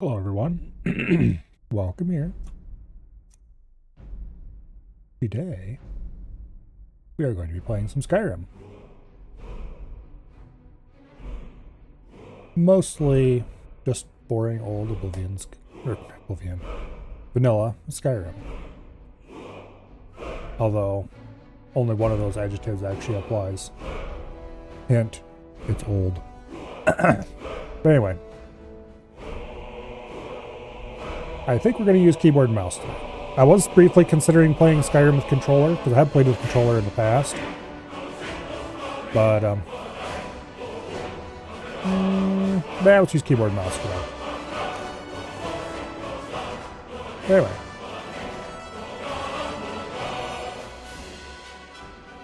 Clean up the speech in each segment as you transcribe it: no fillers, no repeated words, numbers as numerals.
Hello, everyone. Welcome here. Today, we are going to be playing some Skyrim. Mostly just boring old vanilla Skyrim. Although, only one of those adjectives actually applies. Hint, it's old. But anyway. I think we're going to use keyboard and mouse today. I was briefly considering playing Skyrim with controller, because I have played with controller in the past. But, let's use keyboard and mouse for that. Anyway.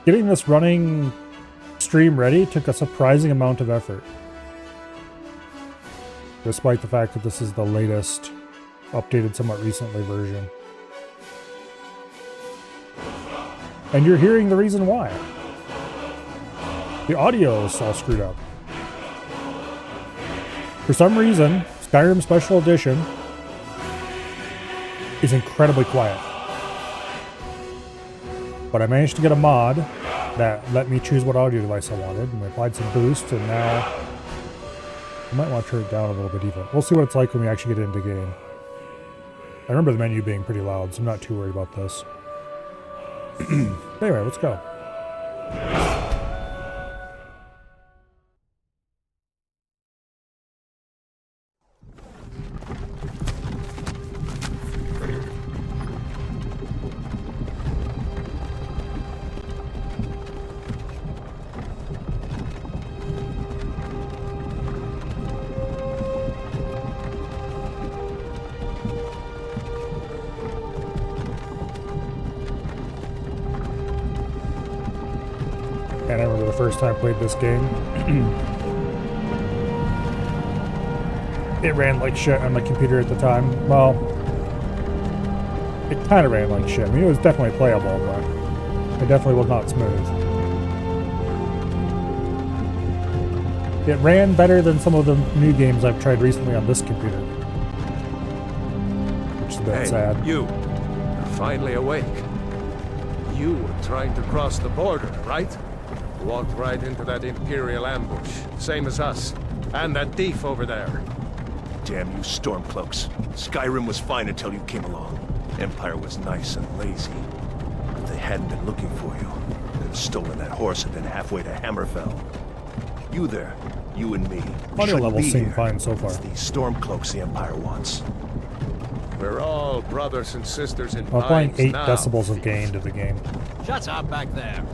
Getting this running stream ready took a surprising amount of effort. Despite the fact that this is the latest updated somewhat recently version. And you're hearing the reason why. The audio is all screwed up. For some reason, Skyrim Special Edition is incredibly quiet. But I managed to get a mod that let me choose what audio device I wanted, and I applied some boost, and now I might want to turn it down a little bit even. We'll see what it's like when we actually get into the game. I remember the menu being pretty loud, so I'm not too worried about this. Anyway, let's go. And I remember the first time I played this game. It ran like shit on my computer at the time. Well, it kind of ran like shit. I mean, it was definitely playable, but it definitely was not smooth. It ran better than some of the new games I've tried recently on this computer. Which is a bit sad. You're finally awake. You were trying to cross the border, right? Walked right into that Imperial ambush, same as us. And that thief over there. Damn you Stormcloaks. Skyrim was fine until you came along. Empire was nice and lazy. If they hadn't been looking for you, they'd have stolen that horse and been halfway to Hammerfell. You there, you and me. Audio levels seem fine so far. It's these Stormcloaks the Empire wants. We're all brothers and sisters in Applying minds 8 now. decibels of gain to the game. Shut up back there.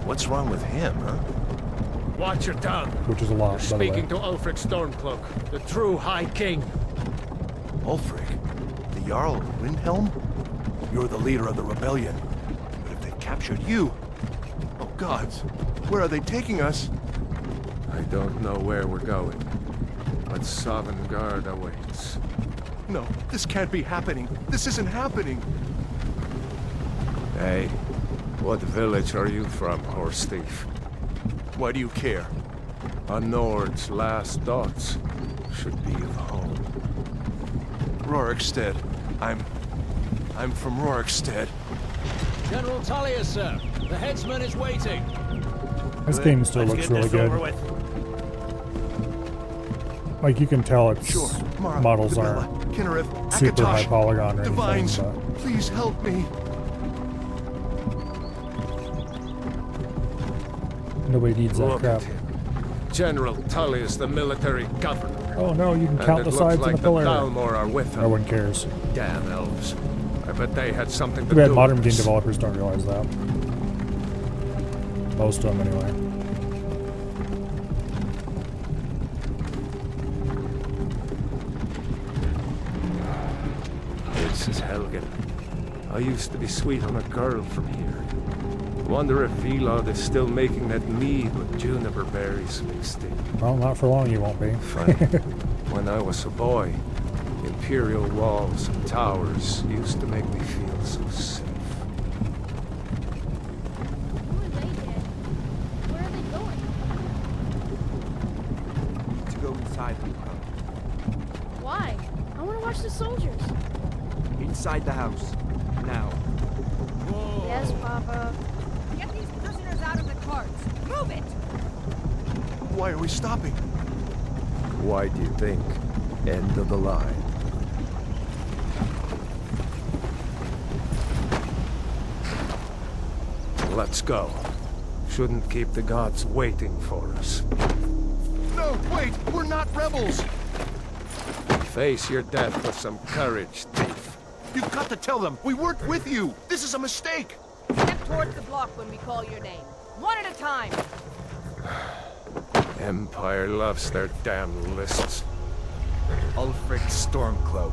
What's wrong with him, huh? Watch your tongue. Which is a lot, You're by the way. speaking to Ulfric Stormcloak, the true High King. Ulfric? The Jarl of Windhelm? You're the leader of the rebellion. But if they've captured you... Oh gods, where are they taking us? I don't know where we're going, but Sovngarde awaits. No, this can't be happening. This isn't happening. Hey, what village are you from, horse thief? Why do you care? A Nord's last thoughts should be of home. Rorikstead. I'm from Rorikstead. General Tullius, sir. The headsman is waiting. This game still looks really good. Like, you can tell its Sure, Mara, models Isabella, aren't Kinnereth, super high Akatosh, polygon or Divines, anything, but please help me. nobody needs that Look crap. at him. General Tullius, the military governor. Oh no, you can And count it the looks sides like in the the pillar. Thalmor are with No him. one cares. Damn elves. I bet they had something to Too bad do modern with game this. developers don't realize that. Most of them, anyway. This is Helgen. I used to be sweet on a girl from here. Wonder if Vilod is still making that mead with juniper berries mixed in. Well, not for long you won't be. Funny. When I was a boy, imperial walls and towers used to make me feel so safe. Why? I want watch the soldiers? Inside the house. Now. Yes, Papa. Get these prisoners out of the carts. Move it! Why are we stopping? Why do you think? End of the line. Let's go. Shouldn't keep the gods waiting for us. No, wait! We're not rebels! Face your death with some courage, thief. You've got to tell them we weren't with you! This is a mistake! Step towards the block when we call your name. One at a time. Empire loves their damn lists. Ulfric Stormcloak,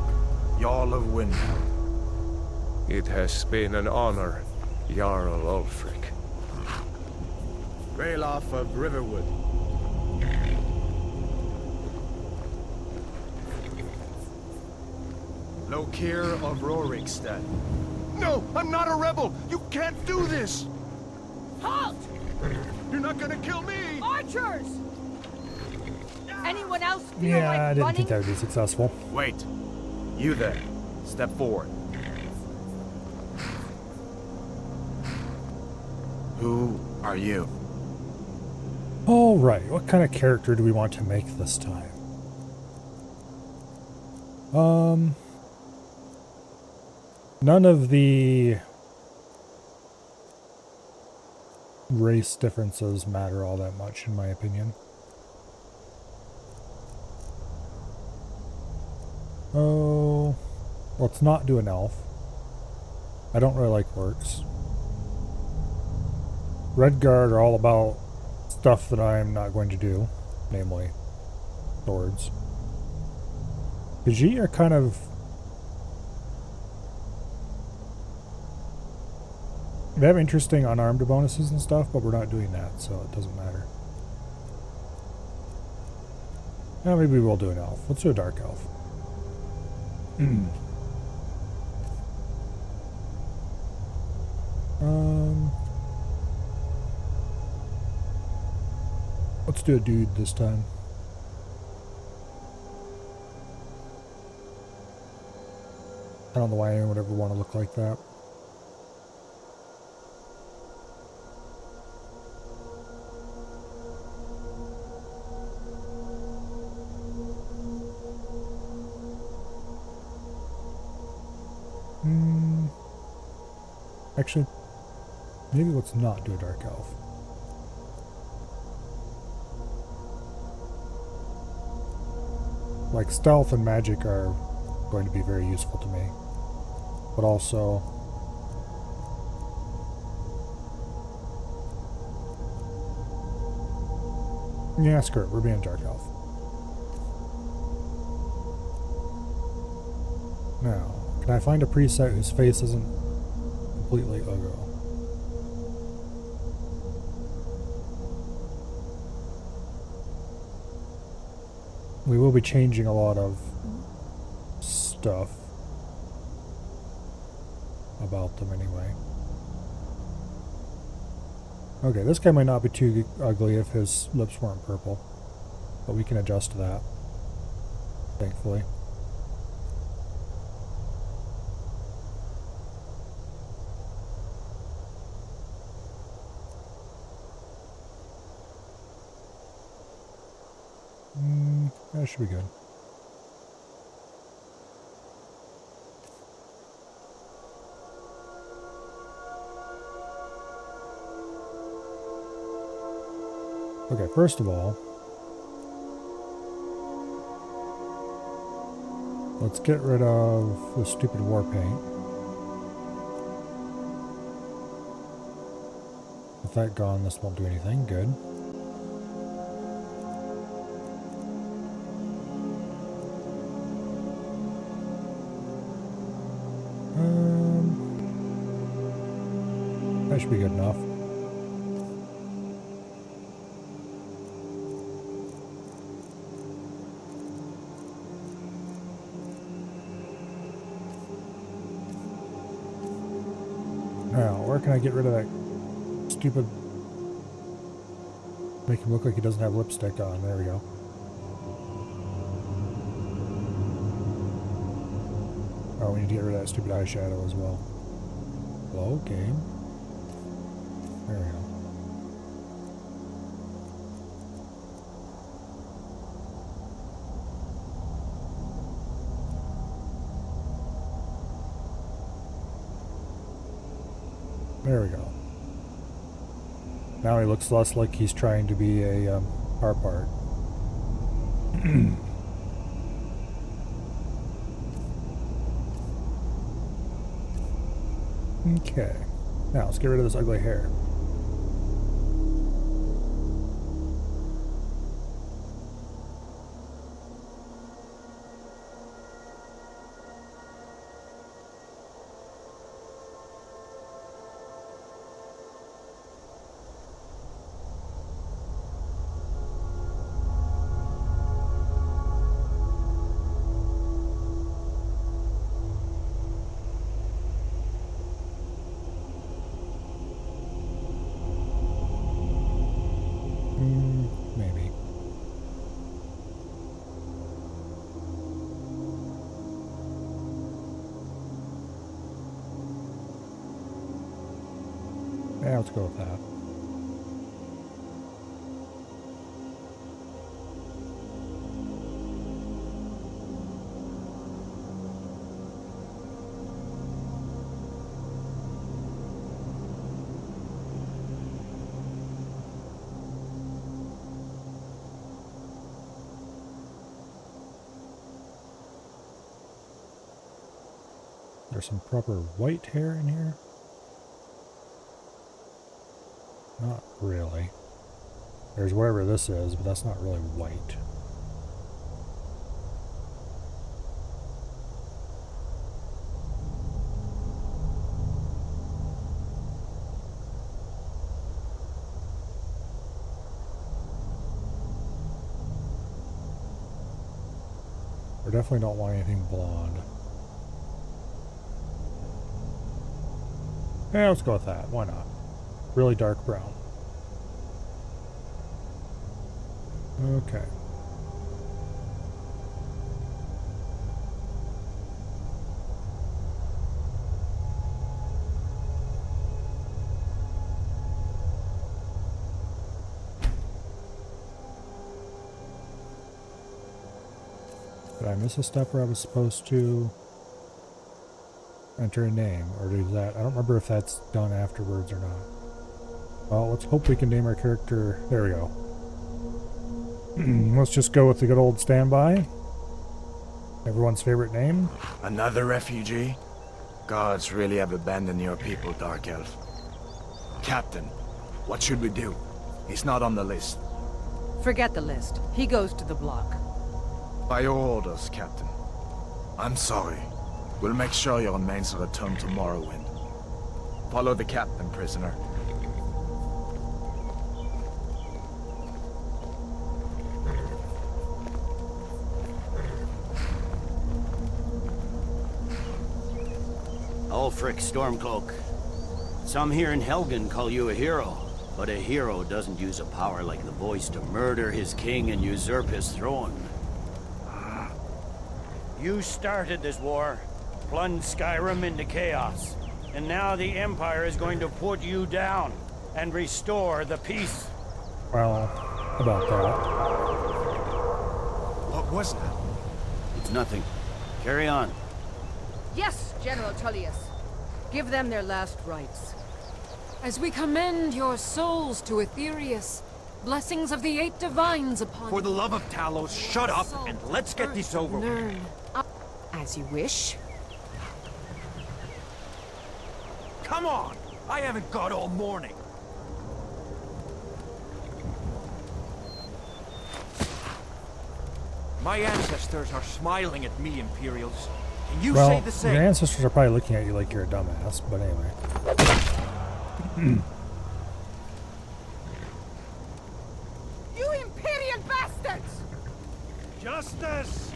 Jarl of Windhelm. It has been an honor, Jarl Ulfric. Ralof of Riverwood. Lokir of Rorikstead. No! I'm not a rebel! You can't do this! Halt! You're not gonna kill me! Archers! Anyone else feel Yeah, like I didn't running? think that would be successful. Wait. You there. Step forward. Who are you? All right, what kind of character do we want to make this time? None of the race differences matter all that much, in my opinion. Oh, let's not do an elf. I don't really like orcs. Redguard are all about stuff that I'm not going to do, namely swords. Khajiit are kind of... They have interesting unarmed bonuses and stuff, but we're not doing that, so it doesn't matter. Yeah, maybe we'll do an elf. Let's do a dark elf. Let's do a dude this time. I don't know why anyone would ever want to look like that. Actually, maybe let's not do a dark elf. Like, stealth and magic are going to be very useful to me. But also... yeah, screw it. We're being a dark elf. Now, can I find a preset whose face isn't completely ugly? We will be changing a lot of stuff about them anyway. Okay, this guy might not be too ugly if his lips weren't purple, but we can adjust to that, thankfully. That should be good. Okay, first of all, let's get rid of the stupid war paint. With that gone, this won't do anything. Good. That should be good enough. Now, where can I get rid of that stupid... make him look like he doesn't have lipstick on? There we go. Oh, we need to get rid of that stupid eyeshadow as well. Hello, game. There we go. There we go. Now he looks less like he's trying to be a car part. Okay. Now let's get rid of this ugly hair. Maybe. Yeah, let's go with that. There's some proper white hair in here. Not really. There's whatever this is, but that's not really white. We definitely don't want anything blonde. Yeah, let's go with that. Why not? Really dark brown. Okay. Did I miss a step where I was supposed to enter a name, or do that? I don't remember if that's done afterwards or not. Well, let's hope we can name our character. There we go. Let's just go with the good old standby. Everyone's favorite name. Another refugee? Gods really have abandoned your people, Dark Elf. Captain, what should we do? He's not on the list. Forget the list. He goes to the block. By your orders, Captain. I'm sorry. We'll make sure your remains are returned to Morrowind. Follow the captain, prisoner. Ulfric Stormcloak. Some here in Helgen call you a hero, but a hero doesn't use a power like the voice to murder his king and usurp his throne. You started this war, plunged Skyrim into chaos, and now the Empire is going to put you down and restore the peace. Well, about that. What was that? It's nothing. Carry on. Yes, General Tullius. Give them their last rites. As we commend your souls to Aetherius, blessings of the eight divines upon For the love of Talos, shut up Salt, and let's get this over with. Nirn. As you wish. Come on! I haven't got all morning. My ancestors are smiling at me, Imperials. Can you say Well, the same? your ancestors are probably looking at you like you're a dumbass, but anyway. You Imperial bastards! Justice!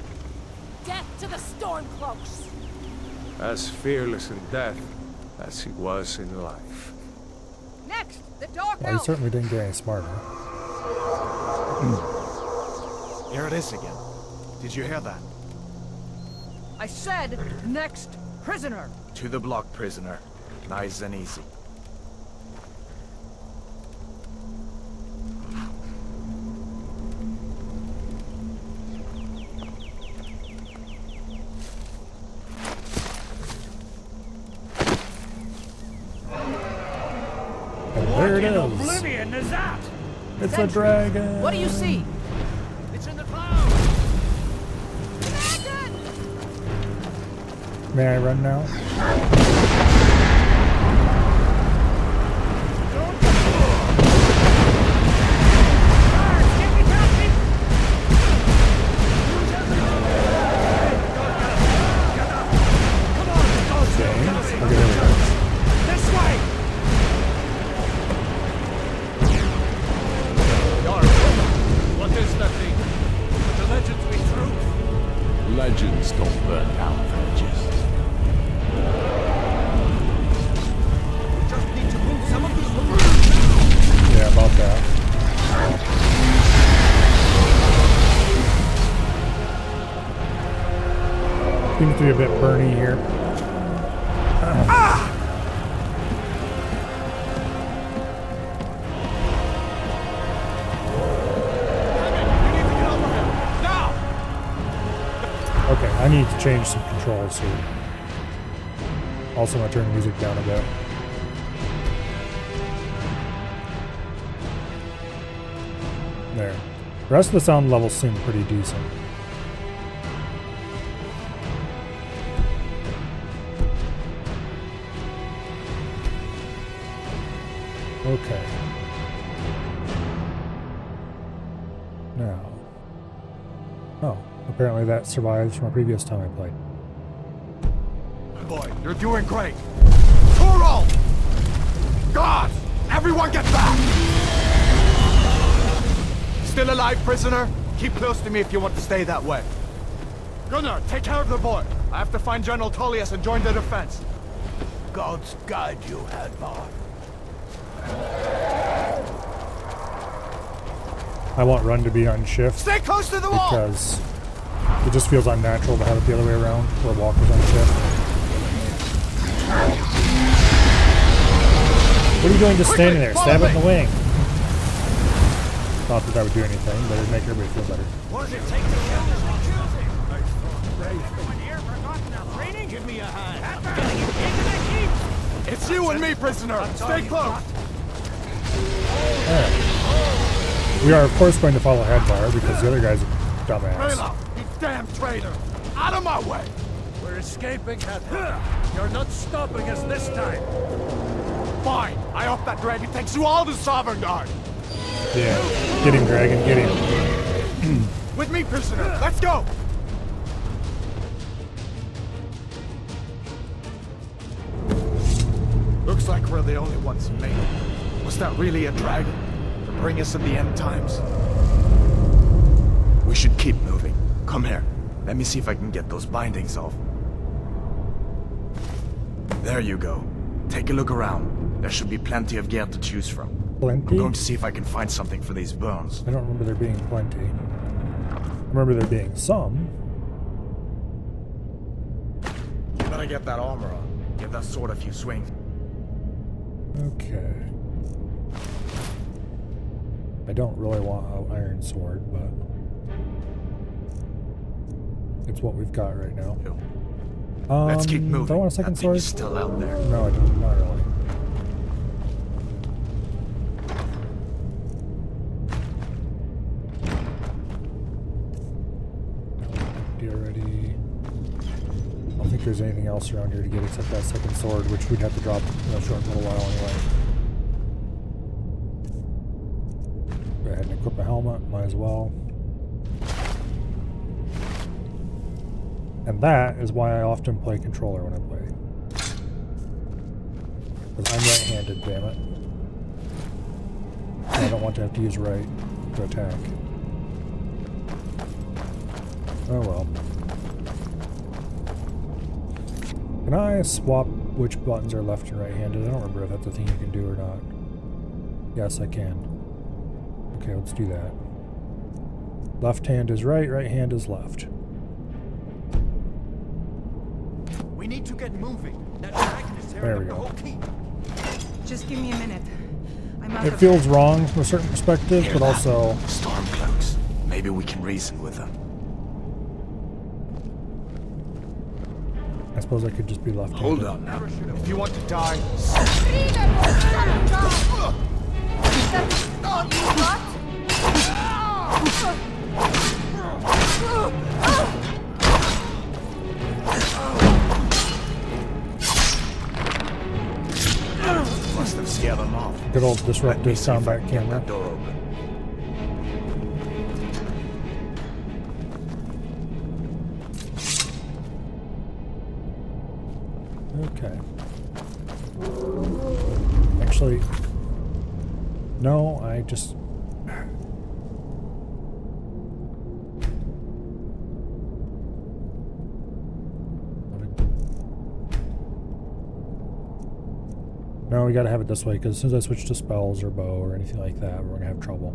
Death to the Stormcloaks! As fearless in death as he was in life. Next, the Dark Well, he Elf. certainly didn't get any smarter. Here it is again. Did you hear that? I said, next, Prisoner! To the block, prisoner. Nice and easy. And there it In is. oblivion is that? It's a dragon. What do you see? It's in the clouds! May I run now? This way! What is that thing? The legends be true? Legends don't burn down villages. We just need to move some of these rooms. Yeah, about that. Seems to be a bit burny here. Okay, I need to change some controls here. Also, I'm gonna turn the music down a bit. There. The rest of the sound levels seem pretty decent. Okay. Now. Oh, apparently that survives from a previous time I played. Boy, you're doing great. Toro! God! Everyone get back! Still alive, prisoner? Keep close to me if you want to stay that way. Gunnar, take care of the boy. I have to find General Tullius and join the defense. God's guide you, Hadvar. I want run to be on shift Stay close to the wall! because it just feels unnatural to have it the other way around, where walk is on shift. What are you doing just standing there? Stab it in the wing. Not that that would do anything, but it'd make everybody feel better. What does it take to kill this recusing? Anyone here forgotten our training? Give me a hand. Hadvar, get into the keep! It's you and me, prisoner! Stay close! Alright. We are, of course, going to follow Hadvar because the other guy's a dumbass. Rayla, you damn traitor! Out of my way! We're escaping, Hadvar. You're not stopping us this time. Fine! I hope that dragon takes you all to Sovereign Guard! Yeah. Get him, Dragon, get him. With me, prisoner! Let's go! Looks like we're the only ones who made it. Was that really a dragon? To bring us in the end times? We should keep moving. Come here. Let me see if I can get those bindings off. There you go. Take a look around. There should be plenty of gear to choose from. Plenty? I'm going to see if I can find something for these burns. I don't remember there being plenty. I remember there being some. Better get that armor on. Give that sword a few swings. Okay. I don't really want an iron sword, but it's what we've got right now. Let's keep moving. Do I want a second That thing sword? is still out there. No, I don't. Not really. Already. I don't think there's anything else around here to get except that second sword, which we'd have to drop in a short little while anyway. Go ahead and equip a helmet, might as well. And that is why I often play controller when I play. Because I'm right-handed, damn it. And I don't want to have to use right to attack. Oh well. Can I swap which buttons are left and right-handed? I don't remember if that's a thing you can do or not. Yes, I can. Okay, let's do that. Left hand is right, right hand is left. We need to get moving. That dragon is There tearing we up the go. whole keep. Just give me a minute. I'm out It of feels wrong from a certain perspective, Hear but that? also Stormcloaks. Maybe we can reason with them. I suppose I could just be left. Hold on now. If you want to die, Is that all you got? Must have scared them off. Good old Let me disruptive see if I combat can get camera. that door open. Okay. Actually, no, I just... No, we gotta have it this way, because as soon as I switch to spells or bow or anything like that, we're gonna have trouble.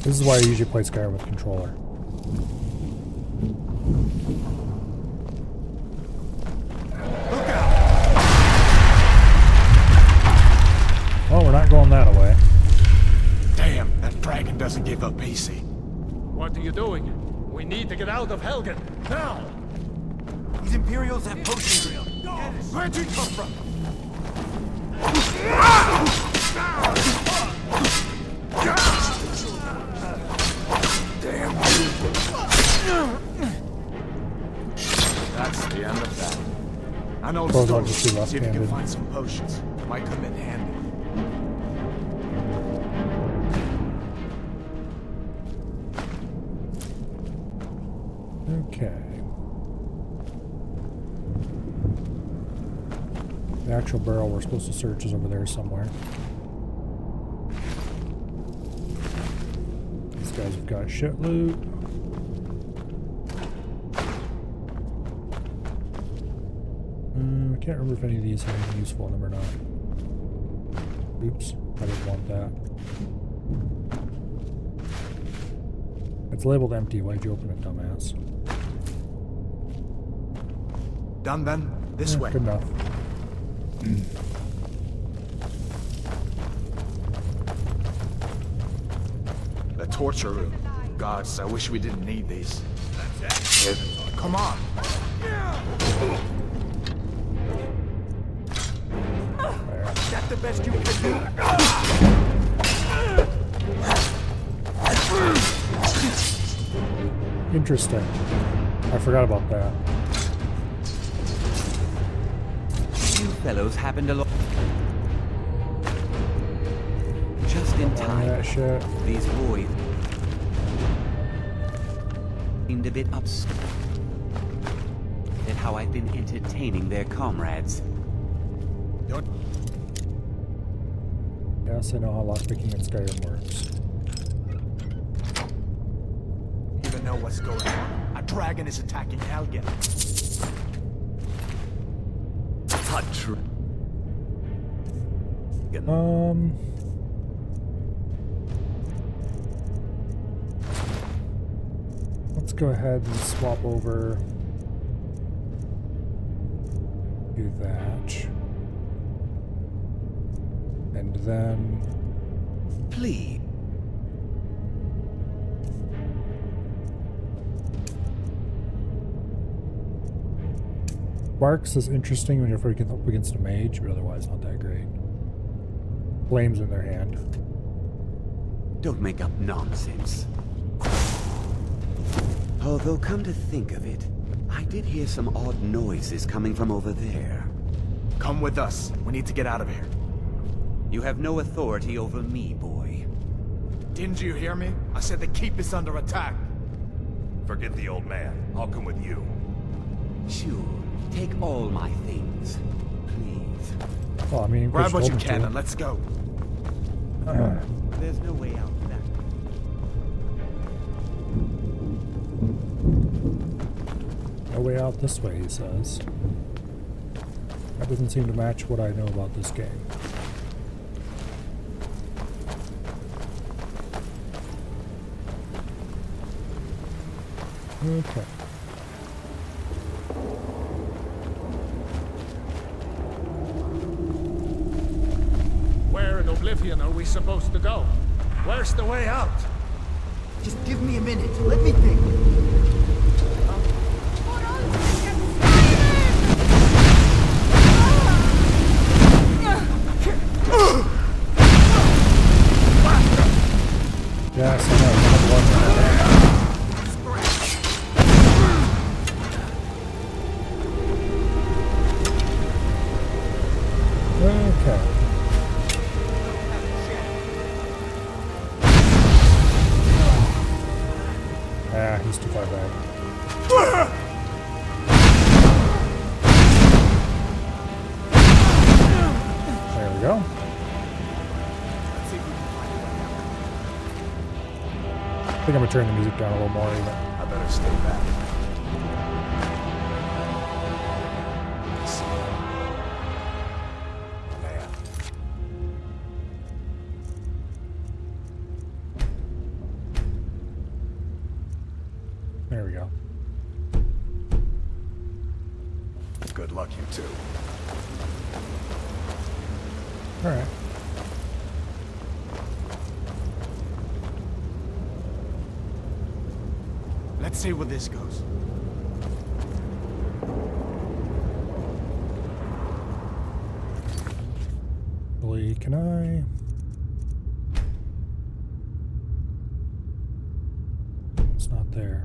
This is why I usually play Skyrim with controller. Oh, we're not going that away. Damn, that dragon doesn't give up easy. What are you doing? We need to get out of Helgen, now! these Imperials have potions. Where'd you come from? That's the end of that. I know the Suppose I'll story. just be See if you can left-handed. find some potions. Might come in handy. Okay. The actual barrel we're supposed to search is over there somewhere. These guys have got shit loot. I can't remember if any of these have anything useful in them or not. Oops, I didn't want that. It's labeled empty. Why'd you open it, dumbass? Done then? This way. Good enough. The torture room. Gods, I wish we didn't need these. Come on. That's the best you can do. Interesting. I forgot about that. You fellows happened along just in time. That shit. These boys seemed a bit upset at how I've been entertaining their comrades. Yes, I know how lockpicking in Skyrim works. Even know what's going on? A dragon is attacking Helgen. Let's go ahead and swap over. Do that. And then... Please. Barks is interesting when you're up against a mage, but otherwise not that great. Flames in their hand. Don't make up nonsense. Although, come to think of it, I did hear some odd noises coming from over there. Come with us. We need to get out of here. You have no authority over me, boy. Didn't you hear me? I said the keep is under attack. Forget the old man. I'll come with you. Sure. Take all my things, please. Well, I mean, Grab what you told me can to. and let's go. There's no way out of that. No way out this way, he says. That doesn't seem to match what I know about this game. Okay. Where in Oblivion are we supposed to go? Where's the way out? Just give me a minute. Let me think. Yes, I know. Okay. Ah, he's too far back. There we go. I think I'm gonna turn the music down a little more even. I better stay back. There we go. Good luck, you two. Alright. Let's see where this goes. Really, can I? It's not there.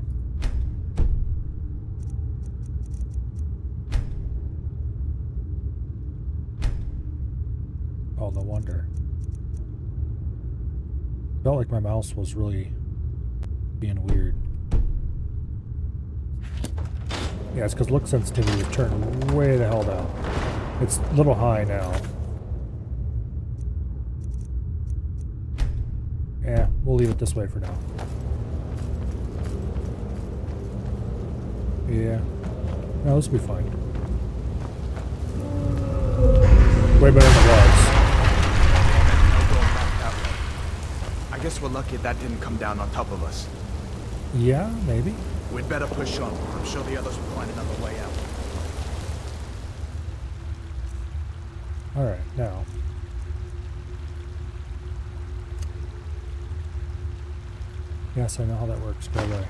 Oh, no wonder. Felt like my mouse was really being weird. Yeah, it's because look sensitivity is turned way the hell down. It's a little high now. Yeah, we'll leave it this way for now. Yeah. No, this will be fine. Way better than it was. I guess we're lucky that didn't come down on top of us. Yeah, maybe. We'd better push on. I'm sure the others will find another way out. Alright, now. Yes, I know how that works. Go away.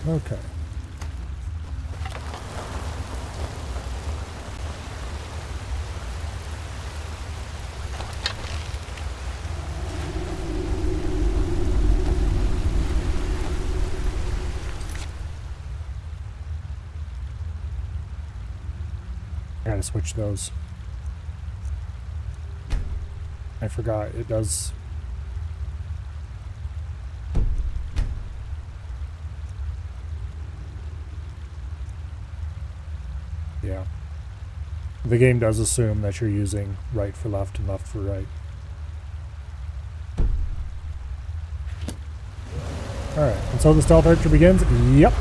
Okay. I gotta switch those. I forgot it does. Yeah. The game does assume that you're using right for left and left for right. Alright, and so the stealth archer begins? Yep.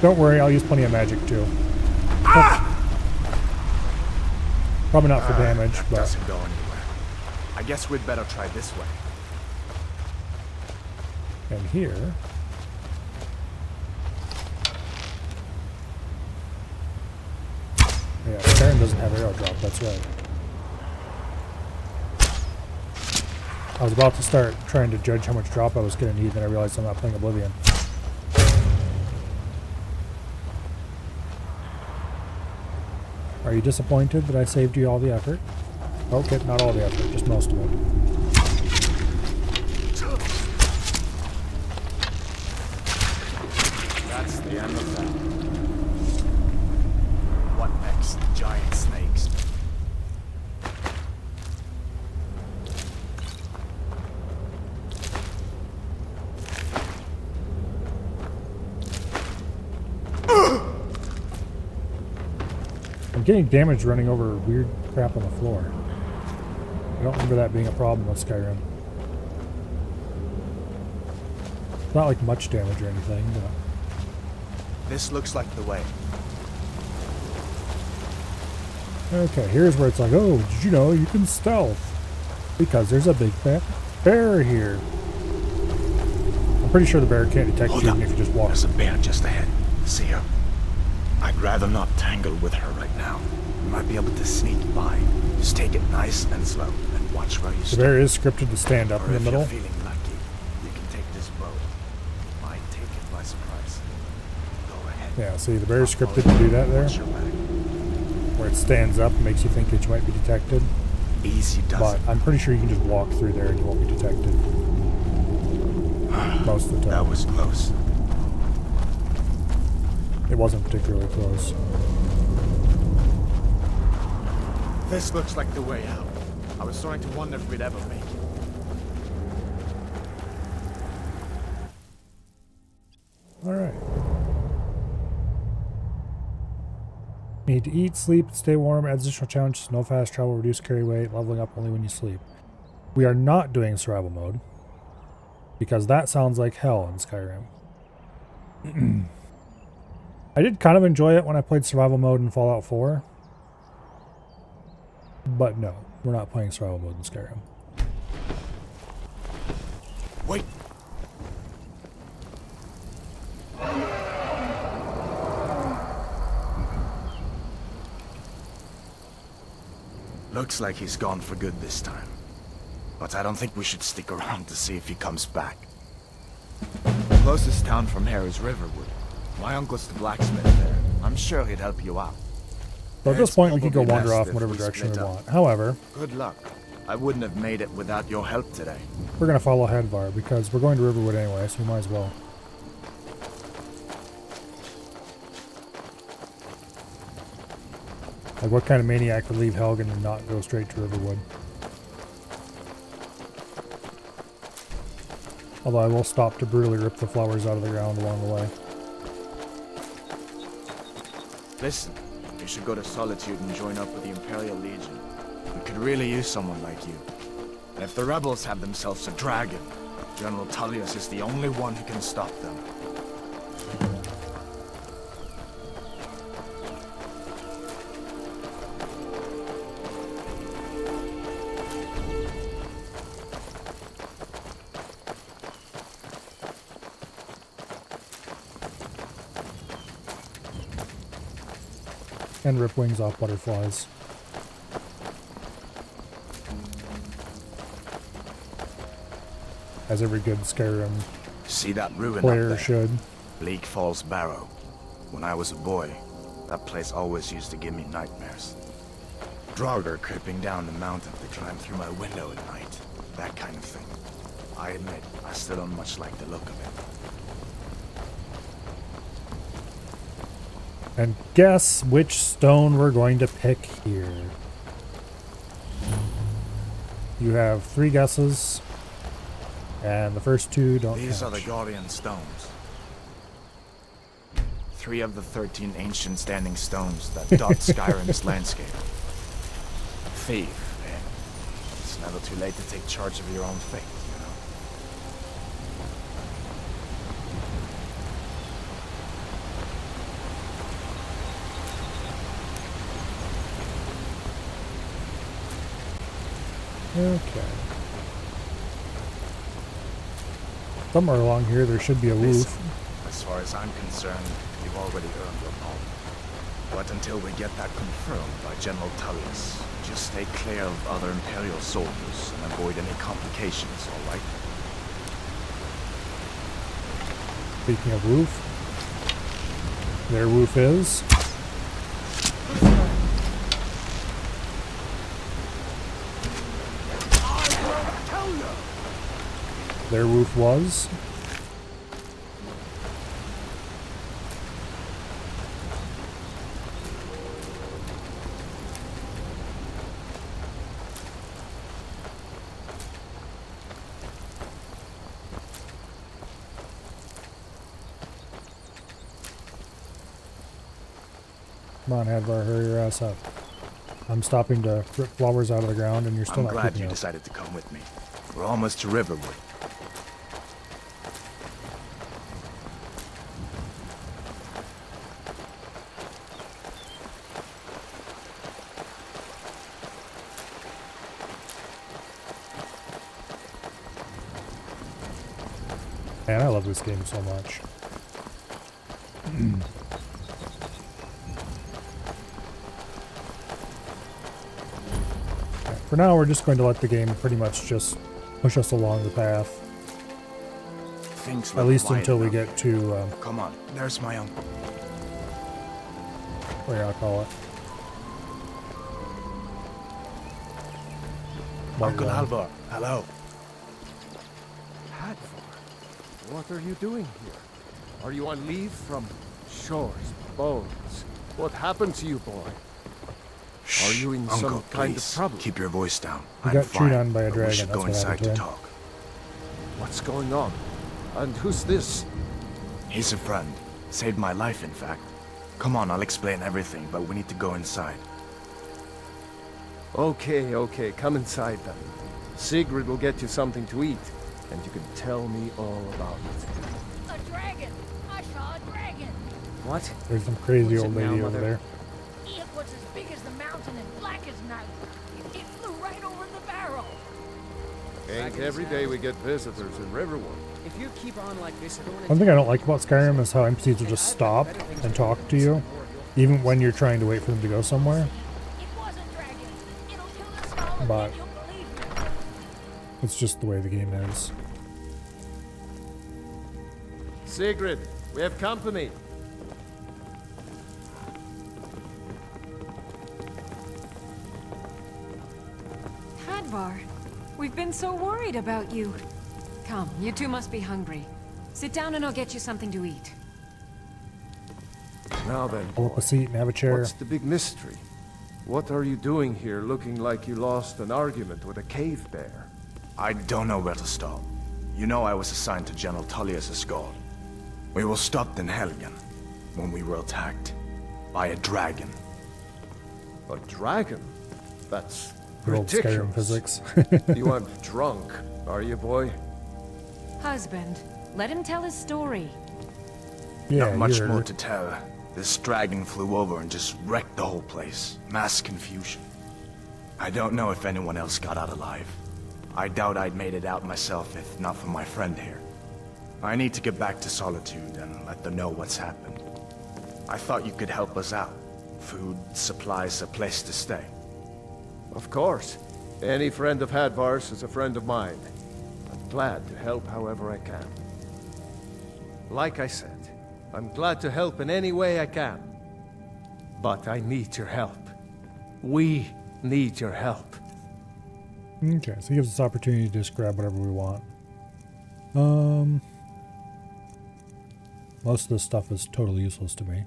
Don't worry, I'll use plenty of magic too. Probably not for damage, that but... doesn't go anywhere. I guess we'd better try this way. And here... Yeah, Skyrim doesn't have arrow drop, that's right. I was about to start trying to judge how much drop I was going to need, then I realized I'm not playing Oblivion. Are you disappointed that I saved you all the effort? Okay, not all the effort, just most of it. That's the end of that. What next? Giant snakes. I'm getting damage running over weird crap on the floor. I don't remember that being a problem with Skyrim. It's not like much damage or anything, but... This looks like the way. Okay, here's where it's like, oh, did you know you can stealth? Because there's a big fat bear here. I'm pretty sure the bear can't detect you even if you just walk. There's a bear just ahead. See her? I'd rather not tangle with her right now. You might be able to sneak by. Just take it nice and slow and watch where you The step. bear is scripted to stand up in the middle. If you're feeling lucky, you can take this bow. Might take it by surprise. Go ahead. Yeah, see, the bear is scripted to do that there. Watch your back. Where it stands up and makes you think that you might be detected. Easy does But it. I'm pretty sure you can just walk through there and you won't be detected. Most of the time. That was close. It wasn't particularly close. This looks like the way out. I was starting to wonder if we'd ever make it. Alright. Need to eat, sleep, stay warm, add additional challenges, no fast travel, reduce carry weight, leveling up only when you sleep. We are not doing survival mode. Because that sounds like hell in Skyrim. I did kind of enjoy it when I played survival mode in Fallout 4. But no, we're not playing survival mode in Skyrim. Wait. Looks like he's gone for good this time. But I don't think we should stick around to see if he comes back. The closest town from here is Riverwood. My uncle's the blacksmith there. I'm sure he'd help you out. So at this point we can go probably wander best off in if whatever we direction we split up. want. However, Good luck. I wouldn't have made it without your help today. we're going to follow Hedvar because we're going to Riverwood anyway, so we might as well. Like, what kind of maniac would leave Helgen and not go straight to Riverwood? Although I will stop to brutally rip the flowers out of the ground along the way. Listen, you should go to Solitude and join up with the Imperial Legion. We could really use someone like you. And if the rebels have themselves a dragon, General Tullius is the only one who can stop them. And rip wings off butterflies. As every good Skyrim See that ruin player up there? should. Bleak Falls Barrow. When I was a boy, that place always used to give me nightmares. Draugr creeping down the mountain to climb through my window at night. That kind of thing. I admit, I still don't much like the look of it. And guess which stone we're going to pick here. You have 3 guesses, and the first 2 don't These are count. the Guardian Stones. 3 of the 13 ancient standing stones that dot Skyrim's landscape. Thief, eh? It's never too late to take charge of your own fate, you know? Okay. Somewhere along here there should be a Listen, roof. as far as I'm concerned, you've already earned your pardon. But until we get that confirmed by General Tullius, just stay clear of other Imperial soldiers and avoid any complications, alright? Speaking of roof, their roof is. Their roof was. Come on, Hadvar, hurry your ass up. I'm stopping to rip flowers out of the ground and you're still I'm not glad keeping you up. decided to come with me. We're almost to Riverwood. man, I love this game so much. Okay, for now, we're just going to let the game pretty much just push us along the path. Things At look least quiet until we enough. get to, Come on, there's my uncle. what do you call it? Uncle Alvar, hello. Hadvar, what are you doing here? Are you on leave from shores, bones? What happened to you, boy? Are you in Uncle, some kind please, of trouble? keep your voice down. You I'm got fine, chewed on by a but we dragon, should that's go what inside happened to to him. talk. What's going on? And who's this? He's a friend. Saved my life, in fact. Come on, I'll explain everything, but we need to go inside. Okay, come inside then. Sigrid will get you something to eat, and you can tell me all about it. A dragon! I saw a dragon! What? There's some crazy What's old it now, lady over Mother? there. It was as big as the mountain and black as night. It flew right over the barrel. Ain't every day we get visitors in Riverwood. If you keep on like this, One thing I don't like about Skyrim is how NPCs will just stop and talk to you, even when you're trying to wait for them to go somewhere. It was a dragon. It'll kill us all, and But then you'll believe me. it's just the way the game is. Sigrid, we have company. Hadvar, we've been so worried about you. Come, you two must be hungry. Sit down and I'll get you something to eat. Now then, Pull up a seat and have a chair. what's the big mystery? What are you doing here looking like you lost an argument with a cave bear? I don't know where to start. You know I was assigned to General Tullius' guard. We were stopped in Helgen when we were attacked by a dragon. A dragon? That's Good old Skyrim ridiculous. physics. You aren't drunk, are you, boy? Husband, let him tell his story. Yeah, Not much you more heard to it. tell. This dragon flew over and just wrecked the whole place. Mass confusion. I don't know if anyone else got out alive. I doubt I'd made it out myself if not for my friend here. I need to get back to Solitude and let them know what's happened. I thought you could help us out. Food, supplies, a place to stay. Of course. Any friend of Hadvar's is a friend of mine. I'm glad to help however I can. Like I said, I'm glad to help in any way I can. But I need your help. We need your help. Okay, so he gives us opportunity to just grab whatever we want. Most of this stuff is totally useless to me.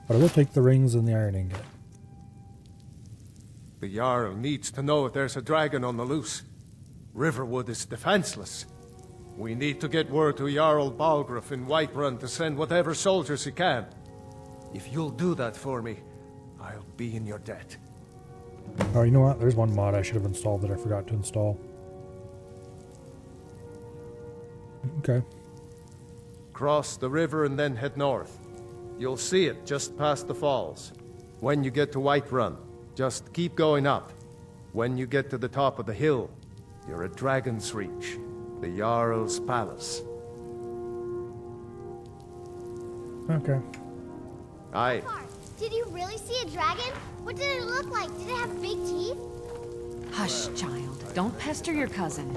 But I will take the rings and the iron ingot. The Jarl needs to know if there's a dragon on the loose. Riverwood is defenseless. We need to get word to Jarl Balgruuf in Whiterun to send whatever soldiers he can. If you'll do that for me, I'll be in your debt. Oh, you know what? There's one mod I should have installed that I forgot to install. Okay. Cross the river and then head north. You'll see it just past the falls. When you get to Whiterun, just keep going up. When you get to the top of the hill, you're at Dragon's Reach, the Jarl's palace. Okay. Aye. Did you really see a dragon? What did it look like? Did it have big teeth? Hush, child. Don't pester your cousin.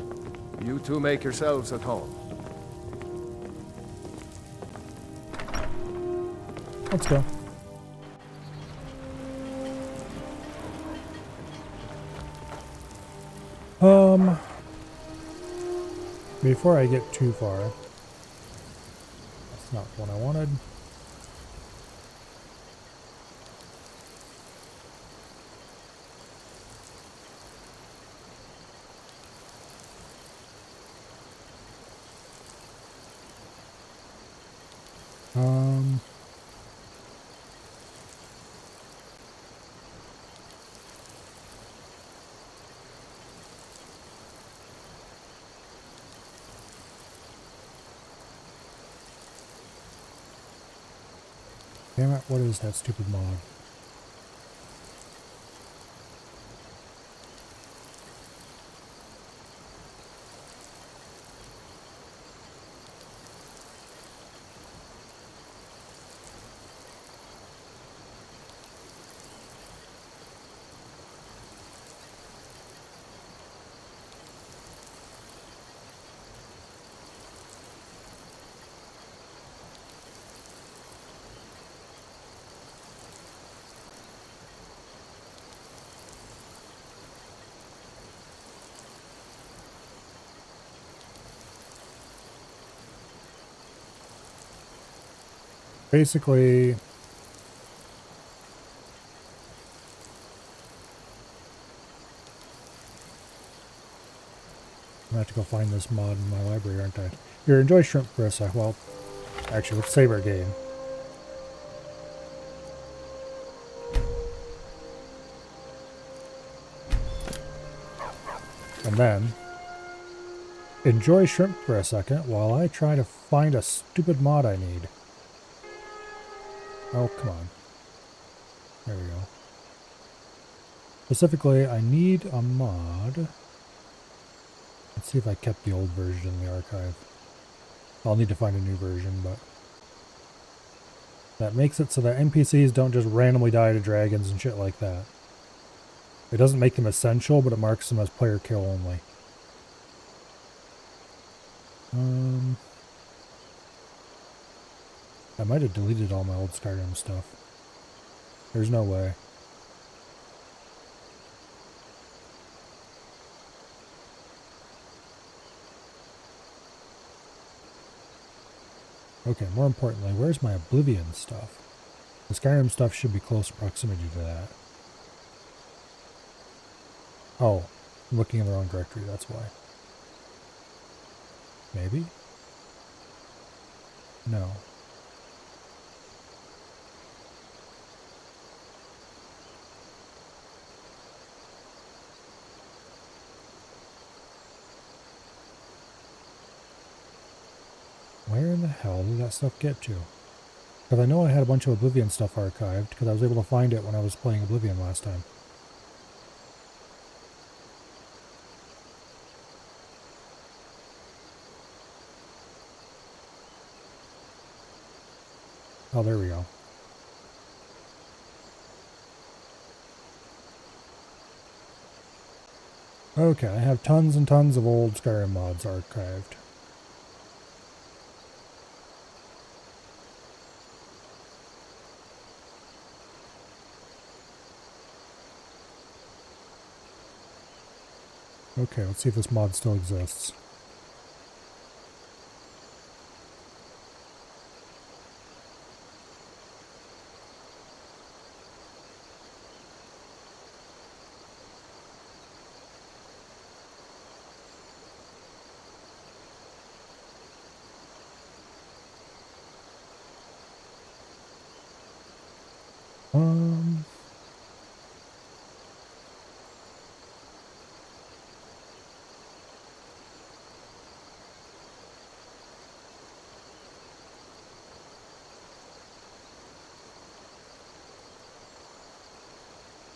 You two make yourselves at home. Let's go. Before I get too far, that's not what I wanted. Damn it, what is that stupid mod? Basically, I'm gonna have to go find this mod in my library, aren't I? Here, enjoy shrimp for a sec. Well, actually, let's save our game. And then, enjoy shrimp for a second while I try to find a stupid mod I need. Oh, come on. There we go. Specifically, I need a mod. Let's see if I kept the old version in the archive. I'll need to find a new version, but that makes it so that NPCs don't just randomly die to dragons and shit like that. It doesn't make them essential, but it marks them as player kill only. I might have deleted all my old Skyrim stuff. There's no way. Okay, more importantly, where's my Oblivion stuff? The Skyrim stuff should be close proximity to that. Oh, I'm looking in the wrong directory, that's why. Maybe? No. Where in the hell did that stuff get to? Because I know I had a bunch of Oblivion stuff archived, because I was able to find it when I was playing Oblivion last time. Oh, there we go. Okay, I have tons and tons of old Skyrim mods archived. Okay, let's see if this mod still exists.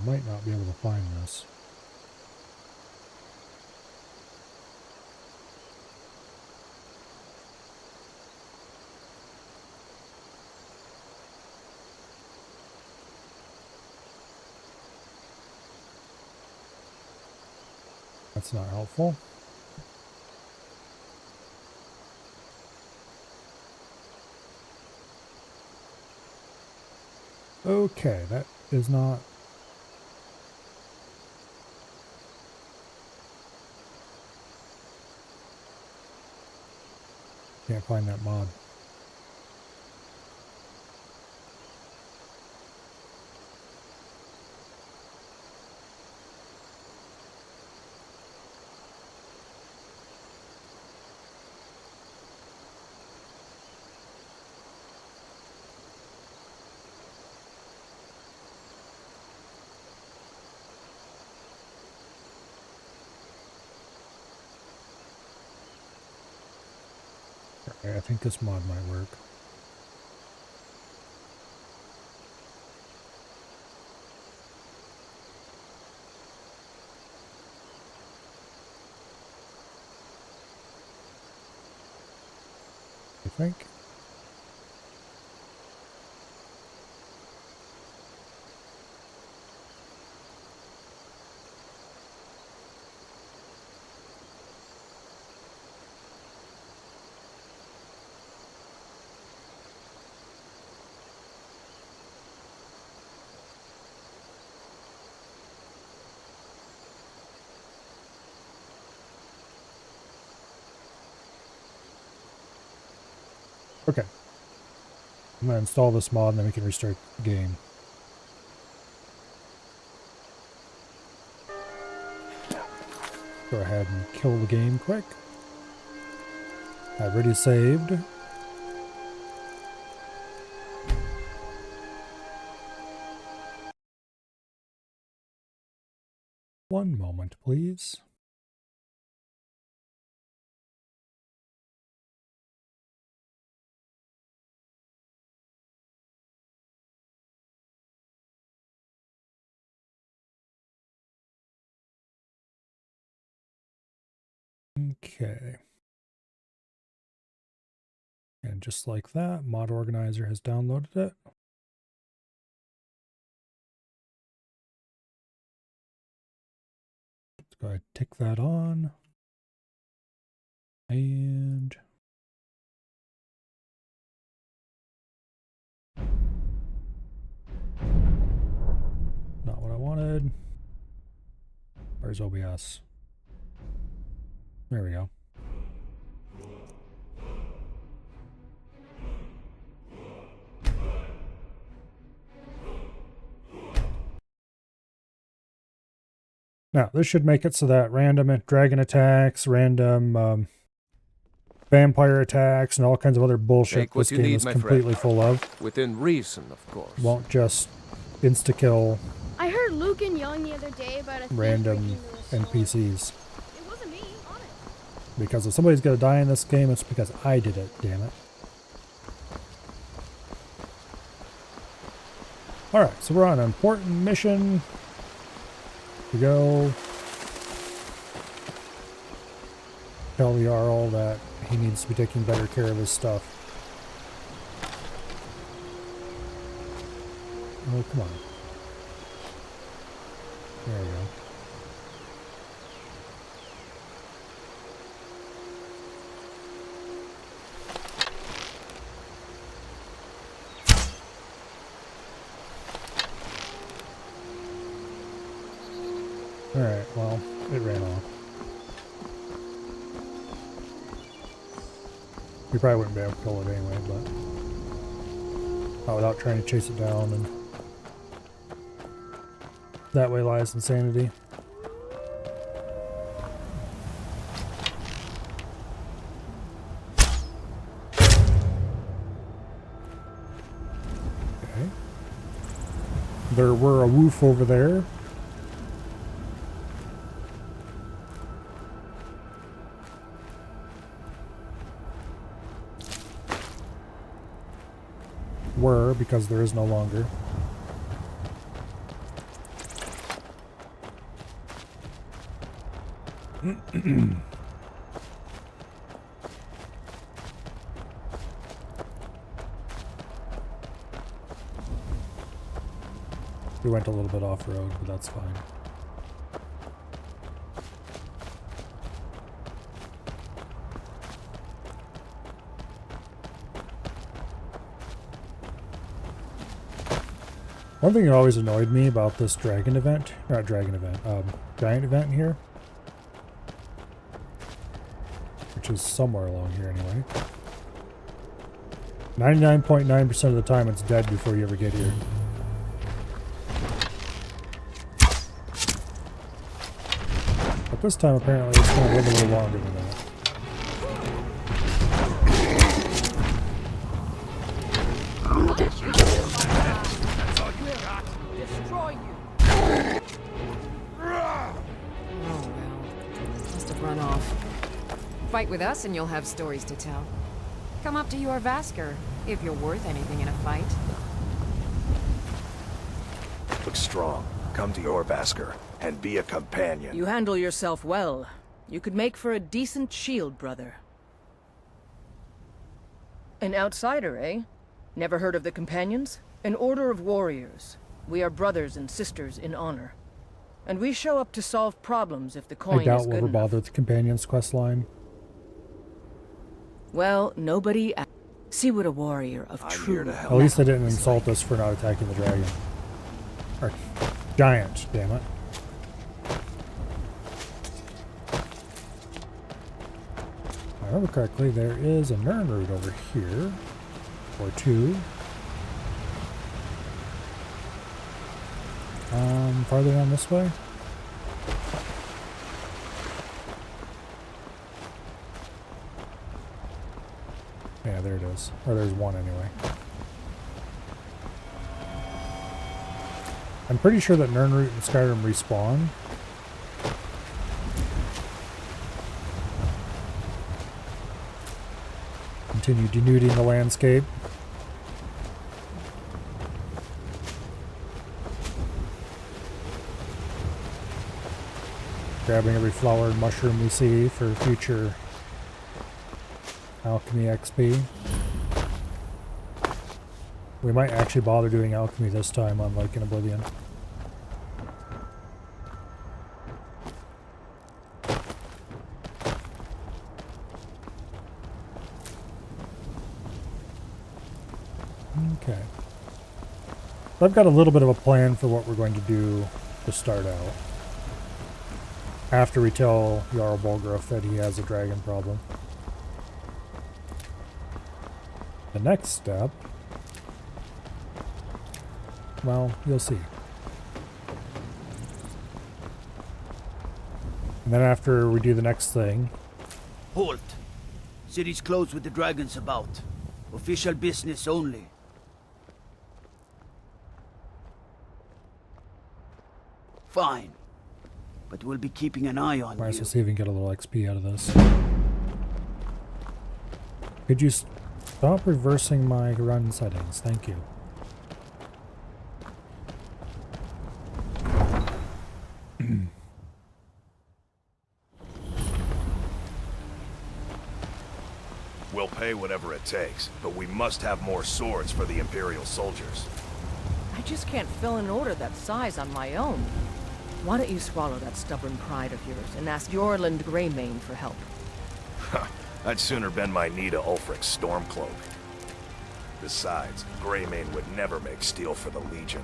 Might not be able to find this. That's not helpful. Okay, that is not... Can't find that mod. Okay, I think this mod might work. I think. Okay. I'm gonna install this mod and then we can restart the game. Go ahead and kill the game quick. I've already saved. One moment, please. Okay. And just like that, Mod Organizer has downloaded it. Let's go ahead and tick that on. And not what I wanted. Where's OBS? There we go. Now, this should make it so that random dragon attacks, random vampire attacks, and all kinds of other bullshit this game is completely full of. Within reason, of course. Won't just insta-kill I heard Lucan yelling the other day about a thief random breaking into a store. NPCs. It wasn't me, honest. Because if somebody's gonna die in this game, it's because I did it, damn it. Alright, so we're on an important mission. To go tell the Jarl that he needs to be taking better care of his stuff. Oh, come on. There we go. Alright, well, it ran off. We probably wouldn't be able to kill it anyway, but not without trying to chase it down, and that way lies insanity. Okay. There were a woof over there. Were, because there is no longer. We went a little bit off-road, but that's fine. One thing that always annoyed me about this dragon event, not dragon event, giant event here, which is somewhere along here anyway. 99.9% of the time it's dead before you ever get here. But this time apparently it's going to live a little longer than that. Destroy you. Oh well. Must have run off. Fight with us and you'll have stories to tell. Come up to your Vasker, if you're worth anything in a fight. Look strong. Come to your Vasker and be a companion. You handle yourself well. You could make for a decent shield, brother. An outsider, eh? Never heard of the Companions? An order of warriors. We are brothers and sisters in honor. And we show up to solve problems if the coin is good enough. I doubt we'll ever bother with the Companions quest line. Well, nobody... See what a warrior of true... At least they didn't insult us for not attacking the dragon. Or giant, damn it. If I remember correctly, there is a Nern route over here. Or two. Farther down this way? Yeah, there it is. Or there's one anyway. I'm pretty sure that Nirnroot and Skyrim respawn. Continue denuding the landscape. Grabbing every flower and mushroom we see for future alchemy XP. We might actually bother doing alchemy this time, unlike in Oblivion. Okay. So I've got a little bit of a plan for what we're going to do to start out. After we tell Jarl Bolgruf that he has a dragon problem. The next step... well, you'll see. And then after we do the next thing... Halt! City's closed with the dragons about. Official business only. Fine. But we'll be keeping an eye on might as you. well see if we can get a little XP out of this. Could you stop reversing my run settings? Thank you. We'll pay whatever it takes, but we must have more swords for the Imperial soldiers. I just can't fill an order that size on my own. Why don't you swallow that stubborn pride of yours and ask Jorland Greymane for help? I'd sooner bend my knee to Ulfric's Stormcloak. Besides, Greymane would never make steel for the Legion.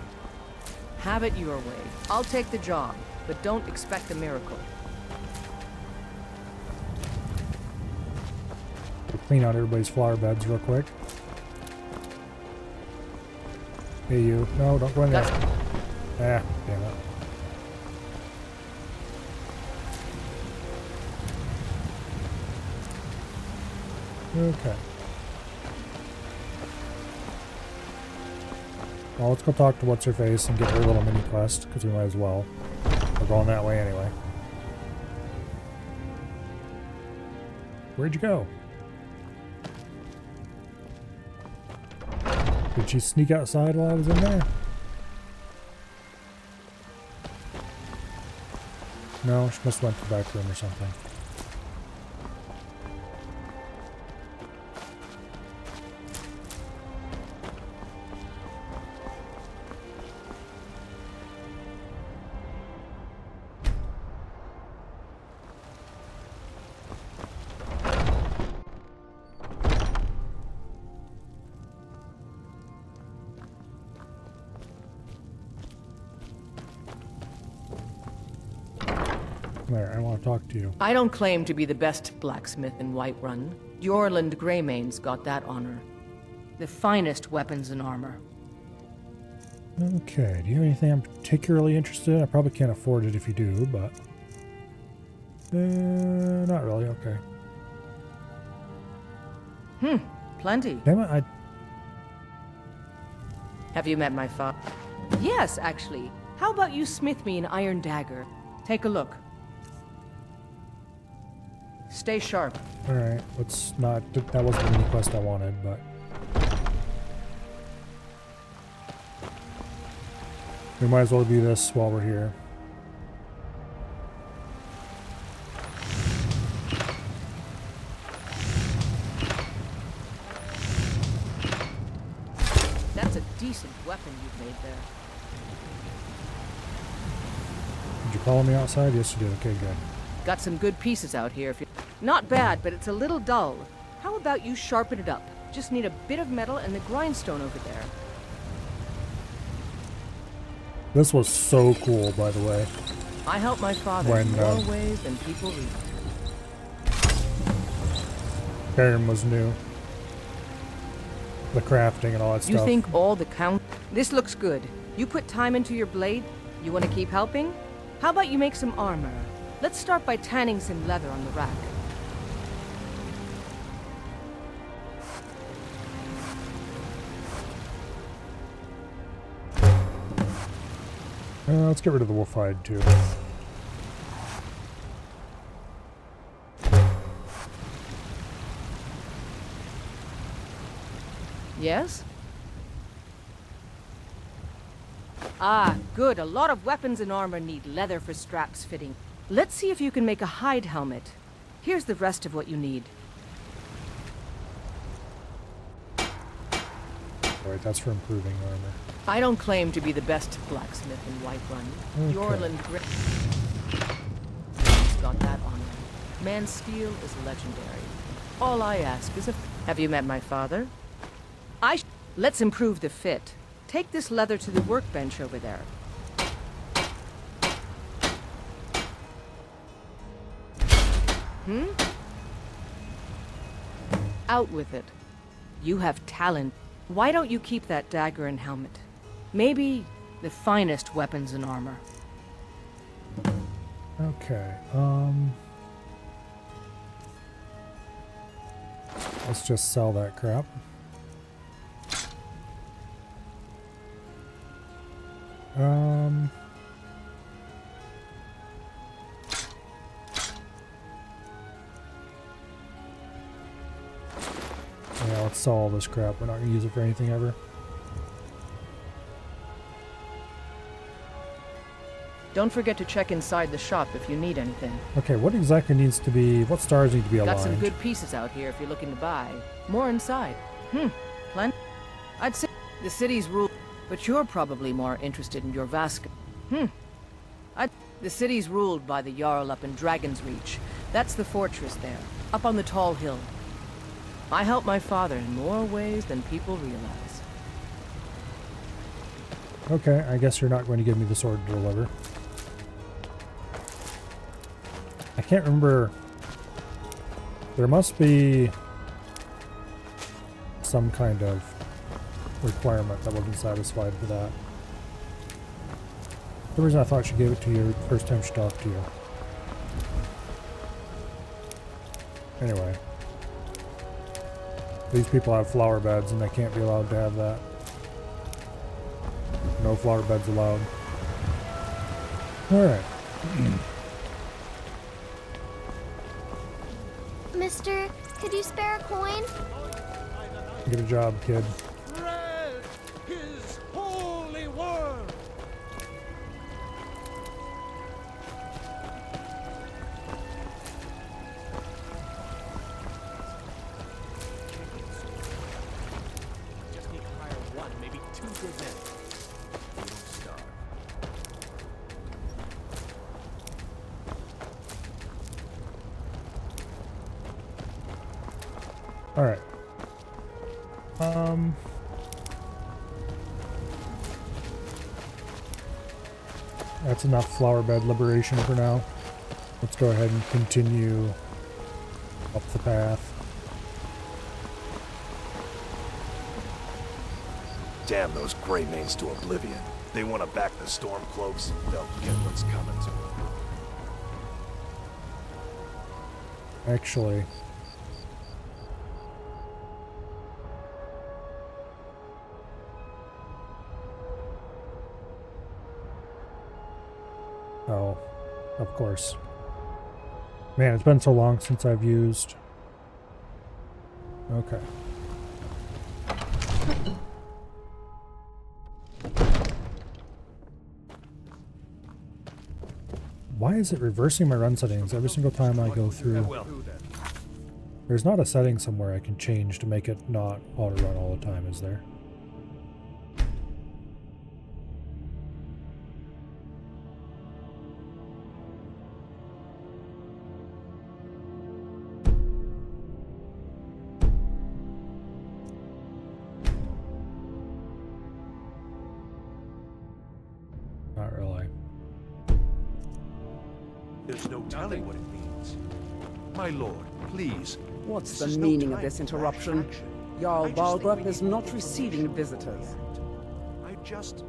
Have it your way. I'll take the job, but don't expect a miracle. We'll clean out everybody's flower beds real quick. Hey you. No, don't go in there. Ah, damn it. Okay. Well, let's go talk to What's-Her-Face and get her little mini quest, because we might as well. We're going that way anyway. Where'd you go? Did she sneak outside while I was in there? No, she must have went to the back room or something. There, I want to talk to you. I don't claim to be the best blacksmith in Whiterun. Jorland Greymane's got that honor. The finest weapons and armor. Okay, do you have anything I'm particularly interested in? I probably can't afford it if you do, but... not really, okay. Plenty. Damn it, Have you met my father? Yes, actually. How about you smith me an iron dagger? Take a look. Stay sharp. Alright, let's not... that wasn't the mini quest I wanted, but... we might as well do this while we're here. That's a decent weapon you've made there. Did you follow me outside? Yes, you did. Okay, good. Got some good pieces out here. If you... Not bad, but it's a little dull. How about you sharpen it up? Just need a bit of metal and the grindstone over there. This was so cool, by the way. I help my father in more ways than people read. Skyrim was new. The crafting and all that stuff. You think all the count... This looks good. You put time into your blade, You want to keep helping? How about you make some armor? Let's start by tanning some leather on the rack. Let's get rid of the wolf hide too. Yes? Ah, good. A lot of weapons and armor need leather for straps fitting. Let's see if you can make a hide helmet. Here's the rest of what you need. Alright, that's for improving armor. I don't claim to be the best blacksmith in Whiterun. Okay. Yorland Grit got that honor. Man's steel is legendary. All I ask is have you met my father? Let's improve the fit. Take this leather to the workbench over there. Out with it. You have talent. Why don't you keep that dagger and helmet? Maybe the finest weapons and armor. Okay, let's just sell that crap. Yeah, let's sell all this crap. We're not gonna use it for anything ever. Don't forget to check inside the shop if you need anything. Okay, what exactly needs to be... What stars need to be aligned? Got some good pieces out here if you're looking to buy. More inside. Plenty. I'd say the city's ruled, but you're probably more interested in your Vaska. The city's ruled by the Jarl up in Dragon's Reach. That's the fortress there, up on the tall hill. I help my father in more ways than people realize. Okay, I guess you're not going to give me the sword to deliver. I can't remember. There must be some kind of requirement that wasn't satisfied for that. The reason I thought she gave it to you the first time she talked to you. Anyway. These people have flower beds and they can't be allowed to have that. No flower beds allowed. Alright. Mister, could you spare a coin? Get a job, kid. Red, his holy word. Just need to hire one, maybe two good men. We don't starve. Alright. That's enough flower bed liberation for now. Let's go ahead and continue up the path. Damn those gray mains to oblivion. They want to back the Stormcloaks. They'll get what's coming to them. Actually, oh, of course. Man, it's been so long since I've used. Okay. Why is it reversing my run settings every single time I go through? There's not a setting somewhere I can change to make it not auto-run all the time, is there? Not really. There's no telling what it means. My lord, please. What's This the is no meaning of time this for interruption? rash action. Jarl I just think we Balgruuf need is more not receiving information visitors. beforehand. I just...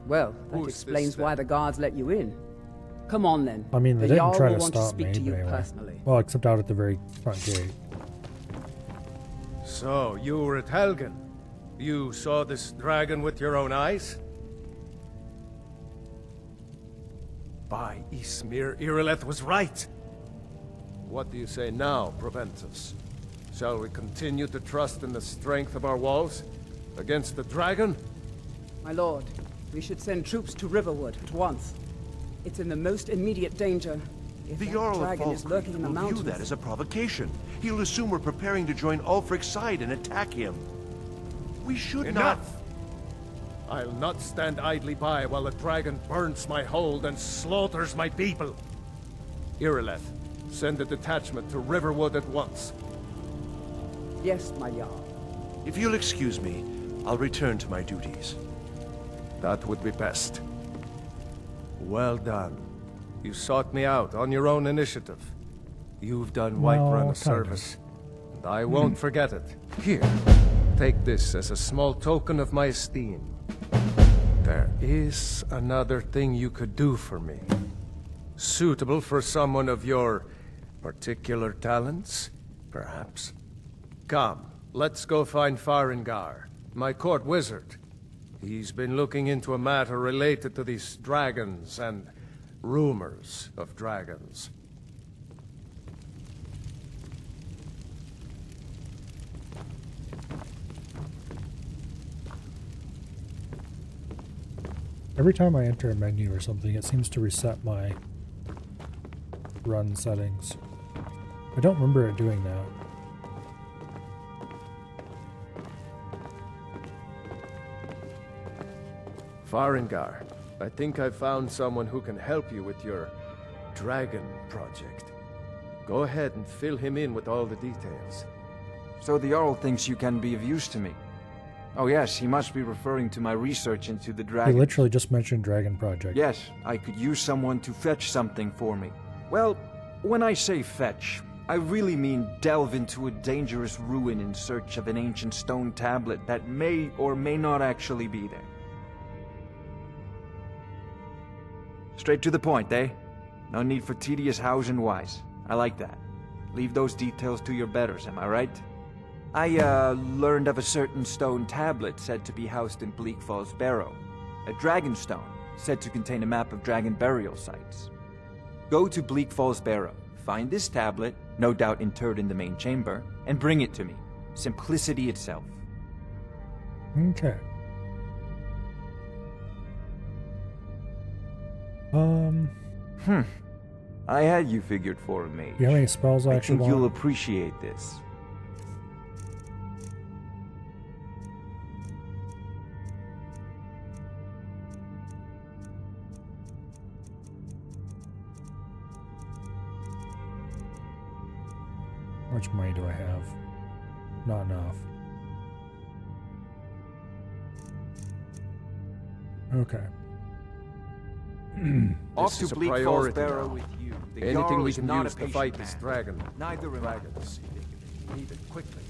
Well, that Who's explains this, why the guards let you in. Come on then. I mean, they The didn't Jarl try will to want to stop speak me, to but you anyway. personally. Well, except out at the very front gate. So, you were at Helgen. You saw this dragon with your own eyes? By Ysmir, Irileth was right. What do you say now, Proventus? Shall we continue to trust in the strength of our walls? Against the dragon? My lord, we should send troops to Riverwood at once. It's in the most immediate danger. If The that Jarl of dragon is lurking in the will view mountains... that as a provocation. He'll assume we're preparing to join Ulfric's side and attack him. We should Enough! not... I'll not stand idly by while the dragon burns my hold and slaughters my people. Irileth, send a detachment to Riverwood at once. Yes, my Jarl. If you'll excuse me, I'll return to my duties. That would be best. Well done. You sought me out on your own initiative. You've done Whiterun a service, and I won't forget it. Here, take this as a small token of my esteem. There is another thing you could do for me. Suitable for someone of your particular talents, perhaps. Come, let's go find Farengar, my court wizard. He's been looking into a matter related to these dragons and rumors of dragons. Every time I enter a menu or something, it seems to reset my run settings. I don't remember it doing that. Farengar, I think I've found someone who can help you with your dragon project. Go ahead and fill him in with all the details. So the Jarl thinks you can be of use to me. Oh yes, he must be referring to my research into the He dragon. literally just mentioned Dragon Project. Yes, I could use someone to fetch something for me. Well, when I say fetch, I really mean delve into a dangerous ruin in search of an ancient stone tablet that may or may not actually be there. Straight to the point, eh? No need for tedious hows and whys. I like that. Leave those details to your betters, am I right? I, learned of a certain stone tablet said to be housed in Bleak Falls Barrow. A dragon stone, said to contain a map of dragon burial sites. Go to Bleak Falls Barrow, find this tablet, no doubt interred in the main chamber, and bring it to me. Simplicity itself. Okay. I had you figured for a mage. Do you have any spells I actually think you'll want? appreciate this. How much money do I have? Not enough. Okay. Off to This is a Bleak Falls priority Barrow now. with you. The Anything Jarl we is can not use a to patient fight this man. dragon. Neither am I. Dragons. Need it quickly,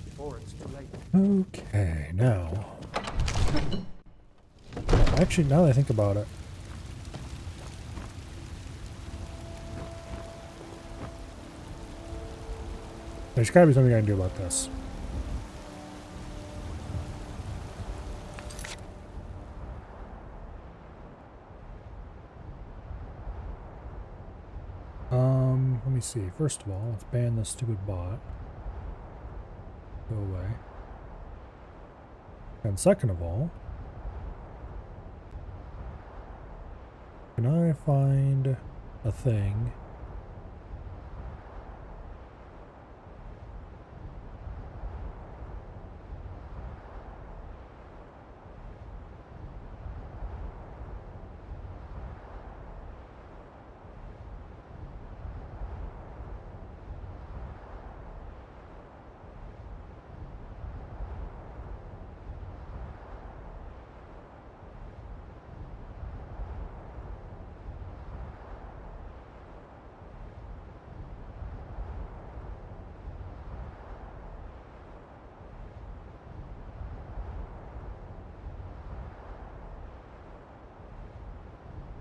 before it's too late. Okay, now. Actually, now that I think about it. There's gotta be something I can do about this. Let me see. First of all, let's ban this stupid bot. Go away. And second of all, can I find a thing?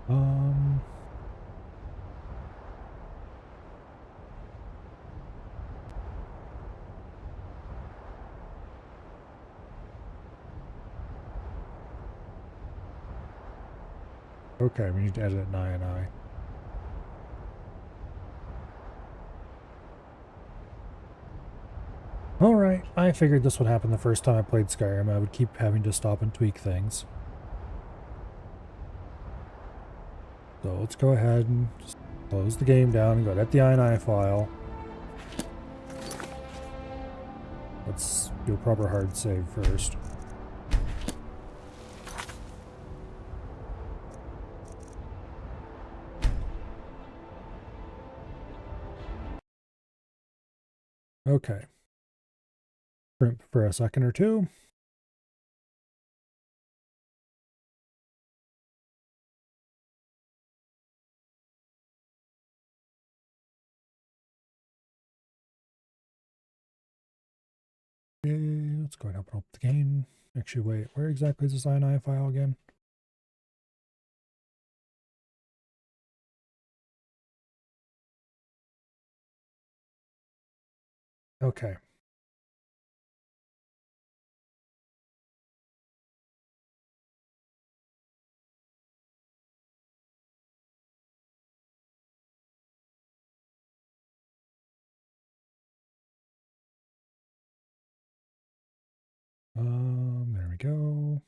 Um... Okay, we need to edit an I. Alright, I figured this would happen the first time I played Skyrim. I would keep having to stop and tweak things. So let's go ahead and just close the game down and go edit the I file. Let's do a proper hard save first. Okay. Print for a second or two. Okay, let's go ahead and open up the game. Actually, wait, where exactly is this I file again? Okay. There we go.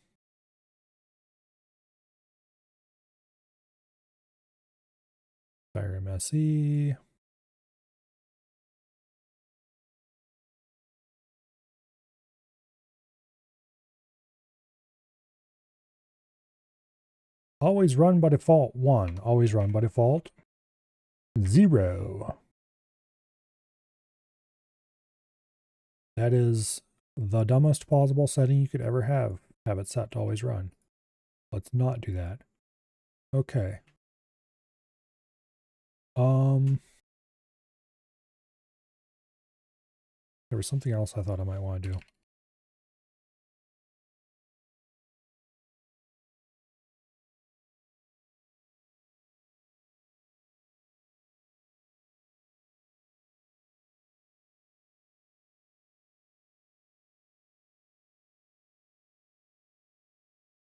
Skyrim SE. Always run by default 1. Always run by default 0. That is the dumbest possible setting you could ever have. Have it set to always run. Let's not do that. Okay. There was something else I thought I might want to do.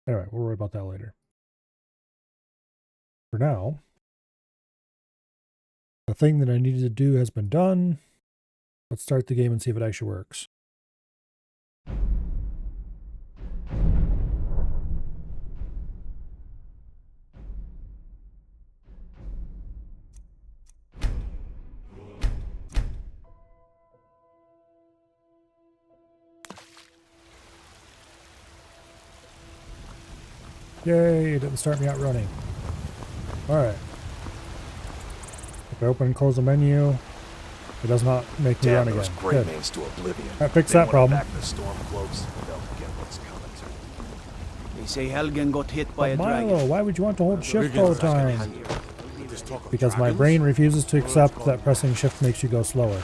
Anyway, we'll worry about that later. For now, the thing that I needed to do has been done. Let's start the game and see if it actually works. Yay, it didn't start me out running. Alright. If I open and close the menu, it does not make me run again. Good. To oblivion. That fixed that problem. Back the storm cloaks, they'll get what's coming to them. They say Helgen got hit by a dragon. Milo, why would you want to hold shift all the time? Because my brain refuses to accept that pressing shift makes you go slower.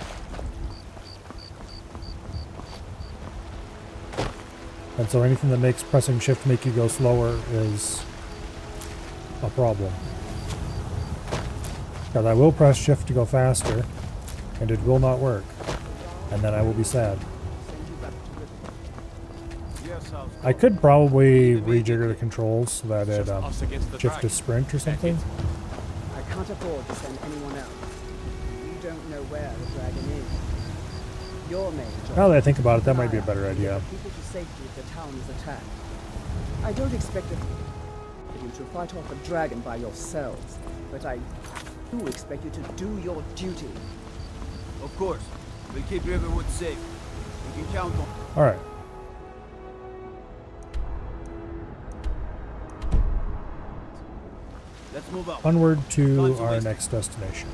And so anything that makes pressing shift make you go slower is a problem. Because I will press shift to go faster, and it will not work. And then I will be sad. I could probably rejigger the controls so that it shift to sprint or something. I can't afford to send anyone else. You don't know where the dragon is. Your main job. Now that I think about it, that might be a better idea. People to safety if the town is attacked. I don't expect you to fight off a dragon by yourselves, but I do expect you to do your duty. Of course. We'll keep Riverwood safe. You can count on. Alright. Let's move out. Onward to our next destination.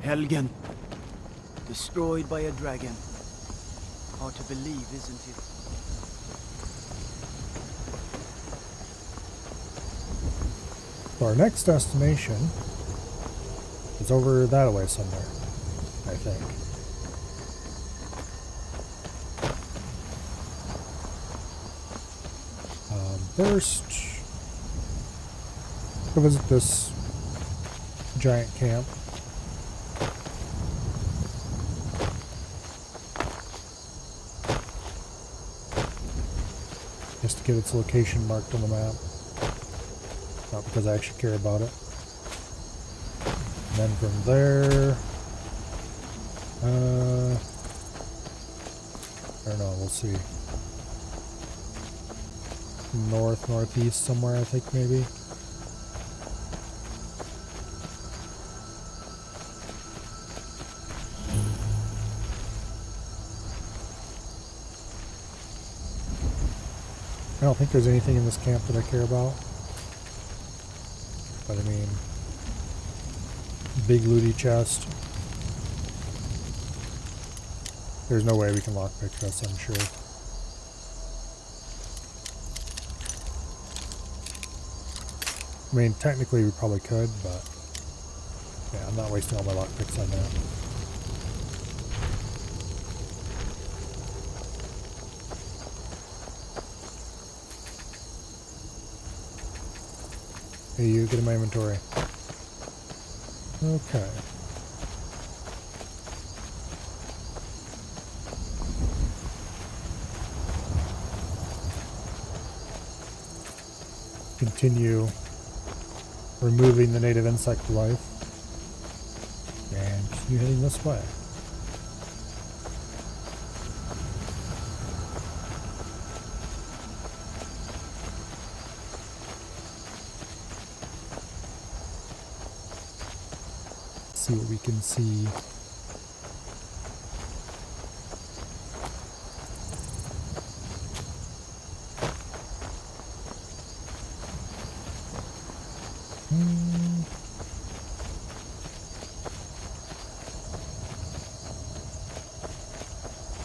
Helgen. Destroyed by a dragon. Hard to believe, isn't it? So our next destination is over that way somewhere, I think. first, go visit this giant camp. Just to get its location marked on the map. Not because I actually care about it. And then from there, I don't know, we'll see. North, northeast somewhere, I think maybe. I don't think there's anything in this camp that I care about. But I mean, big looty chest. There's no way we can lockpick this, I'm sure. I mean, technically we probably could, but yeah, I'm not wasting all my lockpicks on that. Hey, you, get in my inventory. Okay. Continue removing the native insect life and continue heading this way. See what we can see.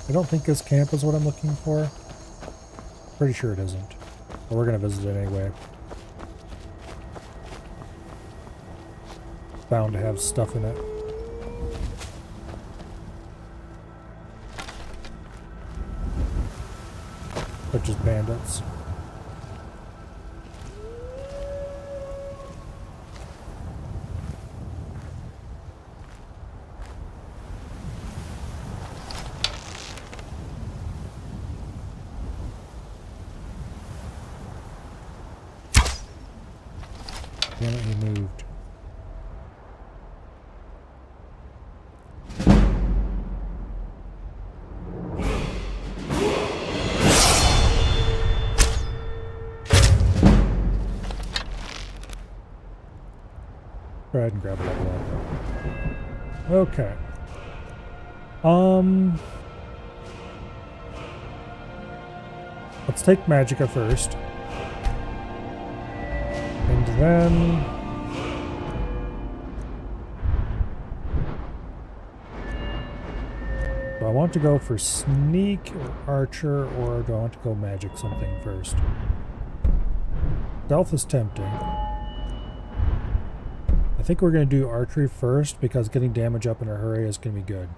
I don't think this camp is what I'm looking for. Pretty sure it isn't. But we're going to visit it anyway. It's bound to have stuff in it. But just bandits. Damn it, he moved. Go ahead and grab a level up. Okay. Let's take Magicka first. And then do I want to go for sneak or archer, or do I want to go magic something first? Stealth is tempting. I think we're going to do archery first because getting damage up in a hurry is going to be good.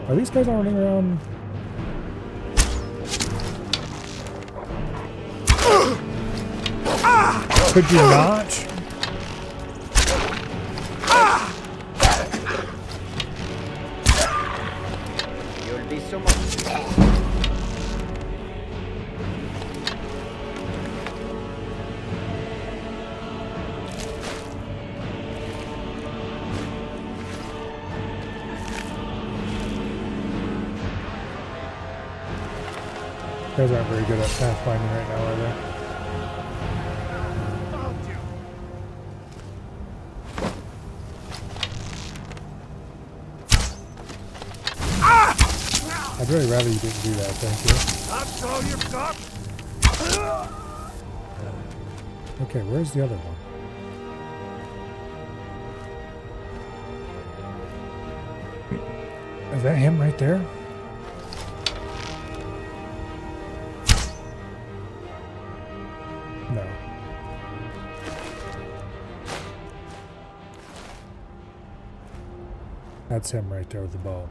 Are these guys all running around? Could you not? You'll be so much. You guys aren't very good at pathfinding right now, are they? I'd really rather you didn't do that, thank you. That's all you've got? Okay, where's the other one? Is that him right there? No. That's him right there with the bow.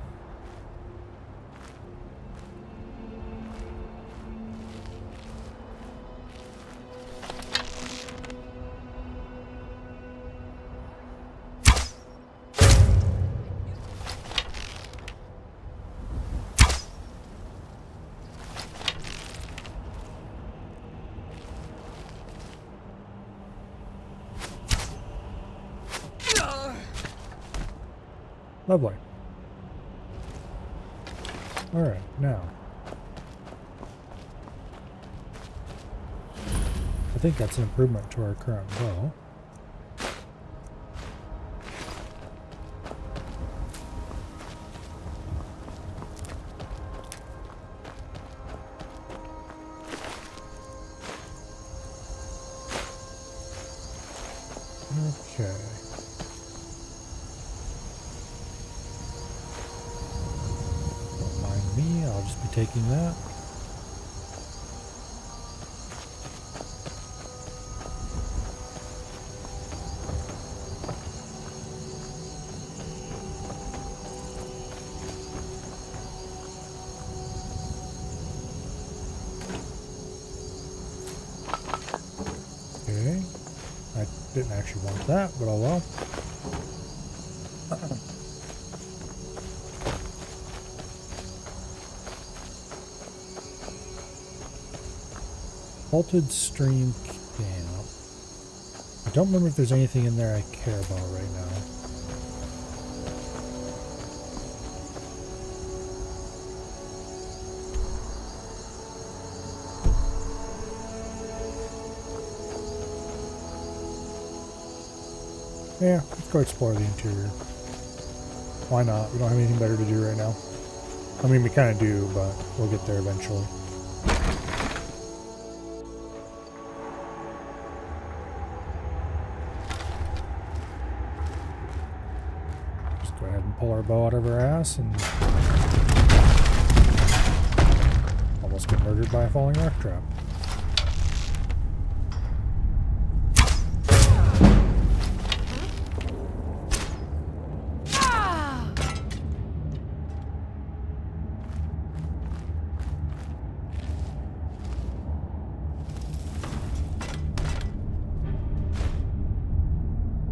Lovely. All right, now. I think that's an improvement to our current bow. Okay. I'll just be taking that. Okay. I didn't actually want that, but oh well. Vaulted stream camp. I don't remember if there's anything in there I care about right now. Yeah, let's go explore the interior. Why not? We don't have anything better to do right now. I mean, we kind of do, but we'll get there eventually. Go ahead and pull our bow out of our ass and almost get murdered by a falling rock trap.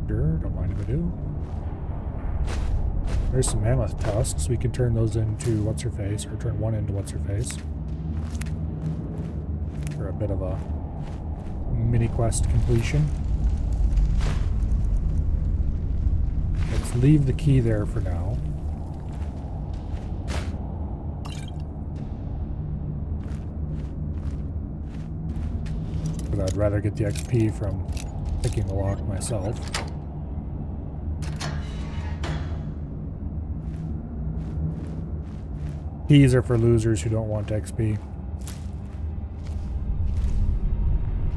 Sure, don't mind if I do. There's some mammoth tusks. We can turn those into what's-her-face, or turn one into what's-her-face. For a bit of a mini-quest completion. Let's leave the key there for now. But I'd rather get the XP from picking the lock myself. Keys are for losers who don't want XP.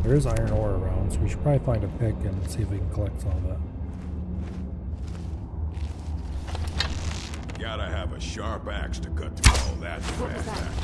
There is iron ore around, so we should probably find a pick and see if we can collect some of it. Gotta have a sharp axe to cut through all that fat.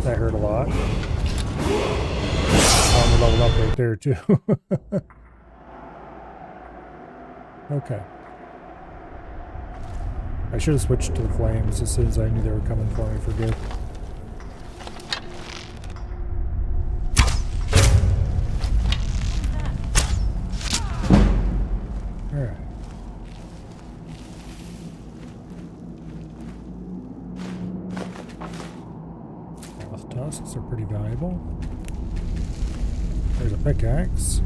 That hurt a lot. Oh, we leveled up right there too. Okay. I should have switched to the flames as soon as I knew they were coming for me for good. Alright. Tusks are pretty valuable. There's a pickaxe.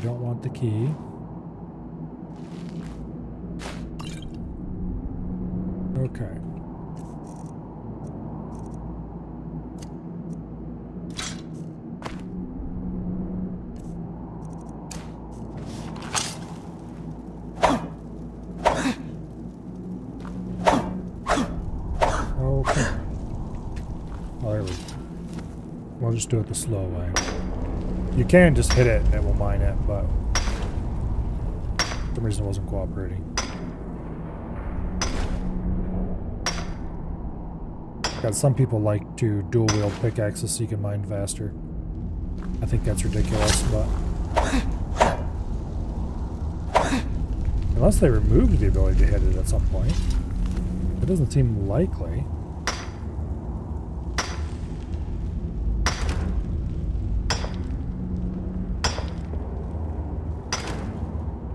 don't want the key. Okay. Okay. Oh, there we go. We'll just do it the slow way. You can just hit it and it will mine it, but for some reason it wasn't cooperating. Because some people like to dual wield pickaxes so you can mine faster. I think that's ridiculous, but unless they removed the ability to hit it at some point, it doesn't seem likely.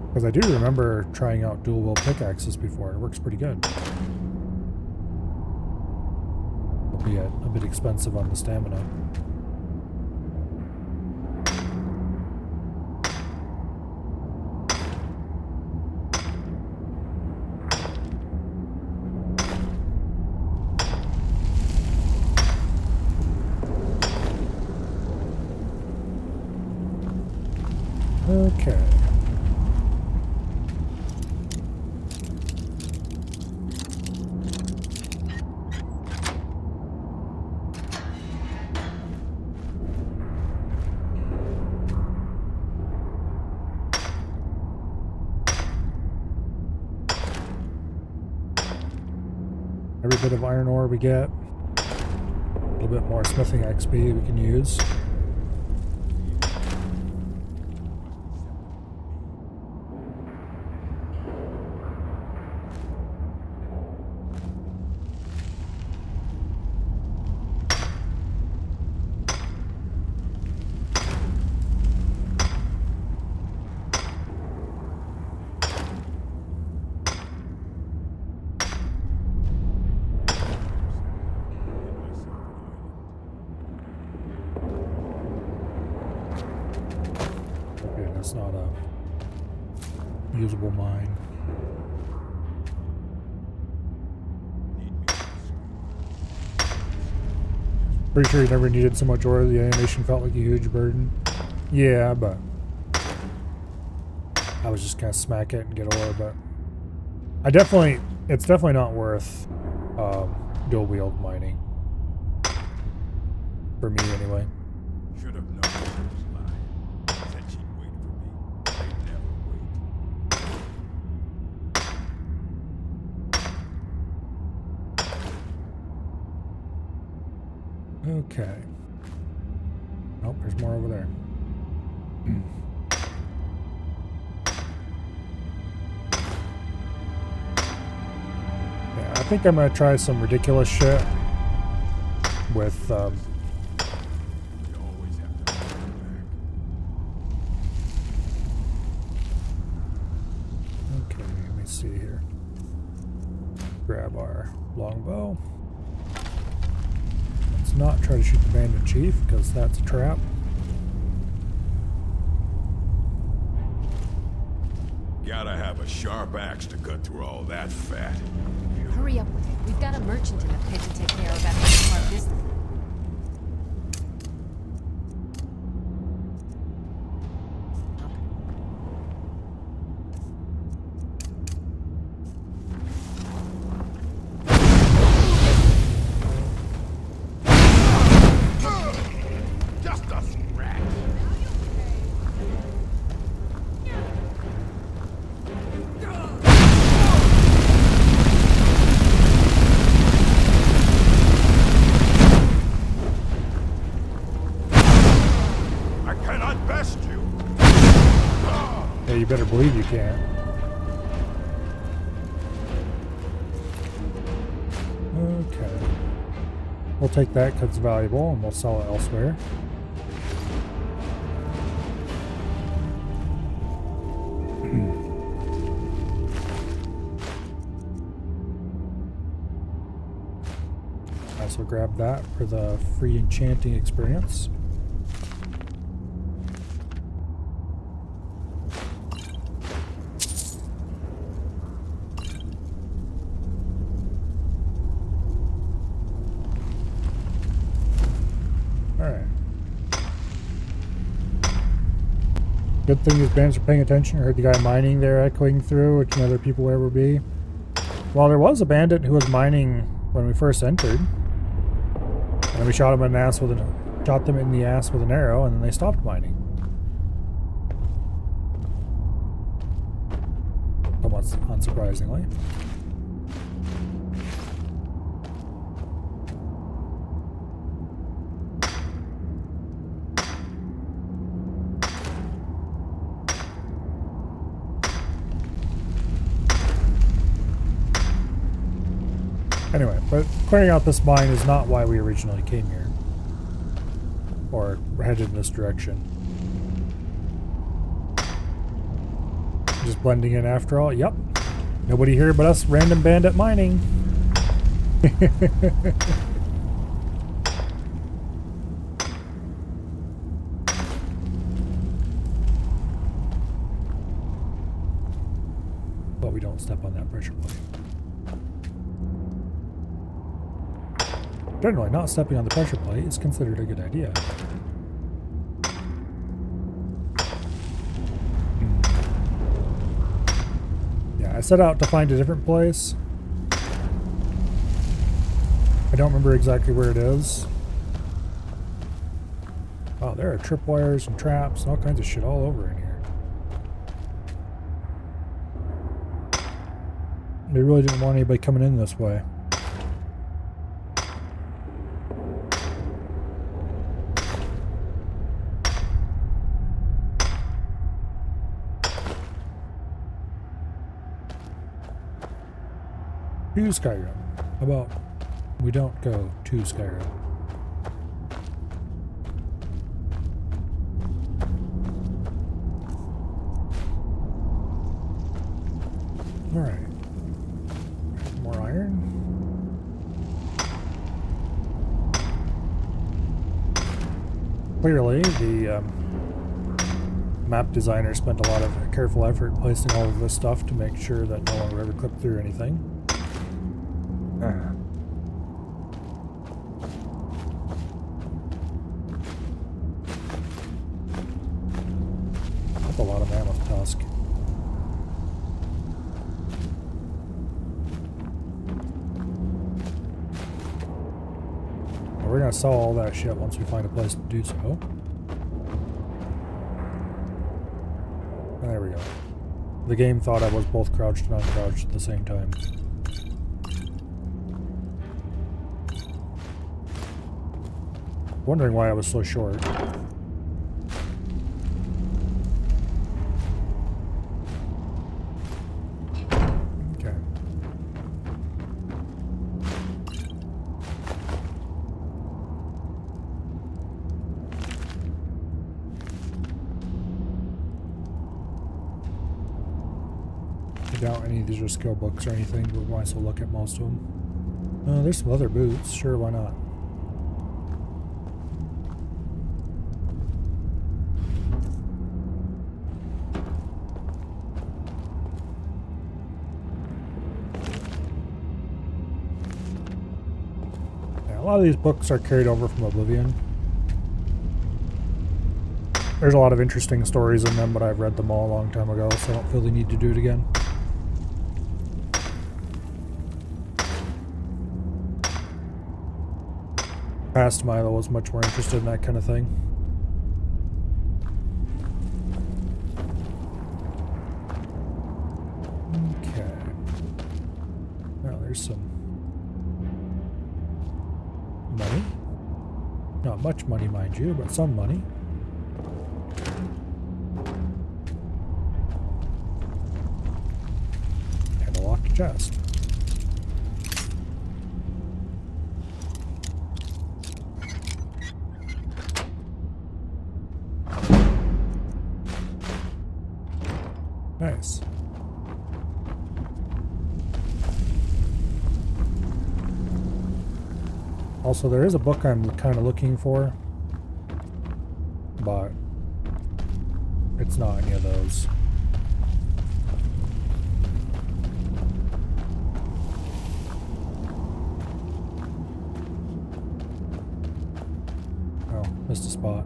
Because I do remember trying out dual wield pickaxes before. It works pretty good. Albeit a bit expensive on the stamina. Okay. Every bit of iron ore we get, a little bit more smithing XP we can use. It's not a usable mine. Pretty sure you never needed so much ore, the animation felt like a huge burden. Yeah, but I was just gonna smack it and get ore, but it's definitely not worth dual wield mining. For me anyway. Should have known she was lying. Said she'd wait for me. They'd never wait. Okay. Oh, there's more over there. Yeah, I think I'm gonna try some ridiculous shit with okay, let me see here. Grab our longbow. Let's not try to shoot the bandit chief, because that's a trap. Gotta have a sharp axe to cut through all that fat. Hurry up with it. We've got a merchant in the pit to take care of after our business. You better believe you can. Okay. We'll take that because it's valuable and we'll sell it elsewhere. I also grab that for the free enchanting experience. Good thing these bandits are paying attention. I heard the guy mining there echoing through, which other people will ever be. Well, there was a bandit who was mining when we first entered. And we shot him in the ass with shot them in the ass with an arrow, and then they stopped mining. Somewhat unsurprisingly. Anyway, but clearing out this mine is not why we originally came here. Or headed in this direction. Just blending in after all? Yep. Nobody here but us random bandit mining. But we don't step on that pressure plate. Generally, not stepping on the pressure plate is considered a good idea. Yeah, I set out to find a different place. I don't remember exactly where it is. Oh, there are tripwires and traps and all kinds of shit all over in here. They really didn't want anybody coming in this way. To Skyrim. How about we don't go to Skyrim? Alright. More iron. Clearly, the map designer spent a lot of careful effort placing all of this stuff to make sure that no one would ever clip through anything. That's a lot of mammoth tusk. Well, we're gonna sell all that shit once we find a place to do so. There we go. The game thought I was both crouched and uncrouched at the same time. Wondering why I was so short. Okay. I doubt any of these are skill books or anything, but we might as well look at most of them. There's some other boots. Sure, why not? A lot of these books are carried over from Oblivion. There's a lot of interesting stories in them, but I've read them all a long time ago, so I don't feel the need to do it again. Past Milo was much more interested in that kind of thing. Okay. Now there's some money. Not much money, mind you, but some money. And a locked chest. Nice. Also, there is a book I'm kind of looking for, but it's not any of those. Oh, missed a spot.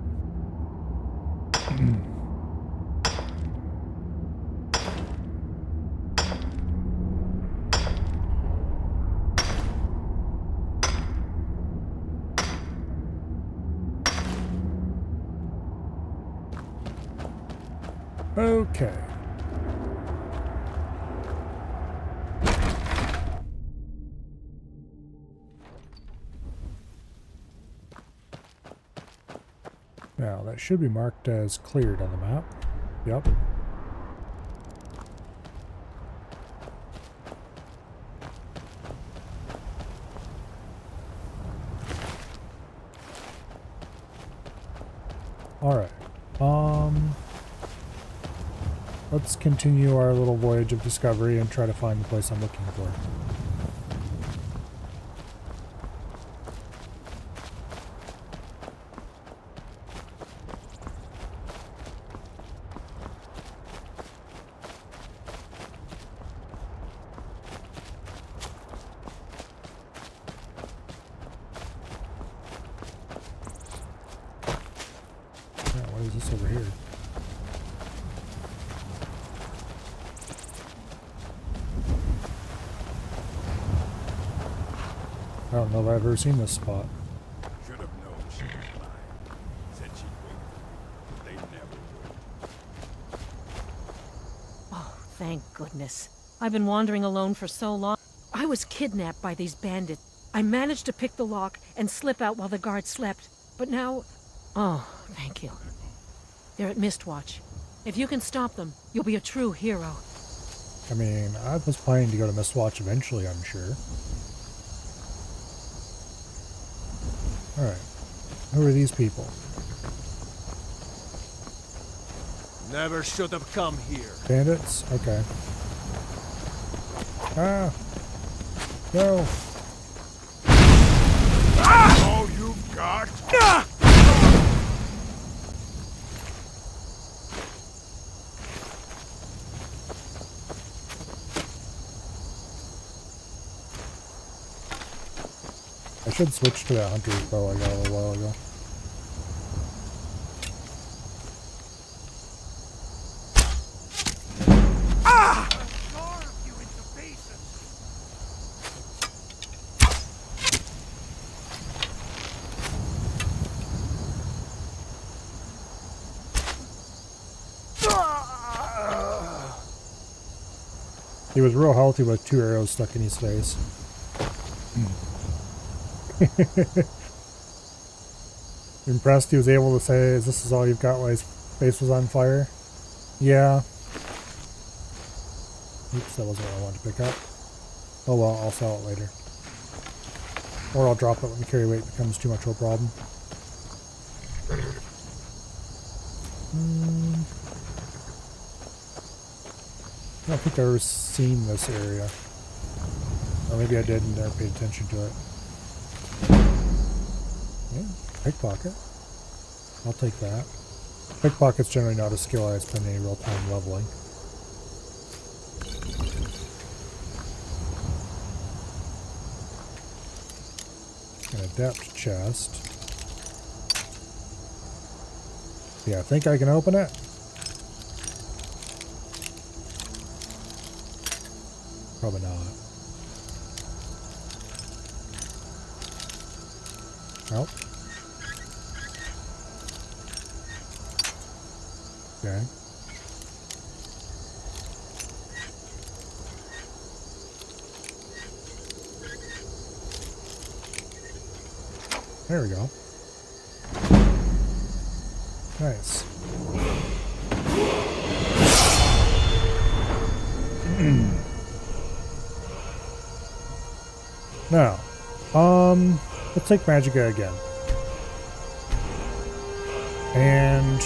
Okay. Now, that should be marked as cleared on the map. Yep. Alright. Let's continue our little voyage of discovery and try to find the place I'm looking for. What is this over here? I don't know if I've ever seen this spot. Should have known she was lying. Said she'd wait for me. They never would. Oh, thank goodness. I've been wandering alone for so long. I was kidnapped by these bandits. I managed to pick the lock and slip out while the guards slept. But now... Oh, thank you. They're at Mistwatch. If you can stop them, you'll be a true hero. I mean, I was planning to go to Mistwatch eventually, I'm sure. Alright. Who are these people? Never should have come here. Bandits? Okay. Ah! No! All you've got? I should switch to that hunter's bow I got a little while ago. He was real healthy with 2 arrows stuck in his face. Impressed he was able to say, this is all you've got while his face was on fire? Yeah. Oops, that wasn't what I wanted to pick up. Oh well, I'll sell it later. Or I'll drop it when the carry weight becomes too much of a problem. I don't think I've ever seen this area. Or maybe I did and never paid attention to it. Yeah, pickpocket. I'll take that. Pickpocket's generally not a skill I spend any real time leveling. An adept chest. Yeah, I think I can open it. Probably not. Nope. Okay. There we go. Nice. Now, let's take Magicka again. And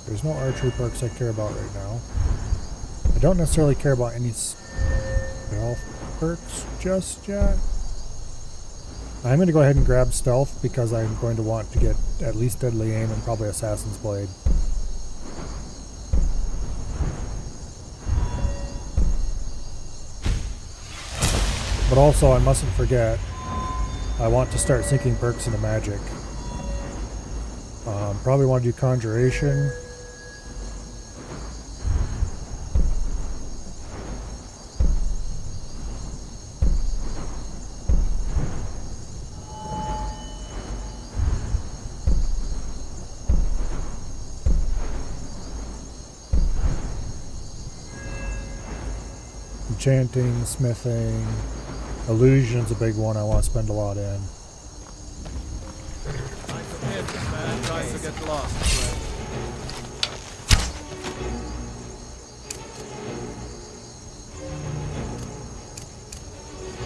there's no archery perks I care about right now. I don't necessarily care about any stealth perks just yet. I'm going to go ahead and grab stealth because I'm going to want to get at least deadly aim and probably assassin's blade. But also I mustn't forget I want to start sinking perks into magic. Probably want to do conjuration. Enchanting, smithing, illusion's a big one I want to spend a lot in. I forget, man. Tries to get lost.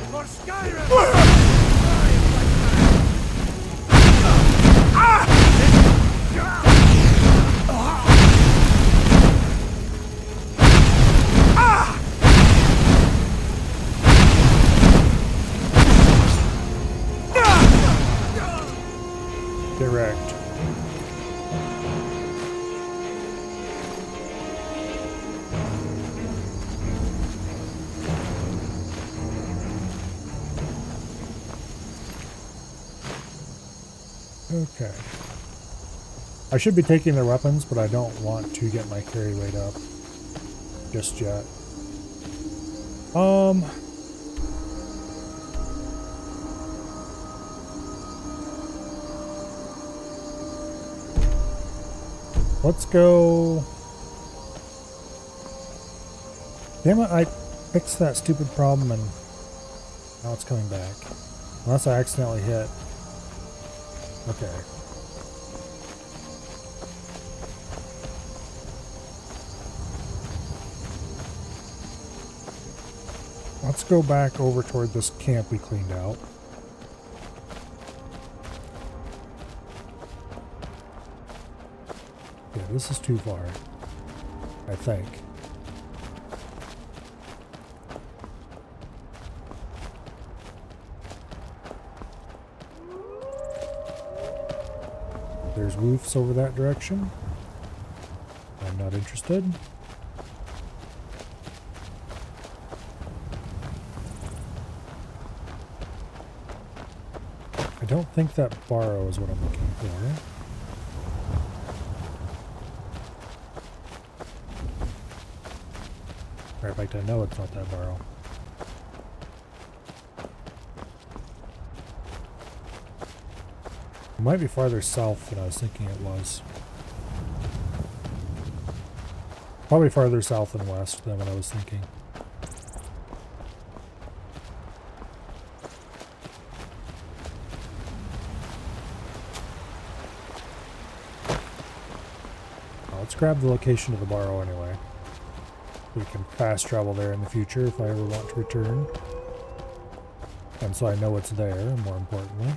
For Skyrim! Direct. Okay. I should be taking their weapons, but I don't want to get my carry weight up just yet. Let's go. Damn it, I fixed that stupid problem and now it's coming back. Unless I accidentally hit. Okay. Let's go back over toward this camp we cleaned out. Yeah, this is too far, I think. There's woofs over that direction. I'm not interested. I don't think that barrow is what I'm looking for. Or in fact, I know it's not that barrow. It might be farther south than I was thinking it was. Probably farther south and west than what I was thinking. Let's grab the location of the barrow anyway. We can fast travel there in the future if I ever want to return. And so I know it's there, more importantly.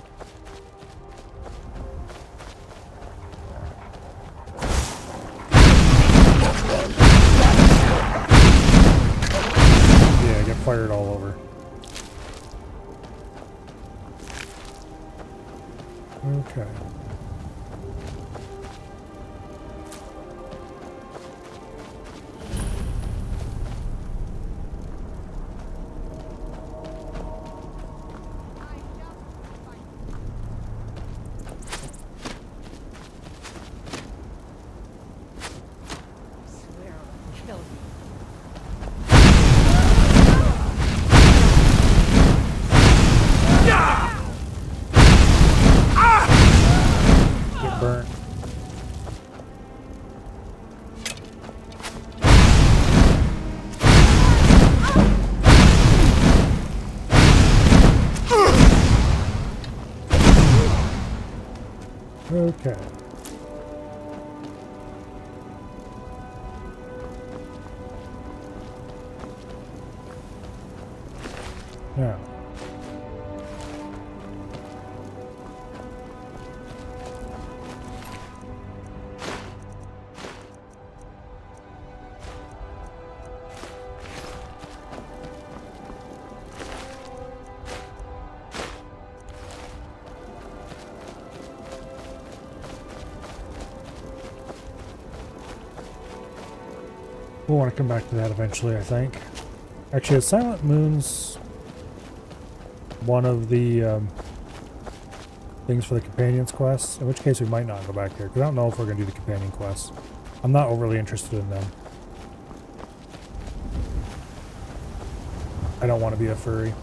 Yeah, I get fired all over. Okay. Okay. Now. We'll want to come back to that eventually, I think. Actually, is Silent Moons one of the things for the companions quests? In which case we might not go back there, because I don't know if we're going to do the companion quests. I'm not overly interested in them. I don't want to be a furry.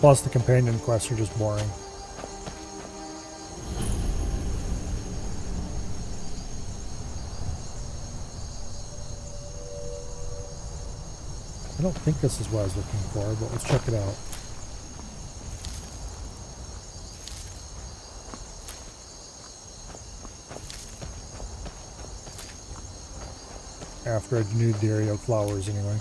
Plus, the companion quests are just boring. I don't think this is what I was looking for, but let's check it out. After I denuded the area of flowers, anyway.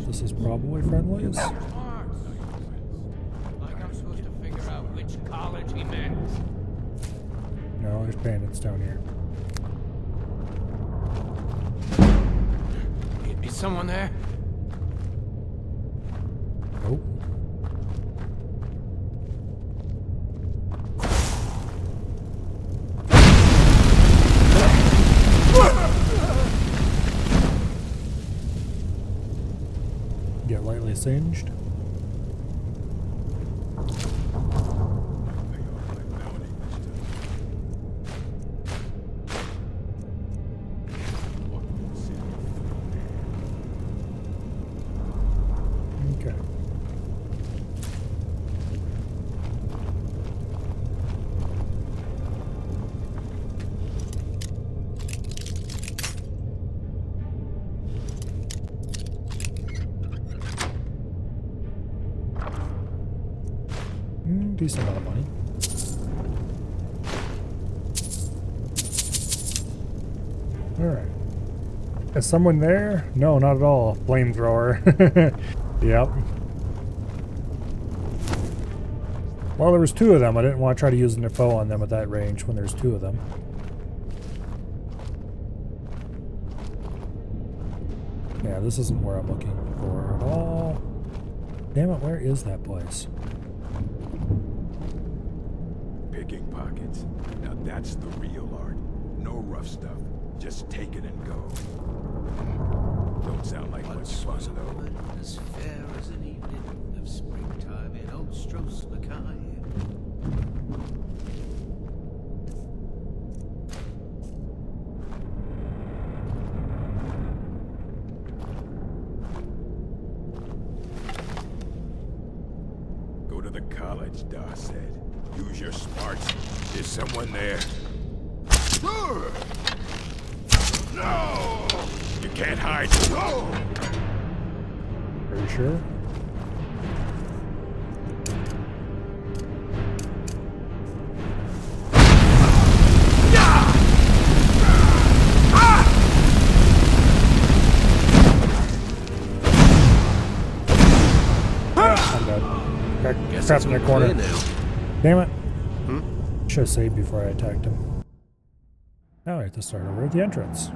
This is probably friendlies. Like I'm supposed to figure out which college he meant. No, there's bandits down here. Is someone there? Nope. Get lightly singed. Okay. Decent amount of money. Alright. Is someone there? No, not at all. Flamethrower. Yep. Well, there was two of them. I didn't want to try to use an foe on them at that range when there's two of them. Yeah, this isn't where I'm looking for at all. Damn it, where is that place? Picking pockets. Now that's the real art. No rough stuff. Just take it and go. Don't sound like much fun, though. As fair as an evening of springtime in old Stros Mackay. Go to the college, Da said. Use your smarts. Is someone there? No! You can't hide. No! Are you sure? I'm dead. Got trapped in the corner. Damn it. Should have saved before I attacked him. Now I have to start over at the entrance.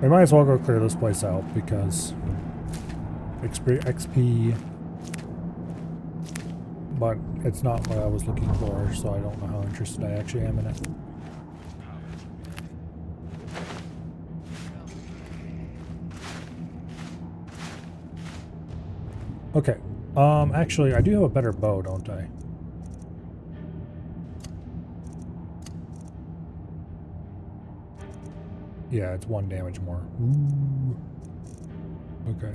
I might as well go clear this place out because XP, but it's not what I was looking for, so I don't know how interested I actually am in it. Okay, actually I do have a better bow, don't I? Yeah, it's 1 damage more. Ooh. Okay.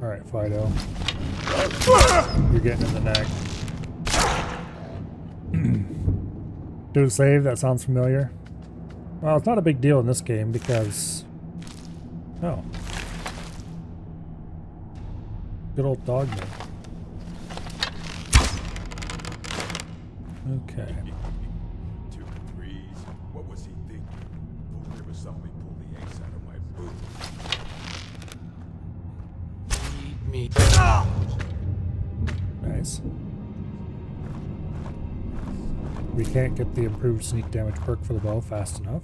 Alright, Fido. You're getting in the neck. Do a save, that sounds familiar. Well, it's not a big deal in this game because... Oh. Good old dog name. Okay. What was he thinking? Fool never saw me pull the ace out of my boot. Eat me. Nice. We can't get the improved sneak damage perk for the bow fast enough.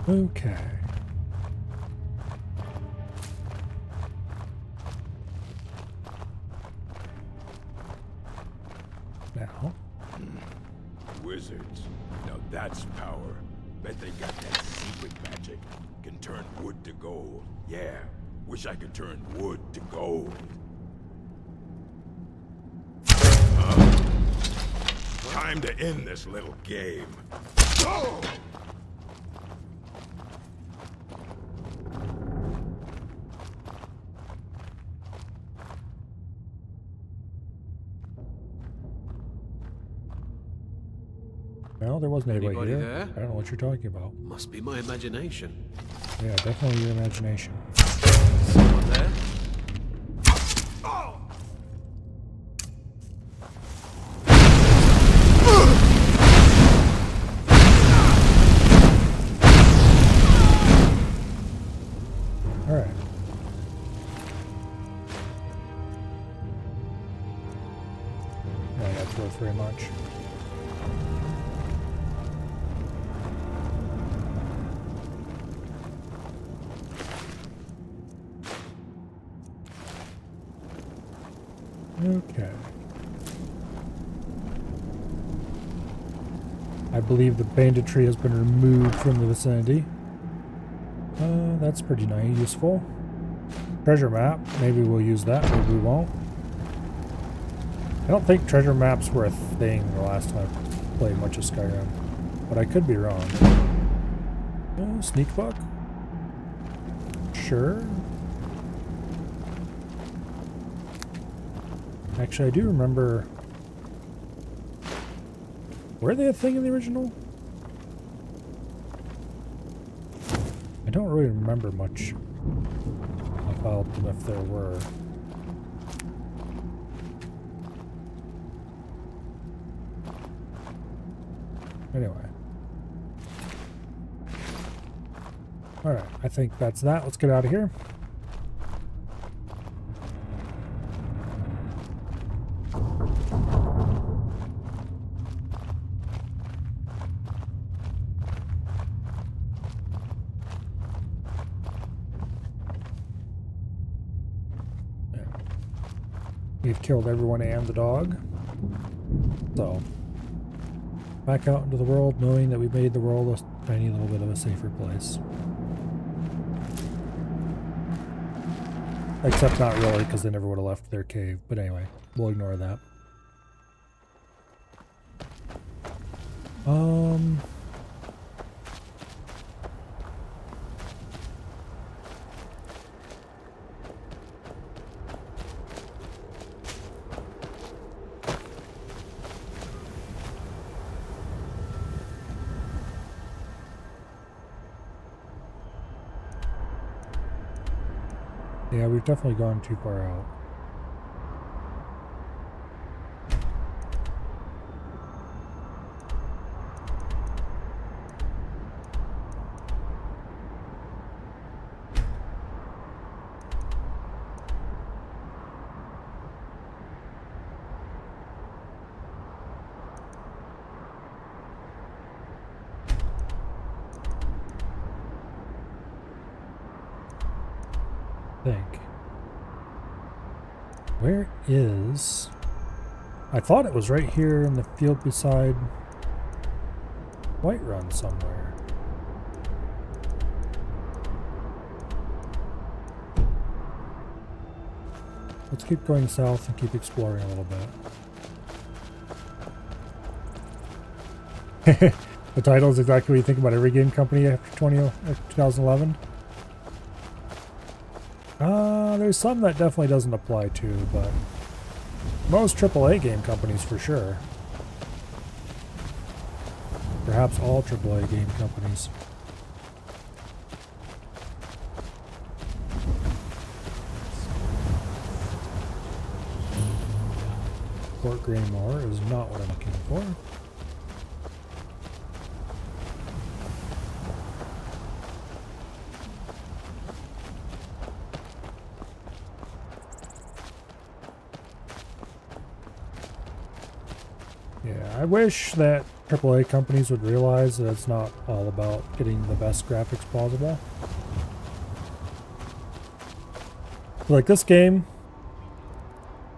Okay. Now. Wizards. Now that's power. Bet they got that secret magic. Can turn wood to gold. Yeah. Wish I could turn wood to gold. Time to end this little game. Go! No, there wasn't anybody Anybody here. there? I don't know what you're talking about. Must be my imagination. Yeah, definitely your imagination. Someone there? Alright. Yeah, that's worth very much. Okay. I believe the banditry has been removed from the vicinity. That's pretty nice, useful. Treasure map. Maybe we'll use that, maybe we won't. I don't think treasure maps were a thing the last time I played much of Skyrim, but I could be wrong. Sneak book? Sure. Actually, I do remember... Were they a thing in the original? I don't really remember much about them if there were. Anyway. Alright, I think that's that. Let's get out of here. We've killed everyone and the dog. So, back out into the world knowing that we made the world a tiny little bit of a safer place. Except not really, because they never would have left their cave. But anyway, we'll ignore that. Yeah, we've definitely gone too far out. Where is... I thought it was right here in the field beside Whiterun somewhere. Let's keep going south and keep exploring a little bit. The title is exactly what you think about every game company after 2011. There's some that definitely doesn't apply to, but most AAA game companies for sure. Perhaps all AAA game companies. Fort Greymore is not what I'm looking for. Yeah, I wish that AAA companies would realize that it's not all about getting the best graphics possible. Like, this game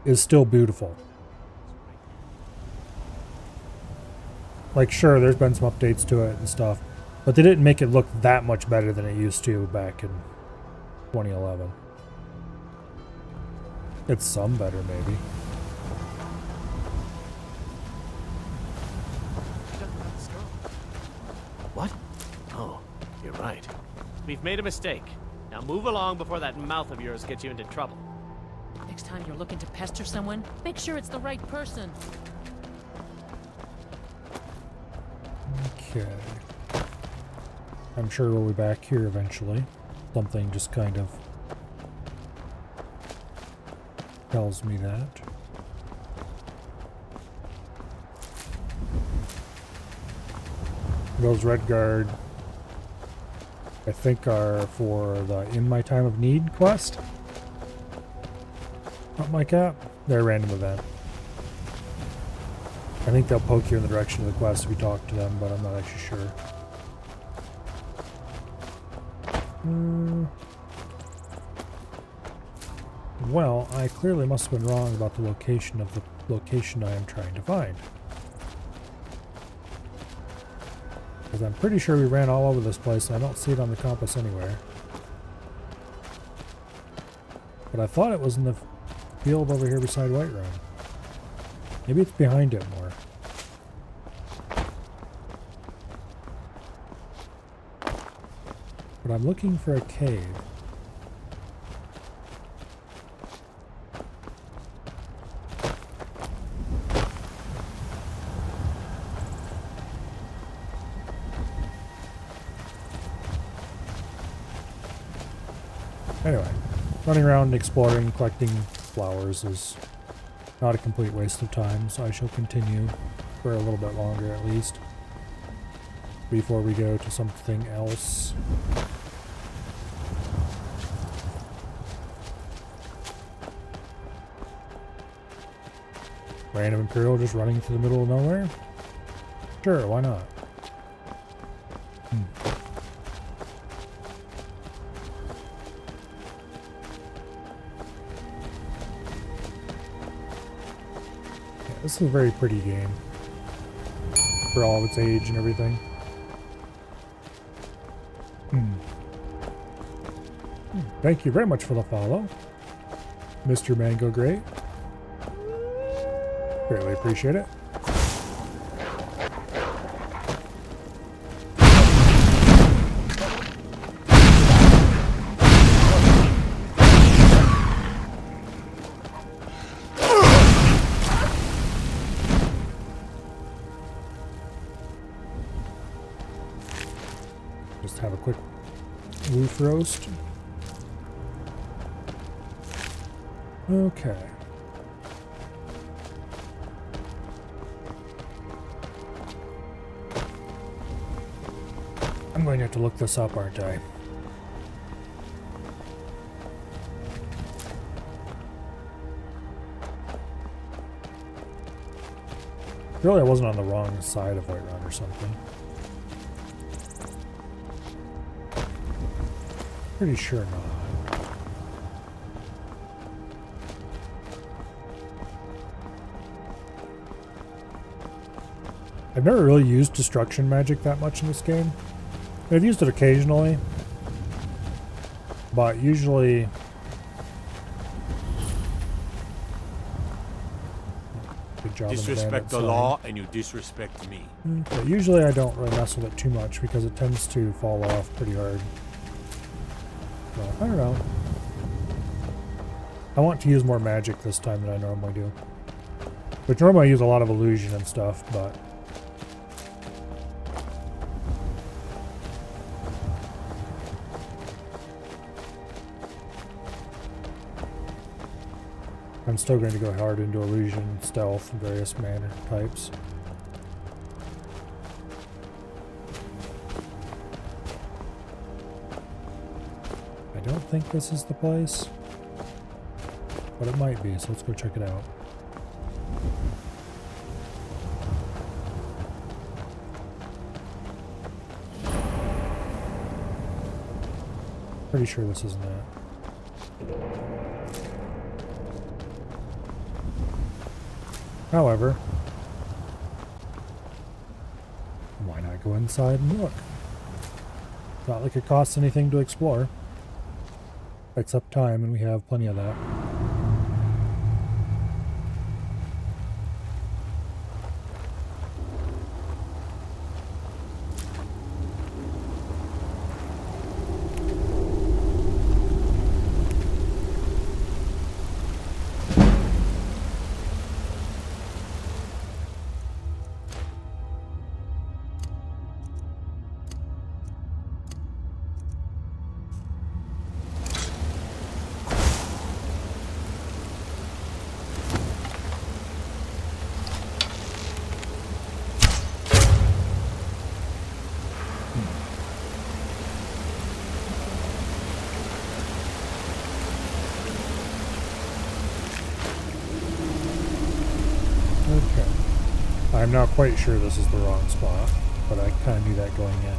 is still beautiful. Like, sure, there's been some updates to it and stuff, but they didn't make it look that much better than it used to back in 2011. It's some better, maybe. What? Oh, you're right. We've made a mistake. Now move along before that mouth of yours gets you into trouble. Next time you're looking to pester someone, make sure it's the right person. Okay. I'm sure we'll be back here eventually. Something just kind of tells me that. Those Red Guard, I think, are for the In My Time of Need quest. Something like that. They're a random event. I think they'll poke you in the direction of the quest if you talk to them, but I'm not actually sure. Well, I clearly must have been wrong about the location of the location I am trying to find. Because I'm pretty sure we ran all over this place and I don't see it on the compass anywhere. But I thought it was in the field over here beside Whiterun. Maybe it's behind it more. But I'm looking for a cave. Anyway, running around exploring, collecting flowers is not a complete waste of time, so I shall continue for a little bit longer at least before we go to something else. Random Imperial just running through the middle of nowhere? Sure, why not? This is a very pretty game for all of its age and everything. Thank you very much for the follow, Mr. Mango Great. Greatly appreciate it. Just have a quick roof roast. Okay. I'm going to have to look this up, aren't I? Really, I wasn't on the wrong side of Whiterun or something. Pretty sure not. I've never really used destruction magic that much in this game. I've used it occasionally, but usually good job. Disrespect the law and you disrespect me. But usually I don't really mess with it too much because it tends to fall off pretty hard. So, I don't know. I want to use more magic this time than I normally do. Which normally I use a lot of illusion and stuff, but I'm still going to go hard into illusion, stealth, and various manner types. I don't think this is the place, but it might be, so let's go check it out. Pretty sure this isn't it. However, why not go inside and look? Not like it costs anything to explore. Except time, and we have plenty of that. I'm not quite sure this is the wrong spot, but I kind of knew that going in.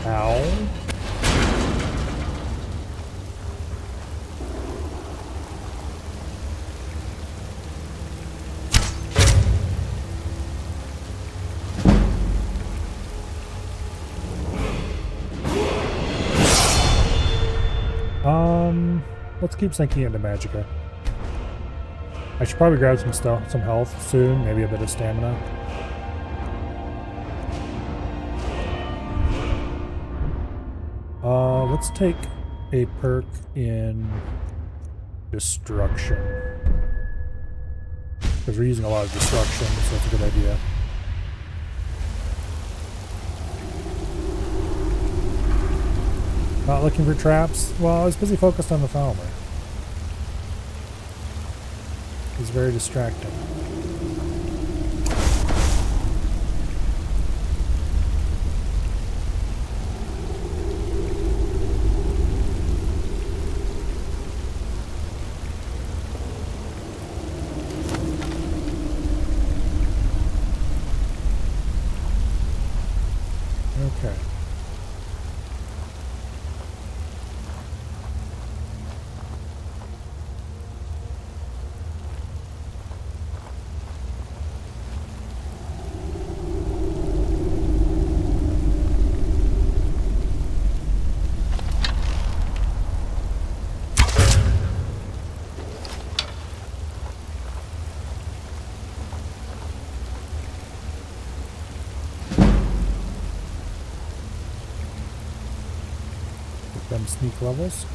Ow. Let's keep sinking into Magicka. I should probably grab some stuff, some health soon, maybe a bit of stamina. Let's take a perk in Destruction. Because we're using a lot of Destruction, so that's a good idea. Not looking for traps? Well, I was busy focused on the Falmer. It's very distracting. Okay. Them sneak levels.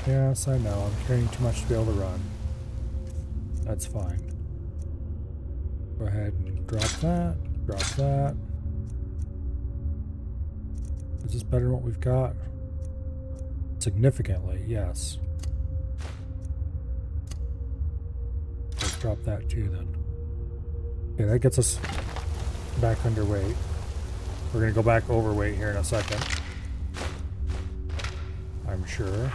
Yes, I know. I'm carrying too much to be able to run. That's fine. Go ahead and drop that. Drop that. Is this better than what we've got? Significantly, yes. Let's drop that too then. Okay, that gets us back underweight. We're going to go back overweight here in a second. I'm sure.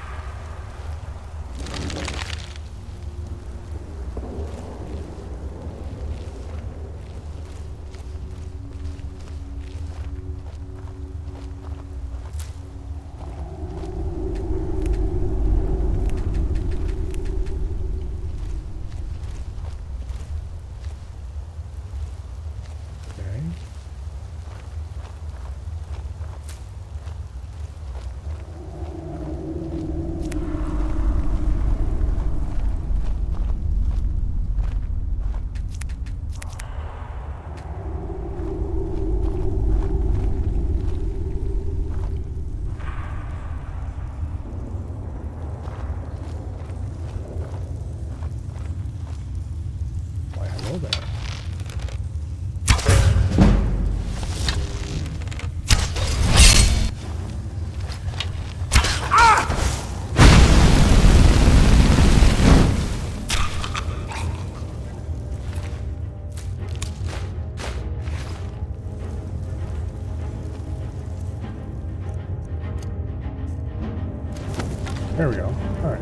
There we go. Alright.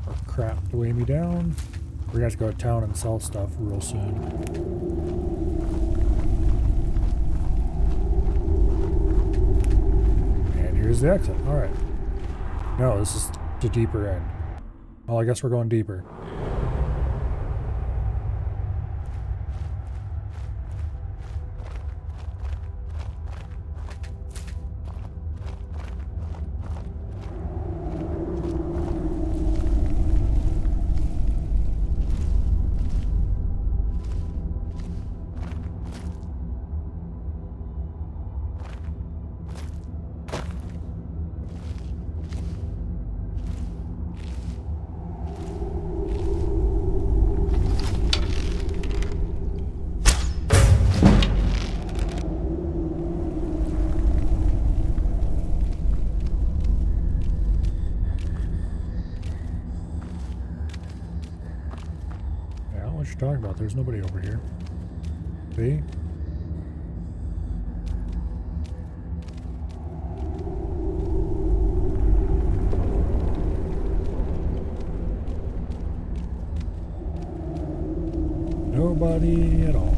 Oh, crap to weigh me down. We're gonna have to go to town and sell stuff real soon. And here's the exit. Alright. No, this is the deeper end. Well, I guess we're going deeper. What you talking about? There's nobody over here. See? Nobody at all.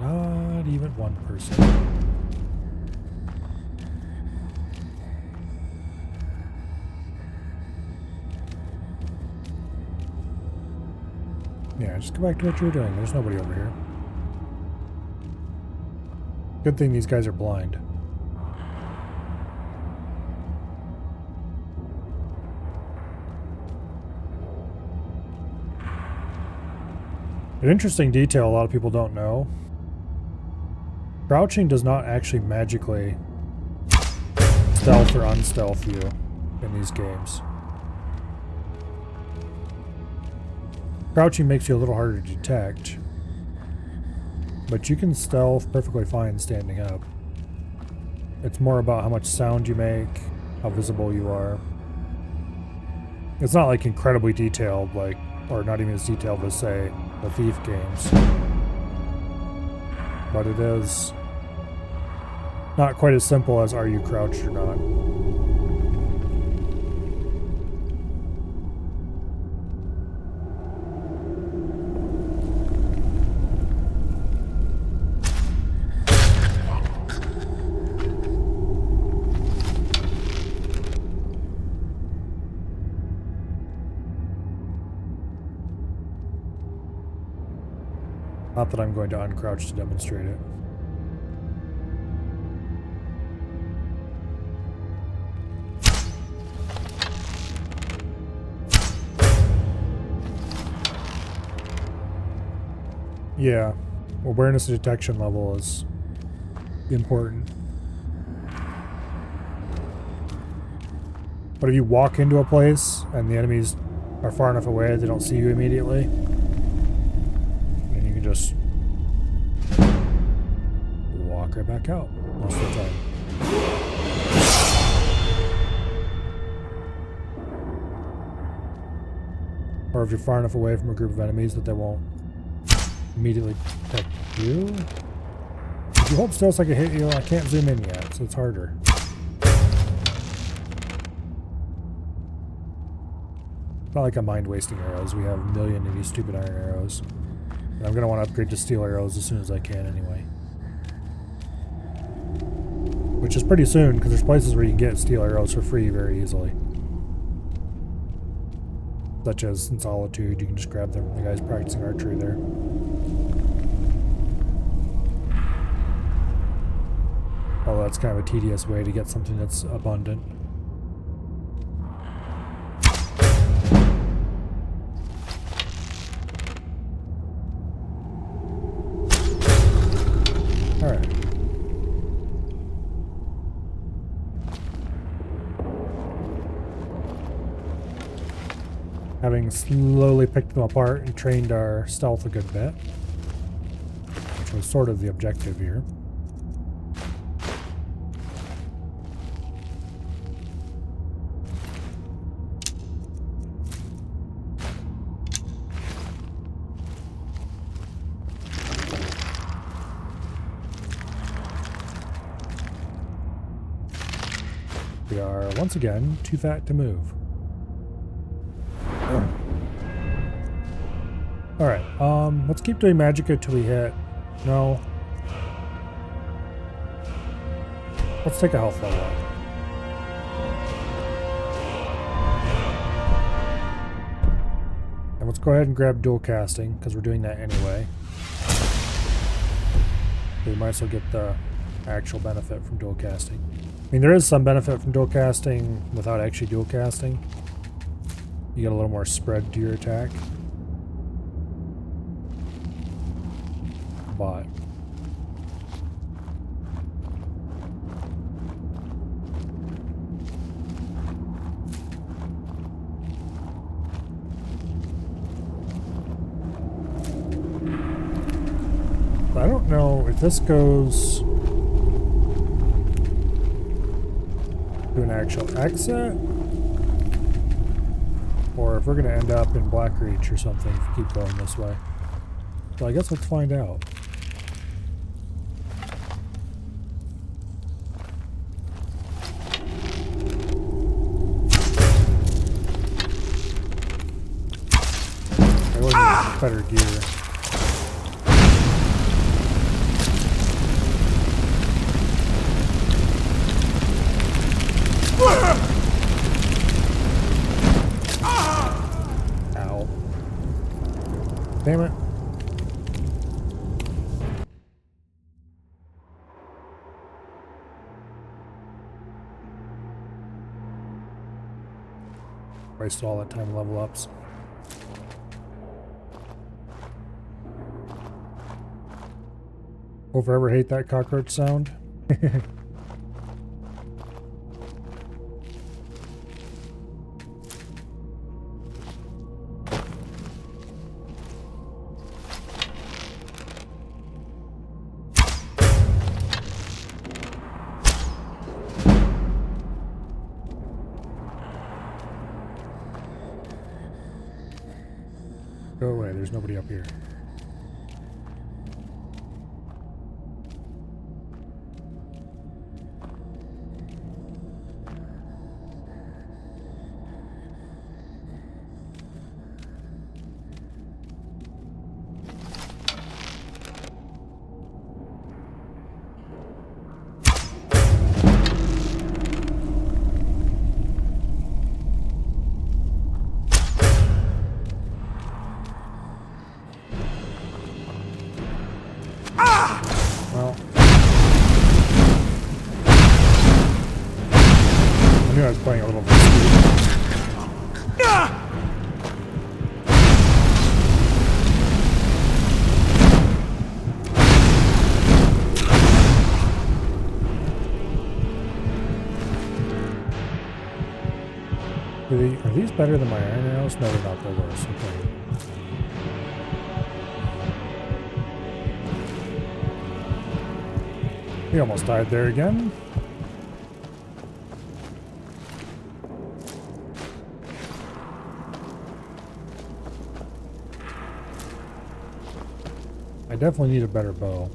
Not even one person. Yeah, just go back to what you were doing. There's nobody over here. Good thing these guys are blind. An interesting detail a lot of people don't know. Crouching does not actually magically stealth or unstealth you in these games. Crouching makes you a little harder to detect, but you can stealth perfectly fine standing up. It's more about how much sound you make, how visible you are. It's not like incredibly detailed, like, or not even as detailed as, say, the Thief games. But it is not quite as simple as are you crouched or not. Not that I'm going to uncrouch to demonstrate it. Yeah, awareness and detection level is important. But if you walk into a place and the enemies are far enough away they don't see you immediately, then you can just walk right back out most of the time. Or if you're far enough away from a group of enemies that they won't immediately detect you. If you hold still so I can hit you, I can't zoom in yet, so it's harder. It's not like I'm mind wasting arrows. We have a million of these stupid iron arrows. And I'm going to want to upgrade to steel arrows as soon as I can anyway. Which is pretty soon, because there's places where you can get steel arrows for free very easily. Such as in Solitude, you can just grab them from the guys practicing archery there. Although that's kind of a tedious way to get something that's abundant. Alright. Having slowly picked them apart and trained our stealth a good bit, which which was sort of the objective here. We are, once again, too fat to move. Alright, let's keep doing magicka till we hit... No. Let's take a health level up. And let's go ahead and grab dual casting, because we're doing that anyway. So we might as well get the actual benefit from dual casting. I mean, there is some benefit from dual casting without actually dual casting. You get a little more spread to your attack. But I don't know if this goes to an actual exit, or if we're going to end up in Blackreach or something if we keep going this way. So I guess let's find out. I would need better gear. Ow. Damn it. Wasted all that time level ups. Will forever hate that cockroach sound. Go away, there's nobody up here. Well, I knew I was playing a little bit. Are these better than my iron arrows? No, they're not. They're worse. Okay. We almost died there again. I definitely need a better bow.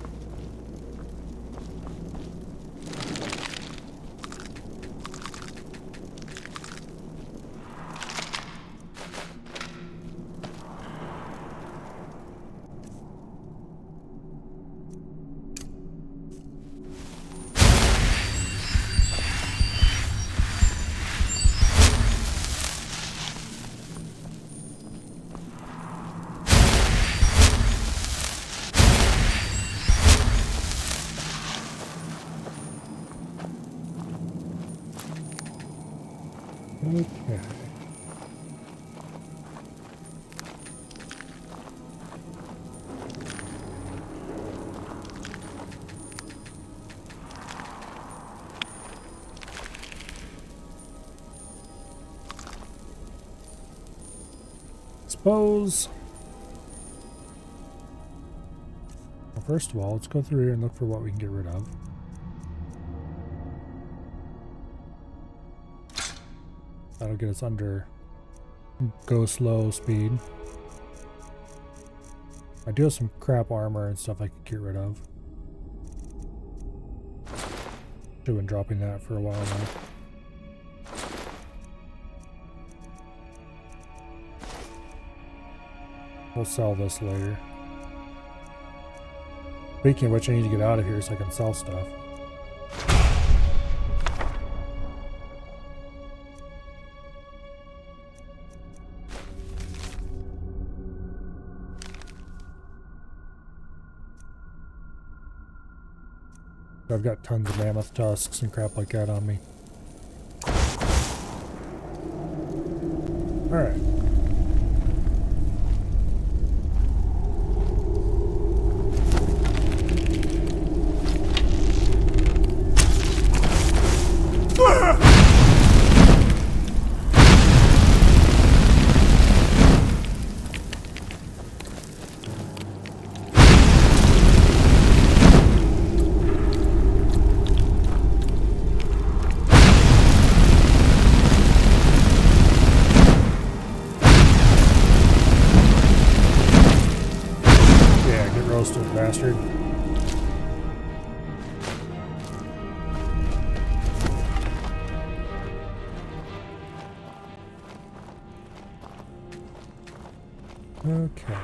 Okay. Suppose first of all, let's go through here and look for what we can get rid of. That'll get us under go slow speed. I do have some crap armor and stuff I could get rid of. Should have been dropping that for a while now. We'll sell this later. Speaking of which, I need to get out of here so I can sell stuff. I've got tons of mammoth tusks and crap like that on me. Alright. Bastard. Okay.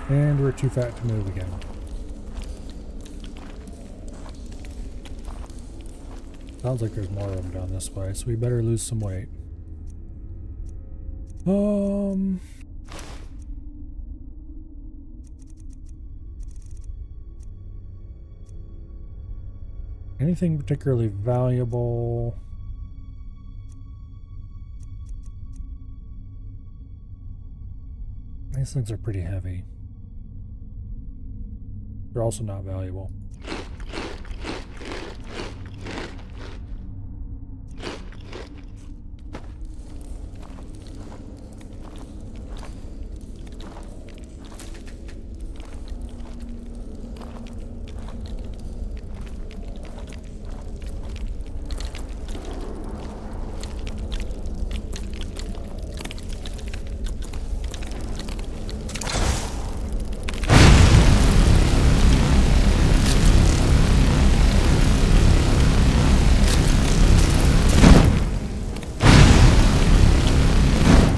And we're too fat to move again. Sounds like there's more of them down this way, so we better lose some weight. Anything particularly valuable? These things are pretty heavy. They're also not valuable.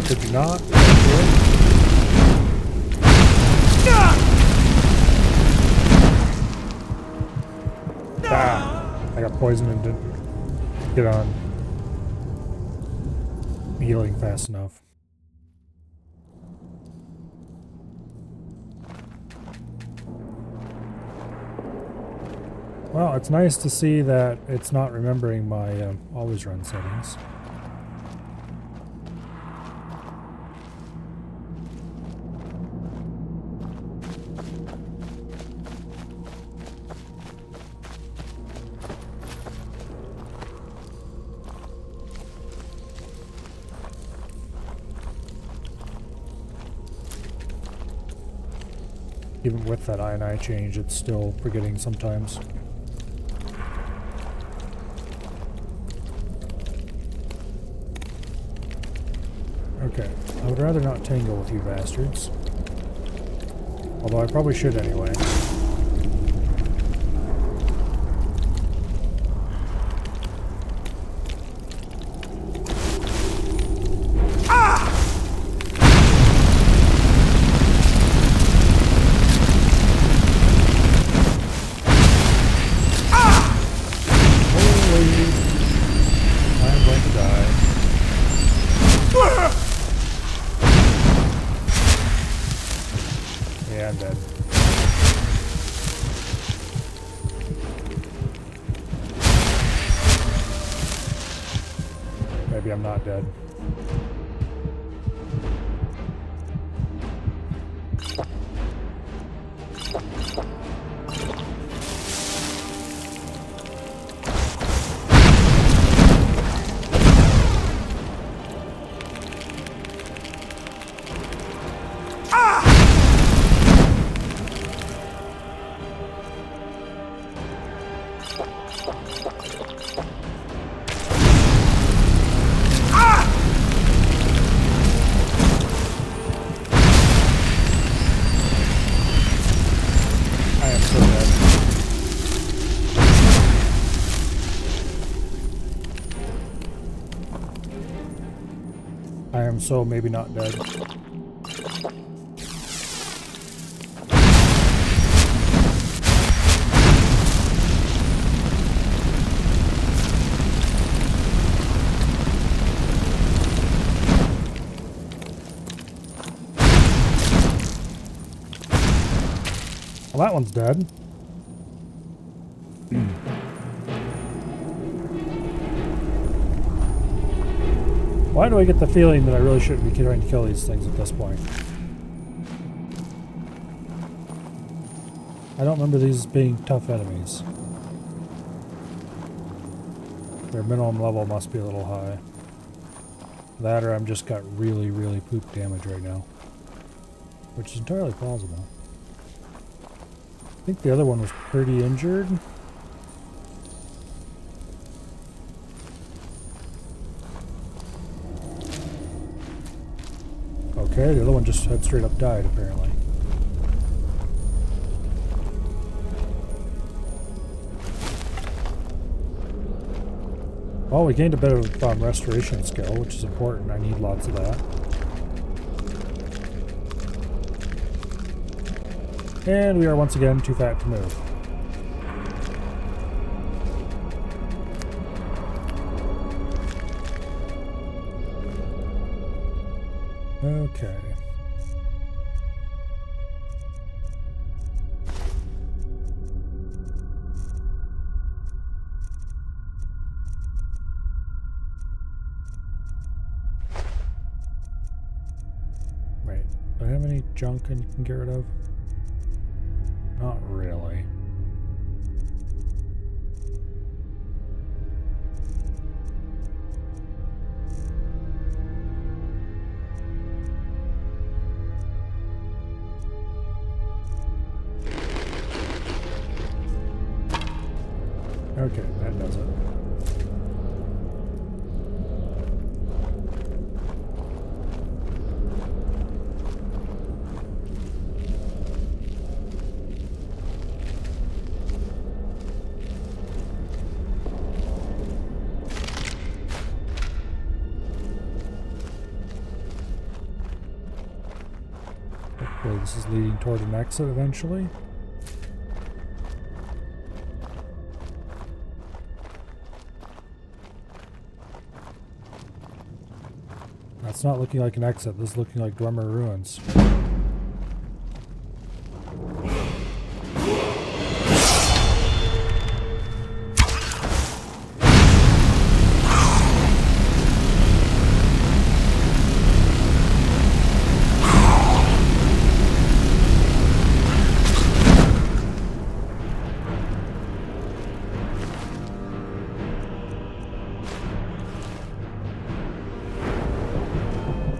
Did you not? Ah, I got poisoned and didn't get on healing fast enough. Well, it's nice to see that it's not remembering my always run settings. Even with that INI change, it's still forgetting sometimes. Okay, I would rather not tangle with you bastards. Although I probably should anyway. Yeah, I'm dead. not dead. So maybe not dead. Well, that one's dead. Why do I get the feeling that I really shouldn't be trying to kill these things at this point? I don't remember these being tough enemies. Their minimum level must be a little high. That or I'm just got really, really poop damage right now. Which is entirely plausible. I think the other one was pretty injured. Okay, the other one just had straight up died, apparently. Well, we gained a bit of restoration skill, which is important. I need lots of that. And we are once again too fat to move. Okay. Wait, do I have any junk I can get rid of? Not really. Okay, that does it. Hopefully this is leading toward an exit eventually. That's not looking like an exit. This is looking like Dwemer Ruins.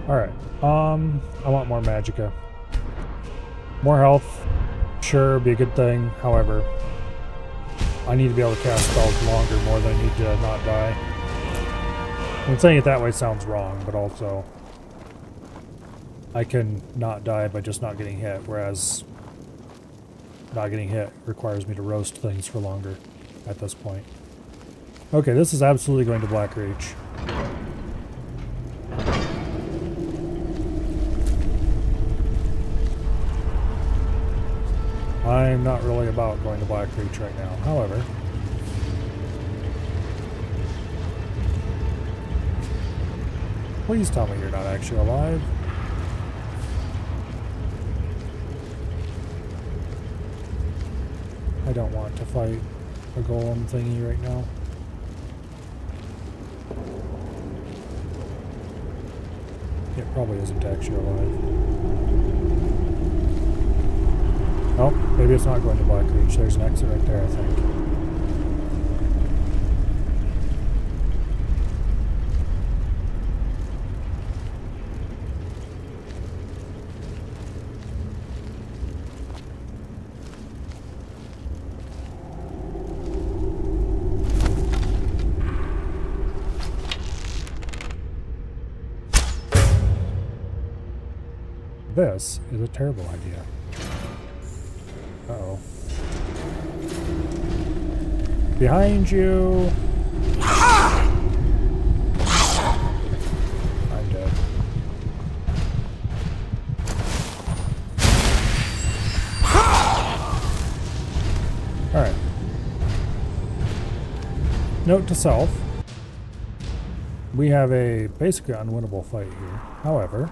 Alright, I want more magicka. More health, sure, be a good thing. However, I need to be able to cast spells longer more than I need to not die. And saying it that way sounds wrong, but also I can not die by just not getting hit, whereas not getting hit requires me to roast things for longer at this point. Okay, this is absolutely going to Black Reach. I'm not really about going to Black Reach right now. However, please tell me you're not actually alive. I don't want to fight a golem thingy right now. Probably isn't actually alive. Oh, maybe it's not going to Black Reach. There's an exit right there, I think. This is a terrible idea. Uh-oh. Behind you! I'm dead. Alright. Note to self. We have a basically unwinnable fight here. However,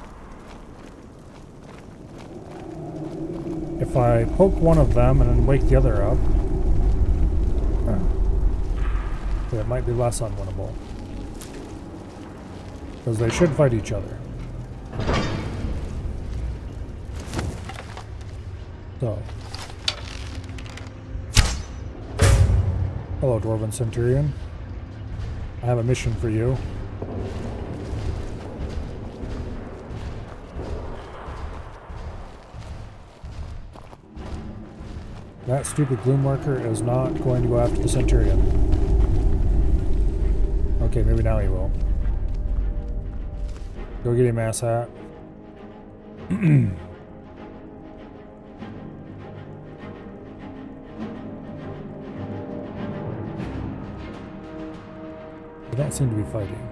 if I poke one of them and then wake the other up, it might be less unwinnable. Because they should fight each other. So. Hello, Dwarven Centurion. I have a mission for you. That stupid Gloomworker is not going to go after the Centurion. Okay, maybe now he will. Go get him, asshat. They don't seem to be fighting.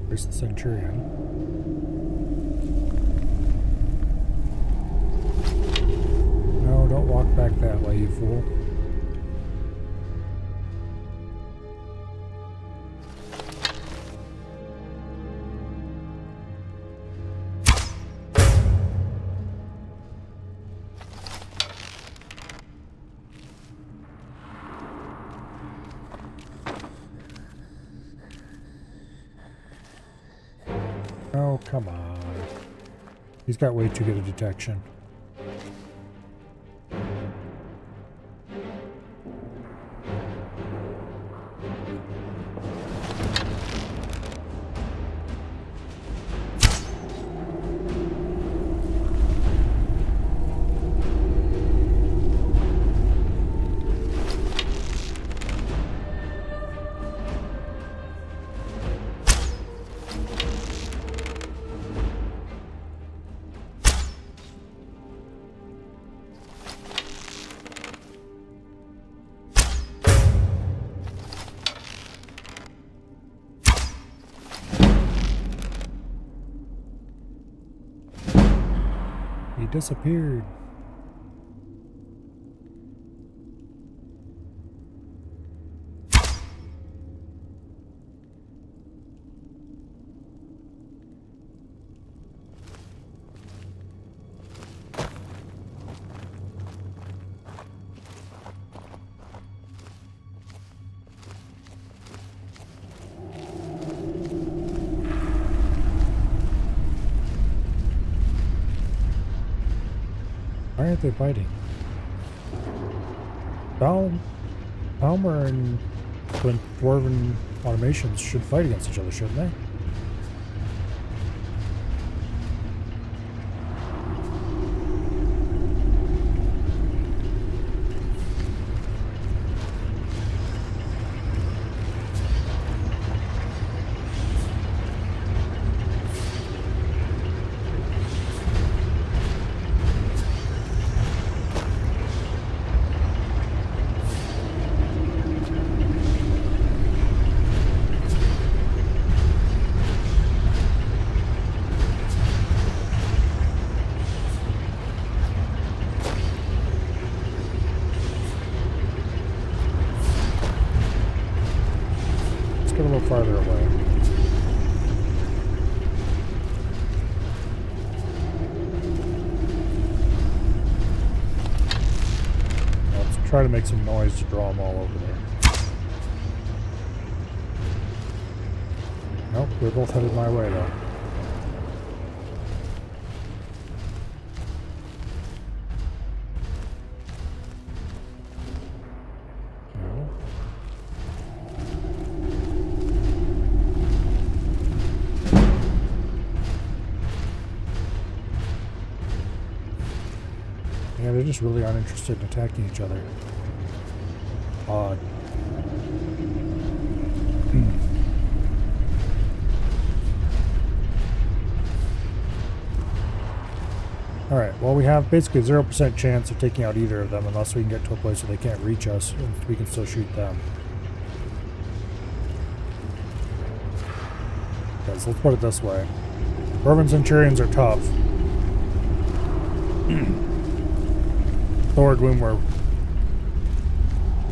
Where's the Centurion? No, don't walk back that way, you fool. Oh, come on. He's got way too good a detection. He disappeared. Why aren't they fighting? Palmer and Dwarven automations should fight against each other, shouldn't they? Try to make some noise to draw them all over there. Nope, they're both headed my way though. Yeah, they just really aren't interested in attacking each other. Odd. Alright, well we have basically 0% chance of taking out either of them unless we can get to a place where they can't reach us and we can still shoot them. Okay, so let's put it this way. Dwarven Centurions are tough. Thor Gloom were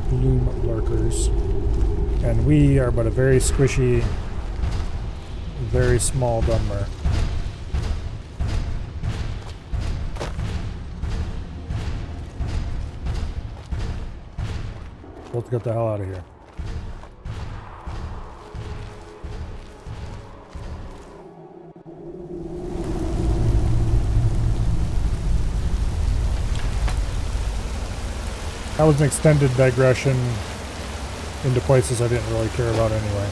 Gloom Lurkers. And we are but a very squishy, very small Dunmer. Let's get the hell out of here. That was an extended digression into places I didn't really care about anyway.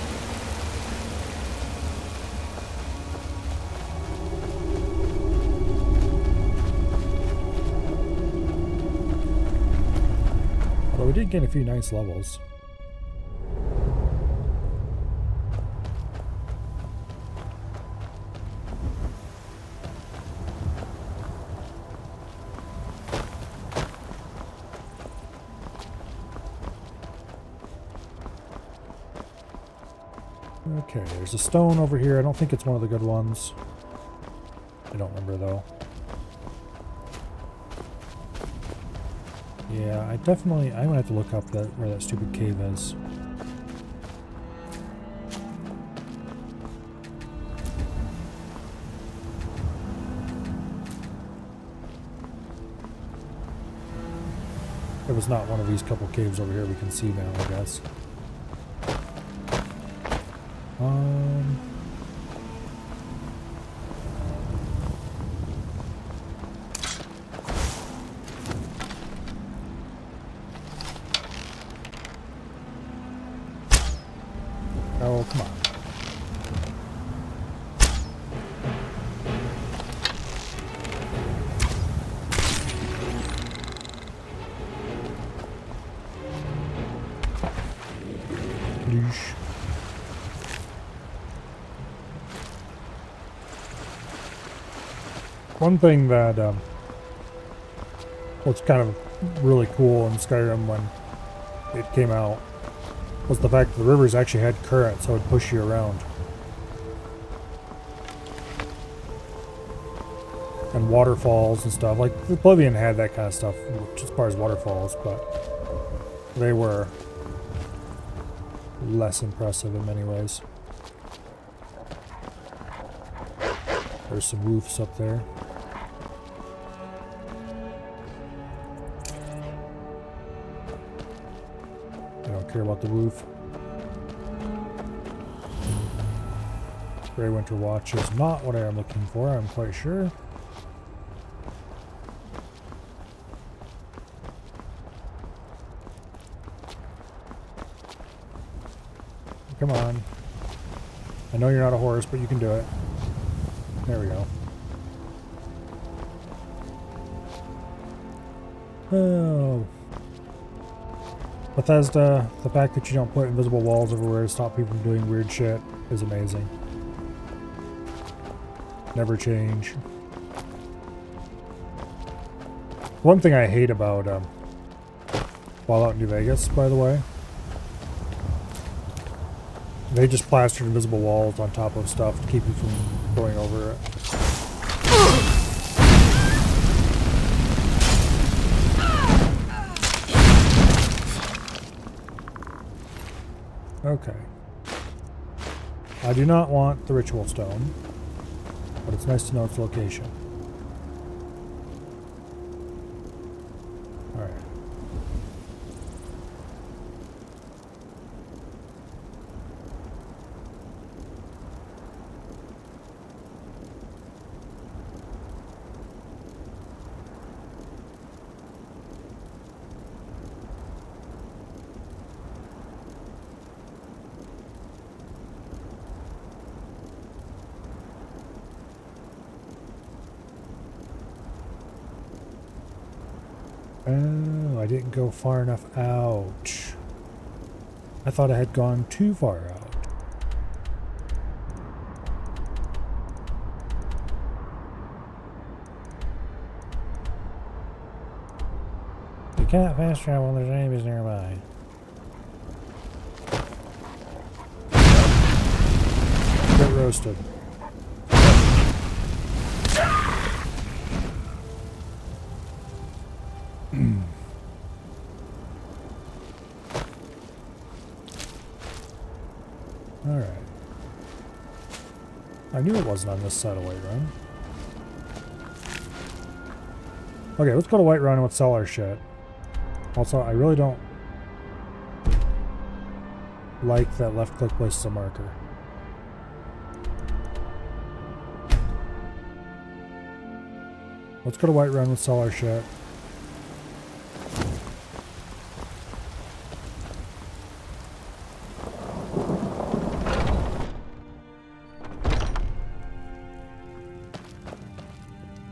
Although we did gain a few nice levels. Okay, there's a stone over here. I don't think it's one of the good ones. I don't remember though. Yeah, I'm gonna have to look up where that stupid cave is. It was not one of these couple caves over here we can see now, I guess. Oh, come on. Leash. One thing that was kind of really cool in Skyrim when it came out was the fact that the rivers actually had current, so it would push you around. And waterfalls and stuff. Like, Oblivion had that kind of stuff as far as waterfalls, but they were less impressive in many ways. There's some roofs up there. Care about the roof. Grey Winter Watch is not what I am looking for, I'm quite sure. Come on. I know you're not a horse, but you can do it. There we go. Oh. Bethesda, the fact that you don't put invisible walls everywhere to stop people from doing weird shit is amazing. Never change. One thing I hate about Fallout New Vegas, by the way, they just plastered invisible walls on top of stuff to keep you from going over it. Okay. I do not want the ritual stone, but it's nice to know its location. Alright. Oh, I didn't go far enough out. I thought I had gone too far out. You can't fast travel when there's enemies nearby. Get roasted. Alright. I knew it wasn't on this side of Whiterun. Okay, let's go to Whiterun and let's sell our shit. Also, I really don't like that left click places a marker. Let's go to Whiterun, let's sell our shit.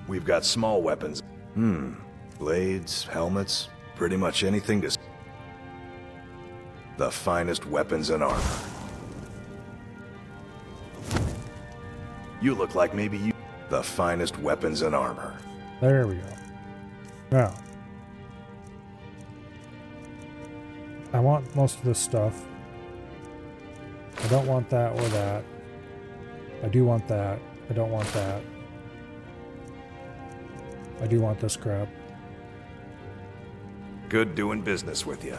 We've got small weapons. Blades, helmets, pretty much anything to... The finest weapons and armor. You look like maybe you... The finest weapons and armor. There we go. Now, I want most of this stuff. I don't want that or that. I do want that. I don't want that. I do want this crap. Good doing business with you.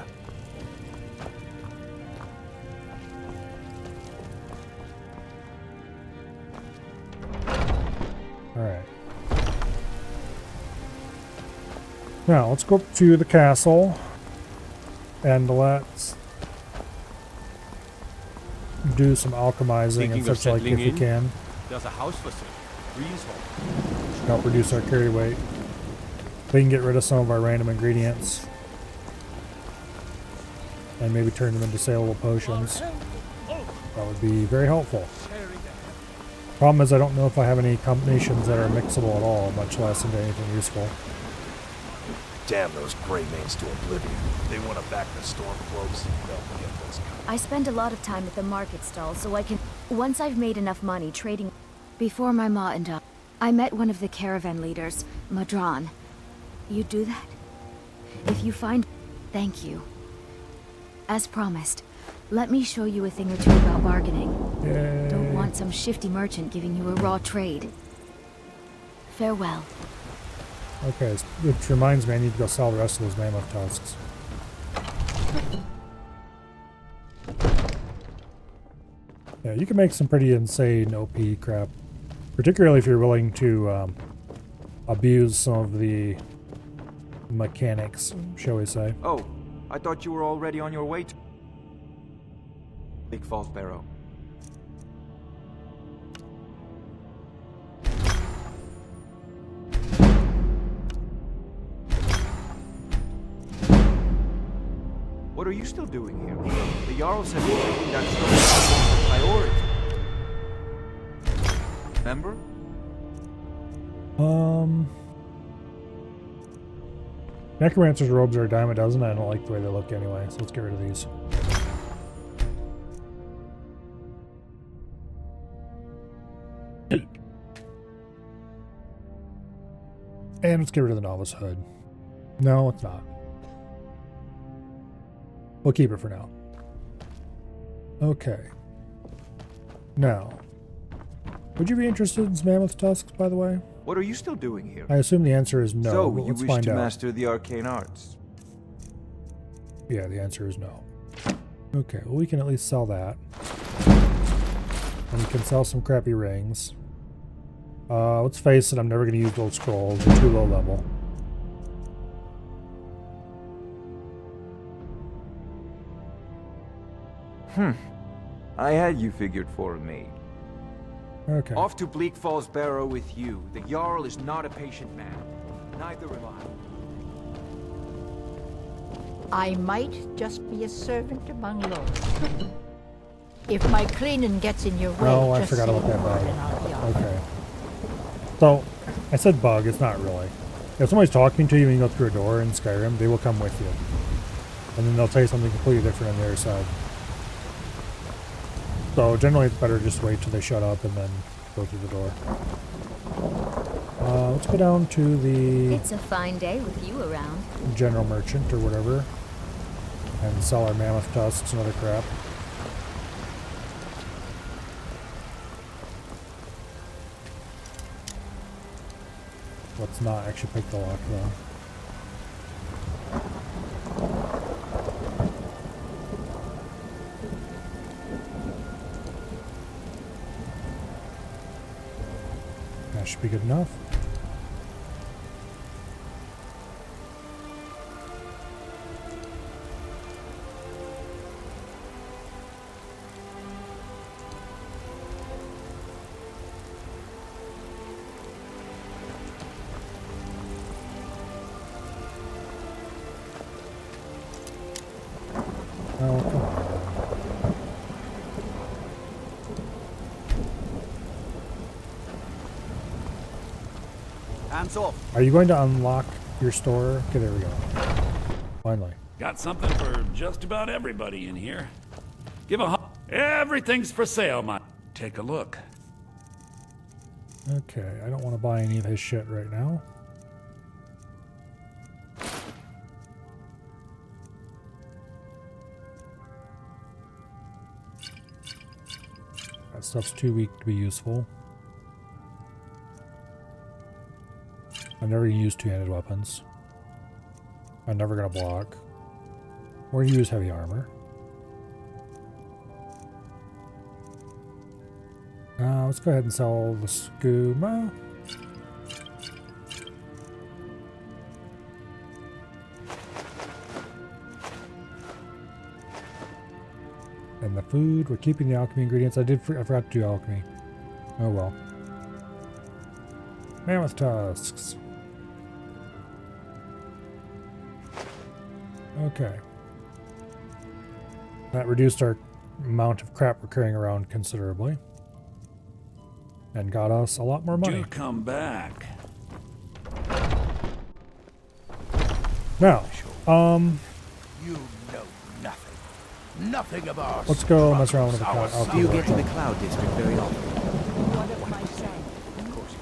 Alright. Now, let's go up to the castle. And let's do some alchemizing and such like if we can. There's a house for sale. Freezehold. Help reduce our carry weight. We can get rid of some of our random ingredients. And maybe turn them into saleable potions. That would be very helpful. Problem is I don't know if I have any combinations that are mixable at all, much less into anything useful. Damn those gray mains to oblivion. They want to back the Stormcloaks. They'll get those guys. I spend a lot of time at the market stall so I can... Once I've made enough money trading... Before my ma and I met one of the caravan leaders, Madran. You do that? If you find... Thank you. As promised, let me show you a thing or two about bargaining. Yay. Don't want some shifty merchant giving you a raw trade. Farewell. Okay, which reminds me I need to go sell the rest of those mammoth tusks. Yeah, you can make some pretty insane OP crap. Particularly if you're willing to abuse some of the mechanics, shall we say. Oh, I thought you were already on your way to... Big Falls Barrow. What are you still doing here? The Jarls have been taking that stone priority. Remember? Necromancer's robes are a dime a dozen. I don't like the way they look anyway, so let's get rid of these. And let's get rid of the novice hood. No, it's not. We'll keep it for now. Okay. Now, would you be interested in some mammoth tusks, by the way? What are you still doing here? I assume the answer is no. So, but you let's wish find to out. master the arcane arts? Yeah, the answer is no. Okay, well we can at least sell that. And we can sell some crappy rings. Let's face it, I'm never going to use gold scrolls. They're too low level. I had you figured for me. Okay. Off to Bleak Falls Barrow with you. The Jarl is not a patient man. Neither am I. I might just be a servant among lords. If my cleaning gets in your way, Oh, I just forgot say about that the word bug. and I'll be on. Okay. So, I said bug, it's not really. If somebody's talking to you when you go through a door in Skyrim, they will come with you. And then they'll tell you something completely different on the other side. So generally it's better to just wait till they shut up and then go through the door. Let's go down to the... It's a fine day with you around. General merchant or whatever. And sell our mammoth tusks and other crap. Let's not actually pick the lock though. That should be good enough. Oh, come on. Hands off. Are you going to unlock your store? Okay, there we go. Finally. Got something for just about everybody in here. Give a everything's for sale, my. Take a look. Okay, I don't want to buy any of his shit right now. That stuff's too weak to be useful. I'm never gonna use two-handed weapons. I'm never gonna block. Or use heavy armor. Let's go ahead and sell the skooma. And the food, we're keeping the alchemy ingredients. I forgot to do alchemy. Oh well. Mammoth tusks. Okay. That reduced our amount of crap we're carrying around considerably. And got us a lot more money. Do come back. Now, You know nothing. Nothing of ours. let's go mess around with the cloud. Do you get to the Cloud District very often? One of my sons. Of course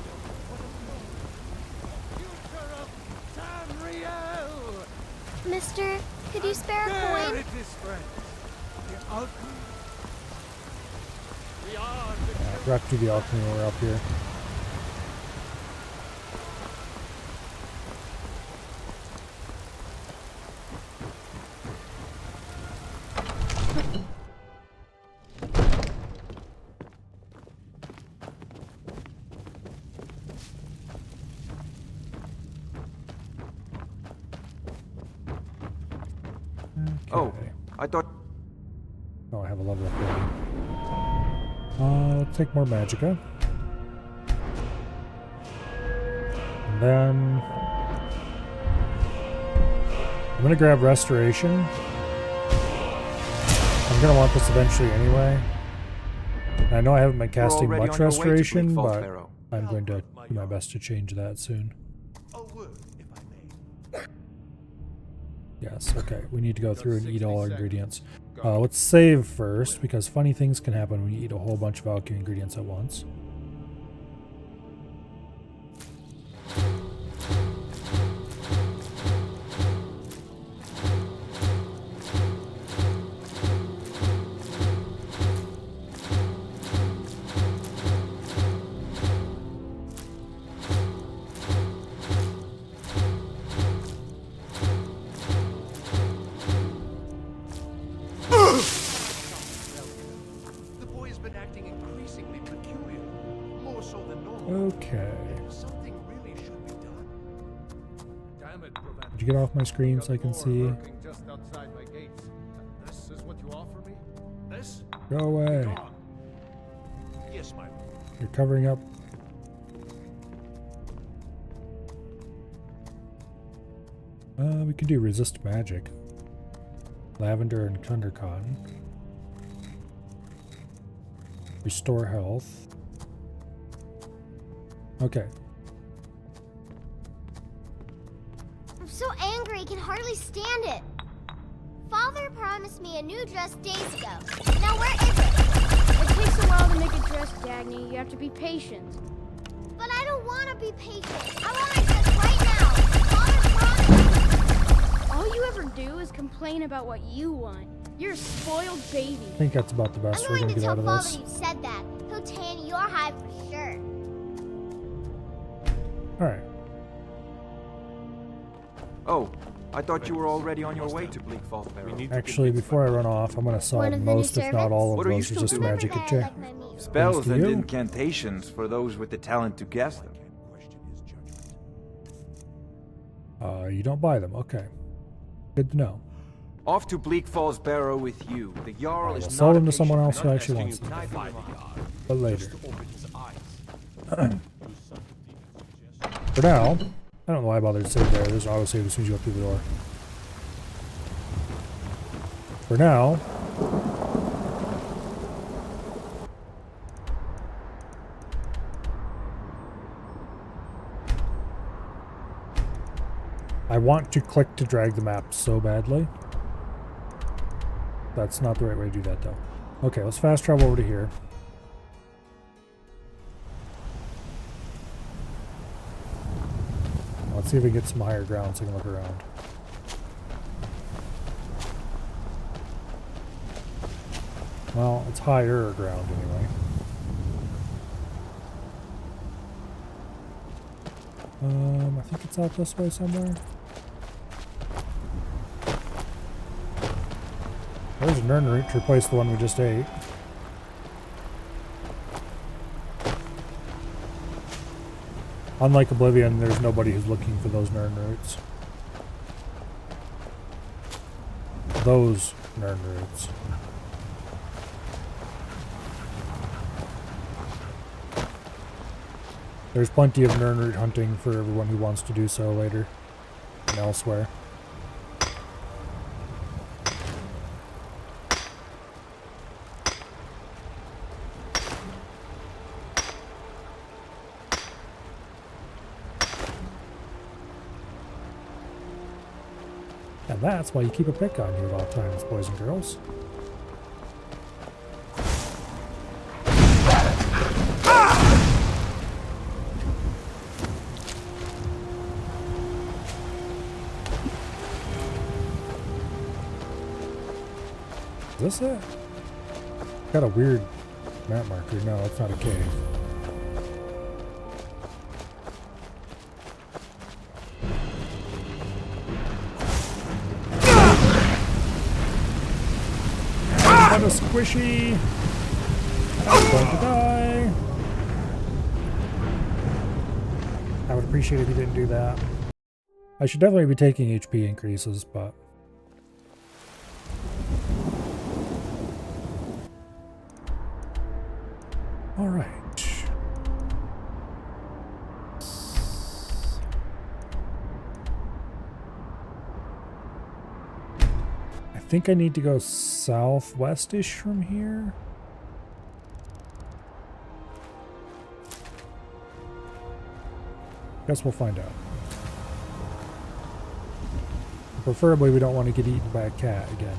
you Mister, could you spare a coin? It is, friend. The alchemy. We are the Forgot to do the alchemy when we're up here. Oh, I thought... Oh, I have a level up there. Let's take more magicka. And then... I'm gonna grab restoration. I'm gonna want this eventually anyway. And I know I haven't been casting already much on your way to restoration, Bleak Falls, but Pharaoh. I'm going to do my best to change that soon. Yes, okay. We need to go through and eat all our ingredients. Let's save first, because funny things can happen when you eat a whole bunch of alchemy ingredients at once. Okay. Did you get off my screen so I can see? just outside my gates. This is what you offer me? This? Go away. Yes, my lord. You're covering up. We could do resist magic. Lavender and thunder cotton. Restore health. so angry I can hardly stand it. Father promised me a new dress days ago. Now where is it? It takes a while to make a dress, Dagny. You have to be patient. But I don't want to be patient. I want my dress right now. Father promised. All you ever do is complain about what you want. You're a spoiled baby. I think that's about the best we're I'm gonna going to get tell out of Father this. you said that. He'll tan your hide for sure. Alright. Oh, I thought you were already on your way to Bleak Falls Barrow. Actually, before I run off, I'm gonna solve most, if not all, of What are you those with still just a doing? magic check. Spells Thanks to and you. incantations for those with the talent to guess them. You don't buy them. Okay. Good to know. Off to Bleak Falls Barrow with you. The Jarl I is will not sell them a to someone patient else who man. actually wants them. But later. For now, I don't know why I bothered to save there. There's an autosave as soon as you go through the door. For now, I want to click to drag the map so badly. That's not the right way to do that, though. Okay, let's fast travel over to here. Let's see if we can get some higher ground so we can look around. Well, it's higher ground anyway. I think it's out this way somewhere. There's a Nern root to replace the one we just ate. Unlike Oblivion, there's nobody who's looking for those Nern roots. Those Nern roots. There's plenty of Nern root hunting for everyone who wants to do so later and elsewhere. And that's why you keep a pick on you at all times, boys and girls. Is this it? Got a weird map marker. No, it's not a cave. What a squishy! I'm going to die. I would appreciate it if you didn't do that. I should definitely be taking HP increases, but all right. I think I need to go southwest-ish from here. Guess we'll find out. Preferably, we don't want to get eaten by a cat again.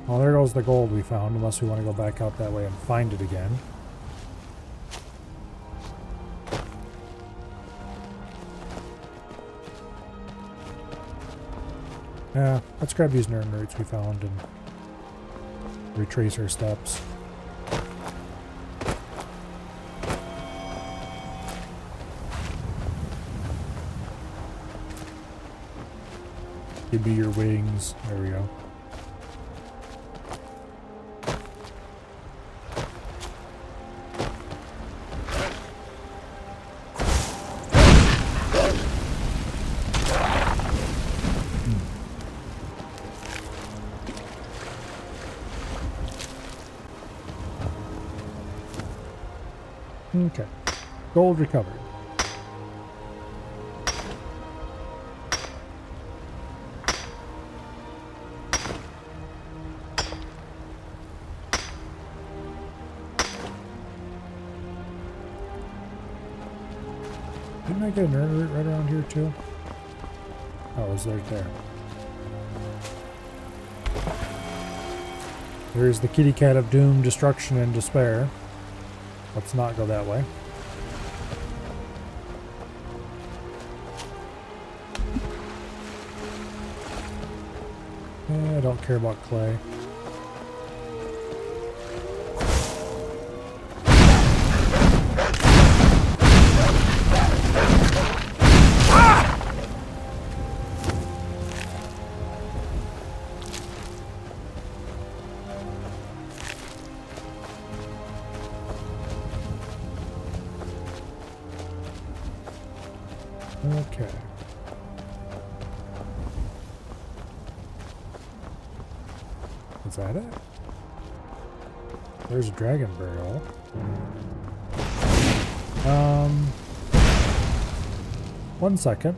Well, there goes the gold we found, unless we want to go back out that way and find it again. Yeah, let's grab these Nern roots we found and retrace our steps. Give me your wings. There we go. Okay. Gold recovered. Didn't I get an earn route right around here too? Oh, it's right there. There's the kitty cat of doom, destruction, and despair. Let's not go that way. I don't care about clay. Okay. Is that it? There's a dragon burial. One second.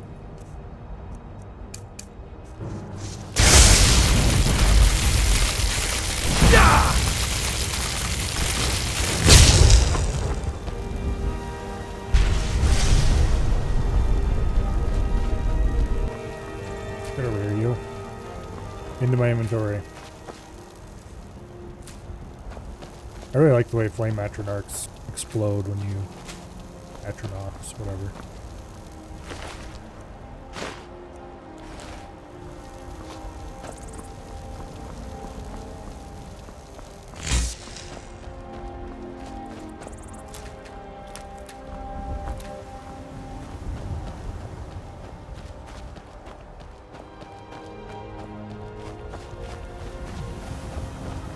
Get over here, you. Into my inventory. I really like the way flame atronarchs explode when you... Atronachs, whatever.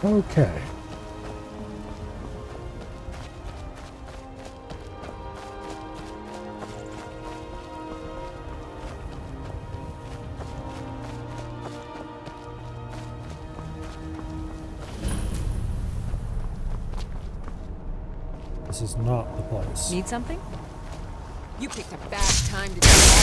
Okay. This is not the place. Need something? You picked a bad time to do that.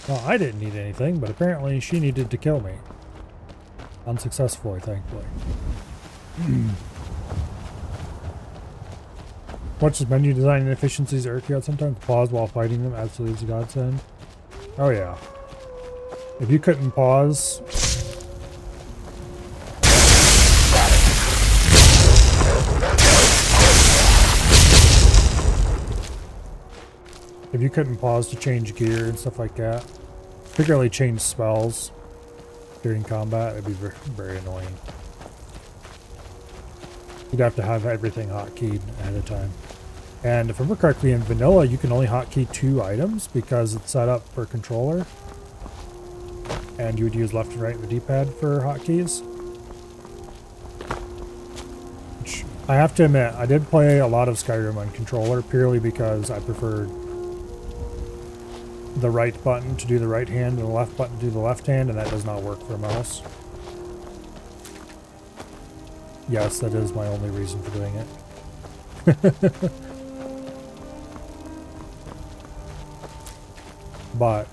Well, I didn't need anything, but apparently she needed to kill me. Unsuccessfully, thankfully. Much as menu design inefficiencies irk you out, sometimes pause while fighting them absolutely is a godsend. Oh yeah. If you couldn't pause... If you couldn't pause to change gear and stuff like that, particularly change spells during combat, it'd be very, very annoying. You'd have to have everything hotkeyed ahead of time. And if I remember correctly, in vanilla, you can only hotkey 2 items because it's set up for controller. And you would use left and right in the D-pad for hotkeys. Which, I have to admit, I did play a lot of Skyrim on controller purely because I preferred the right button to do the right hand and the left button to do the left hand, and that does not work for a mouse. Yes, that is my only reason for doing it. But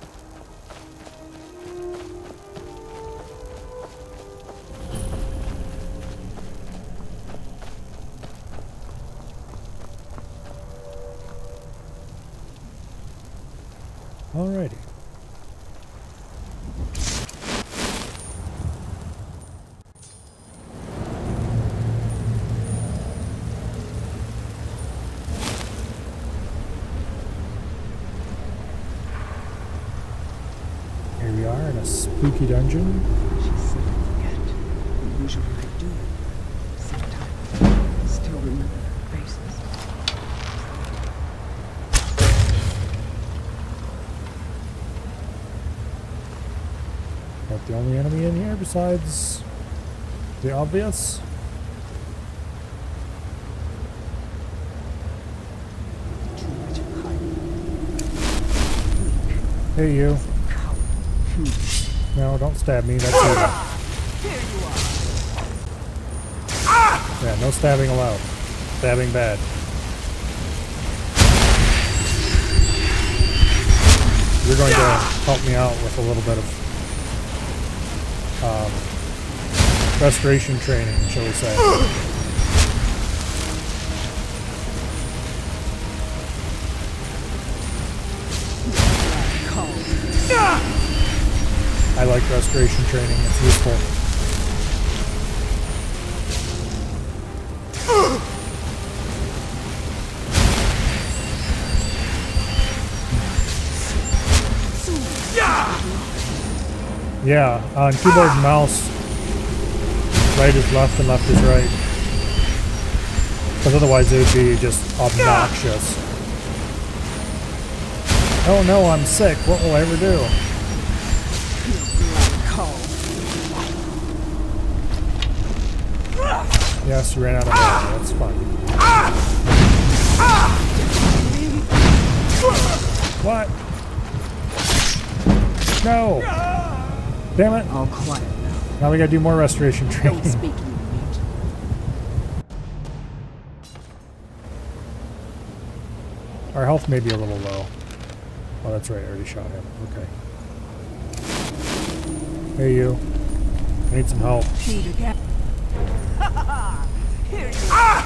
alrighty. Here we are in a spooky dungeon. She said forget. Usually I do. Sometimes I still remember their faces. Not the only enemy in here besides the obvious. Hey you. No, don't stab me, that's evil. Yeah, no stabbing allowed. Stabbing bad. You're going to help me out with a little bit of restoration training, shall we say. I like restoration training, it's useful. Yeah, on keyboard and mouse, right is left and left is right. Because otherwise it would be just obnoxious. Oh no, I'm sick. What will I ever do? Yes, you ran out of water. That's fun. What? No! Damn it! All quiet now. Now we gotta do more restoration training. Don't speak, you meat. Our health may be a little low. Oh, that's right. I already shot him. Okay. Hey, you. I need some help. Shoot again. Here you are.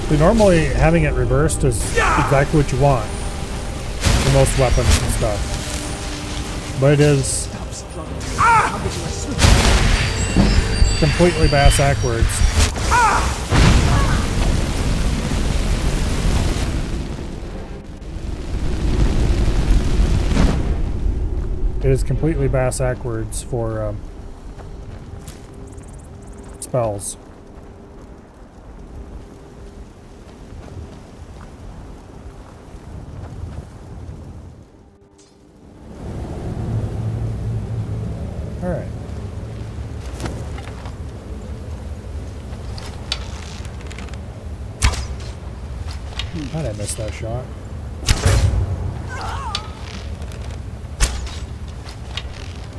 So normally having it reversed is exactly what you want for most weapons and stuff. But it is completely bass-backwards. It is completely bass-backwards for spells. Alright. How'd I miss that shot?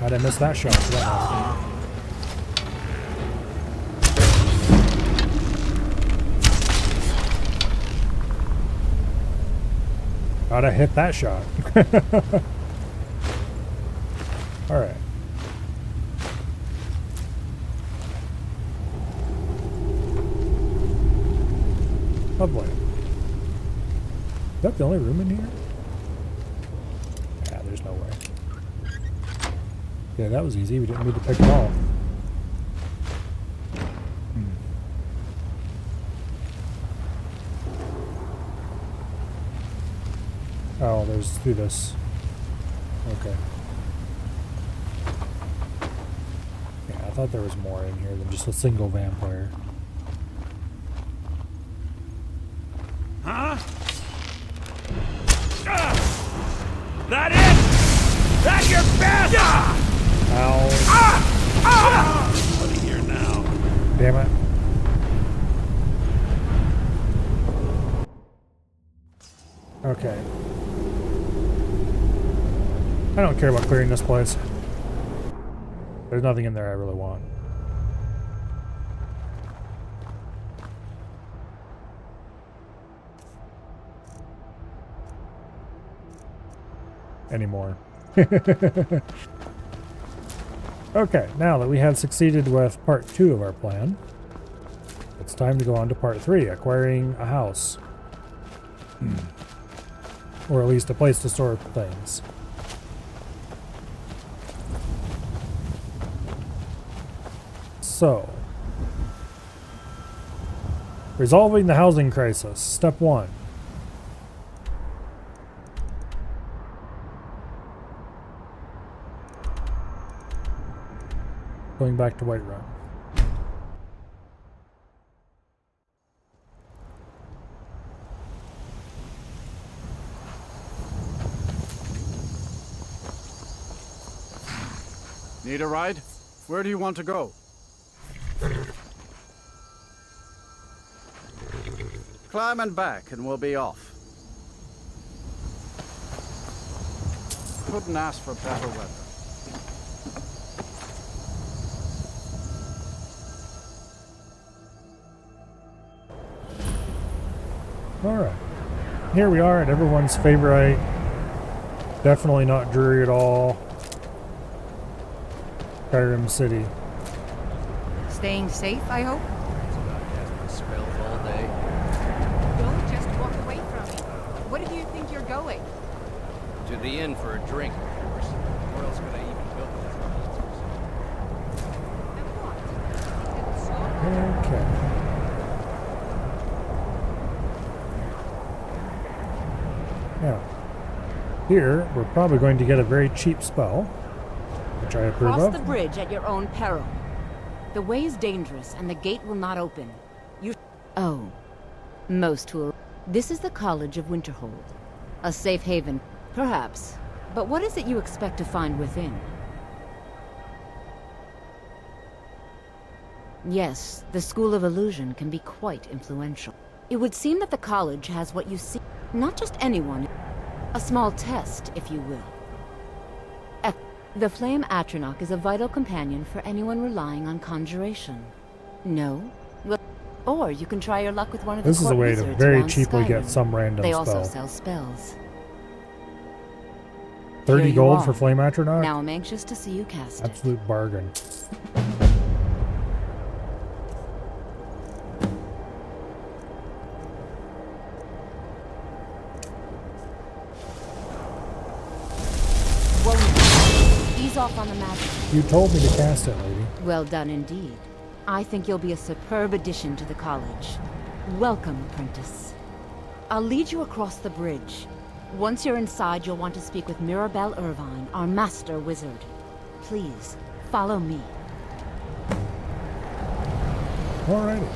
How'd I miss that shot for that matter? How'd I hit that shot? Alright. Lovely. Is that the only room in here? Yeah, there's no way. Yeah, that was easy. We didn't need to pick it all. Oh, there's through this. Okay. Yeah, I thought there was more in here than just a single vampire. Huh? That it? That your best? Ow. Out of here now. Damn it. Okay. I don't care about clearing this place. There's nothing in there I really want. Anymore. Okay, now that we have succeeded with part 2 of our plan, it's time to go on to part 3, acquiring a house. Or at least a place to store things. So, resolving the housing crisis, step 1. Going back to Whiterun. Need a ride? Where do you want to go? Climb and back and we'll be off. Couldn't ask for better weather. Alright. Here we are at everyone's favorite. Definitely not dreary at all. Skyrim City. Staying safe, I hope? Spells all day. Don't just walk away from me. What do you think you're going? To the inn for a drink, of course. Where else could I even go with Okay. Now, here we're probably going to get a very cheap spell, which I approve Cross of. the bridge at your own peril. The way is dangerous and the gate will not open. You... Oh. Most will... This is the College of Winterhold. A safe haven, perhaps. But what is it you expect to find within? Yes, the School of Illusion can be quite influential. It would seem that the college has what you see. Not just anyone. A small test, if you will. The Flame Atronach is a vital companion for anyone relying on conjuration. No? Well, or you can try your luck with one of the This is a court way to wizards very around cheaply Skyrim. get some random They spell. also sell spells. 30 Here you gold are. for Flame Atronach? Now I'm anxious to see you cast it. Absolute bargain. Ease off on the magic. You told me to cast it, lady. Well done indeed. I think you'll be a superb addition to the college. Welcome, apprentice. I'll lead you across the bridge. Once you're inside, you'll want to speak with Mirabelle Irvine, our master wizard. Please, follow me. Alrighty.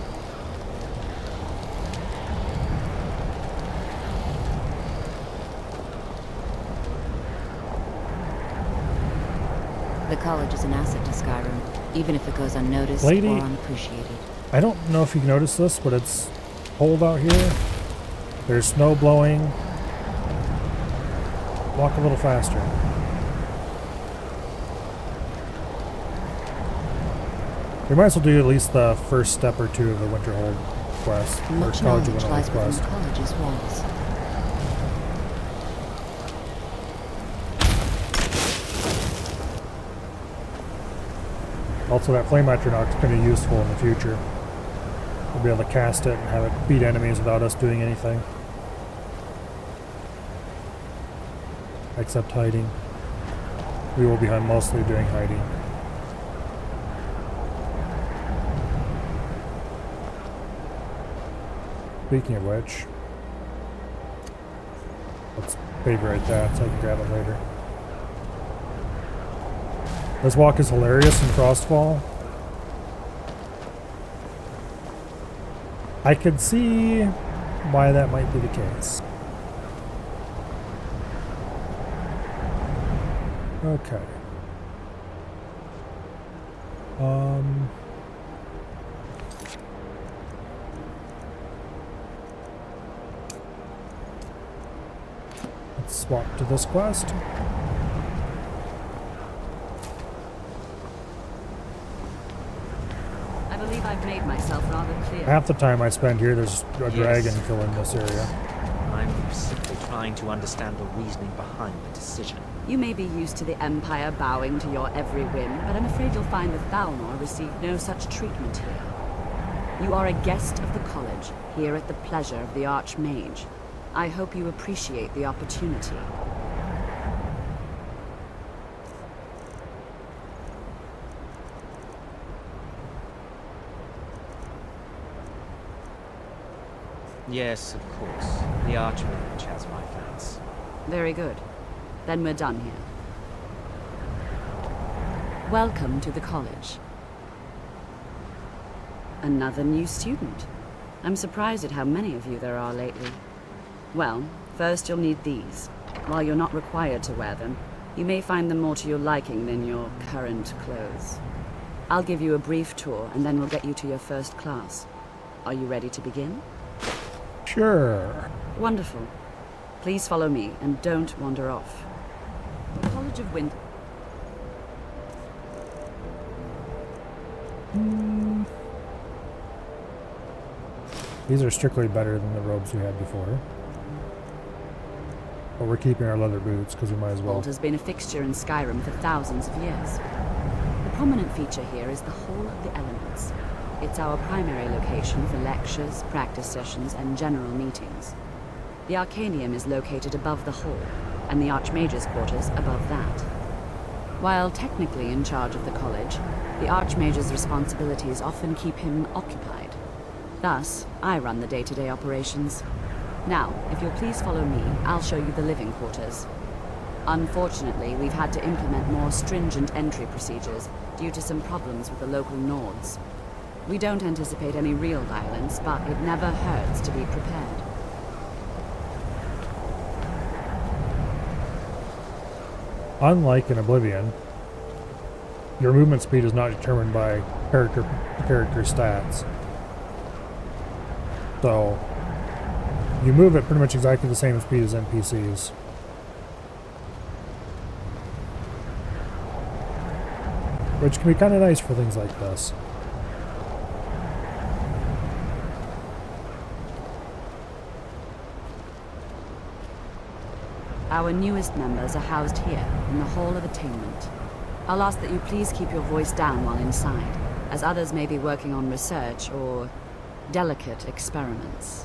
The college is an asset to Skyrim, even if it goes unnoticed Lady, or unappreciated. I don't know if you can notice this, but it's cold out here. There's snow blowing. Walk a little faster. We might as well do at least the first step or two of the Winterhold quest. Or Much College of knowledge Winterhold lies within quest. the college's walls. Also, that Flame Atronach is pretty useful in the future. We'll be able to cast it and have it beat enemies without us doing anything. Except hiding. We will be mostly doing hiding. Speaking of which, let's favorite that so I can grab it later. This walk is hilarious in Frostfall. I could see why that might be the case. Okay. Let's swap to this quest. I believe I've made myself rather clear. Half the time I spend here, there's a dragon Yes. filling this area. I'm simply trying to understand the reasoning behind the decision. You may be used to the Empire bowing to your every whim, but I'm afraid you'll find that Thalmor received no such treatment here. You are a guest of the college, here at the pleasure of the Archmage. I hope you appreciate the opportunity. Yes, of course. The Archmage has my thanks. Very good. Then we're done here. Welcome to the college. Another new student. I'm surprised at how many of you there are lately. Well, first you'll need these. While you're not required to wear them, you may find them more to your liking than your current clothes. I'll give you a brief tour, and then we'll get you to your first class. Are you ready to begin? Sure. Wonderful. Please follow me, and don't wander off. The College of Winter... These are strictly better than the robes we had before. But we're keeping our leather boots because we might as well. Gold has been a fixture in Skyrim for thousands of years. The prominent feature here is the Hall of the Elements. It's our primary location for lectures, practice sessions, and general meetings. The Arcanium is located above the hall, and the Archmage's quarters above that. While technically in charge of the college, the Archmage's responsibilities often keep him occupied. Thus, I run the day-to-day operations. Now, if you'll please follow me, I'll show you the living quarters. Unfortunately, we've had to implement more stringent entry procedures due to some problems with the local Nords. We don't anticipate any real violence, but it never hurts to be prepared. Unlike in Oblivion, your movement speed is not determined by character stats. So, you move at pretty much exactly the same speed as NPCs. Which can be kind of nice for things like this. Our newest members are housed here, in the Hall of Attainment. I'll ask that you please keep your voice down while inside, as others may be working on research or delicate experiments.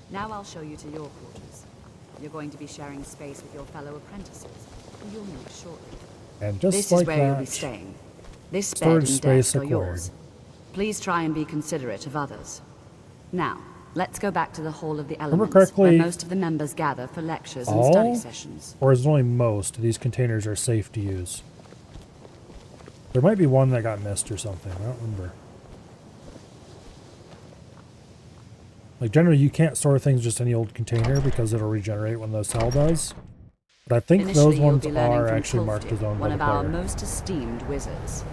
Now I'll show you to your quarters. You're going to be sharing space with your fellow apprentices, who you'll meet shortly. And just this like is where that, you'll be staying. This bed storage and space desk are acquired. yours. Please try and be considerate of others. Now, let's go back to the Hall of the Elements, correctly, where most of the members gather for lectures and study sessions. Or is it only most of these containers are safe to use? There might be one that got missed or something. I don't remember. Like, generally, you can't store things just in any old container because it'll regenerate when the cell does. But I think Initially, those you'll ones be learning are from actually marked Tolfdir, as owned by one the of our player. most esteemed wizards.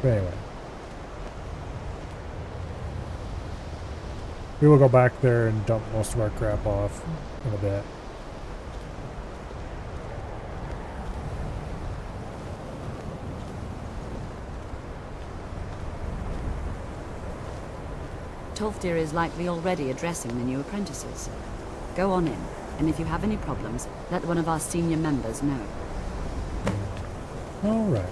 But anyway. We will go back there and dump most of our crap off in a bit. Tolfdir is likely already addressing the new apprentices. Go on in, and if you have any problems, let one of our senior members know. All right.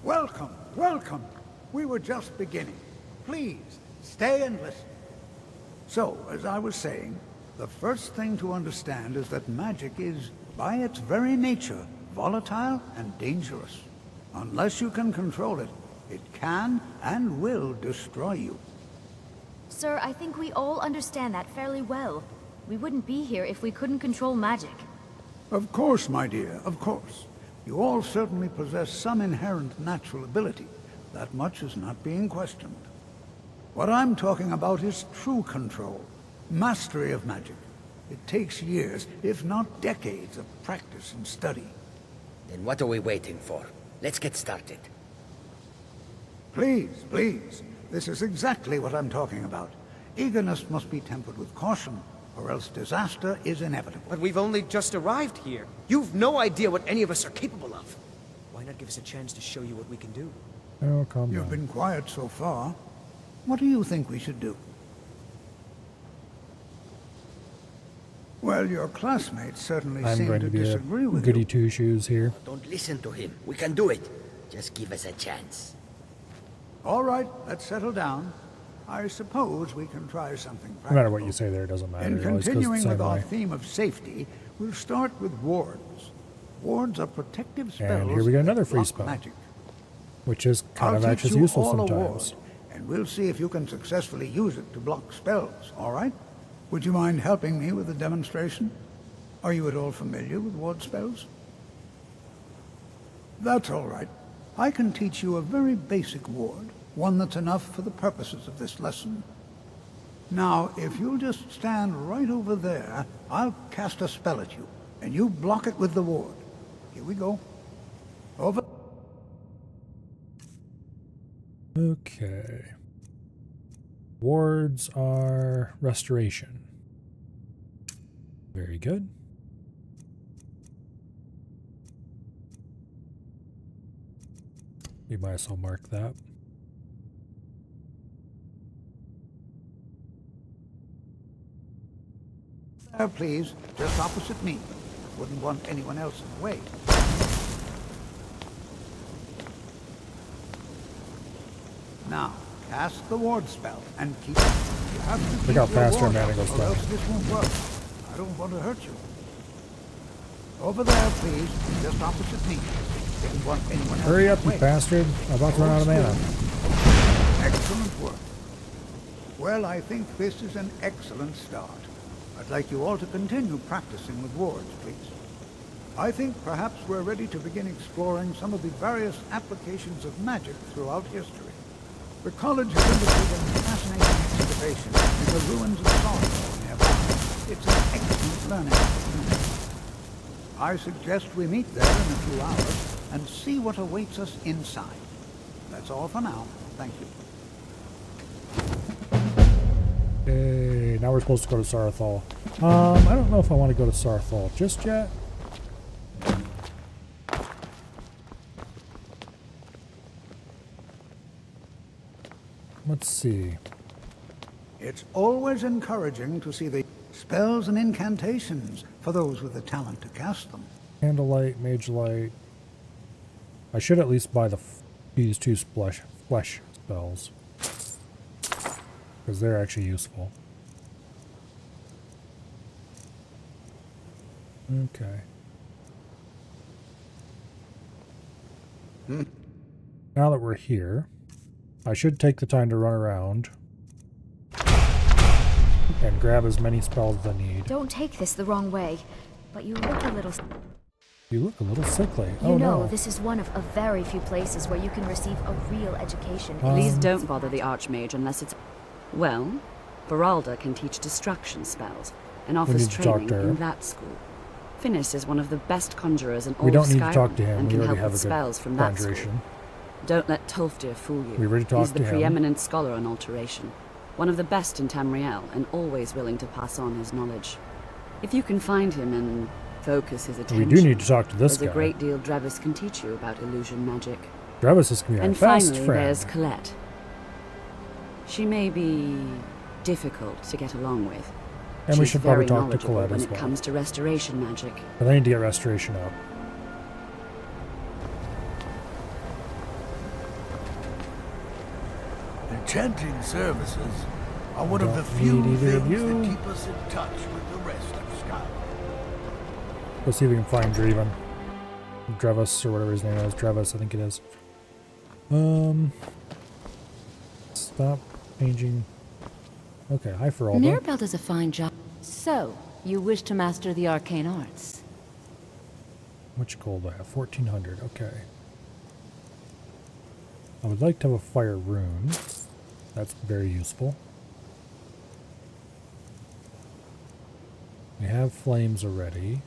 Welcome, welcome. We were just beginning. Please, stay and listen. So, as I was saying, the first thing to understand is that magic is, by its very nature, volatile and dangerous. Unless you can control it, it can and will destroy you. Sir, I think we all understand that fairly well. We wouldn't be here if we couldn't control magic. Of course, my dear, of course. You all certainly possess some inherent natural ability. That much is not being questioned. What I'm talking about is true control, mastery of magic. It takes years, if not decades, of practice and study. Then what are we waiting for? Let's get started. Please, please. This is exactly what I'm talking about. Eagerness must be tempered with caution, or else disaster is inevitable. But we've only just arrived here. You've no idea what any of us are capable of. Why not give us a chance to show you what we can do? Oh, come You've on. been quiet so far. What do you think we should do? Well, your classmates certainly I'm seem going to to be a disagree with goody you. two-shoes here. Don't listen to him. We can do it. Just give us a chance. All right, let's settle down. I suppose we can try something practical. No matter what you say there, it doesn't matter. In It always goes the continuing same with our way. theme of safety, we'll start with wards. Wards are protective spells. And here we got another that free block spell, magic. which is kind I'll of teach actually you useful all a sometimes. ward, and we'll see if you can successfully use it to block spells, all right? Would you mind helping me with the demonstration? Are you at all familiar with ward spells? That's all right. I can teach you a very basic ward, one that's enough for the purposes of this lesson. Now, if you'll just stand right over there, I'll cast a spell at you, and you block it with the ward. Here we go. Over. Okay. Wards are restoration. Very good. We might as well mark that. There, please, just opposite me. Wouldn't want anyone else in the way. Now, cast the ward spell and keep it. You have to Look keep how your fast our ward mana up, goes or down. else this won't work. I don't want to hurt you. Over there, please, just opposite me. Didn't want anyone else Hurry in up, the you way. bastard. I'm about to run out of mana. Excellent work. Well, I think this is an excellent start. I'd like you all to continue practicing with wards, please. I think perhaps we're ready to begin exploring some of the various applications of magic throughout history. The college has undertaken a fascinating excavation in the ruins of Skyrim nearby. It's an excellent learning opportunity. I suggest we meet there in a few hours and see what awaits us inside. That's all for now. Thank you. Okay, now we're supposed to go to Saarthal. I don't know if I want to go to Saarthal just yet. Let's see. It's always encouraging to see the spells and incantations for those with the talent to cast them. Candlelight, Mage Light. I should at least buy these two flesh spells, because they're actually useful. Okay. Now that we're here, I should take the time to run around and grab as many spells as I need. Don't take this the wrong way, but you look a little... You look a little sickly. You Oh know, no. this is one of a very few places where you can receive a real education. Please don't bother the Archmage unless it's... Well, Beralda can teach destruction spells and offers need to talk training to her. in that school. Finis is one of the best conjurers in all We don't of need to Skyrim talk to him. and We can already help have with a good spells from that school. conjuration. Don't let Tolfdir fool you. We already He's talked the to him. preeminent scholar on alteration, one of the best in Tamriel, and always willing to pass on his knowledge. If you can find him and focus his attention, We do need to talk to this there's guy. a great deal Drevis can teach you about illusion magic. Drevis is going to be our And best finally, friend. there's Colette. She may be difficult to get along with. And we She's should probably very talk to knowledgeable Colette when as it well. comes to restoration magic. But I need to get restoration up. Enchanting services are one of the Don't few need either of things you. that keep us in touch with the rest of Skyrim. Let's see if we can find Dreven. Drevis, or whatever his name is. Drevis, I think it is. Stop changing. Okay, hi Feralda. Mirabelle does a fine job. So, you wish to master the arcane arts? How much gold do I have? 1400, okay. I would like to have a fire rune. That's very useful. We have flames already.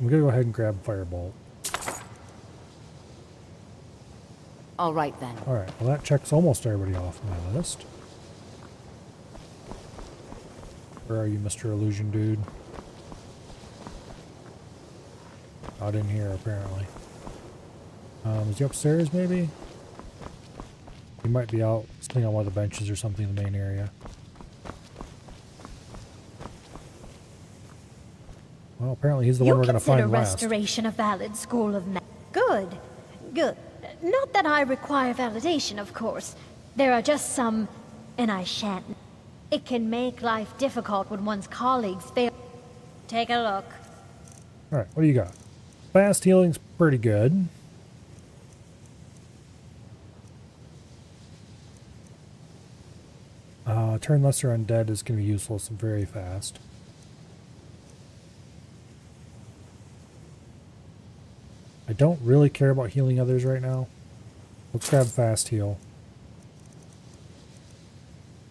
I'm gonna go ahead and grab Firebolt. All right then. Alright, well that checks almost everybody off my list. Where are you, Mr. Illusion Dude? Not in here, apparently. Is he upstairs, maybe? He might be out sitting on one of the benches or something in the main area. Well, apparently he's the one we're going to find last. Restoration a valid school of magic. Good. Good. Not that I require validation, of course. There are just some... and I shan't... It can make life difficult when one's colleagues fail. Take a look. Alright, what do you got? Fast healing's pretty good. Turn lesser undead is going to be useless very fast. I don't really care about healing others right now. Let's grab fast heal.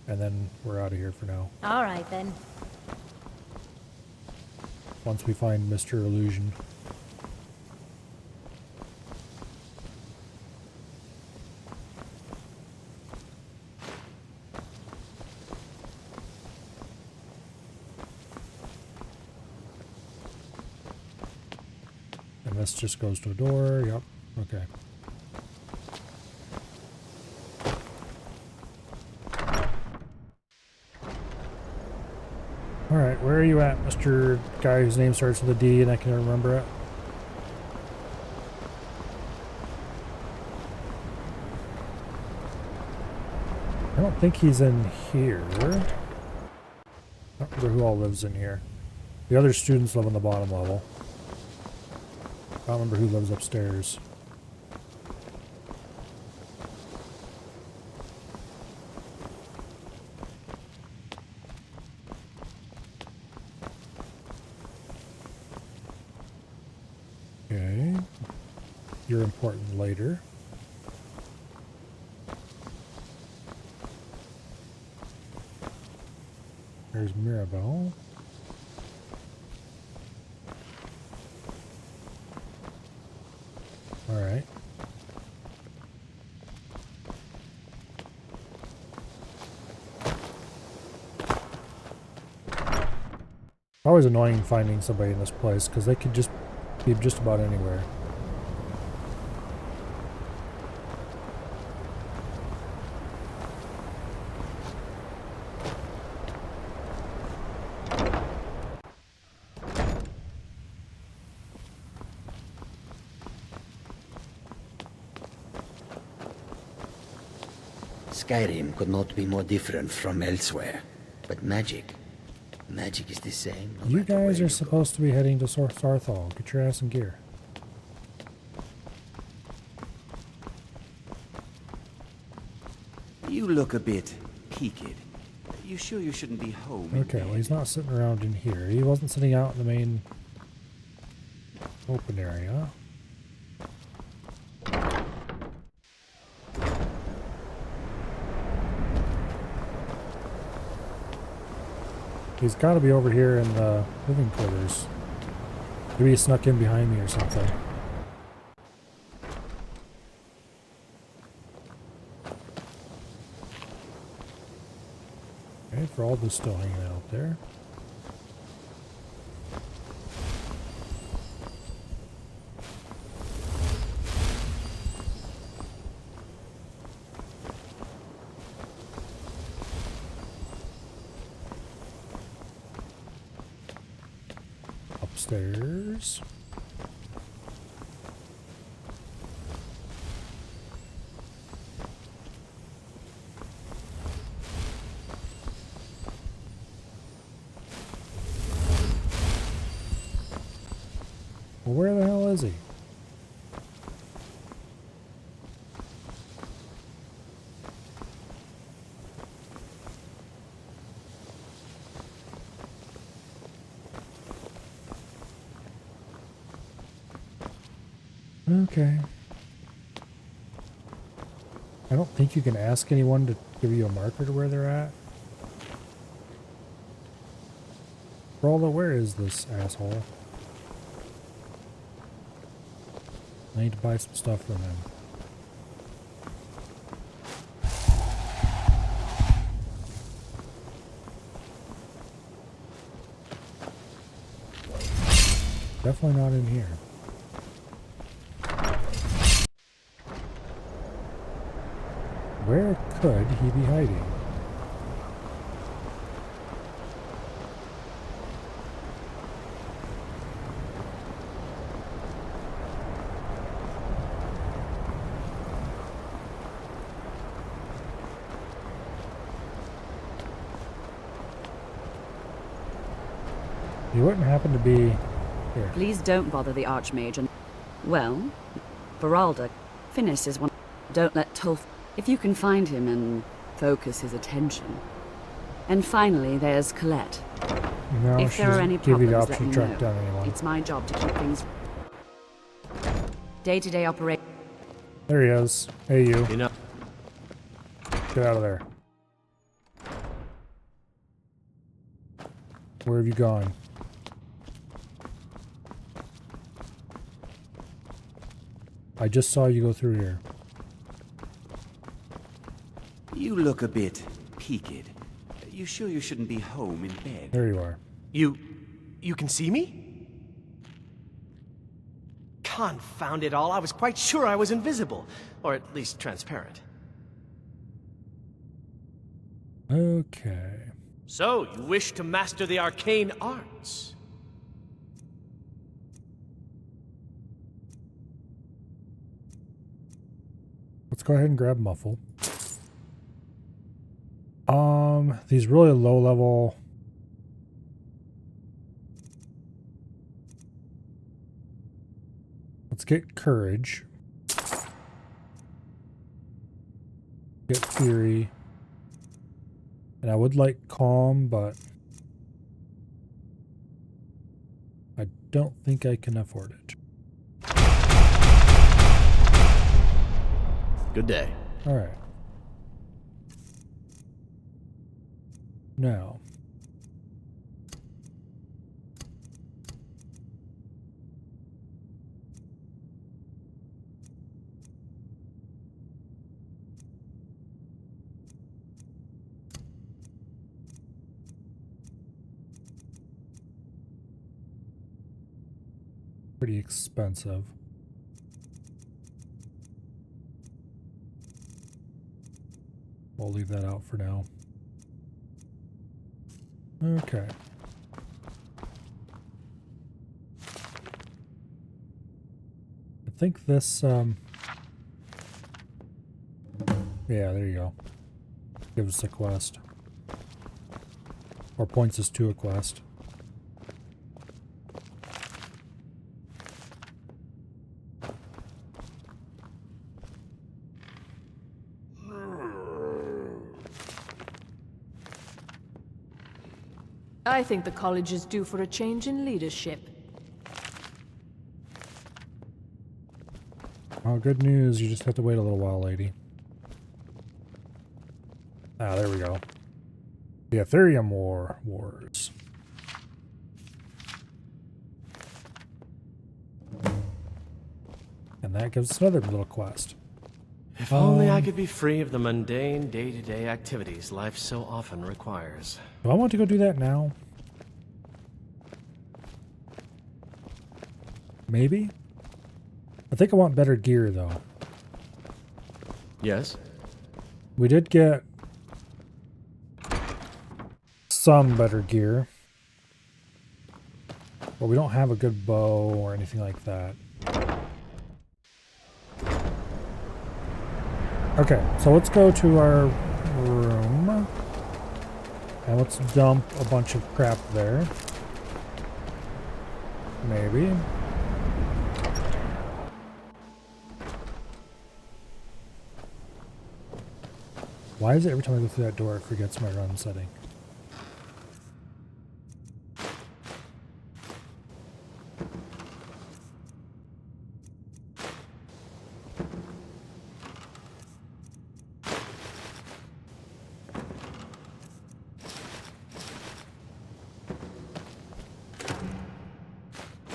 And then we're out of here for now. All right, then. Once we find Mr. Illusion. And this just goes to a door. Yep. Okay. Alright, where are you at, Mr. Guy whose name starts with a D and I can remember it? I don't think he's in here. I don't remember who all lives in here. The other students live on the bottom level. I don't remember who lives upstairs. Okay. You're important later. There's Mirabelle. Alright. Always annoying finding somebody in this place because they could just be just about anywhere. Skyrim could not be more different from elsewhere. But magic is the same. No You guys are supposed to be heading to Sarthal. Get your ass in gear. You look a bit peaked. You sure you shouldn't be home? Okay, well he's not sitting around in here. He wasn't sitting out in the main open area. He's got to be over here in the living quarters. Maybe he snuck in behind me or something. Okay, Frald still hanging out there. Upstairs. Well, where the hell is he? Okay. I don't think you can ask anyone to give you a marker to where they're at. Rollo, where is this asshole? I need to buy some stuff from him. Definitely not in here. Where could he be hiding? He wouldn't happen to be here. Please don't bother the Archmage and... Well, Beralda, Finis is one... Don't let Tolf... If you can find him and focus his attention. And finally, there's Colette. No, If she there are doesn't any give you the problems, let option me to track know. down anyone. It's my job to keep things... Day-to-day operation... There he is. Hey, you. You know... Get out of there. Where have you gone? I just saw you go through here. You look a bit peaked. You sure you shouldn't be home in bed? There you are. You can see me? Confound it all, I was quite sure I was invisible. Or at least transparent. Okay. So, you wish to master the arcane arts? Let's go ahead and grab Muffle. These really low level... Let's get Courage. Get Fury. And I would like Calm, but... I don't think I can afford it. Good day. Alright. Now. Pretty expensive. We'll leave that out for now. Okay. I think this, yeah, there you go. Gives us a quest. Or points us to a quest. I think the college is due for a change in leadership. Oh, good news. You just have to wait a little while, lady. Ah, there we go. The Ethereum Wars. And that gives us another little quest. If only I could be free of the mundane day-to-day activities life so often requires. Do I want to go do that now? Maybe? I think I want better gear, though. Yes? We did get some better gear. But we don't have a good bow or anything like that. Okay, so let's go to our room. And let's dump a bunch of crap there. Maybe. Why is it every time I go through that door it forgets my run setting?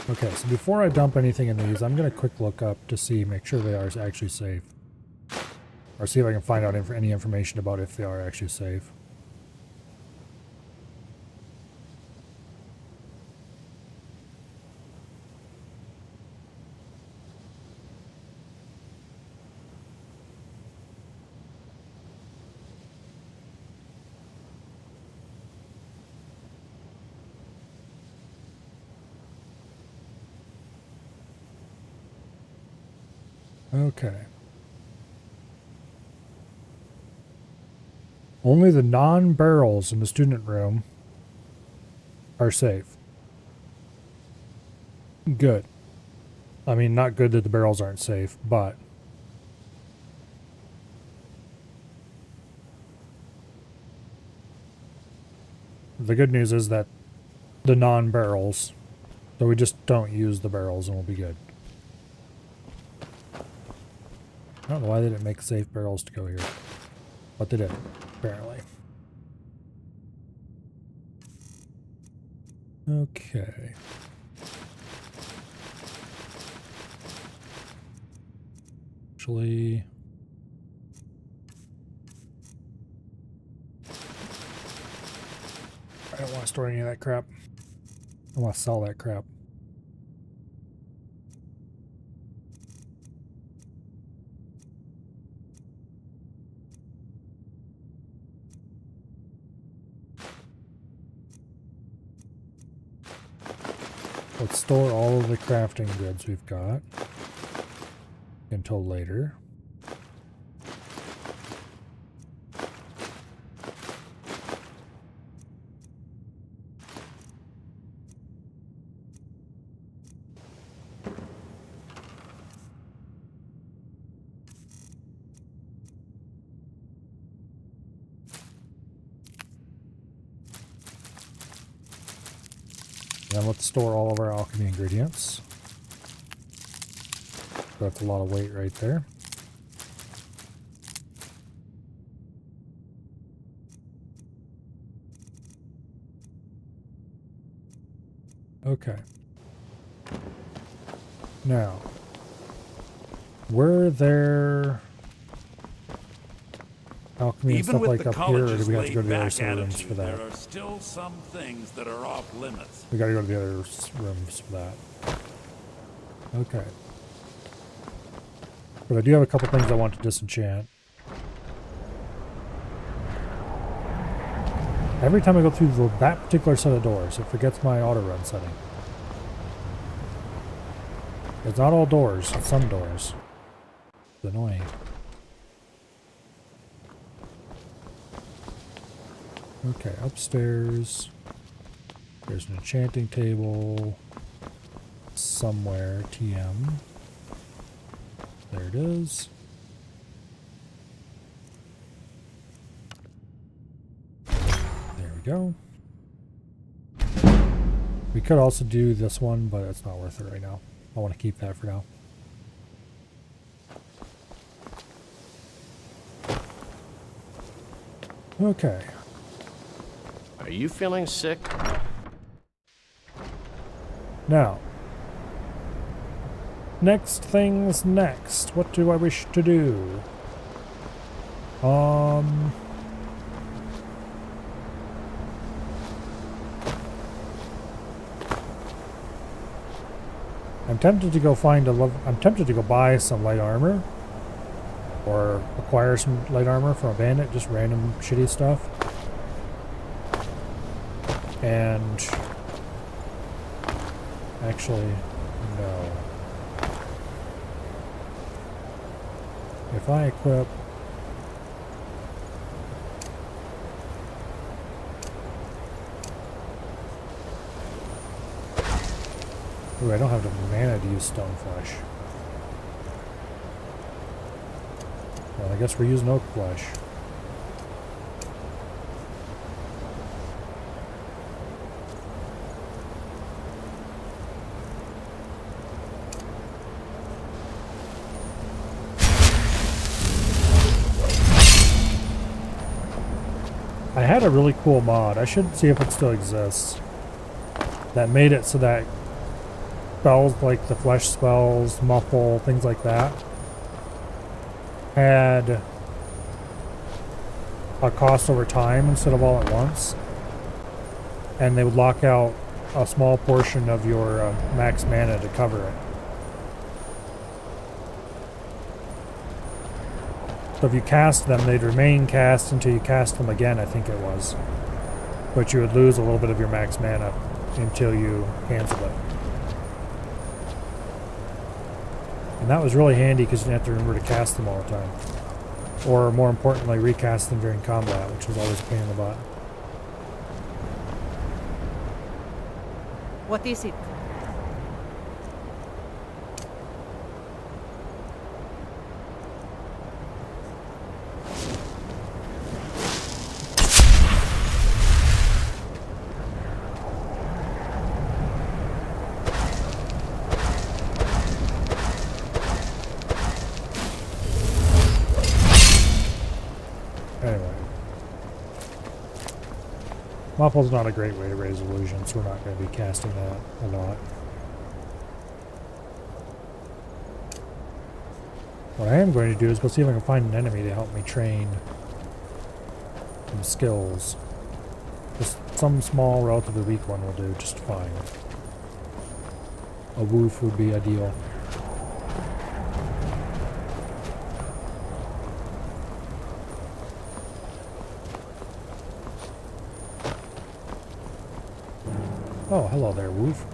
Okay, so before I dump anything in these, I'm going to quick look up to see, make sure they are actually safe. Or see if I can find out any information about if they are actually safe. Okay. Only the non-barrels in the student room are safe. Good. I mean, not good that the barrels aren't safe, but the good news is that the non-barrels, so we just don't use the barrels and we'll be good. I don't know why they didn't make safe barrels to go here, but they did, apparently. Okay. Actually, I don't want to store any of that crap. I want to sell that crap. Let's store all of the crafting goods we've got until later. Then let's store all of our alchemy ingredients. That's a lot of weight right there. Okay. Now, were there alchemy and stuff like up here, or do we have to go to the other set of rooms for that? There are still some things that are off limits. We gotta go to the other rooms for that. Okay. But I do have a couple things I want to disenchant. Every time I go through that particular set of doors, it forgets my auto run setting. It's not all doors, it's some doors. It's annoying. Okay, upstairs. There's an enchanting table somewhere. TM. There it is. There we go. We could also do this one, but it's not worth it right now. I want to keep that for now. Okay. Are you feeling sick? Now, next things next. What do I wish to do? I'm tempted to go I'm tempted to go buy some light armor, or acquire some light armor from a bandit, just random shitty stuff. And actually, no. If I equip ooh, I don't have the mana to use stone flesh. Well, I guess we're using oak flesh. I had a really cool mod, I should see if it still exists, that made it so that spells like the flesh spells, muffle, things like that, had a cost over time instead of all at once, and they would lock out a small portion of your max mana to cover it. So if you cast them, they'd remain cast until you cast them again, I think it was. But you would lose a little bit of your max mana until you canceled it. And that was really handy because you didn't have to remember to cast them all the time. Or more importantly, recast them during combat, which was always a pain in the butt. What is it? Anyway. Muffle's not a great way to raise illusion, so we're not going to be casting that a lot. What I am going to do is go see if I can find an enemy to help me train some skills. Just some small, relatively weak one will do just fine. A woof would be ideal. Oh, hello there, woof.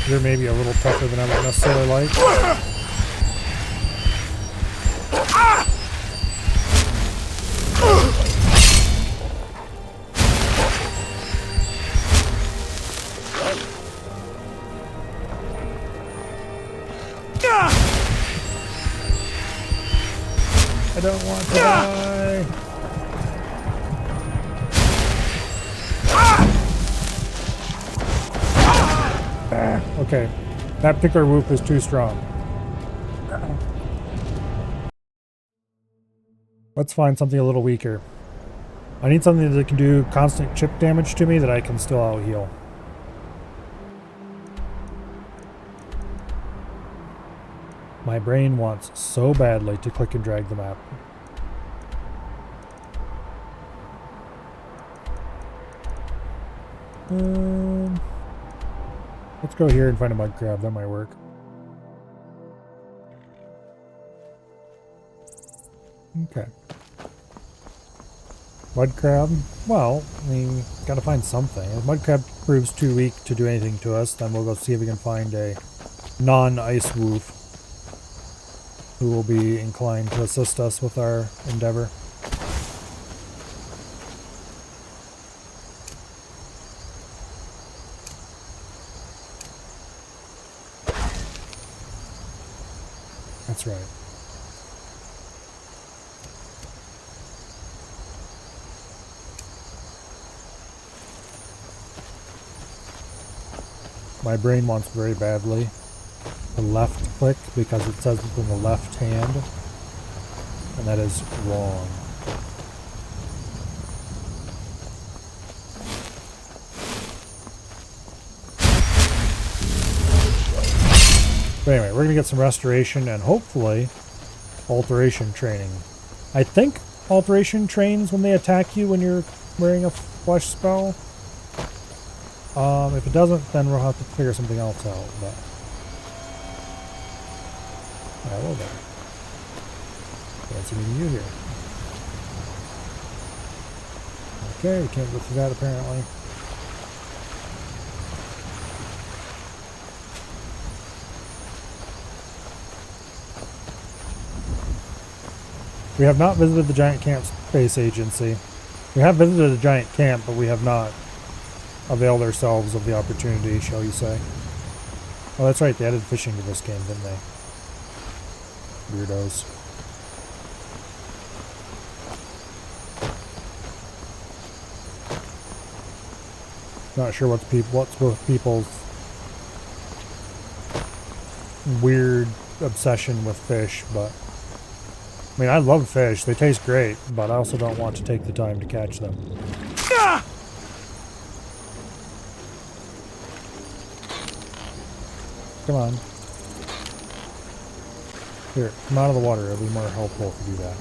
You're maybe a little tougher than I would necessarily like. I don't want to die. Okay, that particular whoop is too strong. Let's find something a little weaker. I need something that can do constant chip damage to me that I can still out-heal. My brain wants so badly to click and drag the map. Let's go here and find a mud crab. That might work. Okay. Mud crab? Well, I mean, gotta find something. If mud crab proves too weak to do anything to us, then we'll go see if we can find a non-ice woof who will be inclined to assist us with our endeavor. That's right. My brain wants very badly to left click because it says it's in the left hand, and that is wrong. But anyway, we're going to get some restoration and hopefully alteration training. I think alteration trains when they attack you when you're wearing a flesh spell. If it doesn't, then we'll have to figure something else out. But hello there. Fancy meeting you here. Okay, we can't go through that apparently. We have not visited the Giant Camp Space Agency. We have visited a giant camp, but we have not availed ourselves of the opportunity, shall you say. Oh, that's right, they added fishing to this game, didn't they? Weirdos. Not sure what's with people's weird obsession with fish, but I mean, I love fish. They taste great, but I also don't want to take the time to catch them. Come on. Here, come out of the water. It'll be more helpful if you do that.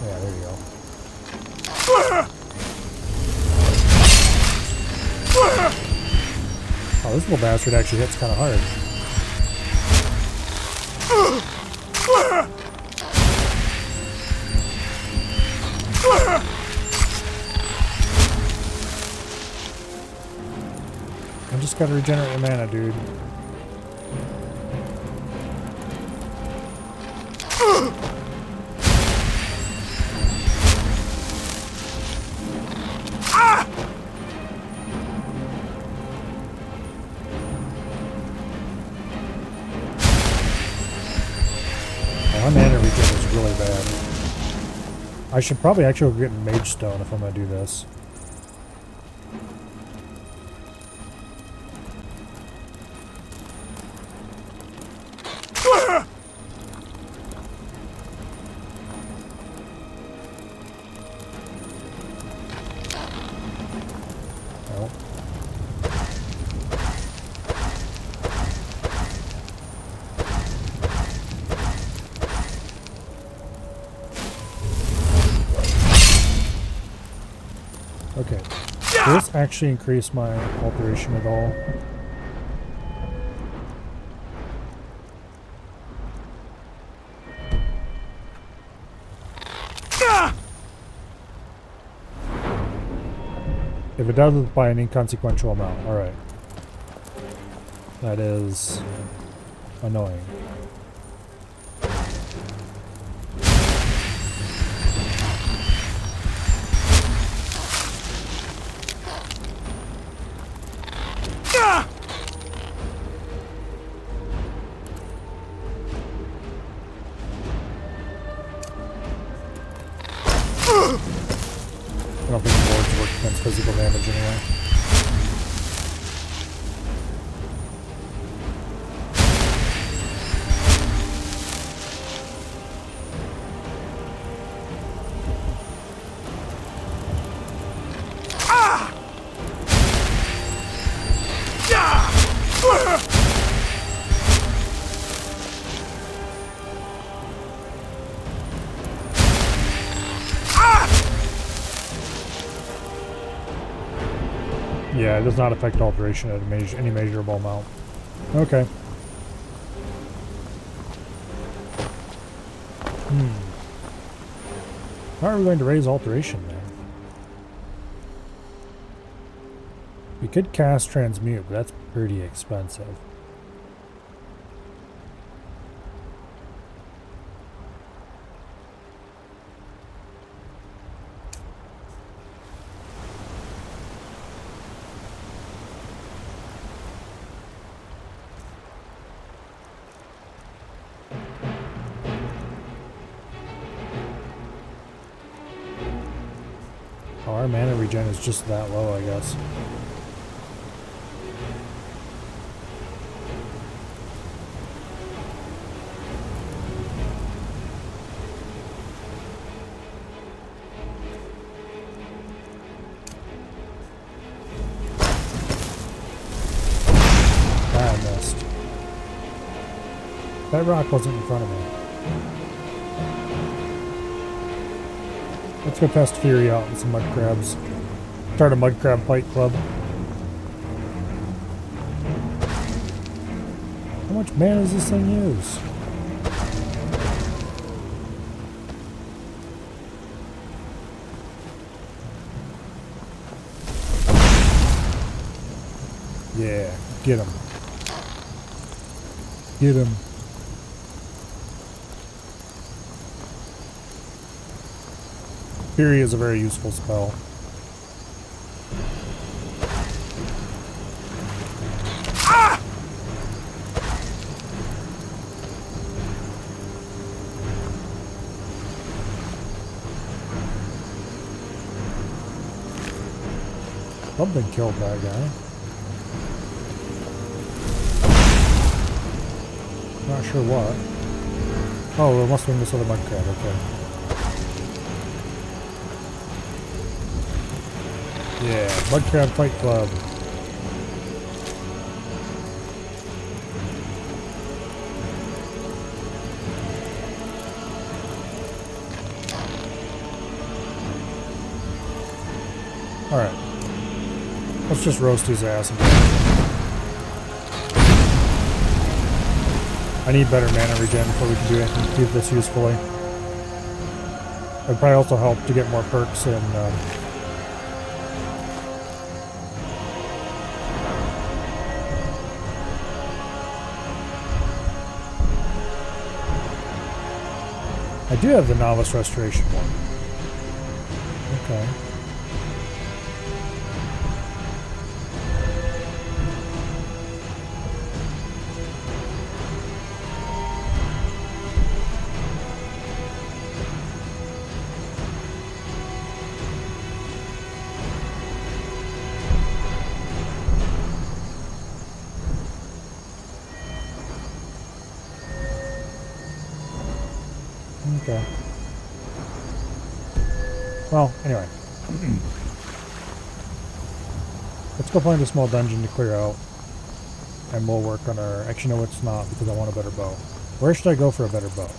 Yeah, there you go. Oh, this little bastard actually hits kind of hard. gotta regenerate your mana, dude. My mana regen is really bad. I should probably actually go get Mage Stone if I'm gonna do this. Okay. Does this actually increase my alteration at all? If it does, it's by an inconsequential amount. Alright. That is annoying. I don't think the boards work against physical damage anyway. Yeah, it does not affect alteration at any measurable amount. Okay. How are we going to raise alteration then? We could cast Transmute, but that's pretty expensive. Our mana regen is just that low, I guess. Ah, I missed. That rock wasn't in front of me. Let's go test Fury out with some mud crabs. Start a mud crab fight club. How much mana does this thing use? Yeah, get him. Get him. Fury is a very useful spell. Something killed that guy. Not sure what. Oh, it must have been this other mud crab, okay. Yeah, Mud Crab Fight Club. Alright. Let's just roast his ass. I need better mana regen before we can do anything to do this usefully. It'd probably also help to get more perks and I do have the novice restoration one. Okay. Okay. Well, anyway. Let's go find a small dungeon to clear out. And we'll work on our... Actually, no, it's not, because I want a better bow. Where should I go for a better bow?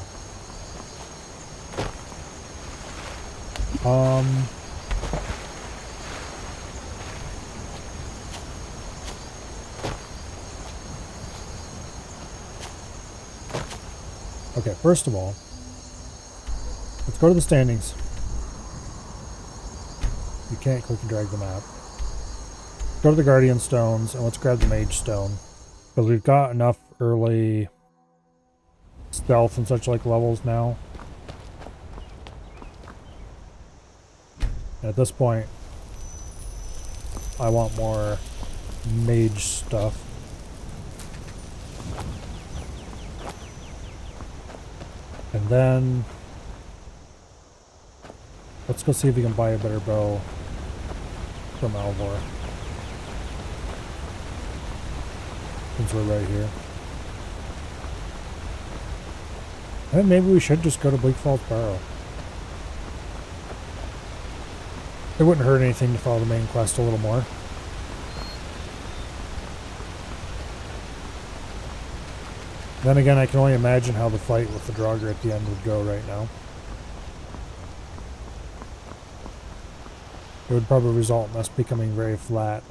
Okay, first of all, let's go to the standings. You can't click and drag the map. Go to the Guardian Stones, and let's grab the Mage Stone. Because we've got enough early stealth and such like levels now. And at this point, I want more mage stuff. And then let's go see if we can buy a better bow from Alvor. Since we're right here. And maybe we should just go to Bleak Falls Barrow. It wouldn't hurt anything to follow the main quest a little more. Then again, I can only imagine how the fight with the Draugr at the end would go right now. It would probably result in us becoming very flat.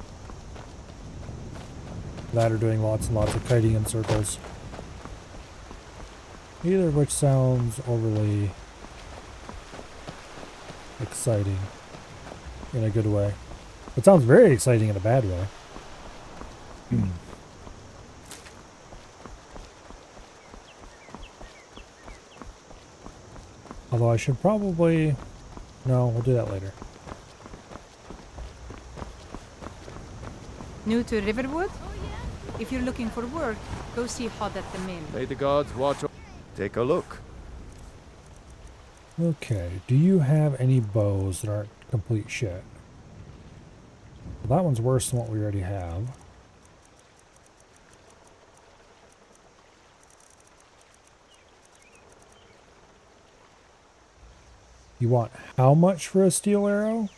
That or doing lots and lots of kiting in circles. Neither of which sounds overly exciting in a good way. It sounds very exciting in a bad way. Although I should probably... No, we'll do that later. New to Riverwood? If you're looking for work, go see Hod at the mill. May the gods watch. Take a look. Okay, do you have any bows that aren't complete shit? Well, that one's worse than what we already have. You want how much for a steel arrow?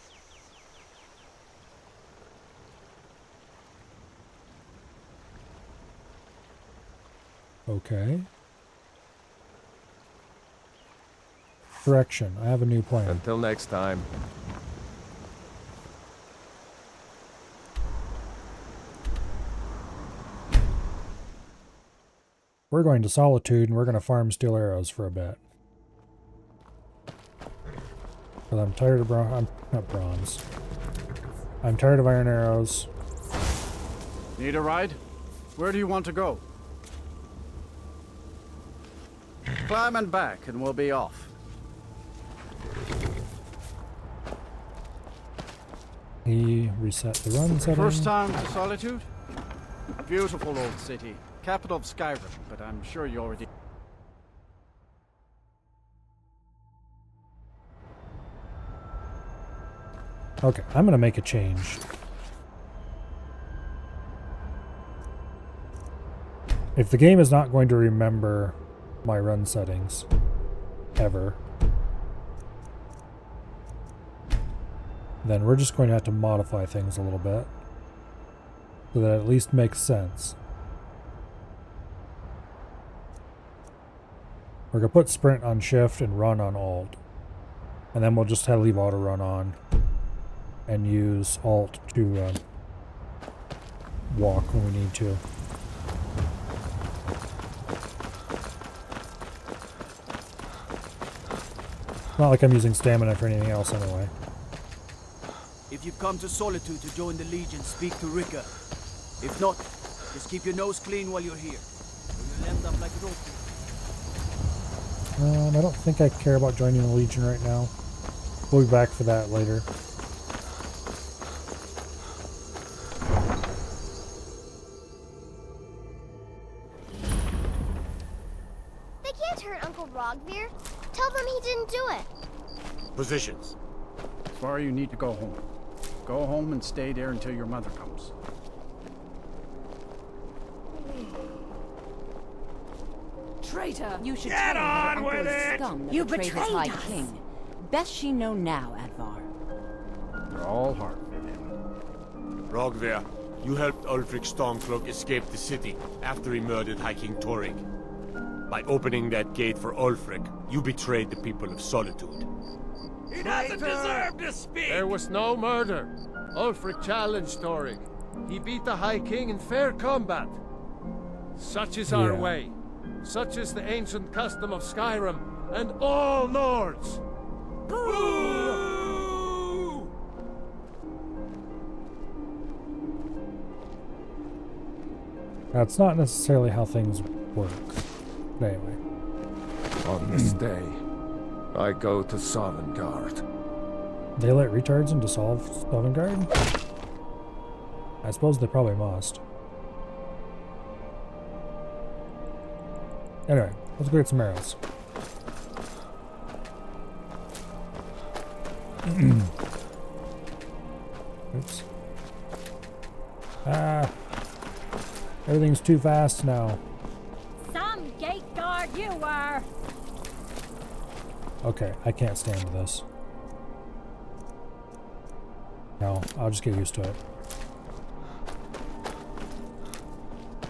Okay. Correction, I have a new plan. Until next time. We're going to Solitude and we're going to farm steel arrows for a bit. Because I'm tired of I'm not bronze. I'm tired of iron arrows. Need a ride? Where do you want to go? Climb and back and we'll be off. He reset the run setting. First time to Solitude? Beautiful old city. Capital of Skyrim, but I'm sure you already... Okay, I'm gonna make a change. If the game is not going to remember my run settings, ever, then we're just going to have to modify things a little bit, so that it at least makes sense. We're gonna put sprint on shift and run on alt, and then we'll just have to leave auto run on and use alt to walk when we need to. Not like I'm using stamina for anything else anyway. If you've come to Solitude to join the Legion, speak to Rika. If not, just keep your nose clean while you're here, or you'll end up like Roku. I don't think I care about joining the Legion right now. We'll be back for that later. They can't hurt Uncle Rogvir. Tell them he didn't do it. Positions. Svar, you need to go home. Go home and stay there until your mother comes. Traitor! You should Get tell her on that with Uncle is it! scum that You betrayed his betrayed High us. King. Best she know now, Advar. They're all hard with him. Rogvir, you helped Ulfric Stormcloak escape the city after he murdered High King Torrig. By opening that gate for Ulfric, you betrayed the people of Solitude. He doesn't deserve to speak! There was no murder. Ulfric challenged Torrig. He beat the High King in fair combat. Such is our way. Such is the ancient custom of Skyrim and all Nords. Boo! That's not necessarily how things work. But anyway. On this day, I go to Sovngarde. They let retards into Sovngarde? I suppose they probably must. Anyway, let's go get some arrows. Oops. Ah. Everything's too fast now. Some gate guard you were. Okay, I can't stand this. No, I'll just get used to it.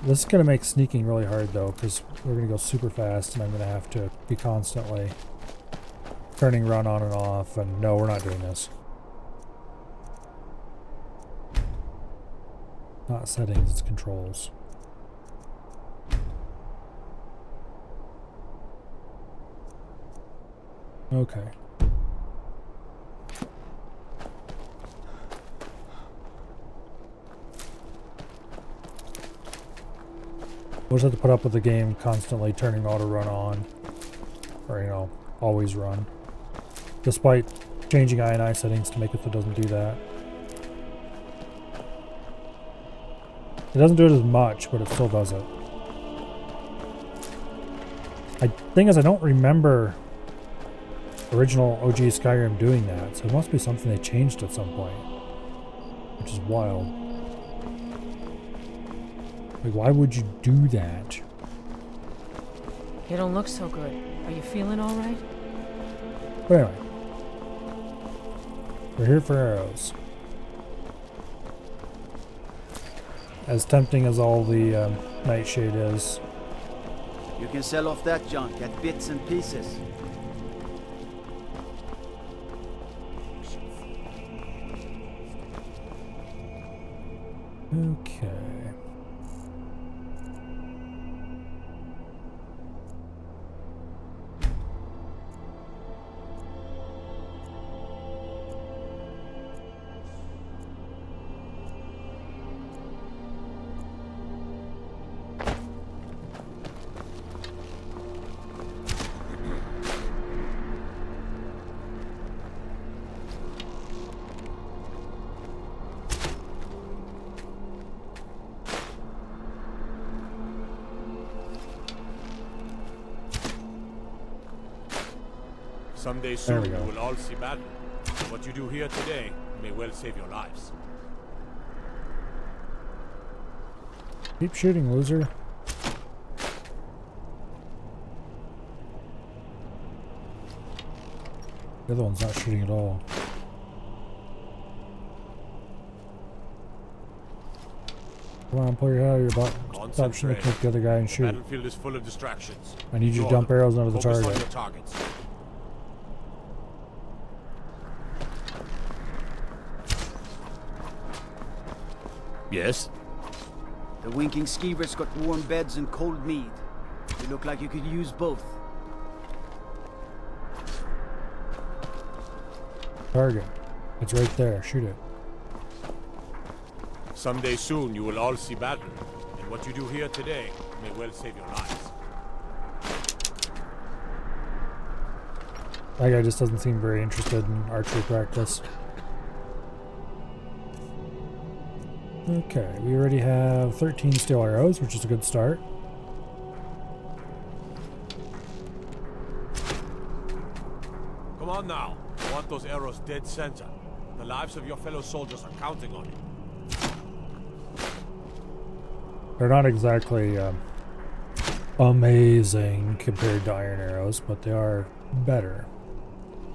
This is going to make sneaking really hard though, because we're going to go super fast and I'm going to have to be constantly turning run on and off, and no, we're not doing this. Not settings, it's controls. Okay. We'll just have to put up with the game constantly turning auto run on. Or, you know, always run. Despite changing INI settings to make it so it doesn't do that. It doesn't do it as much, but it still does it. Thing is, I don't remember original OG Skyrim doing that, so it must be something they changed at some point. Which is wild. Like, why would you do that? You don't look so good. Are you feeling all right? But anyway. We're here for arrows. As tempting as all the Nightshade is. You can sell off that junk at bits and pieces. Okay. Someday soon you will all see battle. What you do here today may well save your lives. Keep shooting, loser. The other one's not shooting at all. Come on, pull your head out of your butt. Stop shooting at the other guy and shoot. The battlefield is full of distractions. I need you to dump arrows under the Focus on target. your targets. Yes? The winking skeevers got warm beds and cold mead. You look like you could use both. Target. It's right there. Shoot it. Someday soon you will all see battle, and what you do here today may well save your lives. That guy just doesn't seem very interested in archery practice. Okay, we already have 13 steel arrows, which is a good start. Come on now. I want those arrows dead center. The lives of your fellow soldiers are counting on it. They're not exactly amazing compared to iron arrows, but they are better.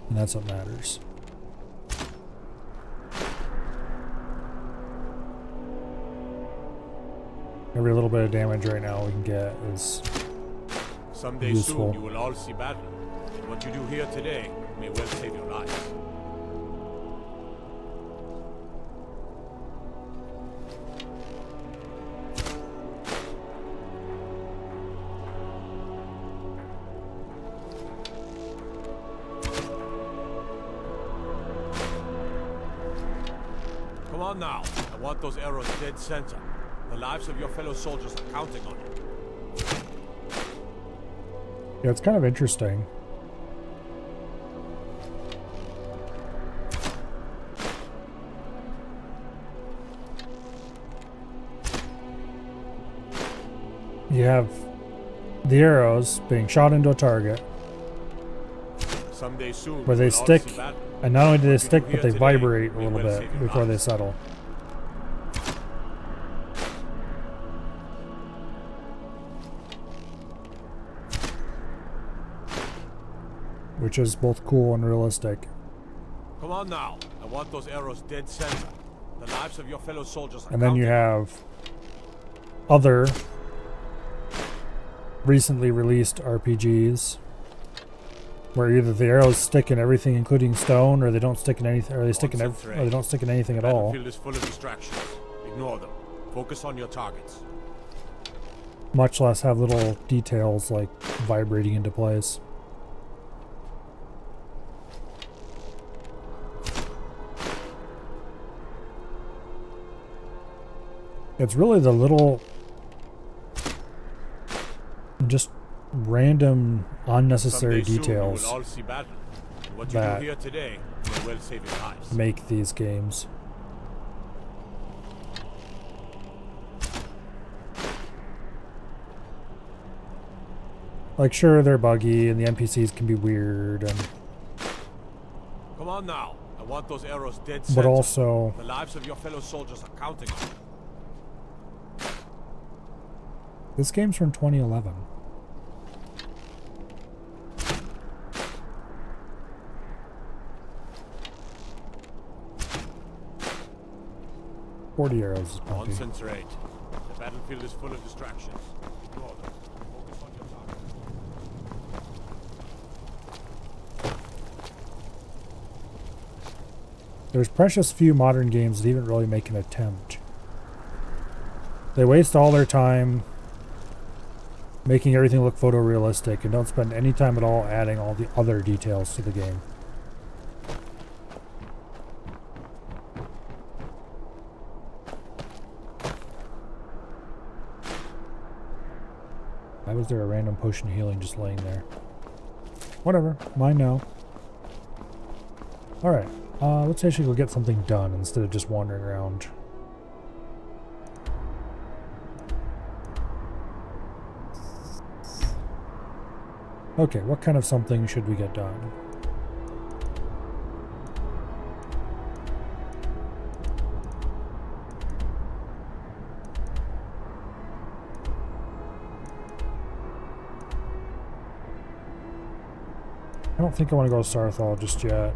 And that's what matters. Every little bit of damage right now we can get is Someday useful. soon you will all see battle. What you do here today may well save your lives. Come on now. I want those arrows dead center. The lives of your fellow soldiers are counting on it. Yeah, it's kind of interesting. You have the arrows being shot into a target Someday soon where they you will all stick, see battle. and not only do they What you stick, do but they here today vibrate a may little well bit save your before they lives. settle. Which is both cool and realistic. Come on now. I want those arrows dead center. The lives of your fellow soldiers are And then you counting. have other recently released RPGs where either the arrows stick in everything, including stone, or they don't stick in anything, or they stick in or they don't stick in anything at all. The battlefield is full of distractions. Ignore them. Focus on your targets. Much less have little details like vibrating into place. It's really the little, just random, unnecessary Someday soon details you will all see battle. And what you that do here today may well save your lives. make these games. Like, sure, they're buggy and the NPCs can be weird, and Come on now. I want those arrows dead but center. also The lives of your fellow soldiers are counting on it. this game's from 2011. "40 arrows is plenty." Concentrate. The battlefield is full of distractions. Ignore them. Focus on your target. There's precious few modern games that even really make an attempt. They waste all their time making everything look photorealistic and don't spend any time at all adding all the other details to the game. Why was there a random potion of healing just laying there? Whatever, mine now. Alright, let's actually go get something done instead of just wandering around. Okay, what kind of something should we get done? I don't think I want to go to Sarthal just yet.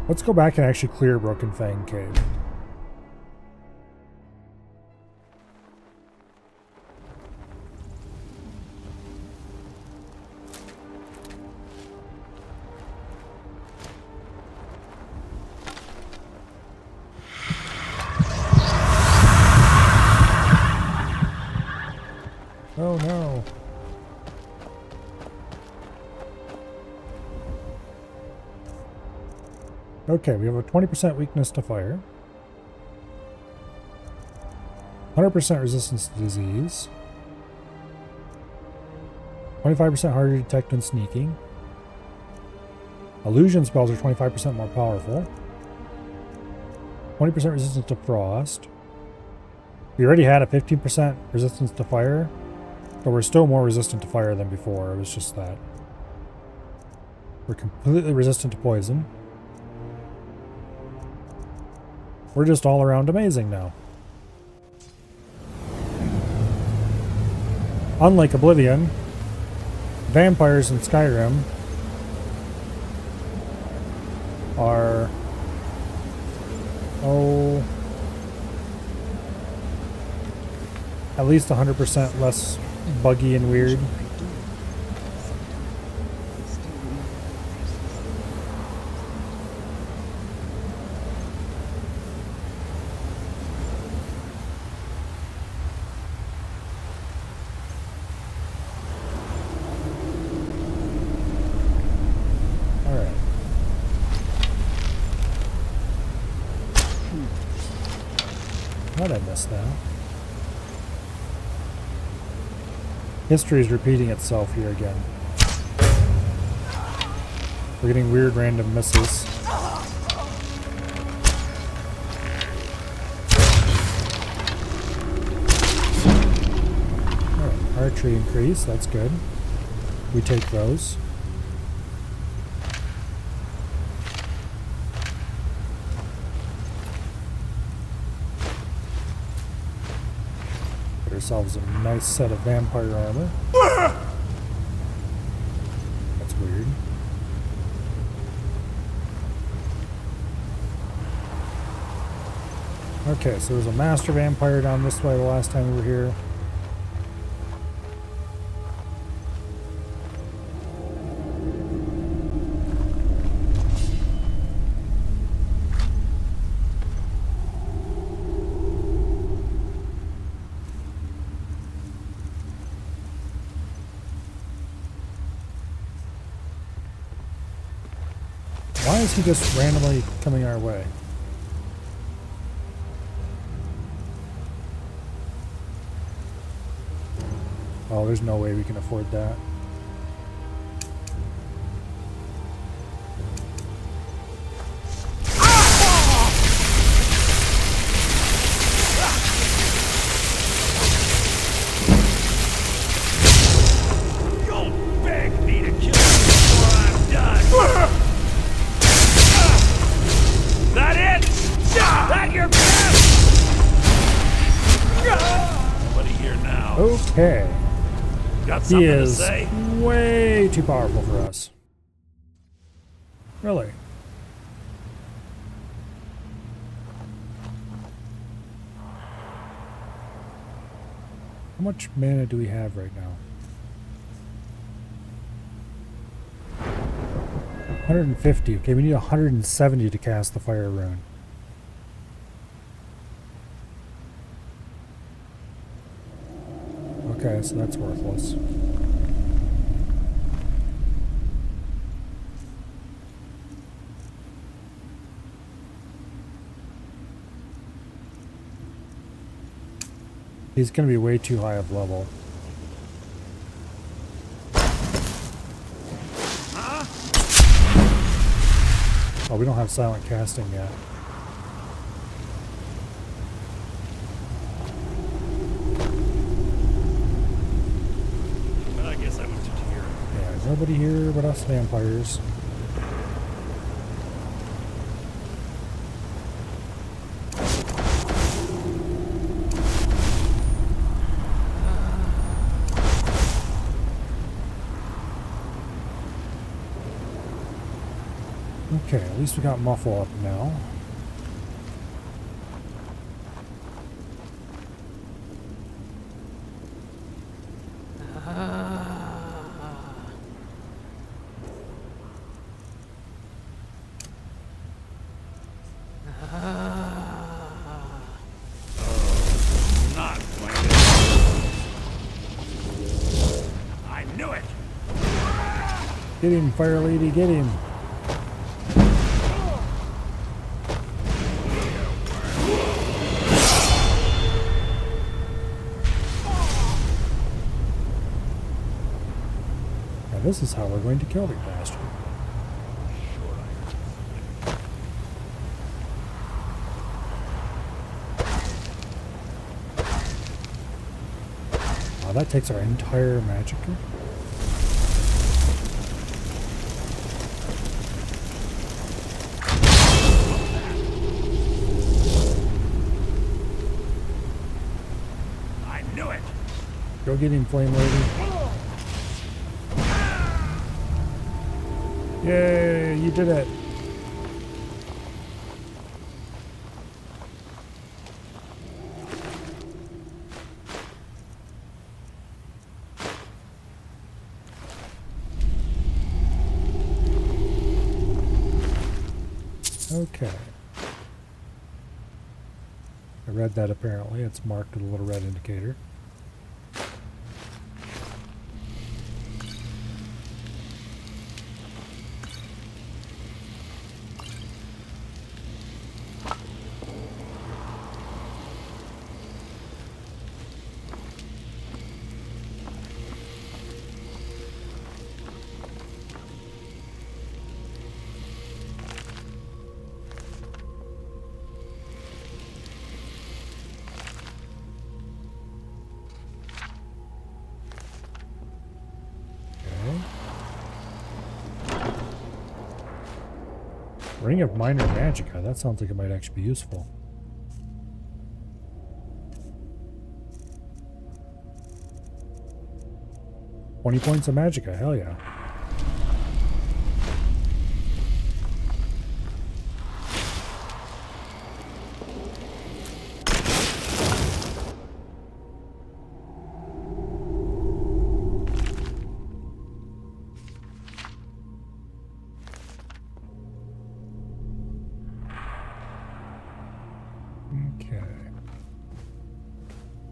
Let's go back and actually clear Broken Fang Cave. Oh no. Okay, we have a 20% weakness to fire. 100% resistance to disease. 25% harder to detect when sneaking. Illusion spells are 25% more powerful. 20% resistance to frost. We already had a 15% resistance to fire, but we're still more resistant to fire than before. It was just that. We're completely resistant to poison. We're just all around amazing now. Unlike Oblivion, vampires in Skyrim are, at least 100% less buggy and weird. How'd I miss that? History is repeating itself here again. We're getting weird random misses. Alright, archery increase, that's good. We take those. Ourselves a nice set of vampire armor. That's weird. Okay, so there's a master vampire down this way the last time we were here. Why is he just randomly coming our way? Oh, there's no way we can afford that. Don't beg me to kill you before I'm done! That it? That your best? Nobody here now. Okay. Got something He to is say? way too powerful for us. Really? How much mana do we have right now? 150. Okay, we need 170 to cast the fire rune. Okay, so that's worthless. He's going to be way too high of level. Oh, we don't have silent casting yet. Well, I guess I was just here. Yeah, there's nobody here but us vampires. Okay, at least we got Muffle up now. Not going to. I knew it. Get him, Fire Lady, get him. this is how we're going to kill the bastard. Wow, that takes our entire magic. I knew it. Go get him, Flame Lady. Yay, you did it. Okay. I read that apparently. It's marked with a little red indicator. Ring of Minor Magicka. That sounds like it might actually be useful. $20 points of Magicka. Hell yeah.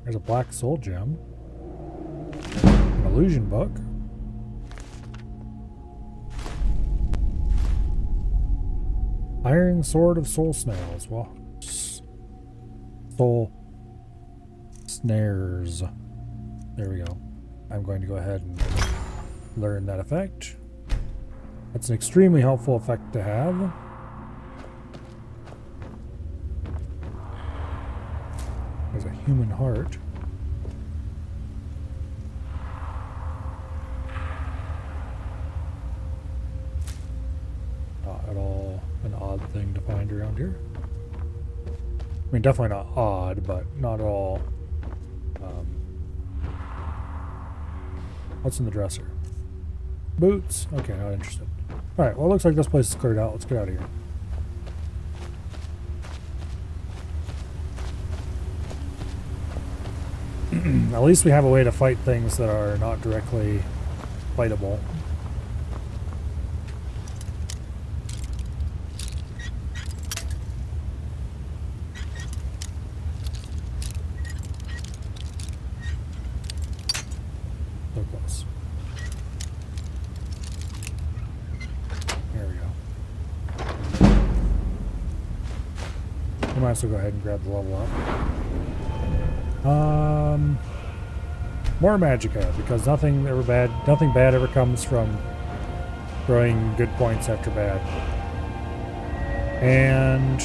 There's a black soul gem. An illusion book. Iron Sword of Soul Snails. Well, soul snares. There we go. I'm going to go ahead and learn that effect. That's an extremely helpful effect to have. There's a human heart. Not at all an odd thing to find around here. I mean, definitely not odd, but not at all. What's in the dresser? Boots. Okay, not interested. Alright, well, it looks like this place is cleared out. Let's get out of here. At least we have a way to fight things that are not directly fightable. So close. There we go. We might as well go ahead and grab the level up. More Magicka, because nothing bad ever comes from throwing good points after bad. And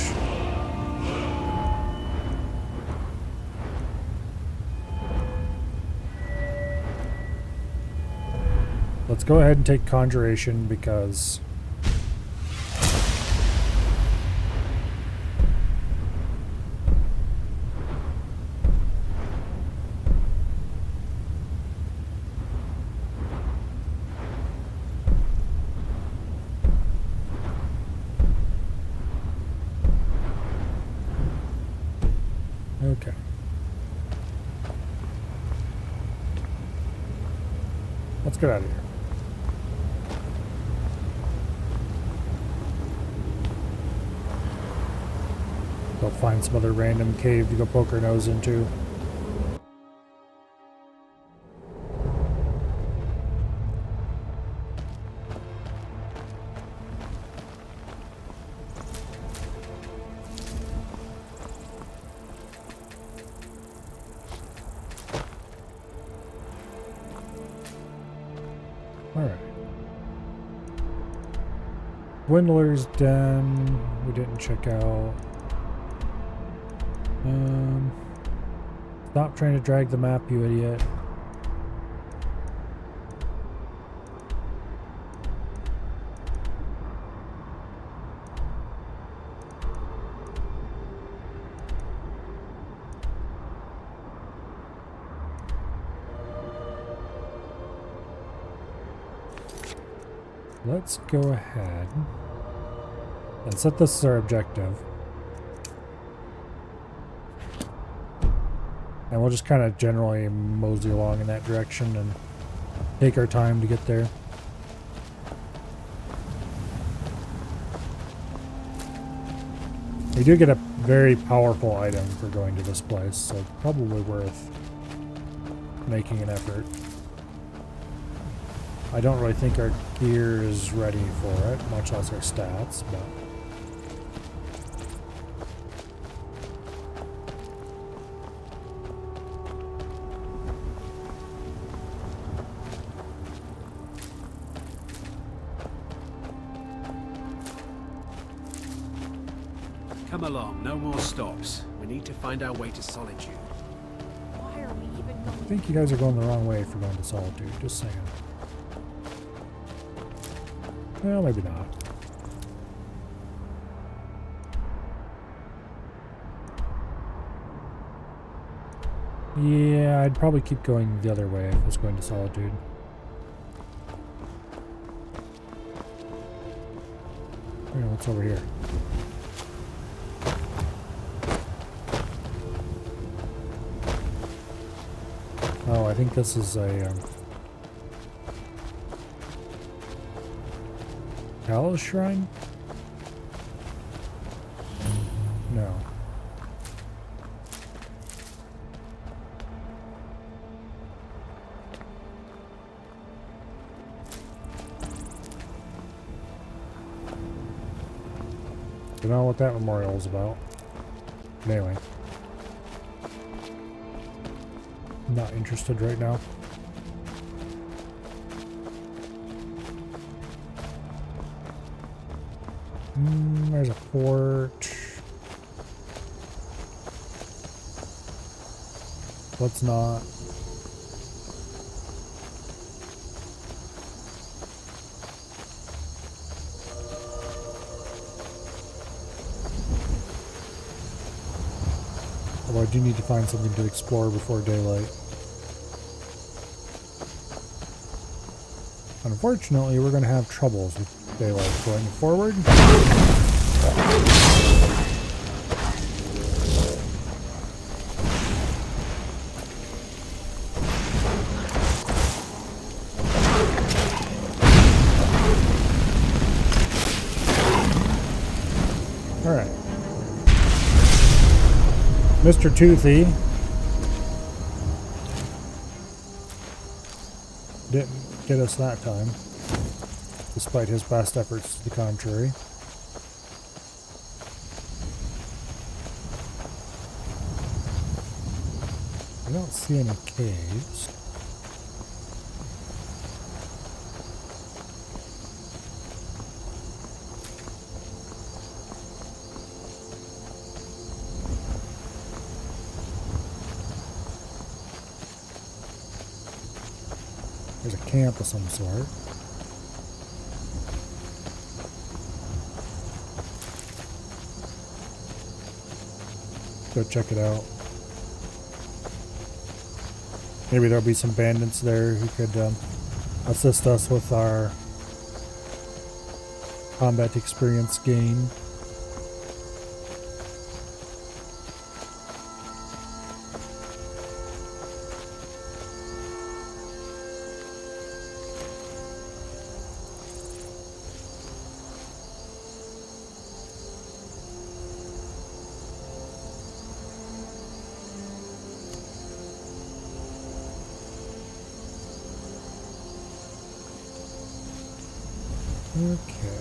let's go ahead and take Conjuration, because okay. Let's get out of here. Go find some other random cave to go poke our nose into. Alright. Dwindler's Den, we didn't check out. Stop trying to drag the map, you idiot. Let's go ahead and set this as our objective. And we'll just kind of generally mosey along in that direction and take our time to get there. We do get a very powerful item for going to this place, so probably worth making an effort. I don't really think our gear is ready for it, much less our stats, but... Come along, no more stops. We need to find our way to Solitude. Why are we even going? I think you guys are going the wrong way for going to Solitude, just saying. Well, maybe not. Yeah, I'd probably keep going the other way if I was going to Solitude. What's over here? Oh, I think this is a Palace Shrine? No. Don't know what that memorial is about. Anyway. Not interested right now. There's a fort. Let's not. Although I do need to find something to explore before daylight. Unfortunately, we're going to have troubles with daylight going forward. Alright. Mr. Toothy didn't get us that time, despite his best efforts to the contrary. I don't see any caves. There's a camp of some sort. Go check it out. Maybe there'll be some bandits there who could assist us with our combat experience gain. Okay.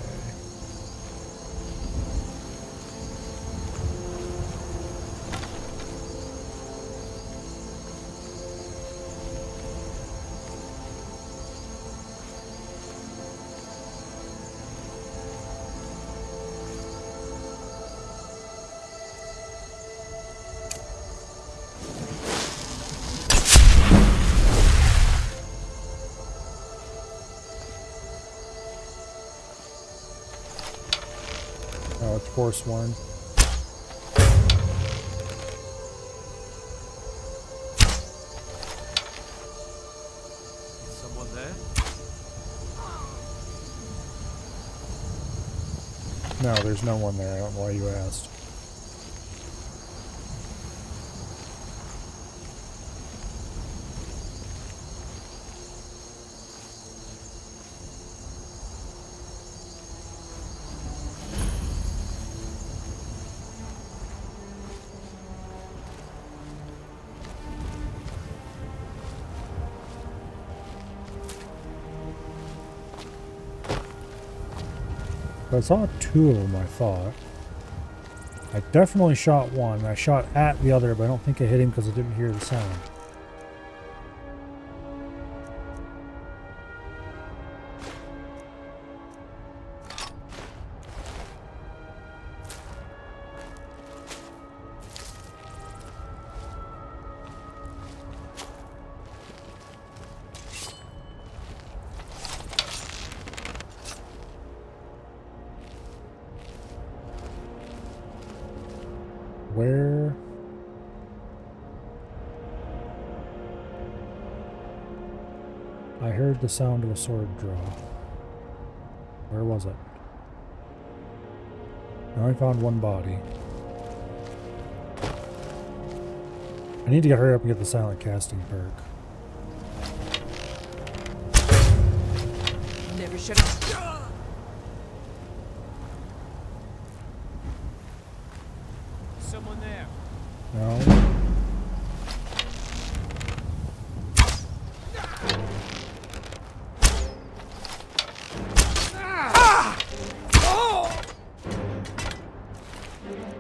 Forsworn. Is someone there? No, there's no one there. I don't know why you asked. I saw two of them, I thought. I definitely shot one. I shot at the other, but I don't think I hit him because I didn't hear the sound. Where? I heard the sound of a sword draw. Where was it? I only found one body. I need to hurry up and get the silent casting perk. Never should have. Someone there. No.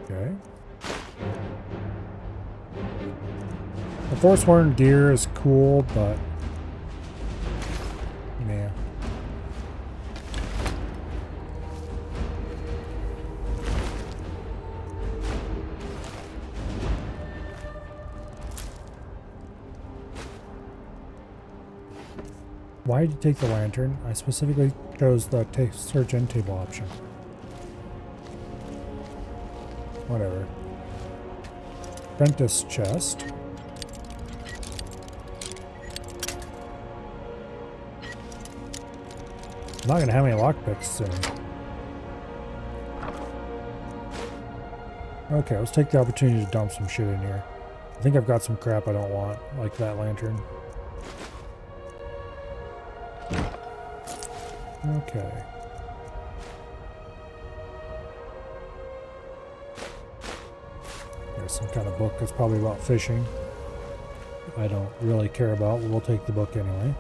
Okay. The Forsworn deer is cool, but yeah. Why did you take the lantern? I specifically chose the search end table option. Whatever. Apprentice chest. I'm not gonna have any lockpicks soon. Okay, let's take the opportunity to dump some shit in here. I think I've got some crap I don't want, like that lantern. Okay. There's some kind of book that's probably about fishing. I don't really care about, but we'll take the book anyway.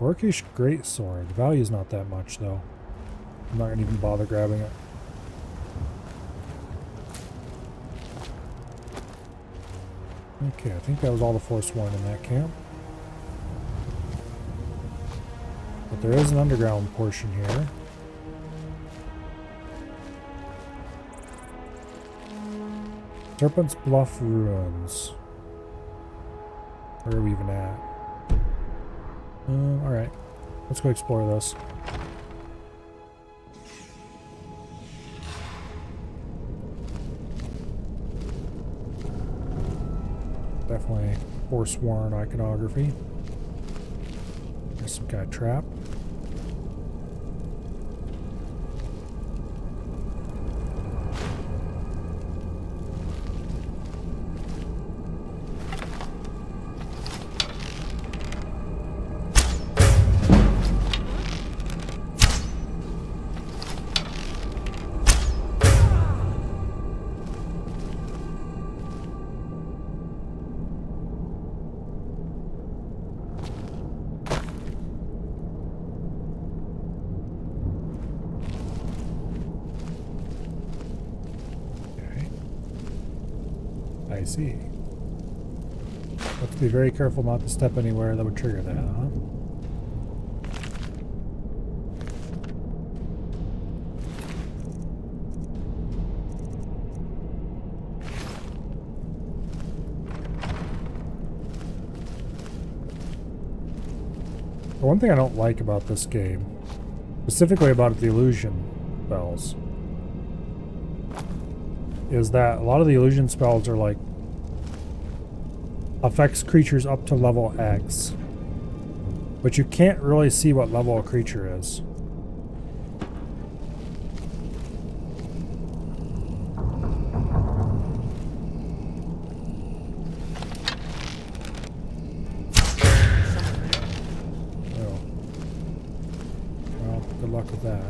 Orcish greatsword. The value's not that much though. I'm not gonna even bother grabbing it. Okay, I think that was all the Forsworn in that camp. But there is an underground portion here. Serpent's Bluff Ruins. Where are we even at? Alright. Let's go explore this. Definitely Forsworn iconography. There's some kind of trap. I see. Let's be very careful not to step anywhere that would trigger that, huh? One thing I don't like about this game, specifically about the illusion spells, is that a lot of the illusion spells are like affects creatures up to level X, but you can't really see what level a creature is. Oh. Well, good luck with that.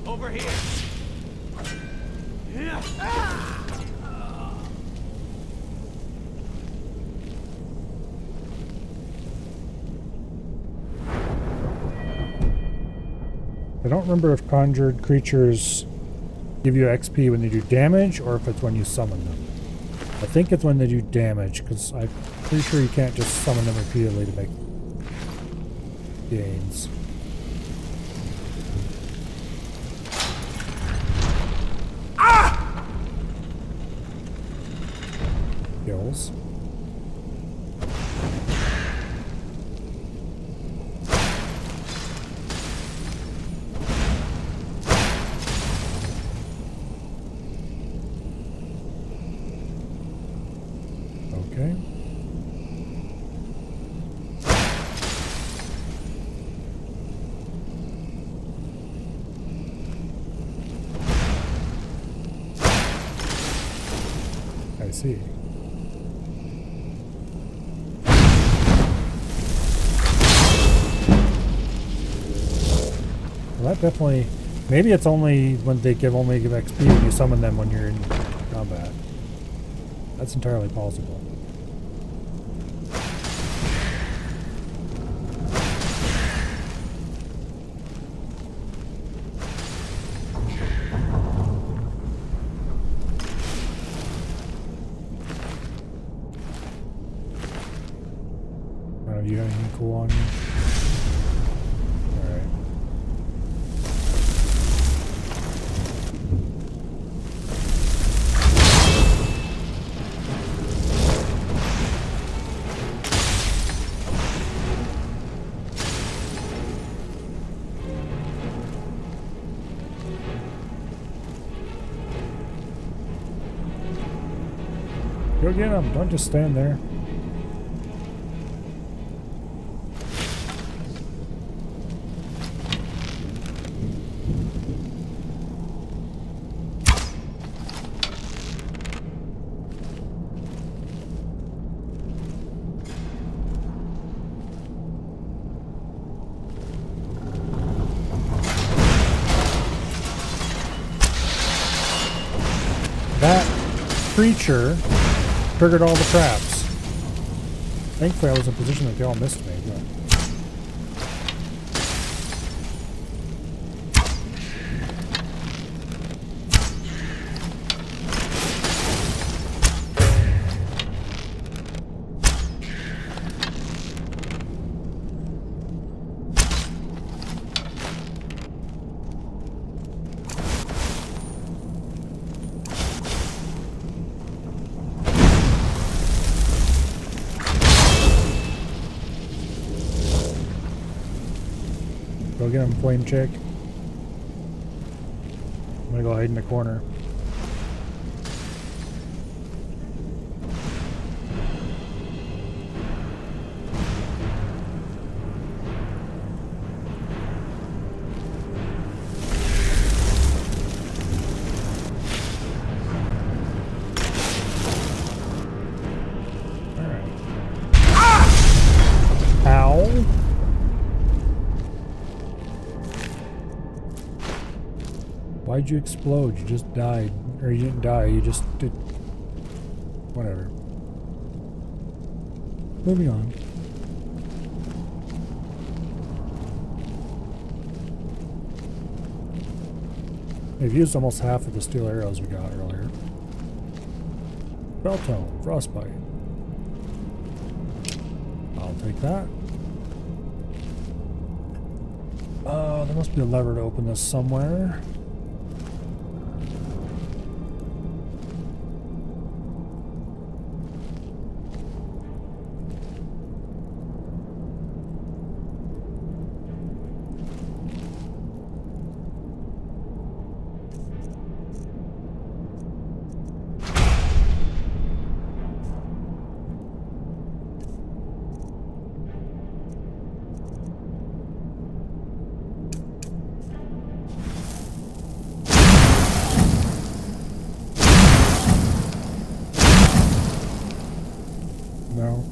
Over here. I don't remember if conjured creatures give you XP when they do damage or if it's when you summon them. I think it's when they do damage, because I'm pretty sure you can't just summon them repeatedly to make gains. Kills. Okay. I see. Well, that definitely... Maybe it's only when they only give XP when you summon them when you're in combat. That's entirely possible. You got anything cool on you? Alright. Go get him! Don't just stand there. That creature triggered all the traps. Thankfully I was in a position that they all missed me, but... Go get him, flame chick. I'm gonna go hide in the corner. Why'd you explode? You just died. Or you didn't die, you just did... Whatever. Moving on. We've used almost half of the steel arrows we got earlier. Spelltone, frostbite. I'll take that. There must be a lever to open this somewhere. No.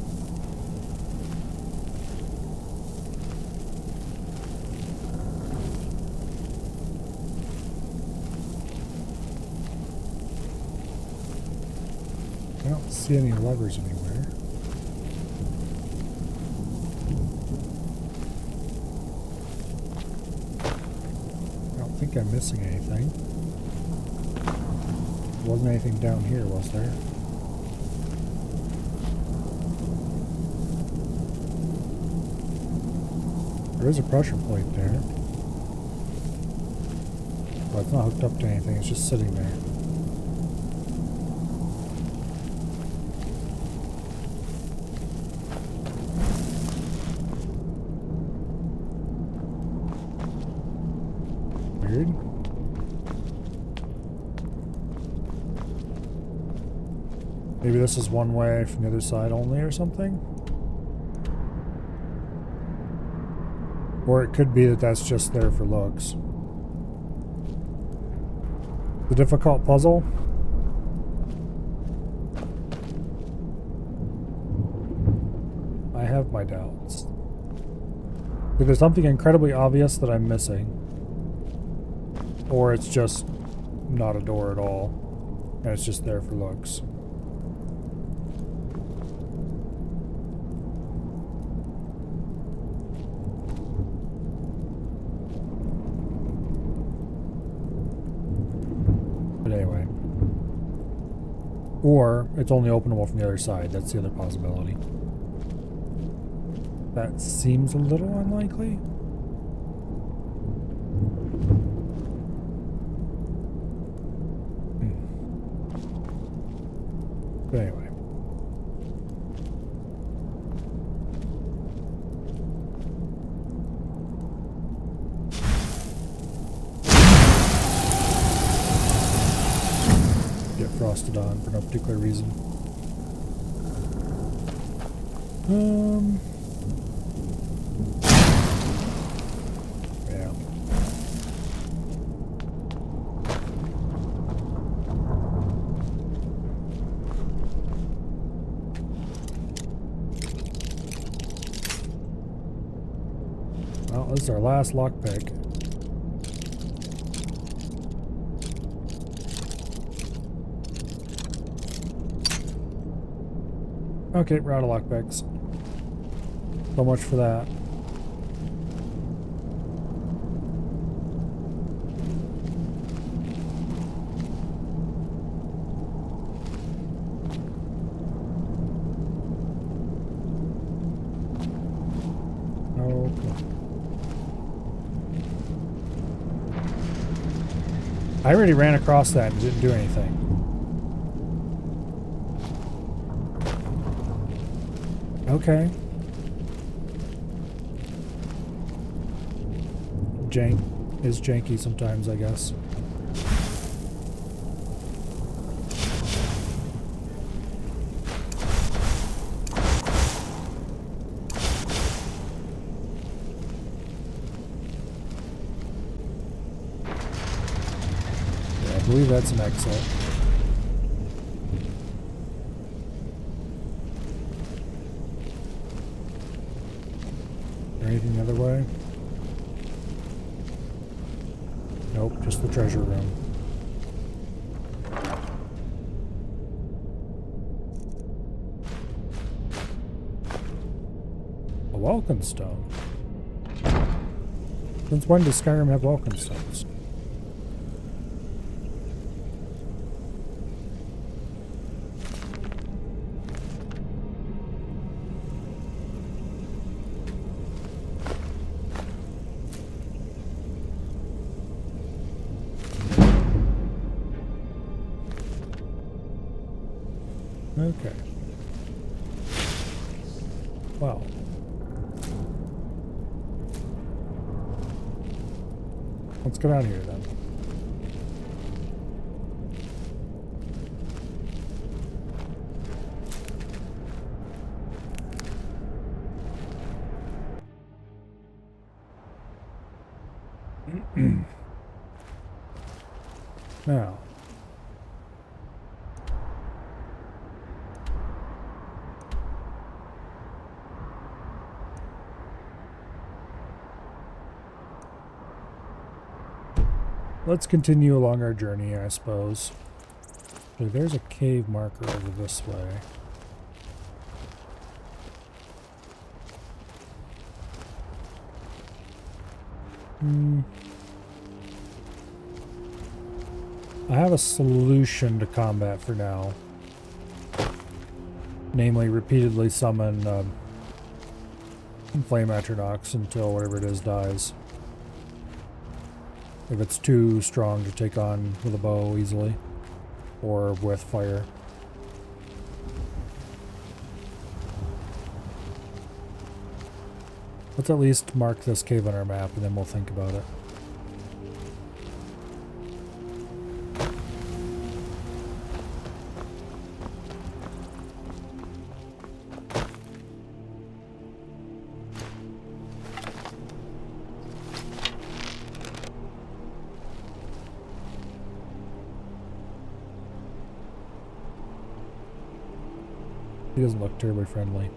I don't see any levers anywhere. I don't think I'm missing anything. There wasn't anything down here, was there? There is a pressure plate there. But it's not hooked up to anything, it's just sitting there. Weird. Maybe this is one way from the other side only or something? Or it could be that that's just there for looks. The difficult puzzle? I have my doubts. If there's something incredibly obvious that I'm missing, or it's just not a door at all, and it's just there for looks. But anyway. Or it's only openable from the other side. That's the other possibility. That seems a little unlikely. But anyway. Get frosted on for no particular reason. Yeah. Well, this is our last lockpick. Okay, we're out of lockpicks. So much for that. I already ran across that and didn't do anything. Okay. Jank is janky sometimes, I guess. Yeah, I believe that's an exit. Anything the other way? Nope, just the treasure room. A welcome stone. Since when does Skyrim have welcome stones? Okay. Wow. Let's go down here then. Now. Let's continue along our journey, I suppose. Okay, there's a cave marker over this way. I have a solution to combat for now. Namely, repeatedly summon Flame Atronox until whatever it is dies. If it's too strong to take on with a bow easily, or with fire. Let's at least mark this cave on our map and then we'll think about it. He doesn't look terribly friendly.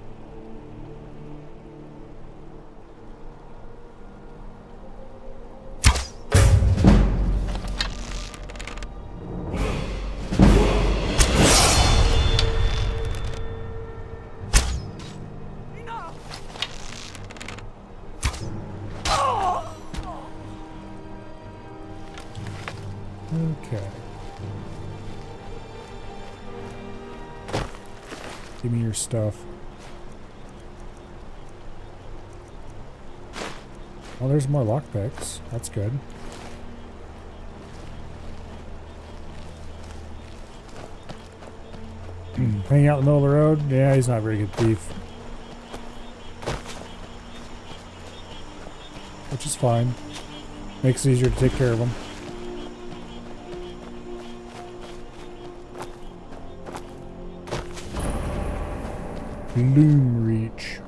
Okay. Give me your stuff. Well, there's more lockpicks. That's good. Hanging out in the middle of the road? Yeah, he's not a very good thief. Which is fine. Makes it easier to take care of him. Loom reach.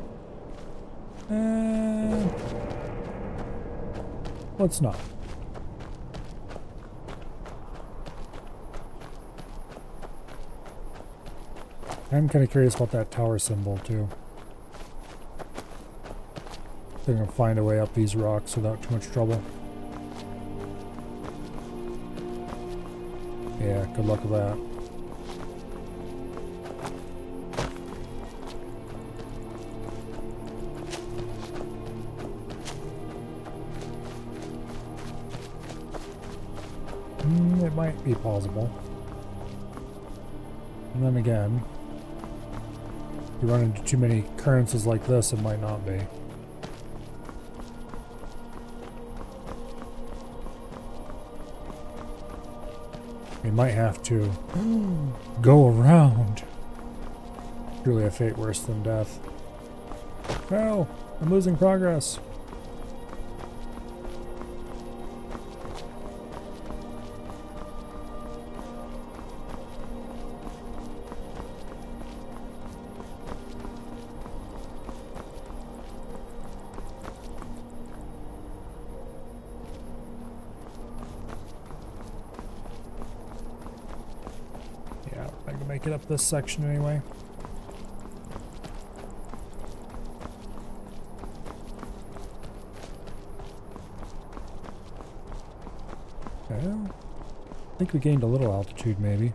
Let's not. I'm kind of curious about that tower symbol too. They're gonna find a way up these rocks without too much trouble. Yeah, good luck with that. It might be plausible. And then again, if you run into too many occurrences like this, it might not be. We might have to go around. Truly a fate worse than death. No, I'm losing progress. Make it up this section anyway. Well, I think we gained a little altitude maybe.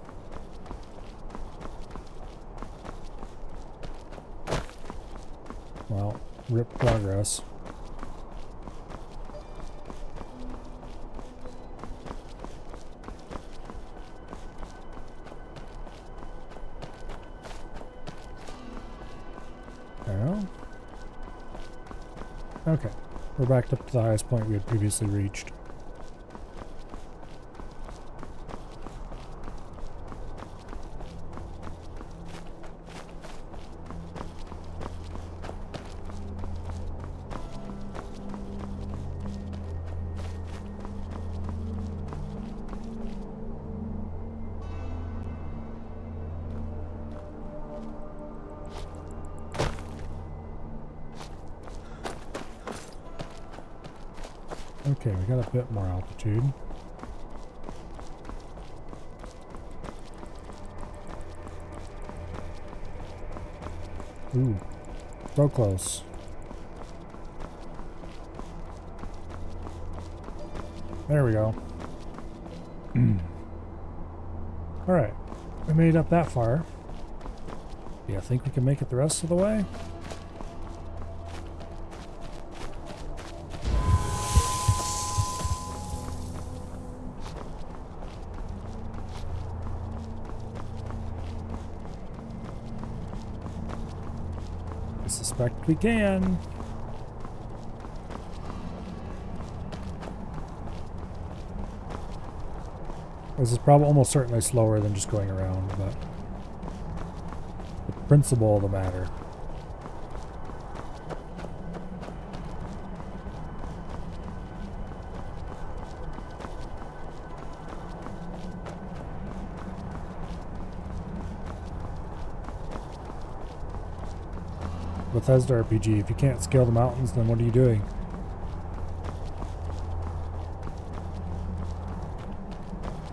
Well, rip progress. Okay, we're back up to the highest point we had previously reached. Okay, we got a bit more altitude. Ooh, so close. There we go. Alright, we made it up that far. Yeah, I think we can make it the rest of the way. I suspect we can. This is probably almost certainly slower than just going around, but the principle of the matter. Bethesda RPG, if you can't scale the mountains, then what are you doing?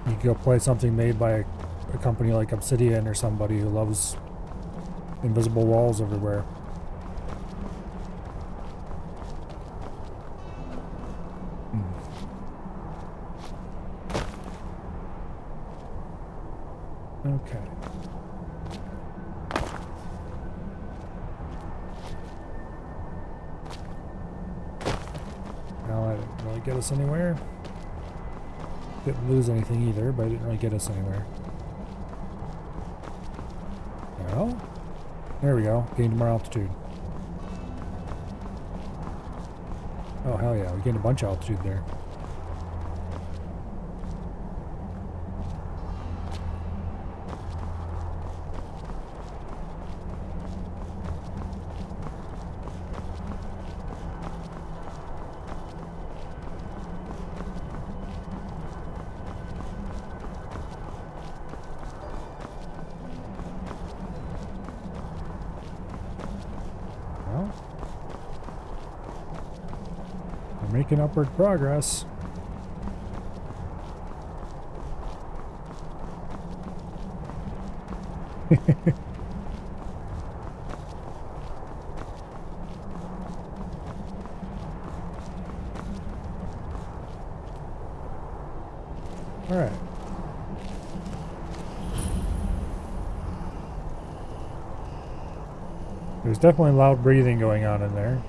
You could go play something made by a company like Obsidian or somebody who loves invisible walls everywhere. Okay. Well, that didn't really get us anywhere. Didn't lose anything either, but it didn't really get us anywhere. Well, there we go. Gained more altitude. Oh, hell yeah. We gained a bunch of altitude there. Making upward progress. All right. There's definitely loud breathing going on in there.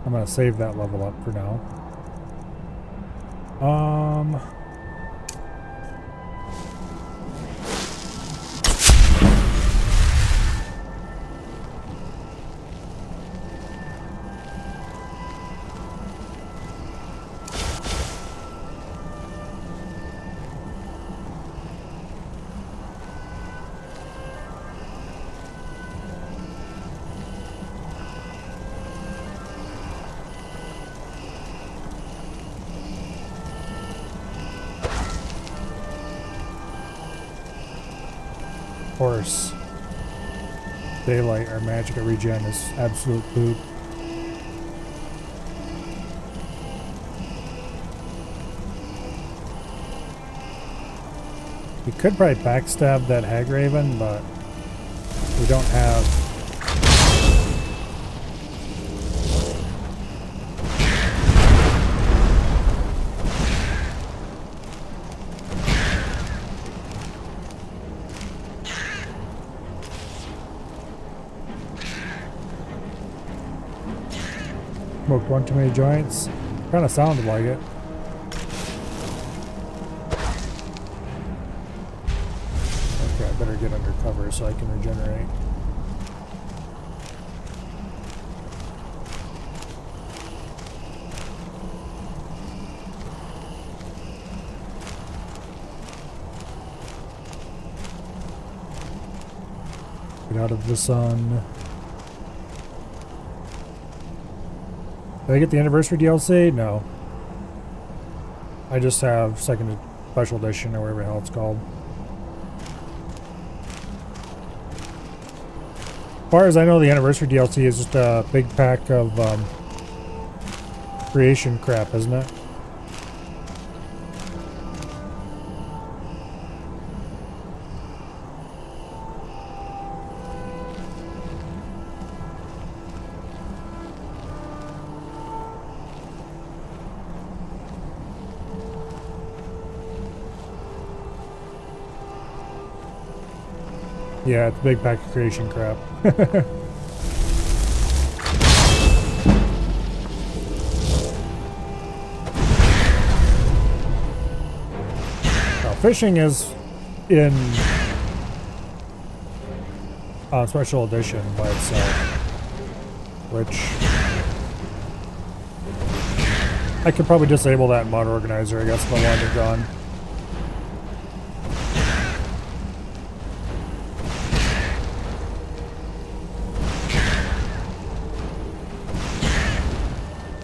I'm gonna save that level up for now. Of course, daylight or magic at regen is absolute poop. We could probably backstab that hag raven, but we don't have. Smoked one too many joints. Kind of sounded like it. Okay, I better get under cover so I can regenerate. Get out of the sun. Did I get the anniversary DLC? No. I just have second special edition or whatever the hell it's called. far as I know, the anniversary DLC is just a big pack of creation crap, isn't it? Yeah, it's a big pack of creation crap. Now, fishing is in special edition by itself, which I could probably disable that in Mod Organizer, I guess, if I wanted it gone.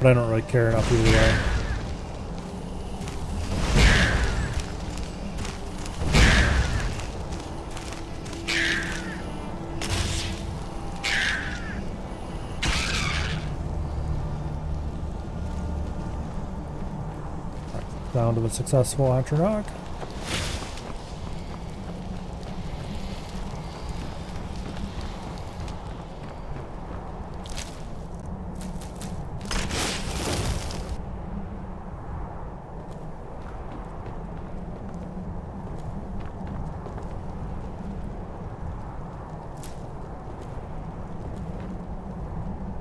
But I don't really care enough either way. Right, down to the successful Antronog.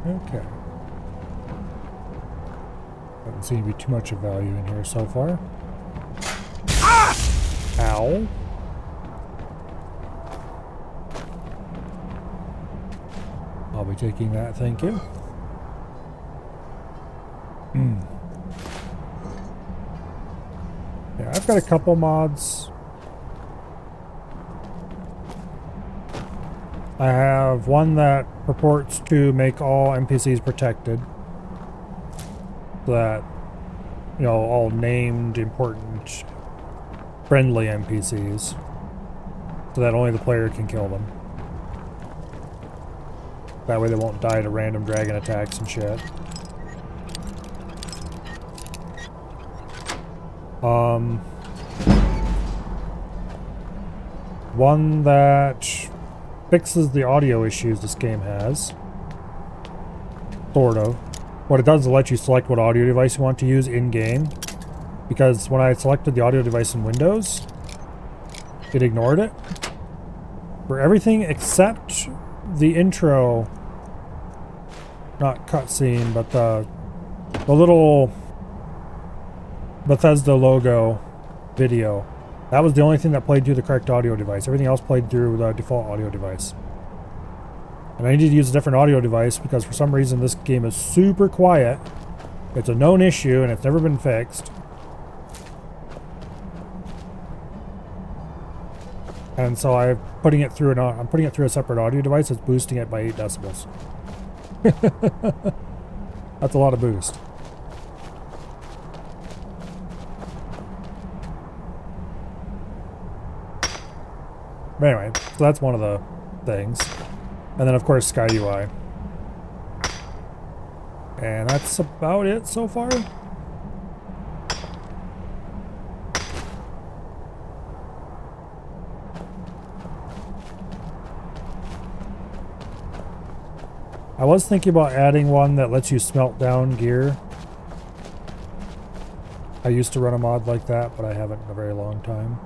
Okay. Doesn't seem to be too much of value in here so far. Ah! Ow. I'll be taking that, thank you. Yeah, I've got a couple mods. I have one that purports to make all NPCs protected. So that, you know, all named, important, friendly NPCs. So that only the player can kill them. That way they won't die to random dragon attacks and shit. One that fixes the audio issues this game has. Sort of. What it does is let you select what audio device you want to use in-game. Because when I selected the audio device in Windows, it ignored it. For everything except the intro, not cutscene, but the little Bethesda logo video. That was the only thing that played through the correct audio device. Everything else played through the default audio device. And I needed to use a different audio device because for some reason this game is super quiet. It's a known issue and it's never been fixed. And so I'm putting it through a separate audio device that's boosting it by 8 decibels. That's a lot of boost. But anyway, so that's one of the things. And then of course Sky UI. And that's about it so far. I was thinking about adding one that lets you smelt down gear. I used to run a mod like that, but I haven't in a very long time,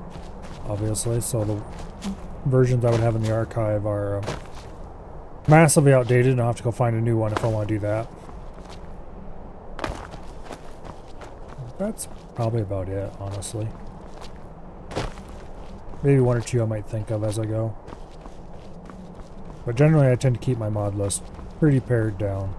obviously. So the versions I would have in the archive are massively outdated, and I'll have to go find a new one if I want to do that. That's probably about it, honestly. Maybe one or two I might think of as I go. But generally I tend to keep my mod list pretty pared down.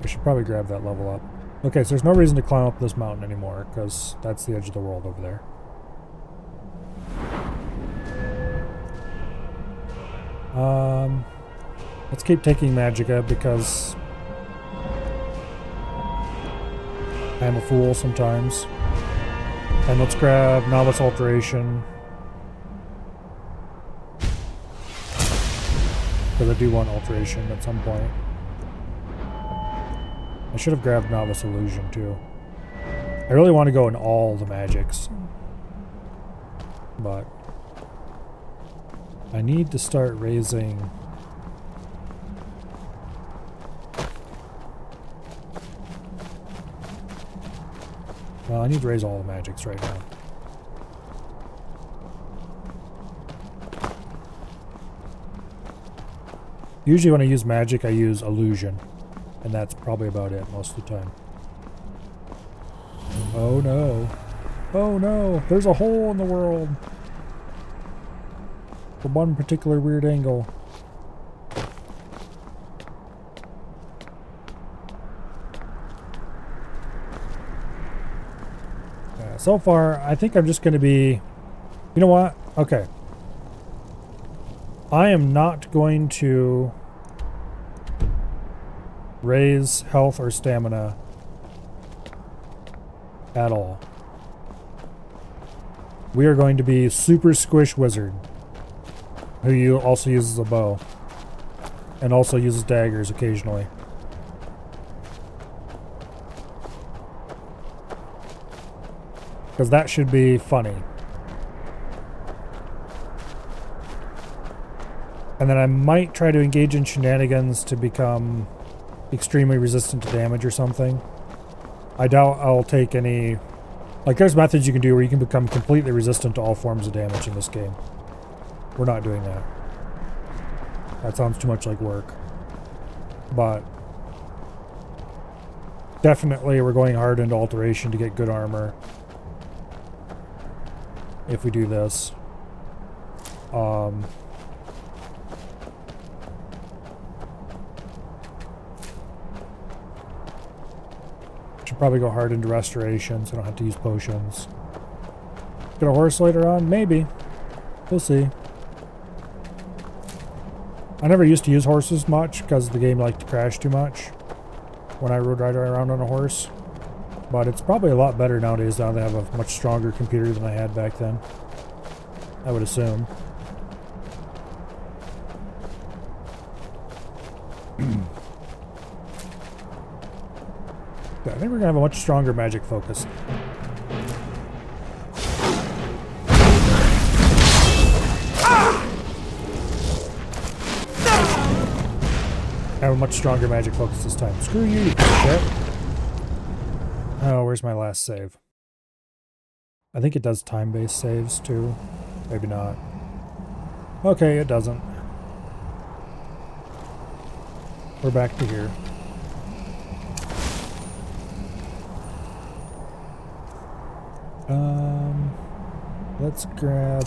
I should probably grab that level up. Okay, so there's no reason to climb up this mountain anymore, because that's the edge of the world over there. Let's keep taking Magicka, because I am a fool sometimes. And let's grab Novice Alteration. Because I do want Alteration at some point. I should have grabbed Novice Illusion too. I really want to go in all the magics. But I need to start raising... Well, I need to raise all the magics right now. Usually when I use magic, I use illusion. And that's probably about it most of the time. Oh no. Oh no, there's a hole in the world. From one particular weird angle. So far, I think I'm just going to be... You know what? Okay. I am not going to raise health or stamina at all. We are going to be Super Squish Wizard, who also uses a bow and also uses daggers occasionally. Because that should be funny. And then I might try to engage in shenanigans to become extremely resistant to damage or something. I doubt I'll take any... Like, there's methods you can do where you can become completely resistant to all forms of damage in this game. We're not doing that. That sounds too much like work. But... definitely we're going hard into Alteration to get good armor. If we do this. Should probably go hard into Restoration so I don't have to use potions. Get a horse later on? Maybe. We'll see. I never used to use horses much because the game liked to crash too much when I rode right around on a horse. But it's probably a lot better nowadays now they have a much stronger computer than I had back then. I would assume. Yeah, I think we're going to have a much stronger magic focus. Have a much stronger magic focus this time. Screw you, shit. Oh, where's my last save? I think it does time-based saves too. Maybe not. Okay, it doesn't. We're back to here. Let's grab...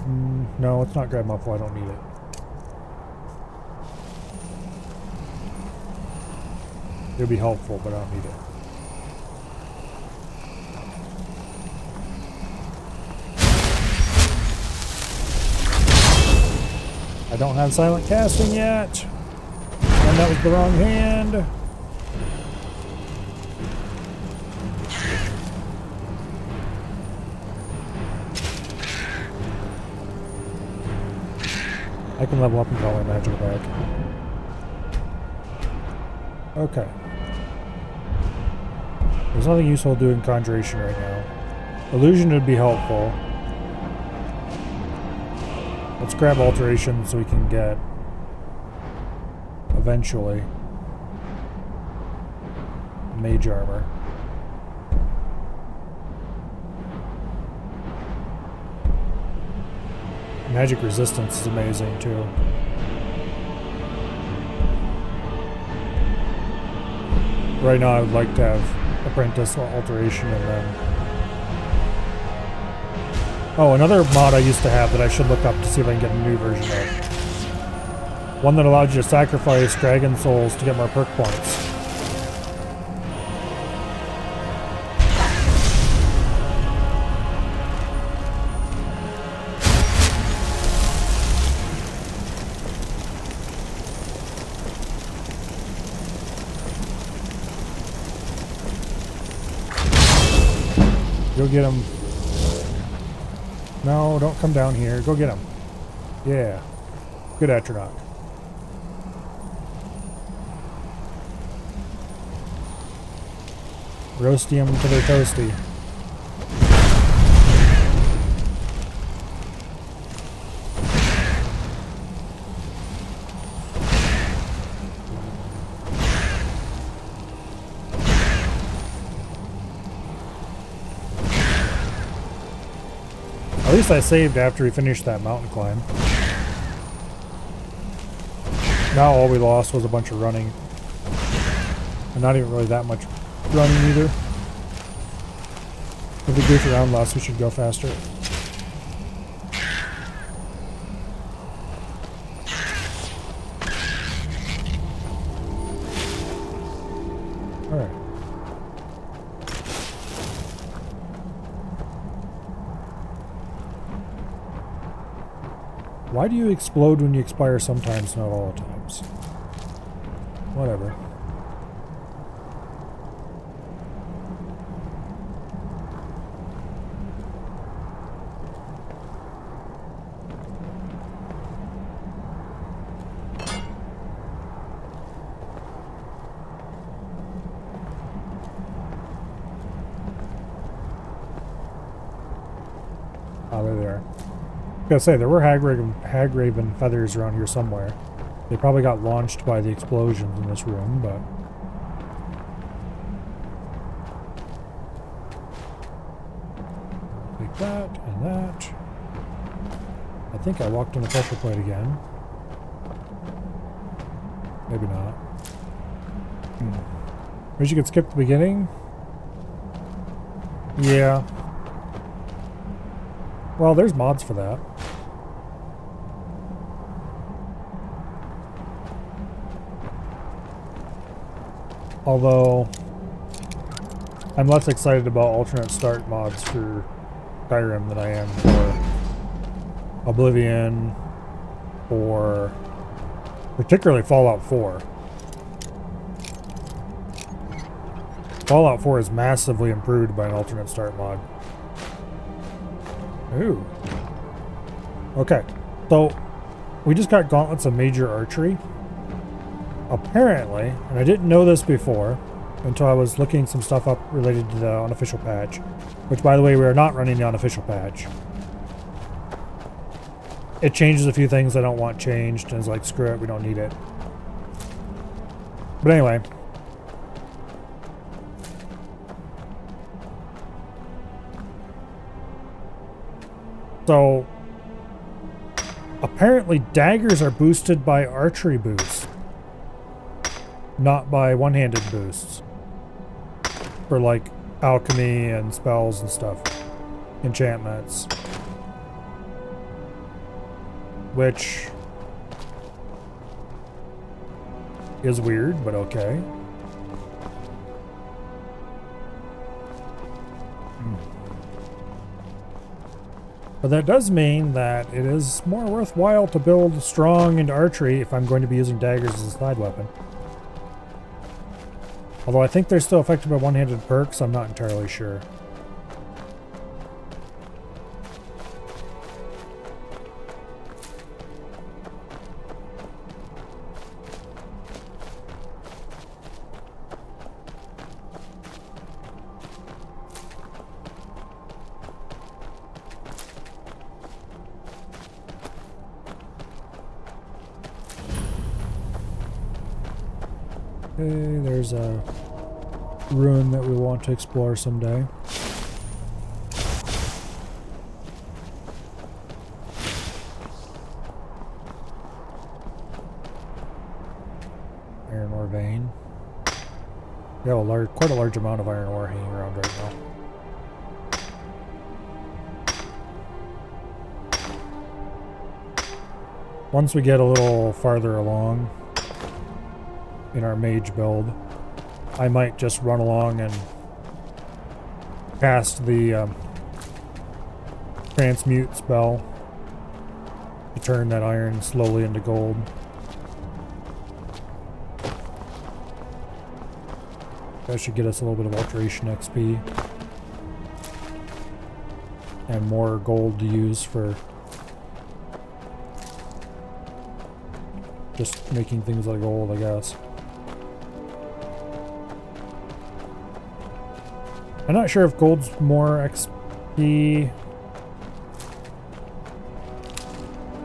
No, let's not grab Muffle. I don't need it. It'll be helpful, but I don't need it. I don't have silent casting yet. And that was the wrong hand. I can level up and call my magic back. Okay. There's nothing useful doing Conjuration right now. Illusion would be helpful. Let's grab Alteration so we can get, eventually, Mage Armor. Magic Resistance is amazing too. Right now I would like to have Apprentice or Alteration and then... Oh, another mod I used to have that I should look up to see if I can get a new version of. One that allowed you to sacrifice dragon souls to get more perk points. Go get him. No, don't come down here. Go get him. Yeah. Good Atronach. Roasty them till they're toasty. At least I saved after we finished that mountain climb. Now all we lost was a bunch of running. And not even really that much running either. If we goof around less, we should go faster. Alright. Why do you explode when you expire sometimes, not all the times? Whatever. Oh, they're there. I was gonna say, there were Hagraven feathers around here somewhere. They probably got launched by the explosions in this room, but... Take that, and that. I think I walked on the pressure plate again. Maybe not. Wish you could skip the beginning? Yeah. Well, there's mods for that. Although, I'm less excited about alternate start mods for Skyrim than I am for Oblivion, or particularly Fallout 4. Fallout 4 is massively improved by an alternate start mod. Ooh. Okay, so we just got gauntlets of major archery. Apparently, and I didn't know this before until I was looking some stuff up related to the unofficial patch, which, by the way, we are not running the unofficial patch. It changes a few things I don't want changed, and it's like, screw it, we don't need it. But anyway. So, apparently daggers are boosted by archery boosts, not by one-handed boosts. For like alchemy and spells and stuff. Enchantments. Which is weird, but okay. But that does mean that it is more worthwhile to build strong into archery if I'm going to be using daggers as a side weapon. Although I think they're still affected by one-handed perks, I'm not entirely sure. Okay, there's a ruin that we want to explore someday. Iron ore vein. We have quite a large amount of iron ore hanging around right now. Once we get a little farther along in our mage build, I might just run along and cast the transmute spell to turn that iron slowly into gold. That should get us a little bit of alteration XP. and more gold to use for just making things like gold, I guess. I'm not sure if gold's more XP.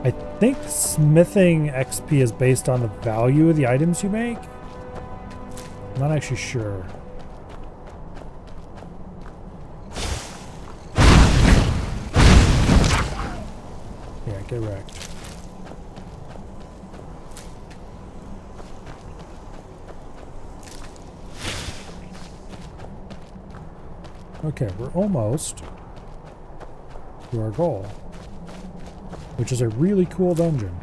I think smithing XP is based on the value of the items you make. I'm not actually sure. Yeah, get wrecked. Okay, we're almost to our goal, which is a really cool dungeon.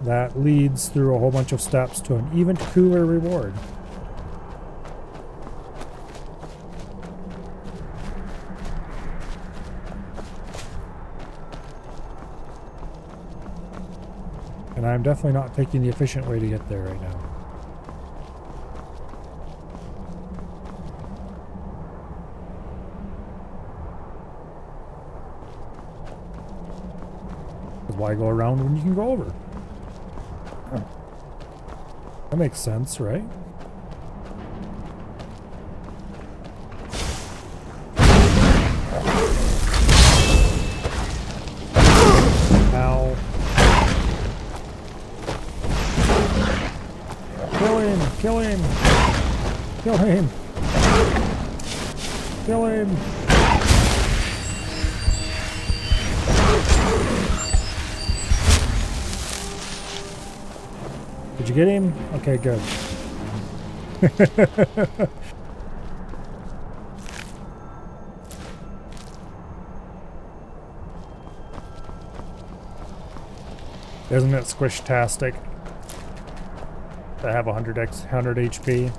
That leads through a whole bunch of steps to an even cooler reward. And I'm definitely not taking the efficient way to get there right now. Why go around when you can go over? That makes sense, right? Ow. Kill him! Kill him! Kill him! Kill him! Did you get him? Okay, good. Isn't it squish-tastic to have 100 HP?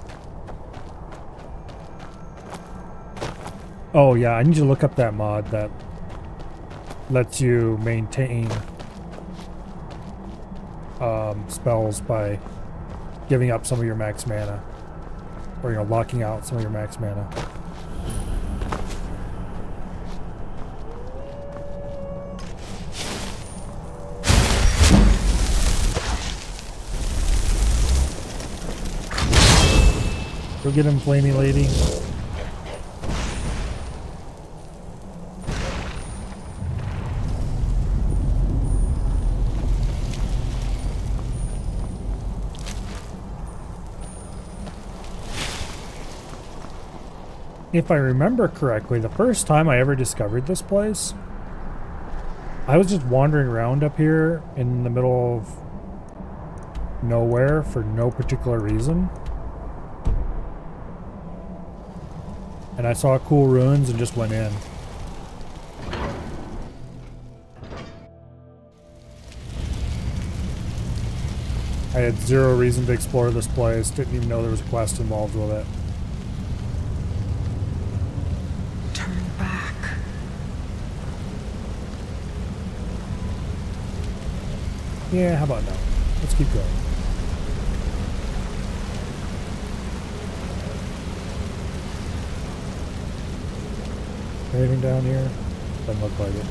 Oh yeah, I need to look up that mod that lets you maintain spells by giving up some of your max mana, or locking out some of your max mana. Go get him, flamey lady. If I remember correctly, the first time I ever discovered this place, I was just wandering around up here in the middle of nowhere for no particular reason. And I saw cool ruins and just went in. I had zero reason to explore this place, didn't even know there was a quest involved with it. Yeah, how about now? Let's keep going. Anything down here? Doesn't look like it.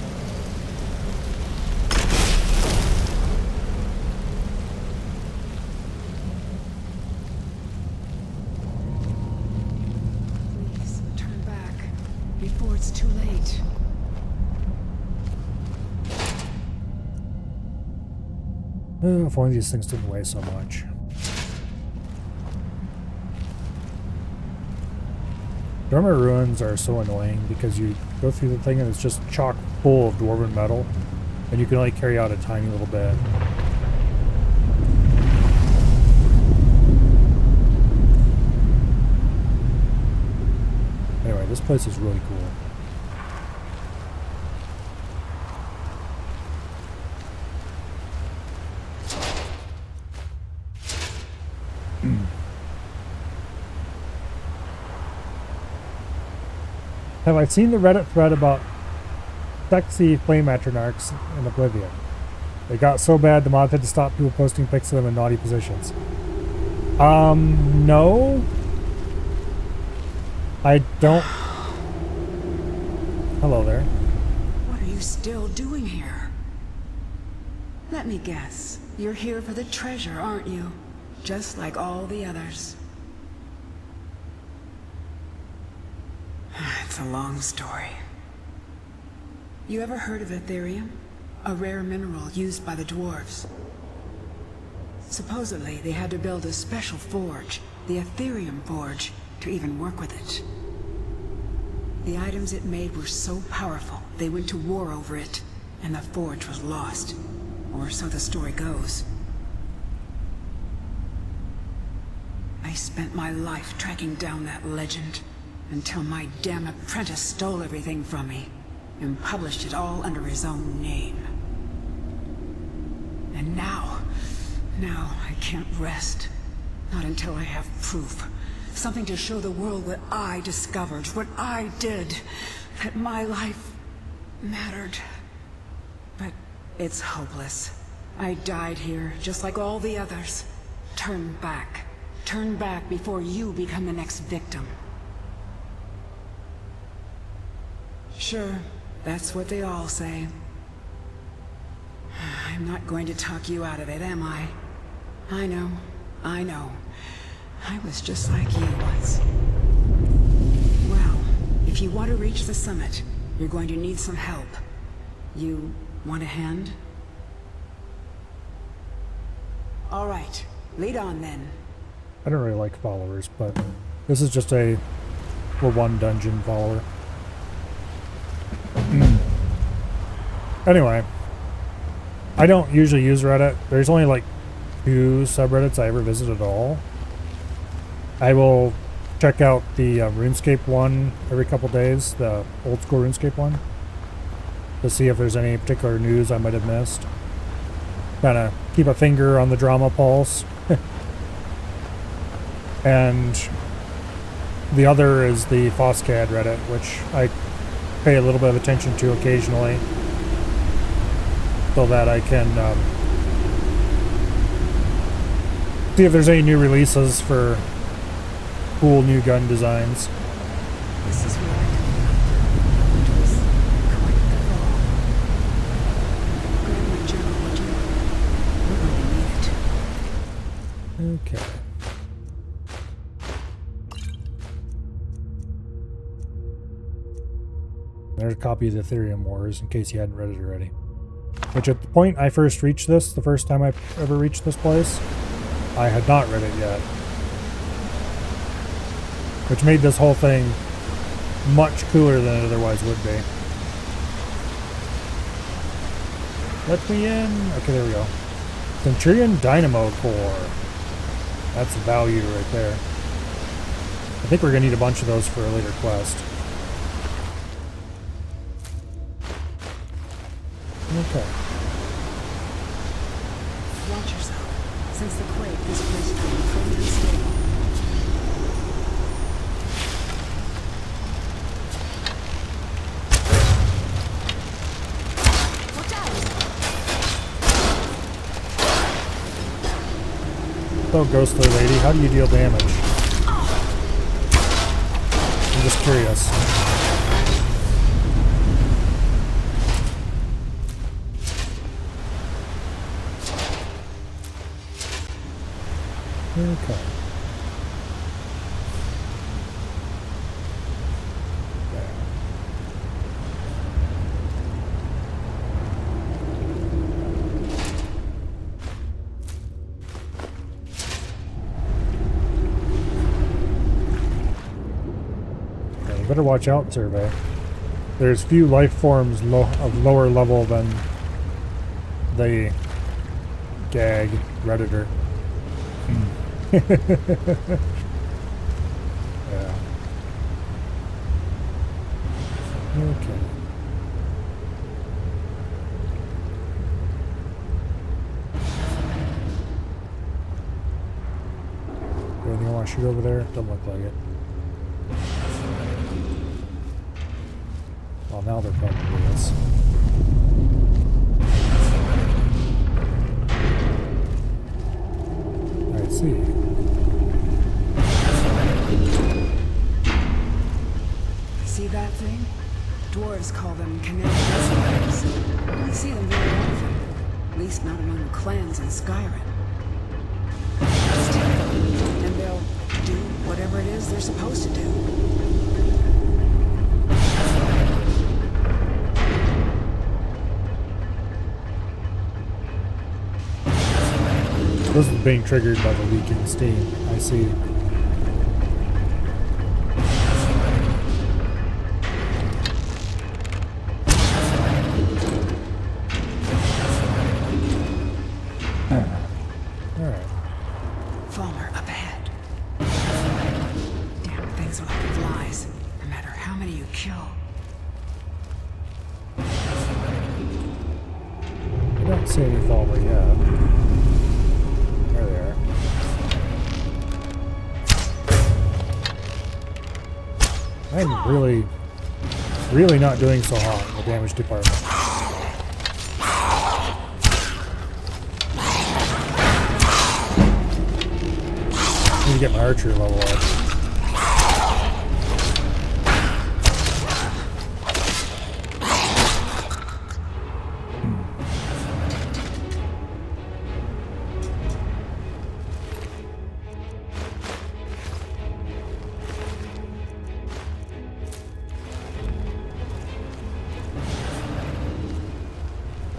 Please, turn back before it's too late. Oh, if only these things didn't weigh so much. Dormer ruins are so annoying because you go through the thing and it's just chock full of dwarven metal, and you can only carry out a tiny little bit. Anyway, this place is really cool. Have I seen the Reddit thread about sexy flame atronarchs in Oblivion? It got so bad the mod had to stop people posting pics of them in naughty positions. No. I don't... Hello there. What are you still doing here? Let me guess. You're here for the treasure, aren't you? Just like all the others. It's a long story. You ever heard of Ethereum? A rare mineral used by the dwarves. Supposedly, they had to build a special forge, the Ethereum Forge, to even work with it. The items it made were so powerful, they went to war over it, and the forge was lost. Or so the story goes. I spent my life tracking down that legend, until my damn apprentice stole everything from me, and published it all under his own name. And now I can't rest. Not until I have proof. Something to show the world what I discovered, what I did. That my life mattered. But it's hopeless. I died here, just like all the others. Turn back. Turn back before you become the next victim. Sure, that's what they all say. I'm not going to talk you out of it, am I? I know. I was just like you once. Well, if you want to reach the summit, you're going to need some help. You want a hand? All right, lead on then. I don't really like followers, but this is just a one dungeon follower. Anyway, I don't usually use Reddit. There's only like 2 subreddits I ever visit at all. I will check out the RuneScape one every couple days, the old school RuneScape one, to see if there's any particular news I might have missed. Kind of keep a finger on the drama pulse. And the other is the Foscad Reddit, which I pay a little bit of attention to occasionally, so that I can see if there's any new releases for cool new gun designs. This is where I it was quite the fall. Grab my journal, would you? We're going to need it. Okay. There's a copy of the Ethereum Wars, in case you hadn't read it already. Which at the point I first reached this, the first time I ever reached this place, I had not read it yet. Which made this whole thing much cooler than it otherwise would be. Let me in. Okay, there we go. Centurion Dynamo Core. That's value right there. I think we're going to need a bunch of those for a later quest. Okay. Watch yourself. Since the quake, this place has been fully unstable. Watch out! So, ghostly lady, how do you deal damage? I'm just curious. Okay. Okay, you better watch out, survey. There's few life forms of lower level than the gag redditor. Yeah. Okay. Anything I want to shoot over there? Doesn't look like it. Well, now they're probably this. see. See that thing? Dwarves call them canals. You see them very often. At least not among the clans in Skyrim. Just hit them, and they'll do whatever it is they're supposed to do. This is being triggered by the leaking steam. I see. Alright. Falmer, up ahead. Damn things are like flies, no matter how many you kill. I don't see any Falmer yet. There they are. I'm really not doing so hot in the damage department. Need to get my archery level up.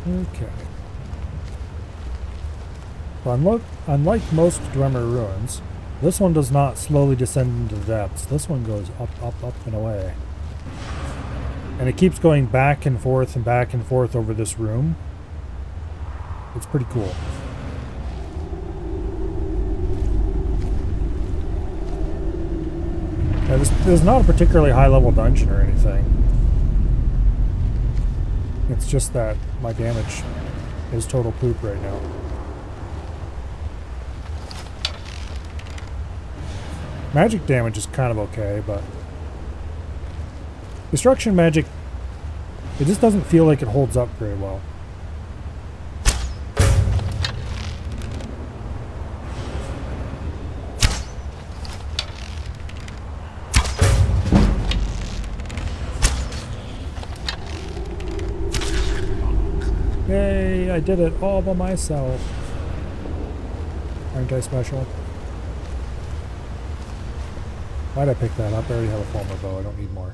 Okay. So unlike most Dwemer ruins, this one does not slowly descend into the depths. This one goes up, up, up, and away. And it keeps going back and forth over this room. It's pretty cool. Now, this is not a particularly high-level dungeon or anything. It's just that my damage is total poop right now. Magic damage is kind of okay, but destruction magic, it just doesn't feel like it holds up very well. Yay, I did it all by myself. Aren't I special? Why'd I pick that up? I already have a Falmer bow. I don't need more.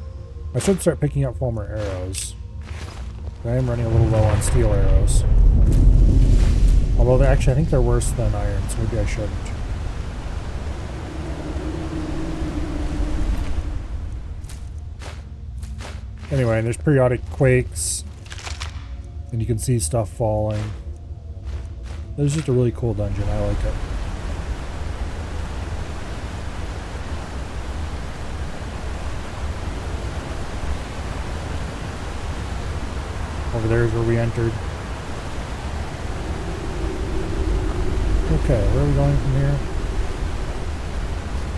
I should start picking up Falmer arrows. I am running a little low on steel arrows. Although, actually, I think they're worse than iron, so maybe I shouldn't. Anyway, there's periodic quakes. And you can see stuff falling. It's just a really cool dungeon. I like it. Over there is where we entered. Okay, where are we going from here?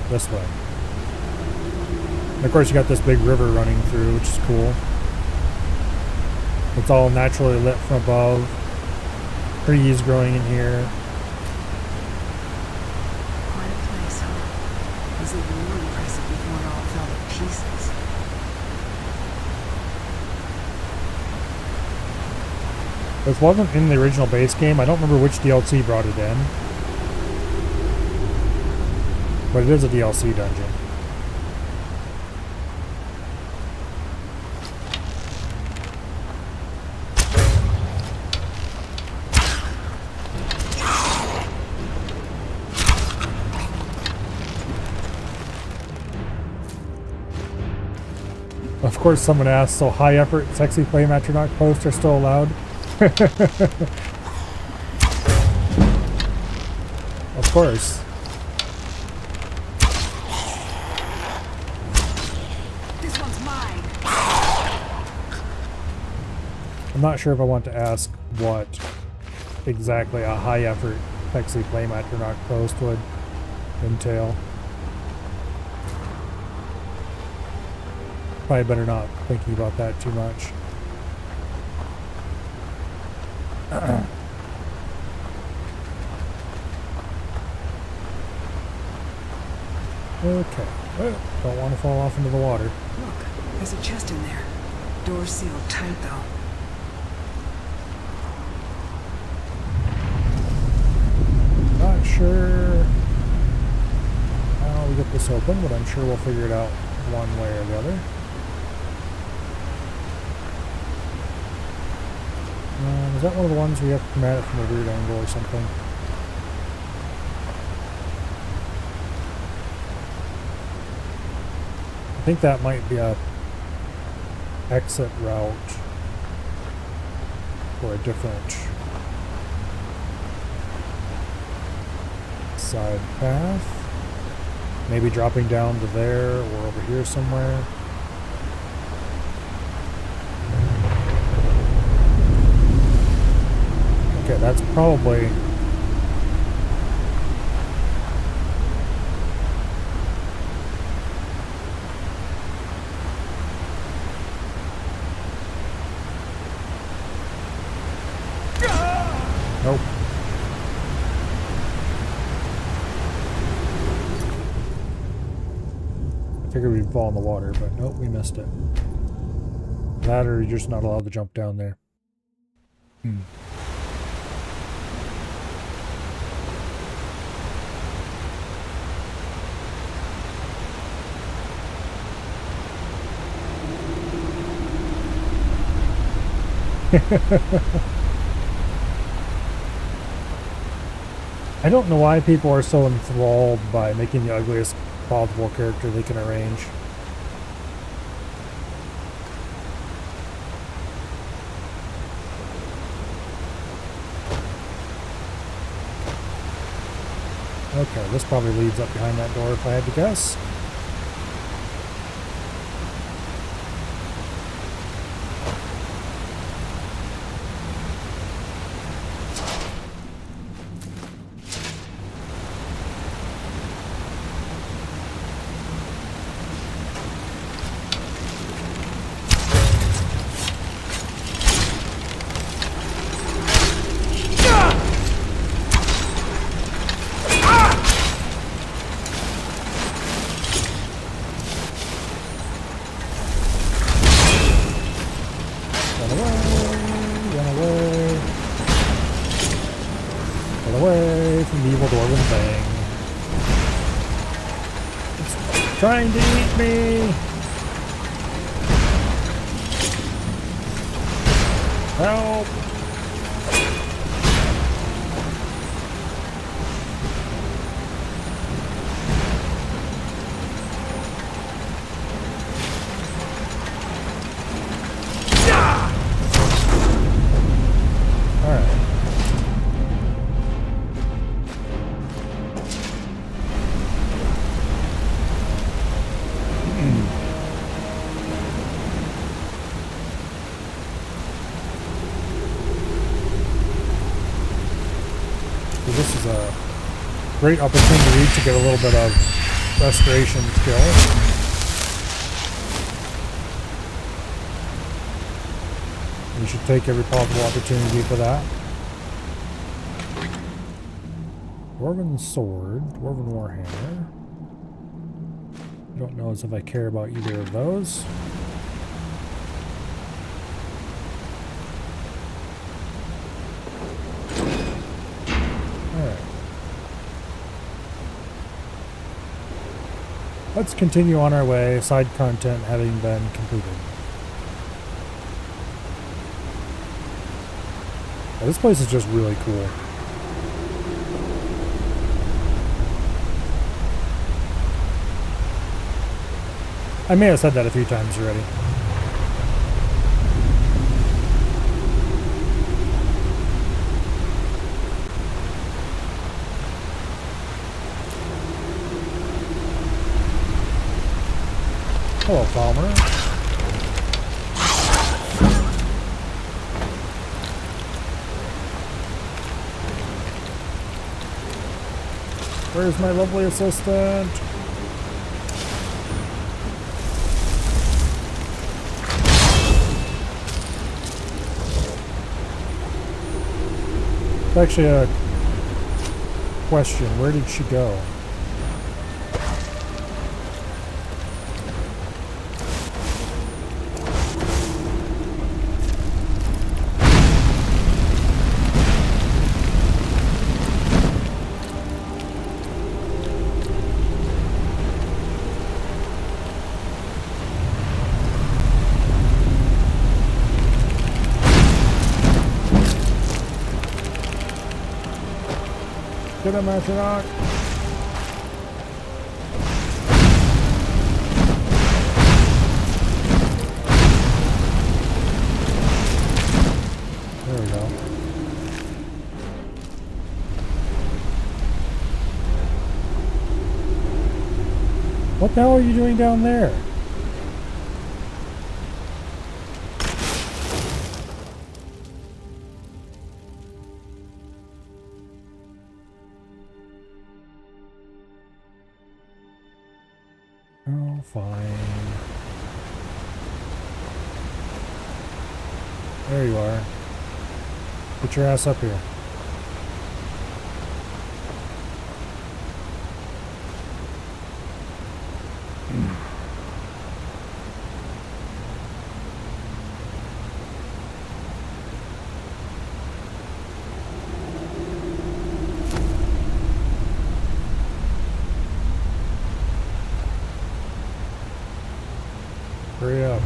This way. And of course you got this big river running through, which is cool. It's all naturally lit from above. Trees growing in here. Quite a place, huh? It was even more impressive before it all fell to pieces. This wasn't in the original base game. I don't remember which DLC brought it in. But it is a DLC dungeon. Of course, someone asked, so high effort, sexy flame atronach posts are still allowed? Of course. This one's mine. I'm not sure if I want to ask what exactly a high effort sexy flame atronach post would entail. Probably better not thinking about that too much. Okay. Don't want to fall off into the water. Look, there's a chest in there. Door sealed tight, though. Not sure how we get this open, but I'm sure we'll figure it out one way or the other. Is that one of the ones we have to come at it from a weird angle or something? I think that might be a exit route for a different side path. Maybe dropping down to there or over here somewhere. Okay, that's probably... Nope. I figured we'd fall in the water, but nope, we missed it. That or you're just not allowed to jump down there. I don't know why people are so enthralled by making the ugliest possible character they can arrange. Okay, this probably leads up behind that door if I had to guess. Trying to eat me! Help! This is a great opportunity to get a little bit of restoration skill. We should take every possible opportunity for that. Dwarven sword, dwarven warhammer. I don't know as if I care about either of those. Let's continue on our way, side content having been completed. Yeah, this place is just really cool. I may have said that a few times already. Hello, Palmer. Where's my lovely assistant? It's actually a question. Where did she go? Get him, astronaut! There we go. What the hell are you doing down there? Oh, fine. There you are. Get your ass up here. Hurry up.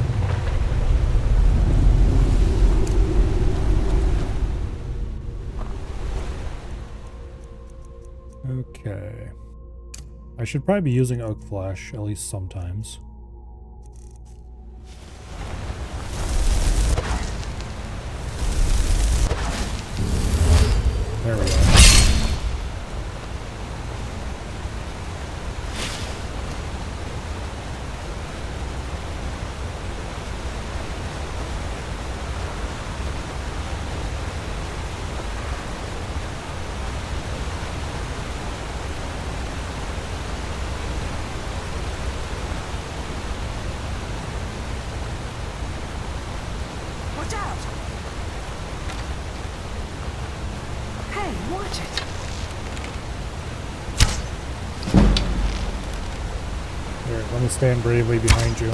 Okay. I should probably be using oak flash, at least sometimes. There we go. Watch out! Hey, watch it! Here, let me stand bravely behind you.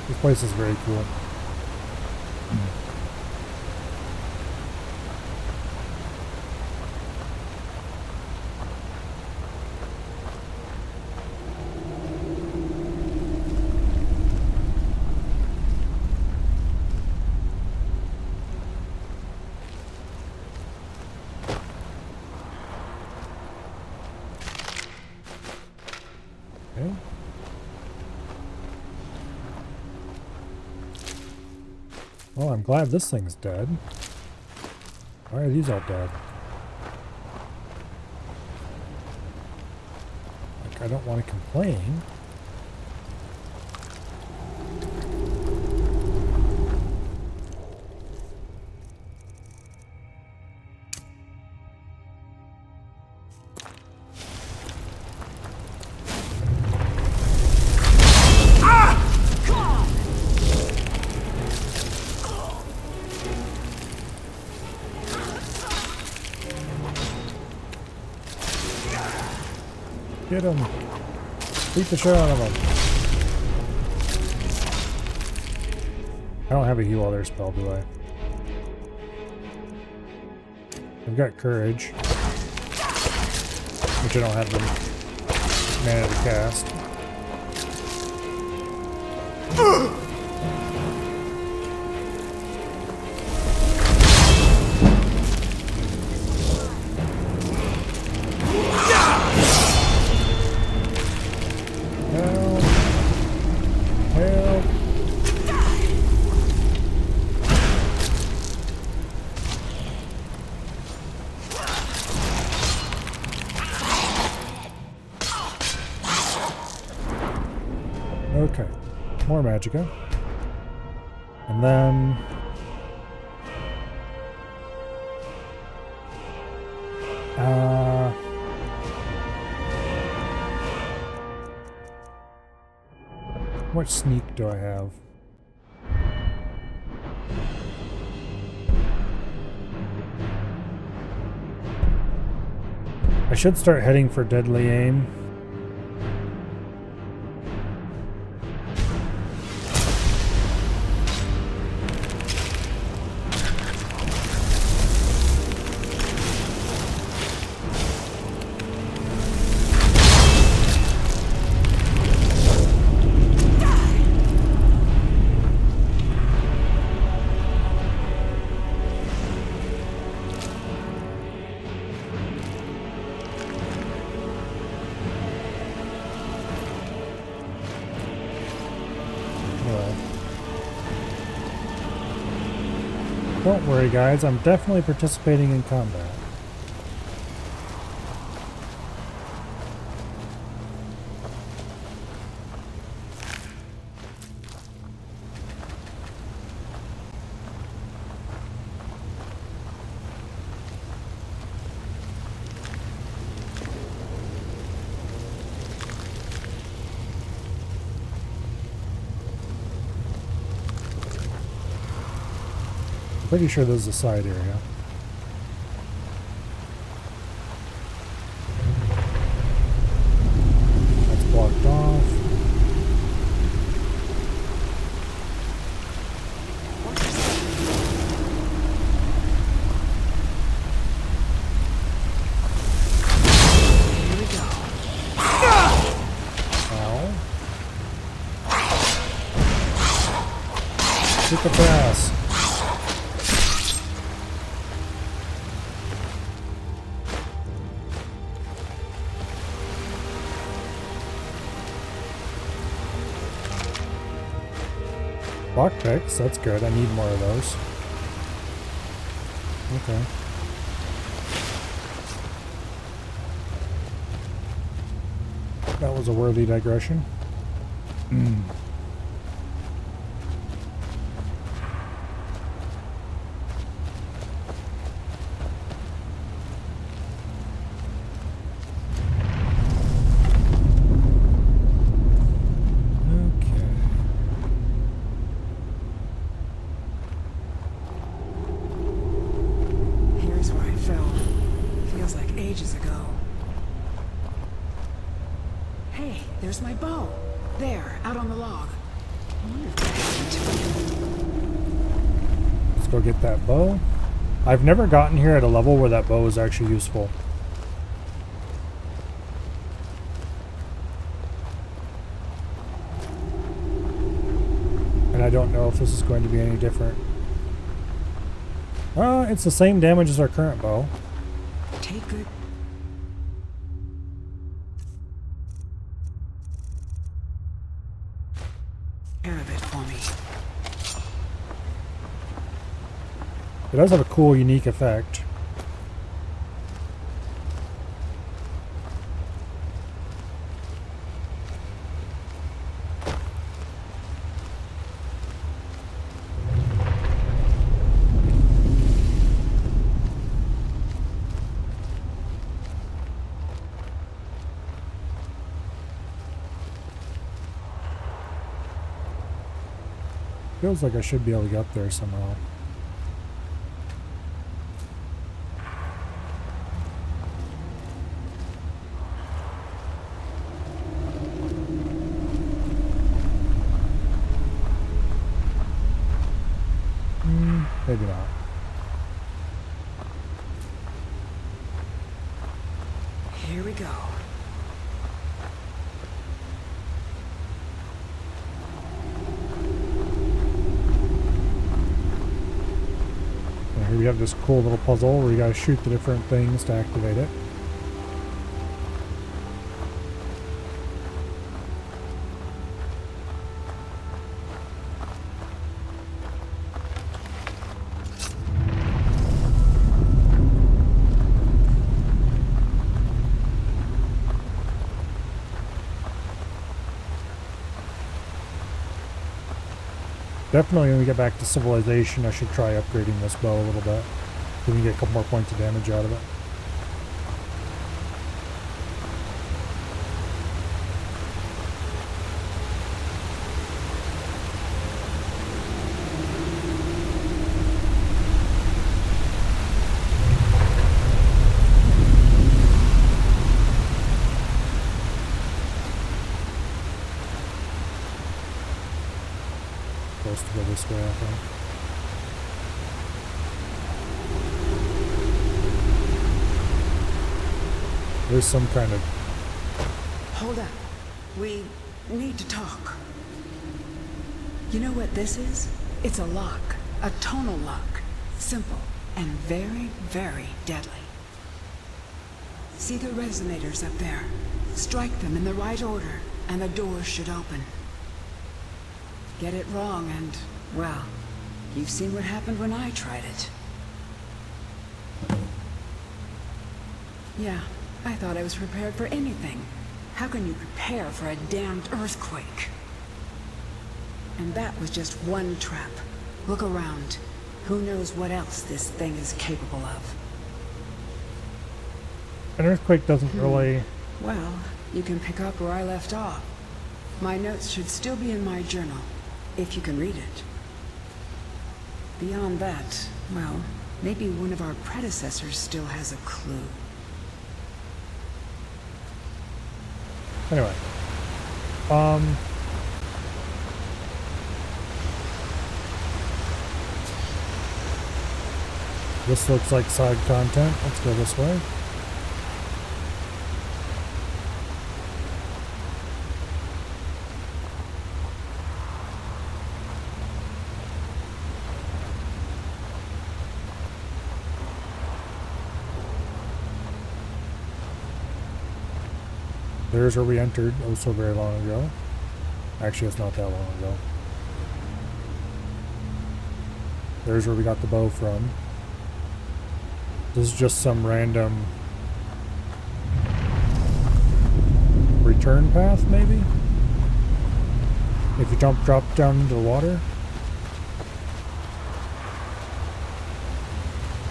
This place is very cool. Okay. Well, I'm glad this thing's dead. Why are these all dead? Like, I don't want to complain. Get him! Beat the shit out of him! I don't have a heal other spell, do I? I've got courage, which I don't have the mana to cast. Okay, more magicka. And then... what sneak do I have? I should start heading for deadly aim. Don't worry, guys. I'm definitely participating in combat. Pretty sure this is a side area. That's blocked off. Here we go. Ow. Shoot the brass. Lockpicks, that's good. I need more of those. Okay. That was a worthy digression. Here's where I fell. Feels like ages ago. Hey, there's my bow. There, out on the log. I wonder if that happened. Let's go get that bow. I've never gotten here at a level where that bow is actually useful. And I don't know if this is going to be any different. It's the same damage as our current bow. Take good care of it for me. It does have a cool, unique effect. Feels like I should be able to get up there somehow. Maybe not. Here we go. And here we have this cool little puzzle where you gotta shoot the different things to activate it. Definitely when we get back to civilization, I should try upgrading this bow a little bit. So we can get a couple more points of damage out of it. Supposed to go this way, I think. There's some kind of... Hold up. We need to talk. You know what this is? It's a lock. A tonal lock. Simple and very, very deadly. See the resonators up there? Strike them in the right order, and the doors should open. Get it wrong and, well, You've seen what happened when I tried it. Yeah, I thought I was prepared for anything. How can you prepare for a damned earthquake? And that was just one trap. Look around. Who knows what else this thing is capable of? An earthquake doesn't really... Well, you can pick up where I left off. My notes should still be in my journal, if you can read it. Beyond that, well, maybe one of our predecessors still has a clue. Anyway. This looks like side content. Let's go this way. There's where we entered oh so very long ago. Actually, it's not that long ago. There's where we got the bow from. This is just some random return path, maybe? If you drop down into the water?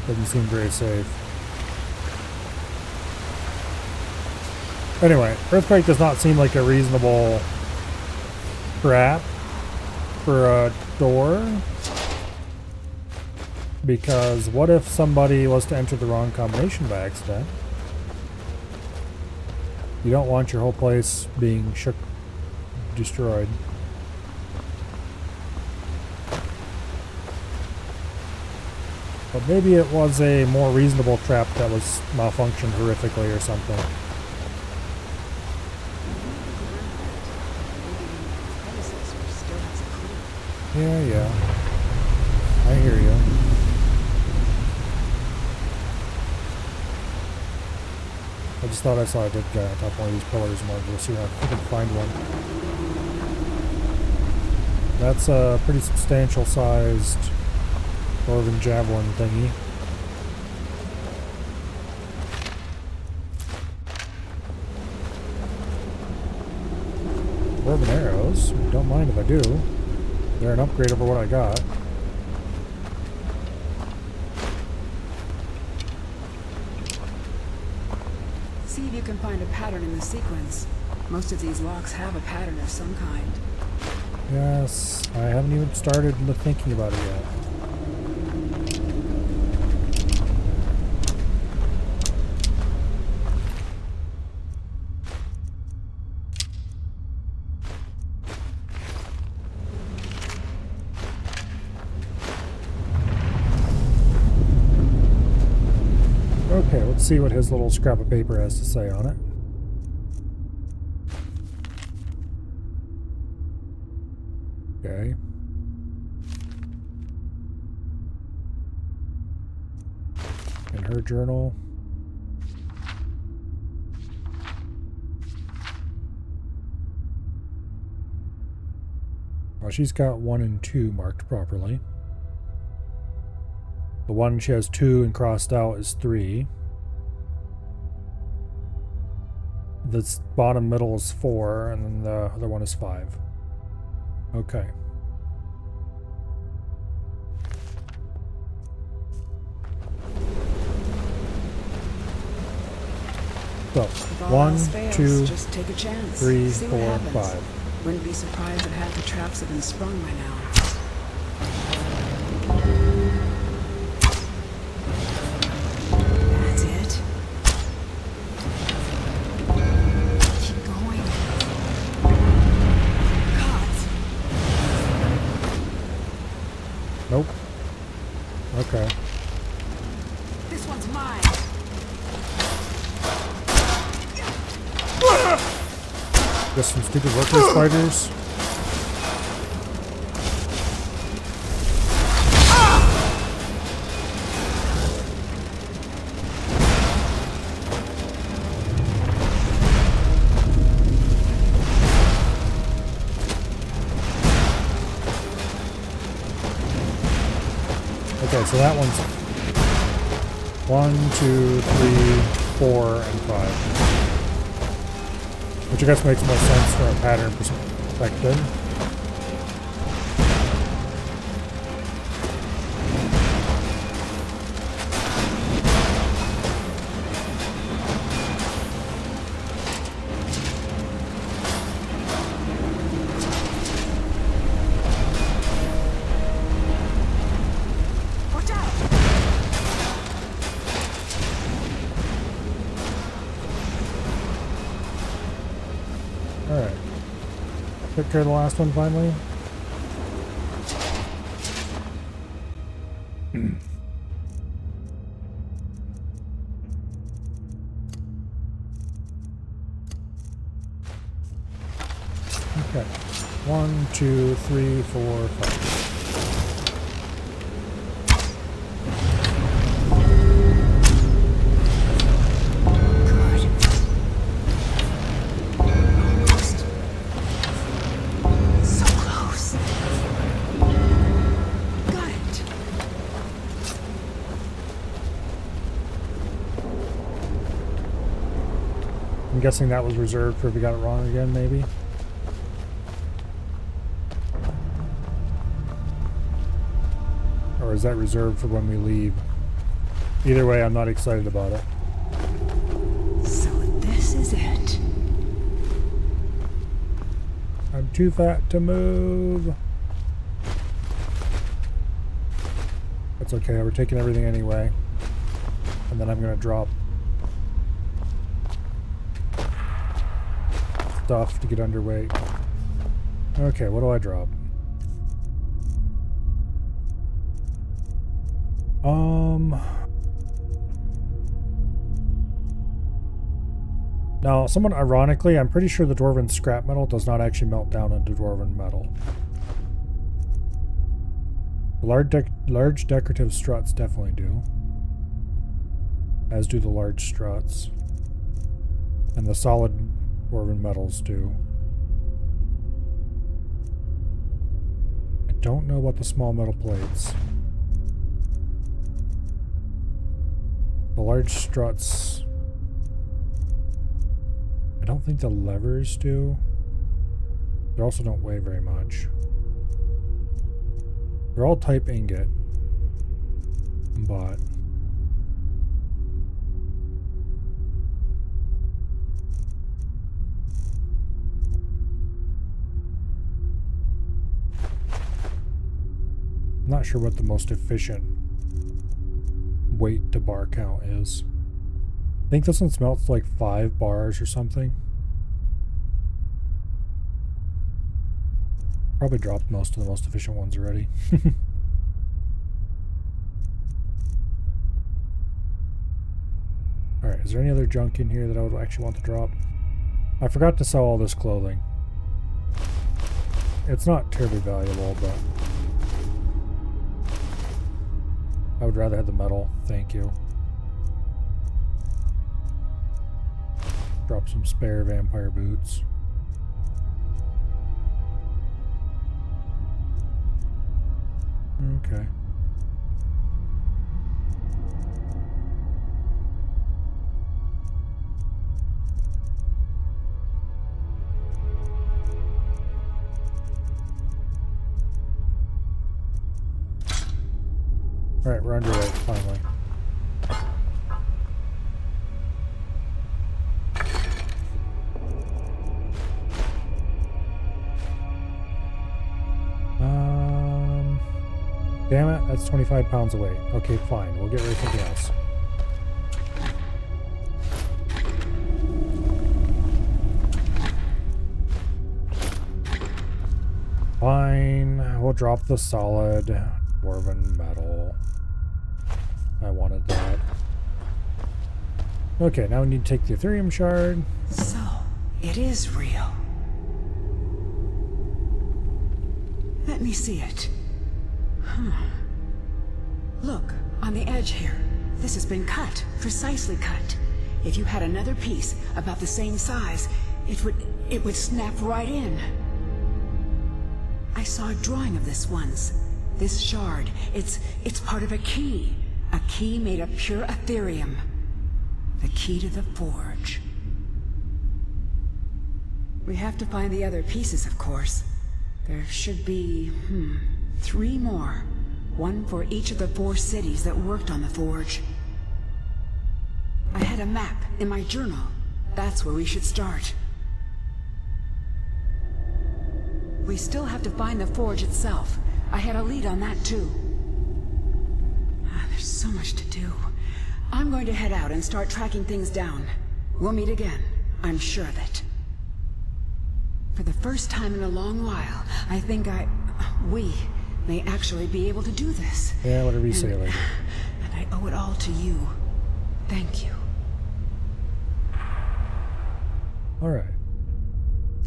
Doesn't seem very safe. Anyway, earthquake does not seem like a reasonable trap for a door. Because what if somebody was to enter the wrong combination by accident? You don't want your whole place being destroyed. But maybe it was a more reasonable trap that was malfunctioned horrifically or something. Yeah. I hear you. I just thought I saw a dead guy on top of one of these pillars and wanted to see if I could find one. That's a pretty substantial sized dwarven javelin thingy. Dwarven arrows, don't mind if I do. They're an upgrade over what I got. See if you can find a pattern in the sequence. Most of these locks have a pattern of some kind. Yes, I haven't even started thinking about it yet. Okay, let's see what his little scrap of paper has to say on it. Okay. In her journal. Well, she's got 1 and 2 marked properly. The one she has 2 and crossed out is 3. The bottom middle is 4, and then the other one is 5. Okay. So, 1, 2, just take a chance. 3, See 4, what 5. Wouldn't be surprised if half the traps have been sprung by now. That's it. Keep going. God. Nope. Okay. This one's mine. Just some stupid worker spiders. Okay, so that one's 1, 2, 3, 4, and 5. Which I guess makes more sense from a pattern perspective. Alright. Took care of the last one finally. Okay. 1, 2, 3, 4, 5. I'm guessing that was reserved for if we got it wrong again, maybe? Or is that reserved for when we leave? Either way, I'm not excited about it. So this is it. I'm too fat to move. That's okay, we're taking everything anyway. And then I'm gonna drop stuff to get underweight. Okay, what do I drop? Now, somewhat ironically, I'm pretty sure the Dwarven scrap metal does not actually melt down into Dwarven metal. The large decorative struts definitely do. As do the large struts. And the solid Dwarven metals do. I don't know about the small metal plates. The large struts, I don't think the levers do. They also don't weigh very much. They're all type ingot, but I'm not sure what the most efficient weight to bar count is. I think this one smelts like 5 bars or something. Probably dropped most of the most efficient ones already. Alright, is there any other junk in here that I would actually want to drop? I forgot to sell all this clothing. It's not terribly valuable, but I would rather have the metal. Thank you. Drop some spare vampire boots. Okay. Alright, we're underway, finally. Damn it, that's 25 pounds away. Okay, fine, we'll get rid of something else. Fine, we'll drop the solid Dwarven metal. I wanted that. Okay, now we need to take the Ethereum shard. So, it is real. Let me see it. Look, on the edge here. This has been cut, precisely cut. If you had another piece about the same size, it would snap right in. I saw a drawing of this once. This shard, it's part of a key. A key made of pure Ethereum. The key to the forge. We have to find the other pieces, of course. There should be, 3 more. 1 for each of the 4 cities that worked on the forge. I had a map in my journal. That's where we should start. We still have to find the forge itself. I had a lead on that too. There's so much to do. I'm going to head out and start tracking things down. We'll meet again. I'm sure of it. For the first time in a long while, I think we may actually be able to do this. Yeah, whatever you say, lady. And I owe it all to you. Thank you. Alright.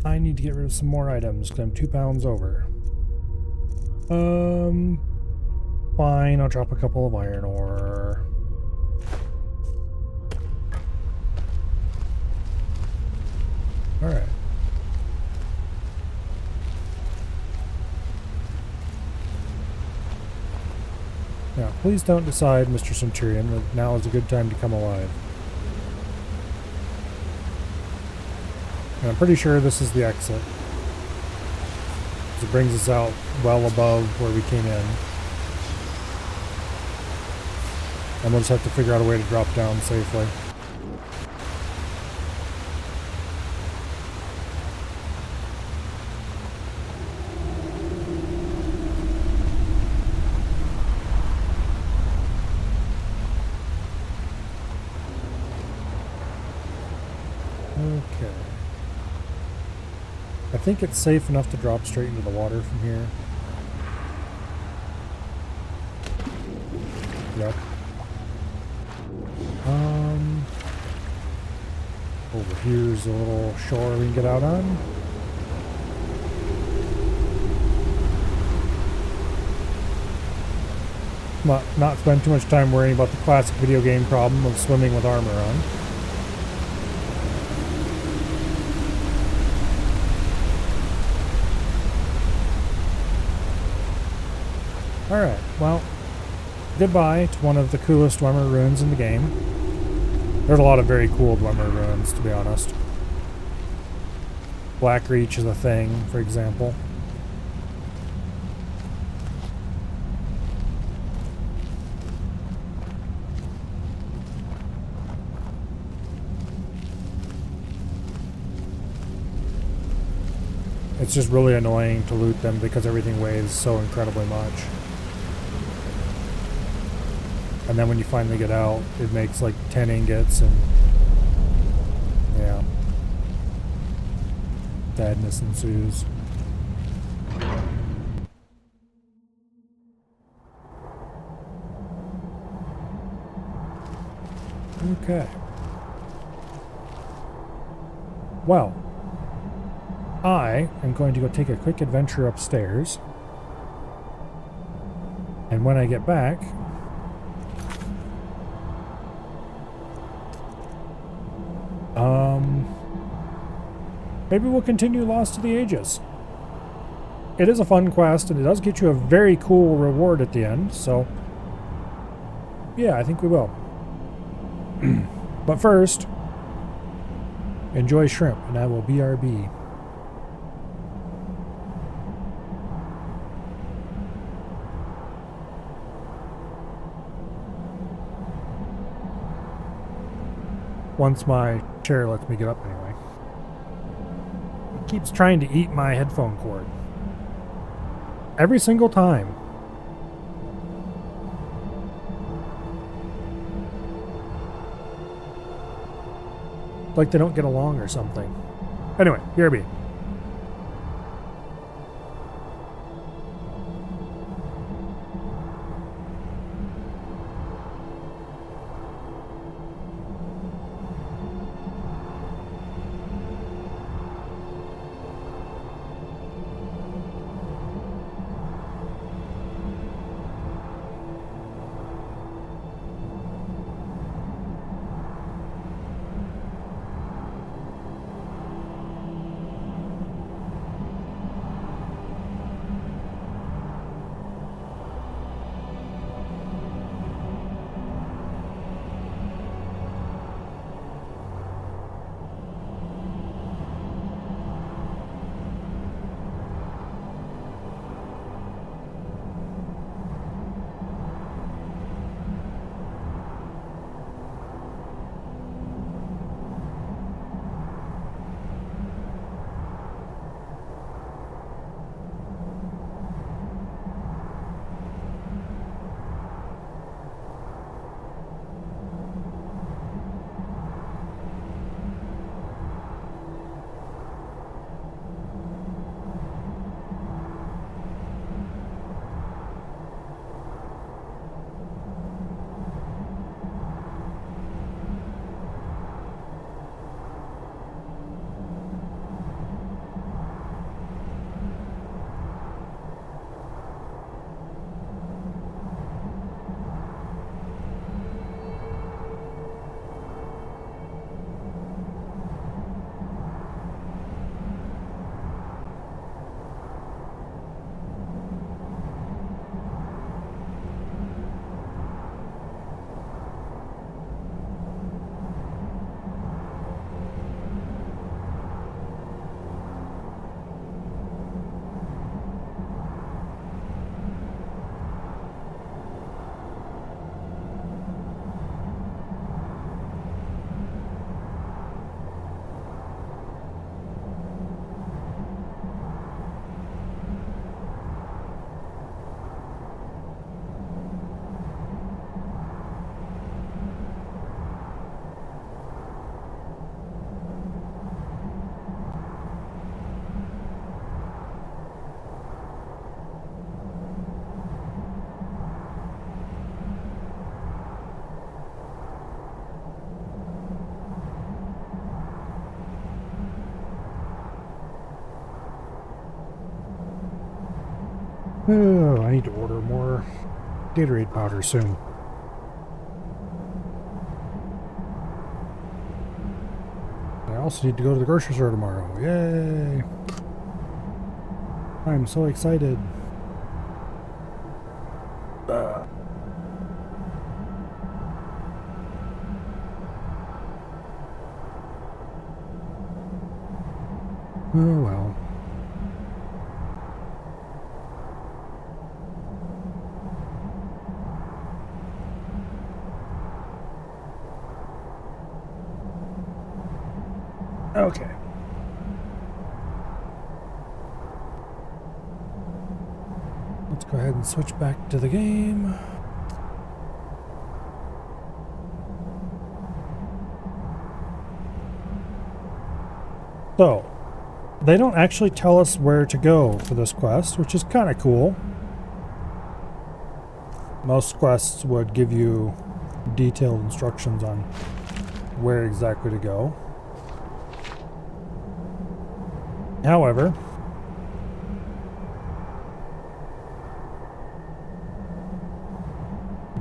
I need to get rid of some more items because I'm 2 pounds over. Fine, I'll drop a couple of iron ore. Alright. Now, please don't decide, Mr. Centurion, that now is a good time to come alive. And I'm pretty sure this is the exit. It brings us out well above where we came in. And we'll just have to figure out a way to drop down safely. Okay. I think it's safe enough to drop straight into the water from here. Yep. Over here's a little shore we can get out on. Not spend too much time worrying about the classic video game problem of swimming with armor on. Alright, well, goodbye to one of the coolest Dwemer ruins in the game. There's a lot of very cool Dwemer ruins, to be honest. Blackreach is a thing, for example. It's just really annoying to loot them because everything weighs so incredibly much. And then when you finally get out, it makes like 10 ingots and yeah. Sadness ensues. Okay. Well, I am going to go take a quick adventure upstairs. And when I get back, maybe we'll continue Lost to the Ages. It is a fun quest, and it does get you a very cool reward at the end, so yeah, I think we will. But first, enjoy shrimp, and I will BRB. Once my chair lets me get up anyway. It keeps trying to eat my headphone cord. Every single time. Like they don't get along or something. Anyway, BRB. Oh, I need to order more Gatorade powder soon. I also need to go to the grocery store tomorrow. Yay! I'm so excited. Oh well. Okay. Let's go ahead and switch back to the game. So, they don't actually tell us where to go for this quest, which is kind of cool. Most quests would give you detailed instructions on where exactly to go. However,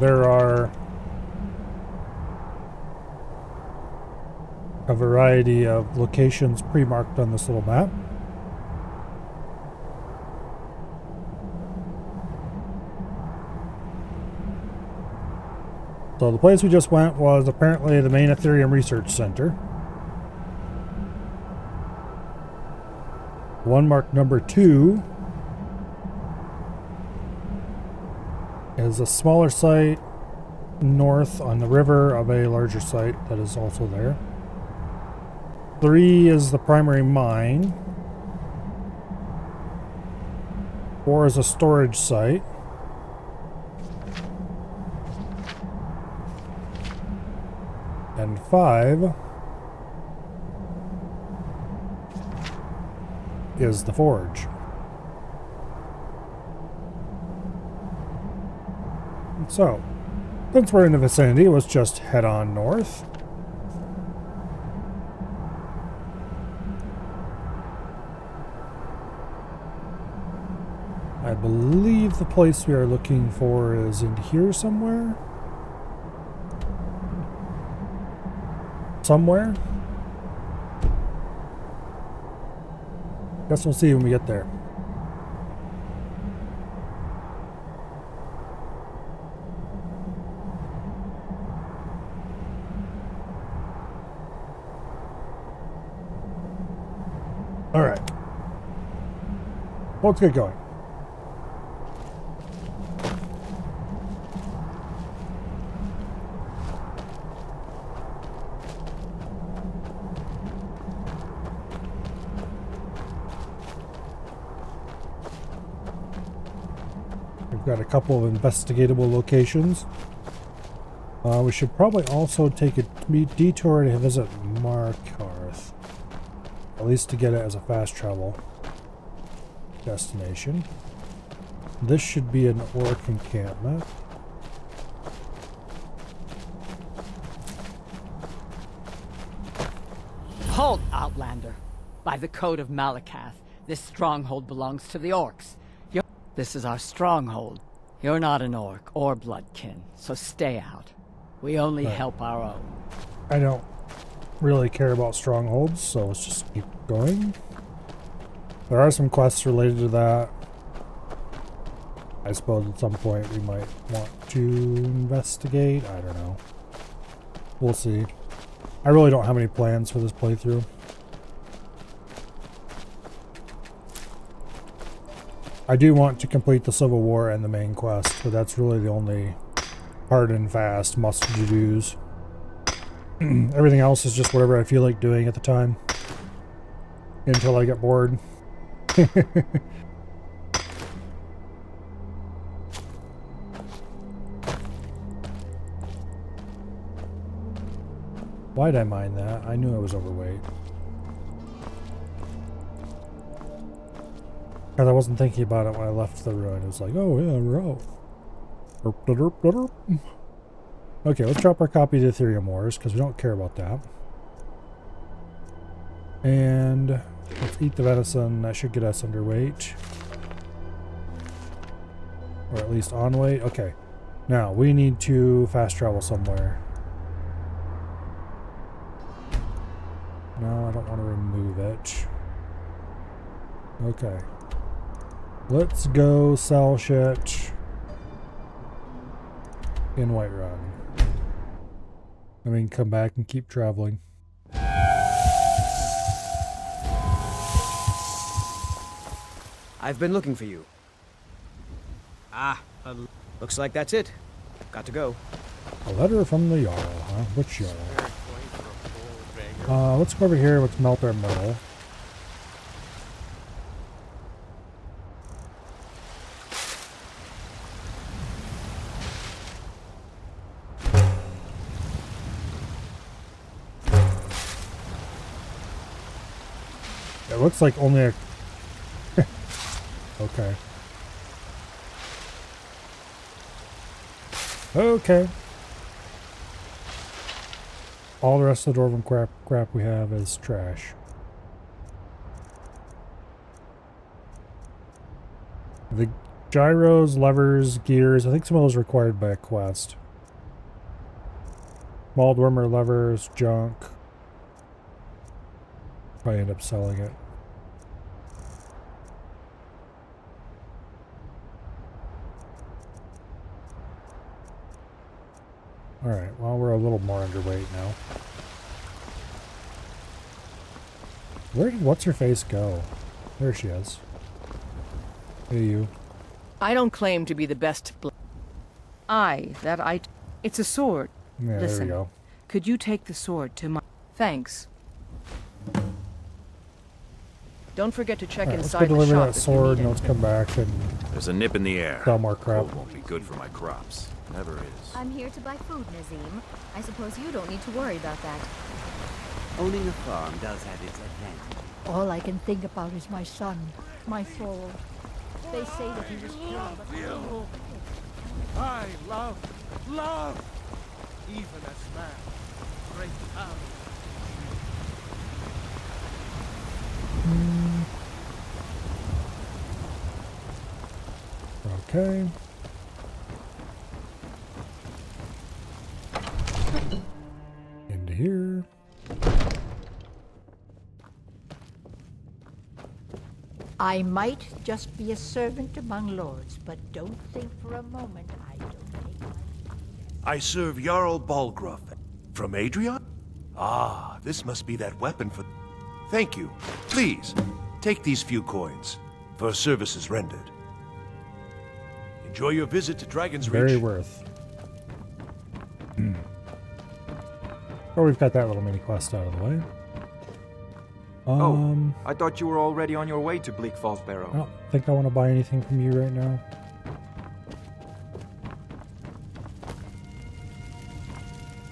there are a variety of locations pre-marked on this little map. So the place we just went was apparently the main Ethereum Research Center. One marked number 2 is a smaller site north on the river of a larger site that is also there. 3 is the primary mine. 4 is a storage site. And 5 is the forge. So, since we're in the vicinity, let's just head on north. I believe the place we are looking for is in here somewhere. Somewhere. Guess we'll see when we get there. All right. Let's get going. We've got a couple of investigatable locations. We should probably also take a detour to visit Markarth. At least to get it as a fast travel destination. This should be an orc encampment. Halt, Outlander! By the code of Malakath, this stronghold belongs to the orcs. This is our stronghold. You're not an orc or bloodkin, so stay out. We only help our own. I don't really care about strongholds, so let's just keep going. There are some quests related to that. I suppose at some point we might want to investigate. I don't know. We'll see. I really don't have any plans for this playthrough. I do want to complete the Civil War and the main quest, but that's really the only hard and fast must-to-dos. Everything else is just whatever I feel like doing at the time. Until I get bored. Why'd I mind that? I knew I was overweight. Because I wasn't thinking about it when I left the ruin. It was like, oh yeah, we're out. Okay, let's drop our copy to Ethereum Wars, because we don't care about that. And let's eat the venison. That should get us underweight. Or at least on way. Okay. Now, we need to fast travel somewhere. No, I don't want to remove it. Okay. Let's go sell shit in Whiterun. I mean, come back and keep traveling. I've been looking for you. Looks like that's it. Got to go. A letter from the Jarl, huh? Which Jarl? Let's go over here. Let's melt our metal. It looks like only a... Okay. Okay. All the rest of the dwarven crap we have is trash. The gyros, levers, gears, I think some of those are required by a quest. Mauled wormer levers, junk. Probably end up selling it. Alright, well, we're a little more underweight now. Where did What's-Her-Face go? There she is. Hey, you. I don't claim to be the best It's a sword. Yeah, Listen, there we go. could you take the sword to my... Thanks. Don't forget to check Let's inside go the deliver shop that if sword you and need let's come back and... There's a nip in the air. Sell more crap. Cold won't be good for my crops. Never is. I'm here to buy food, Nazim. I suppose you don't need to worry about that. Owning a farm does have its advantage. All I can think about is my son, my soul. They say that he was killed, but you. I love, even as man. Great power. Okay. Into here. I might just be a servant among lords, but don't think for a moment I don't take my... I serve Jarl Balgruff. From Adrian? Ah, this must be that weapon for... Thank you. Please, take these few coins for services rendered. Enjoy your visit to Dragon's Reach. Very worth. Oh, we've got that little mini quest out of the way. I thought you were already on your way to Bleak Falls Barrow. I don't think I want to buy anything from you right now.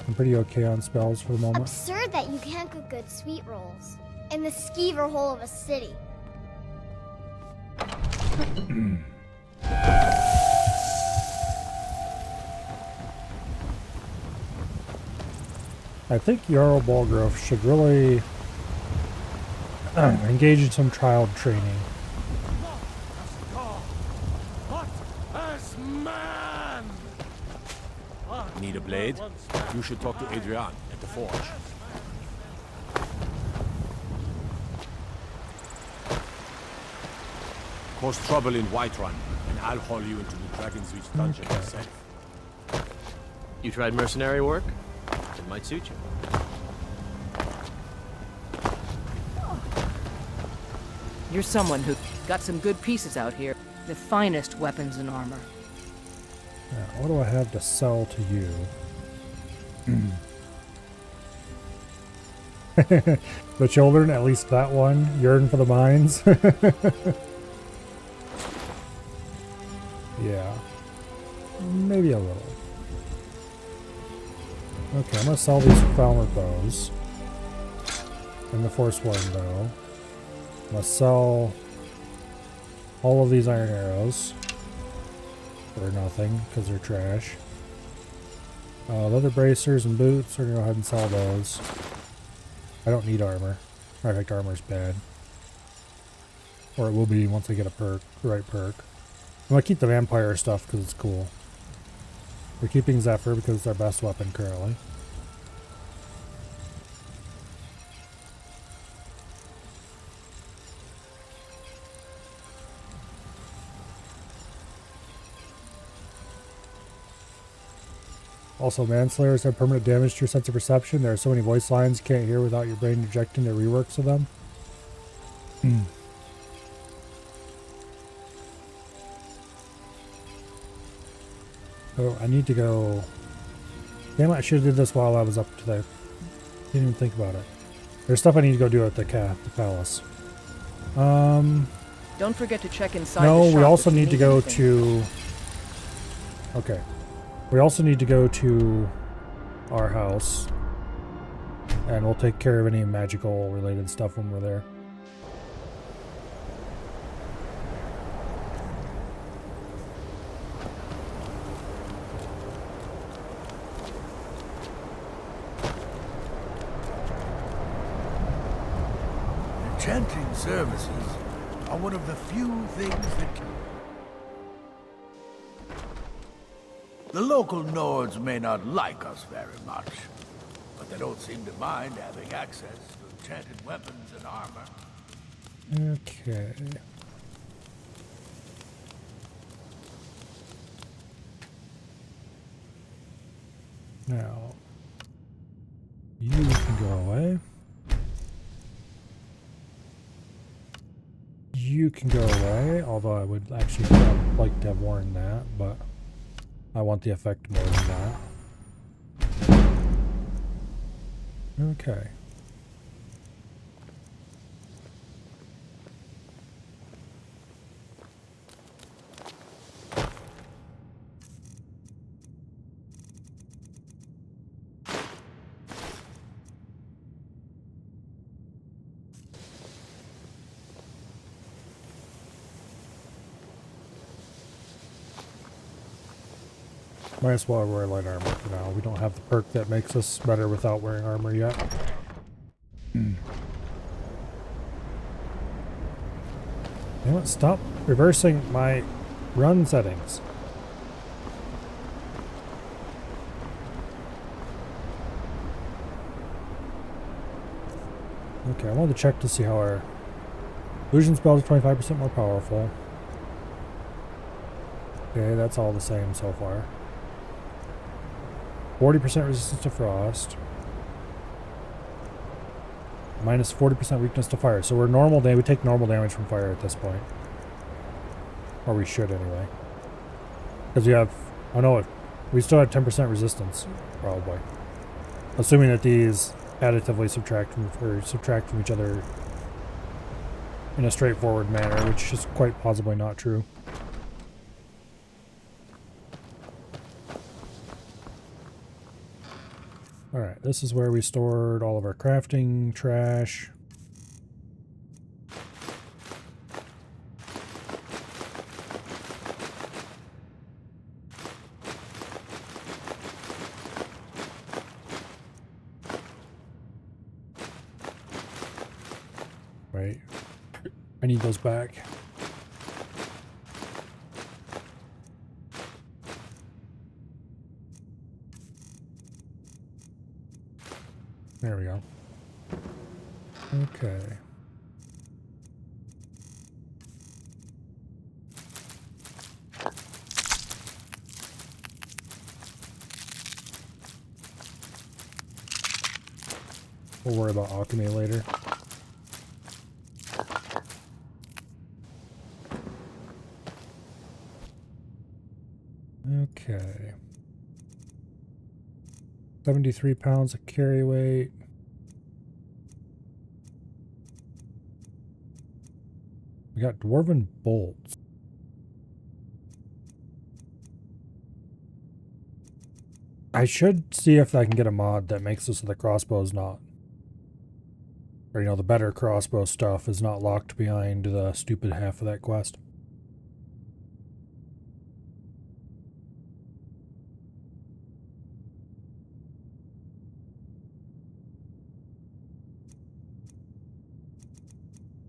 I'm pretty okay on spells for the moment. Absurd that you can't cook good sweet rolls in the skeever hole of a city. I think Jarl Balgruff should really engage in some child training. Need a blade? You should talk to Adrian at the forge. Cause trouble in Whiterun, and I'll haul you into the Dragon's Reach dungeon myself. You tried mercenary work? It might suit you. You're someone who got some good pieces out here. The finest weapons and armor. Now, what do I have to sell to you? The children, at least that one, yearn for the mines. Yeah. Maybe a little. Okay, I'm gonna sell these Falmer bows. And the Forsworn bow. I'm gonna sell all of these iron arrows. For nothing, because they're trash. Leather bracers and boots, we're gonna go ahead and sell those. I don't need armor. I think armor's bad. Or it will be once I get a perk, the right perk. gonna keep the vampire stuff because it's cool. We're keeping Zephyr because it's our best weapon currently. Also, manslayers have permanent damage to your sense of perception. There are so many voice lines you can't hear without your brain rejecting the reworks of them. Oh, I need to go... Damn it, I should have did this while I was up to the... Didn't even think about it. There's stuff I need to go do at the palace. Don't forget to check inside No, the shop we also if you need to go anything. to... Okay. We also need to go to our house. And we'll take care of any magical related stuff when we're there. Enchanting services are one of the few things that can... The local Nords may not like us very much, but they don't seem to mind having access to enchanted weapons and armor. Okay. Now, you can go away. You can go away, although I would actually like to have worn that, but I want the effect more than that. Okay. Might as well wear light armor for now. We don't have the perk that makes us better without wearing armor yet. Damn it, stop reversing my run settings. Okay, I wanted to check to see how our illusion spells are 25% more powerful. Okay, that's all the same so far. 40% resistance to frost. Minus 40% weakness to fire. So we're normal damage. We take normal damage from fire at this point. Or we should anyway. Because we have... Oh no, we still have 10% resistance. Probably. Assuming that these additively subtract from each other in a straightforward manner, which is quite possibly not true. Alright, this is where we stored all of our crafting trash. Right. I need those back. There we go. Okay. We'll worry about alchemy later. Okay. 73 pounds of carry weight. We got dwarven bolts. I should see if I can get a mod that makes it so the crossbow is not, or you know, the better crossbow stuff is not locked behind the stupid half of that quest.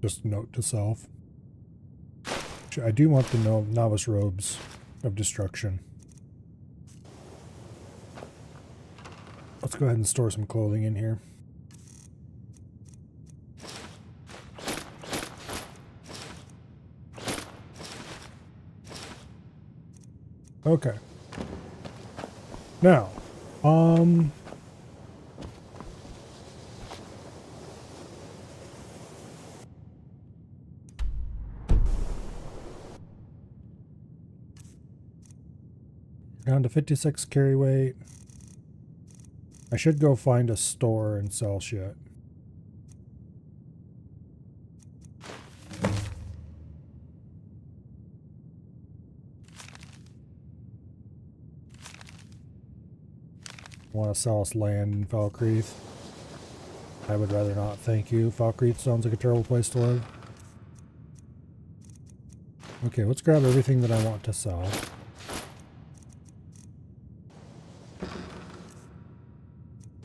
Just note to self. I do want the novice robes of destruction. Let's go ahead and store some clothing in here. Okay. Now, down to 56 carry weight. I should go find a store and sell shit. Want to sell us land in Falkreath? I would rather not, thank you. Falkreath sounds like a terrible place to live. Okay, let's grab everything that I want to sell.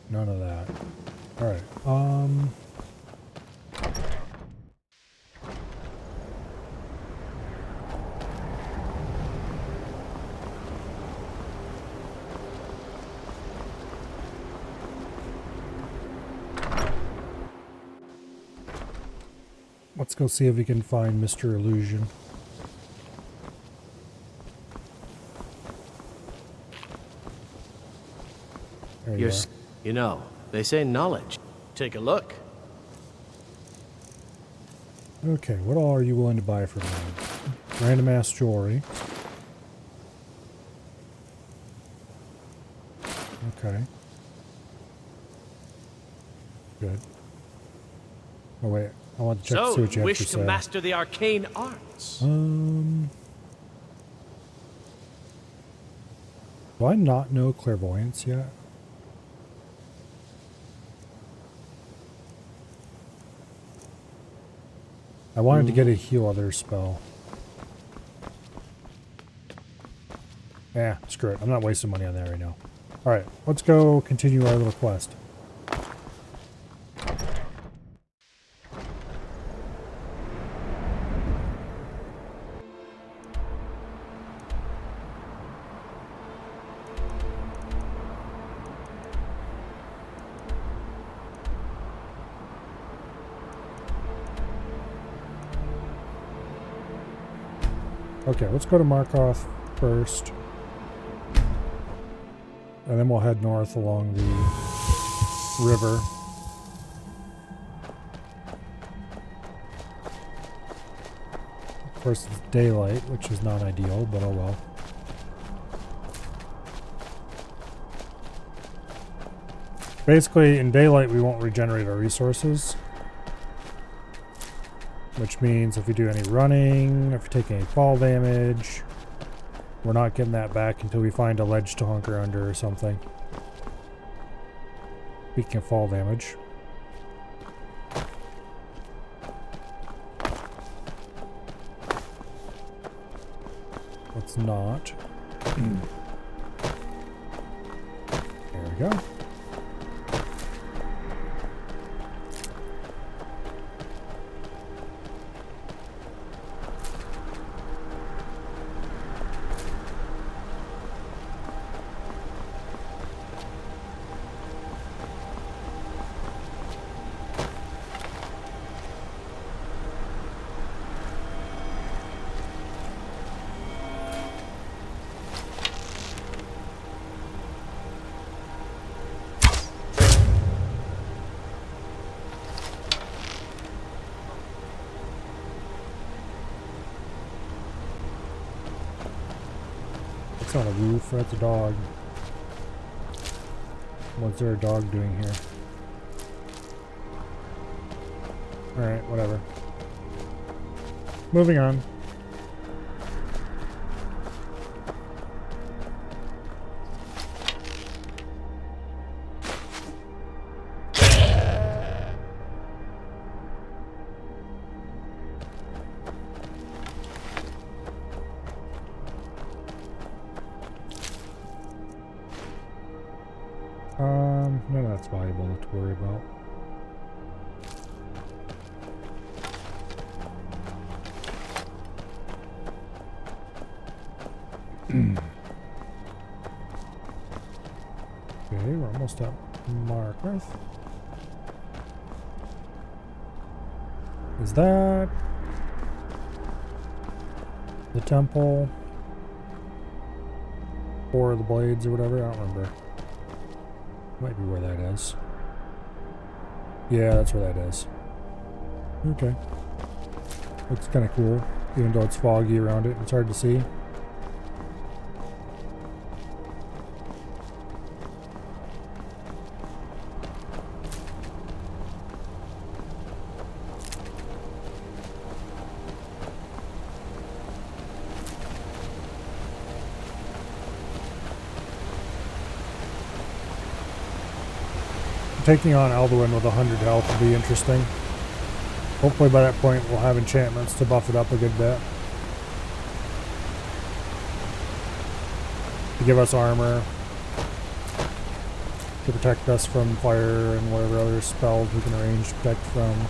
None of that. Alright, let's go see if we can find Mr. Illusion. There you are. You know, they say knowledge. Take a look. Okay, what all are you willing to buy from me? Random ass jewelry. Okay. Good. Oh wait, I want to check to see what you have wish to to say. master the arcane arts. Do I not know clairvoyance yet? I wanted to get a heal others spell. Yeah, screw it. I'm not wasting money on that right now. Alright, let's go continue our little quest. Okay, let's go to Markov first. And then we'll head north along the river. Of course, it's daylight, which is not ideal, but oh well. Basically, in daylight, we won't regenerate our resources. Which means if we do any running, if we take any fall damage, we're not getting that back until we find a ledge to hunker under or something. Speaking of fall damage. Let's not. There we go. It's on a roof, that's a dog. What's there a dog doing here? Alright, whatever. Moving on. None of that's valuable to worry about. almost at Markarth. Is that the temple? Or the blades or whatever? I don't remember. Might be where that is. Yeah, that's where that is. Okay. Looks kind of cool, even though it's foggy around it. It's hard to see. Taking on Alduin with 100 health will be interesting. Hopefully by that point we'll have enchantments to buff it up a good bit. To give us armor. To protect us from fire and whatever other spells we can arrange to protect from.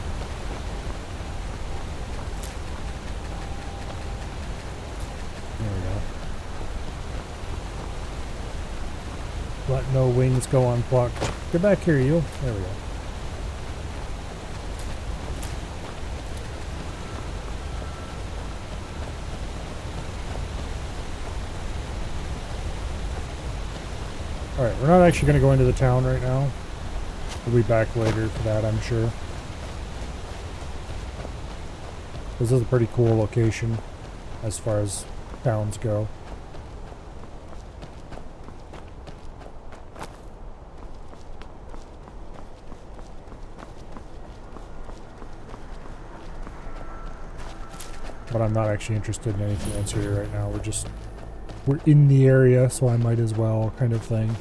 There we go. Let no wings go unplucked. Get back here, you. There we go. Alright, we're not actually going to go into the town right now. We'll be back later for that, I'm sure. This is a pretty cool location as far as towns go. But I'm not actually interested in anything else here right now. We're in the area, so I might as well, kind of thing.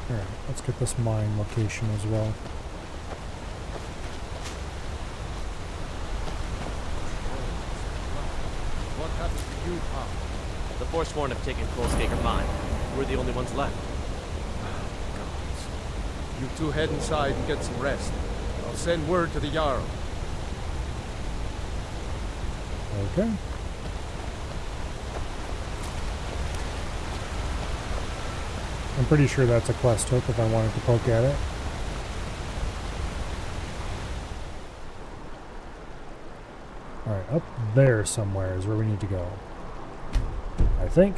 Alright, let's get this mine location as well. The Forsworn have taken Kolskaker Mine. We're the only ones left. You two head inside and get some rest. I'll send word to the Jarl. Okay. I'm pretty sure that's a quest hook if I wanted to poke at it. Alright, up there somewhere is where we need to go. I think.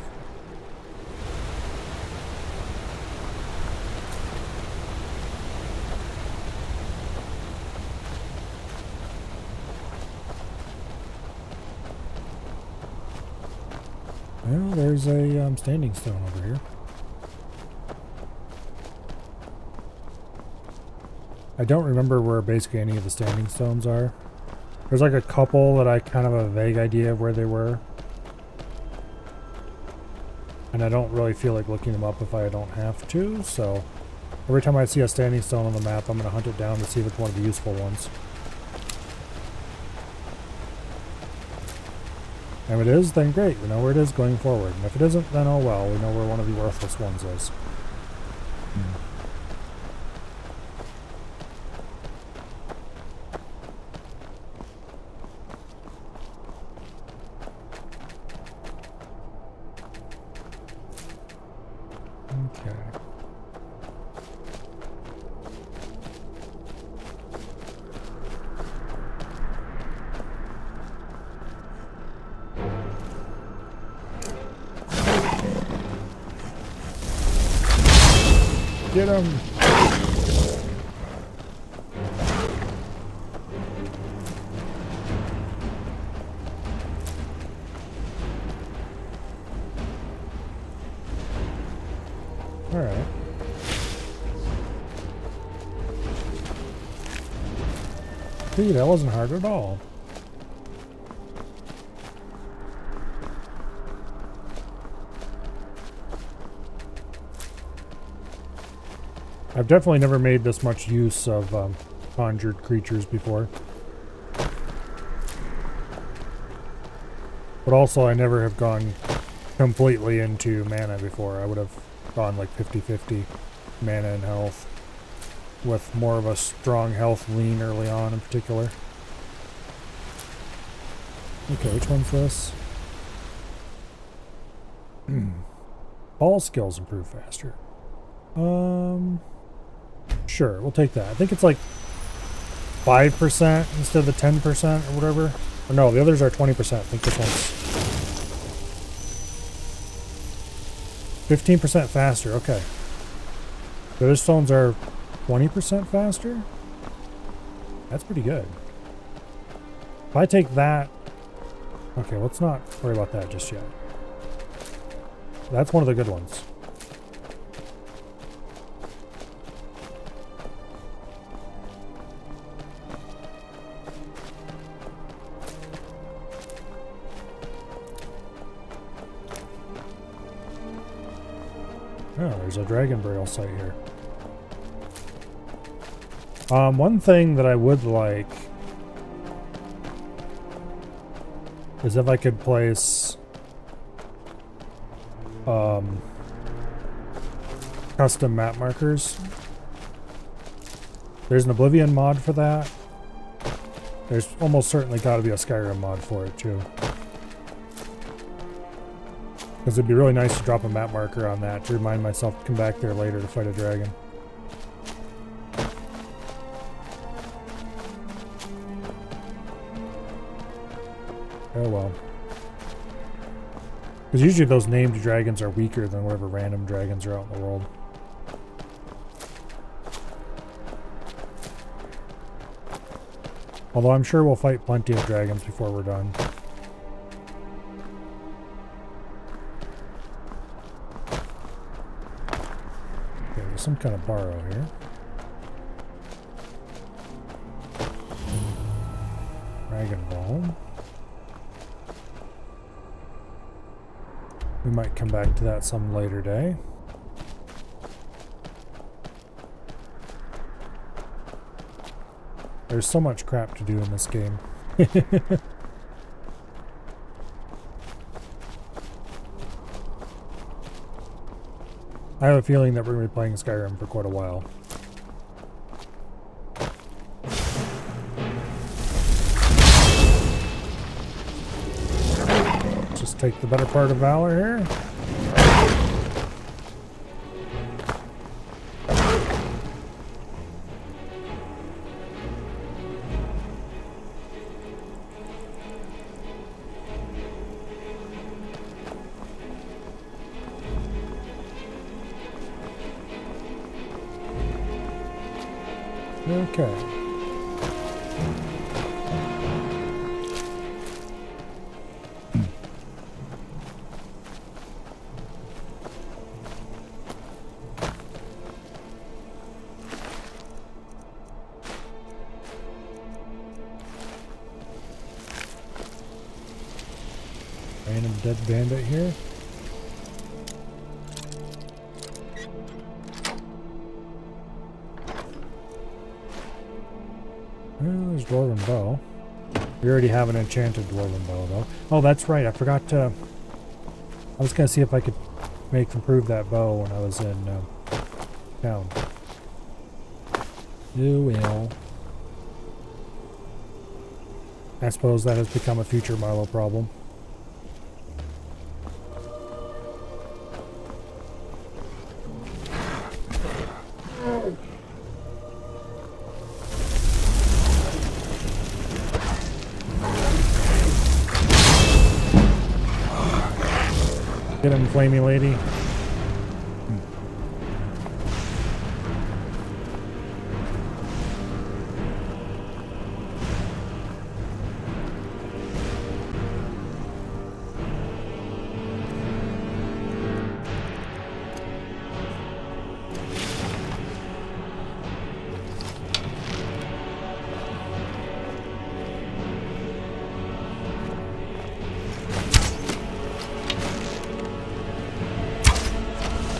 Well, there's a standing stone over here. I don't remember where basically any of the standing stones are. There's like a couple that I kind of have a vague idea of where they were. And I don't really feel like looking them up if I don't have to, so every time I see a standing stone on the map, I'm going to hunt it down to see if it's one of the useful ones. And if it is, then great, we know where it is going forward. And if it isn't, then oh well, we know where one of the worthless ones is. Get him! Alright. Gee, that wasn't hard at all. I've definitely never made this much use of conjured creatures before. But also I never have gone completely into mana before. I would have gone like 50-50 mana and health, with more of a strong health lean early on in particular. Okay, which one's this? All skills improve faster. Sure, we'll take that. I think it's like 5% instead of the 10% or whatever. Or no, the others are 20%. I think this one's 15% faster. Okay. The other stones are 20% faster? That's pretty good. If I take that... Okay, let's not worry about that just yet. That's one of the good ones. Oh, there's a dragon burial site here. One thing that I would like is if I could place custom map markers. There's an Oblivion mod for that. There's almost certainly got to be a Skyrim mod for it too. Because it'd be really nice to drop a map marker on that to remind myself to come back there later to fight a dragon. Oh well. Because usually those named dragons are weaker than whatever random dragons are out in the world. Although I'm sure we'll fight plenty of dragons before we're done. Okay, there's some kind of burrow here. Dragon Ball. We might come back to that some later day. There's so much crap to do in this game. I have a feeling that we're going to be playing Skyrim for quite a while. Just take the better part of Valor here. Okay. Random dead bandit here. Well, there's Dwarven Bow. We already have an enchanted Dwarven Bow, though. Oh, that's right. I forgot to... I was going to see if I could improve that bow when I was in town. You will. I suppose that has become a future Milo problem. Get him, flamey lady.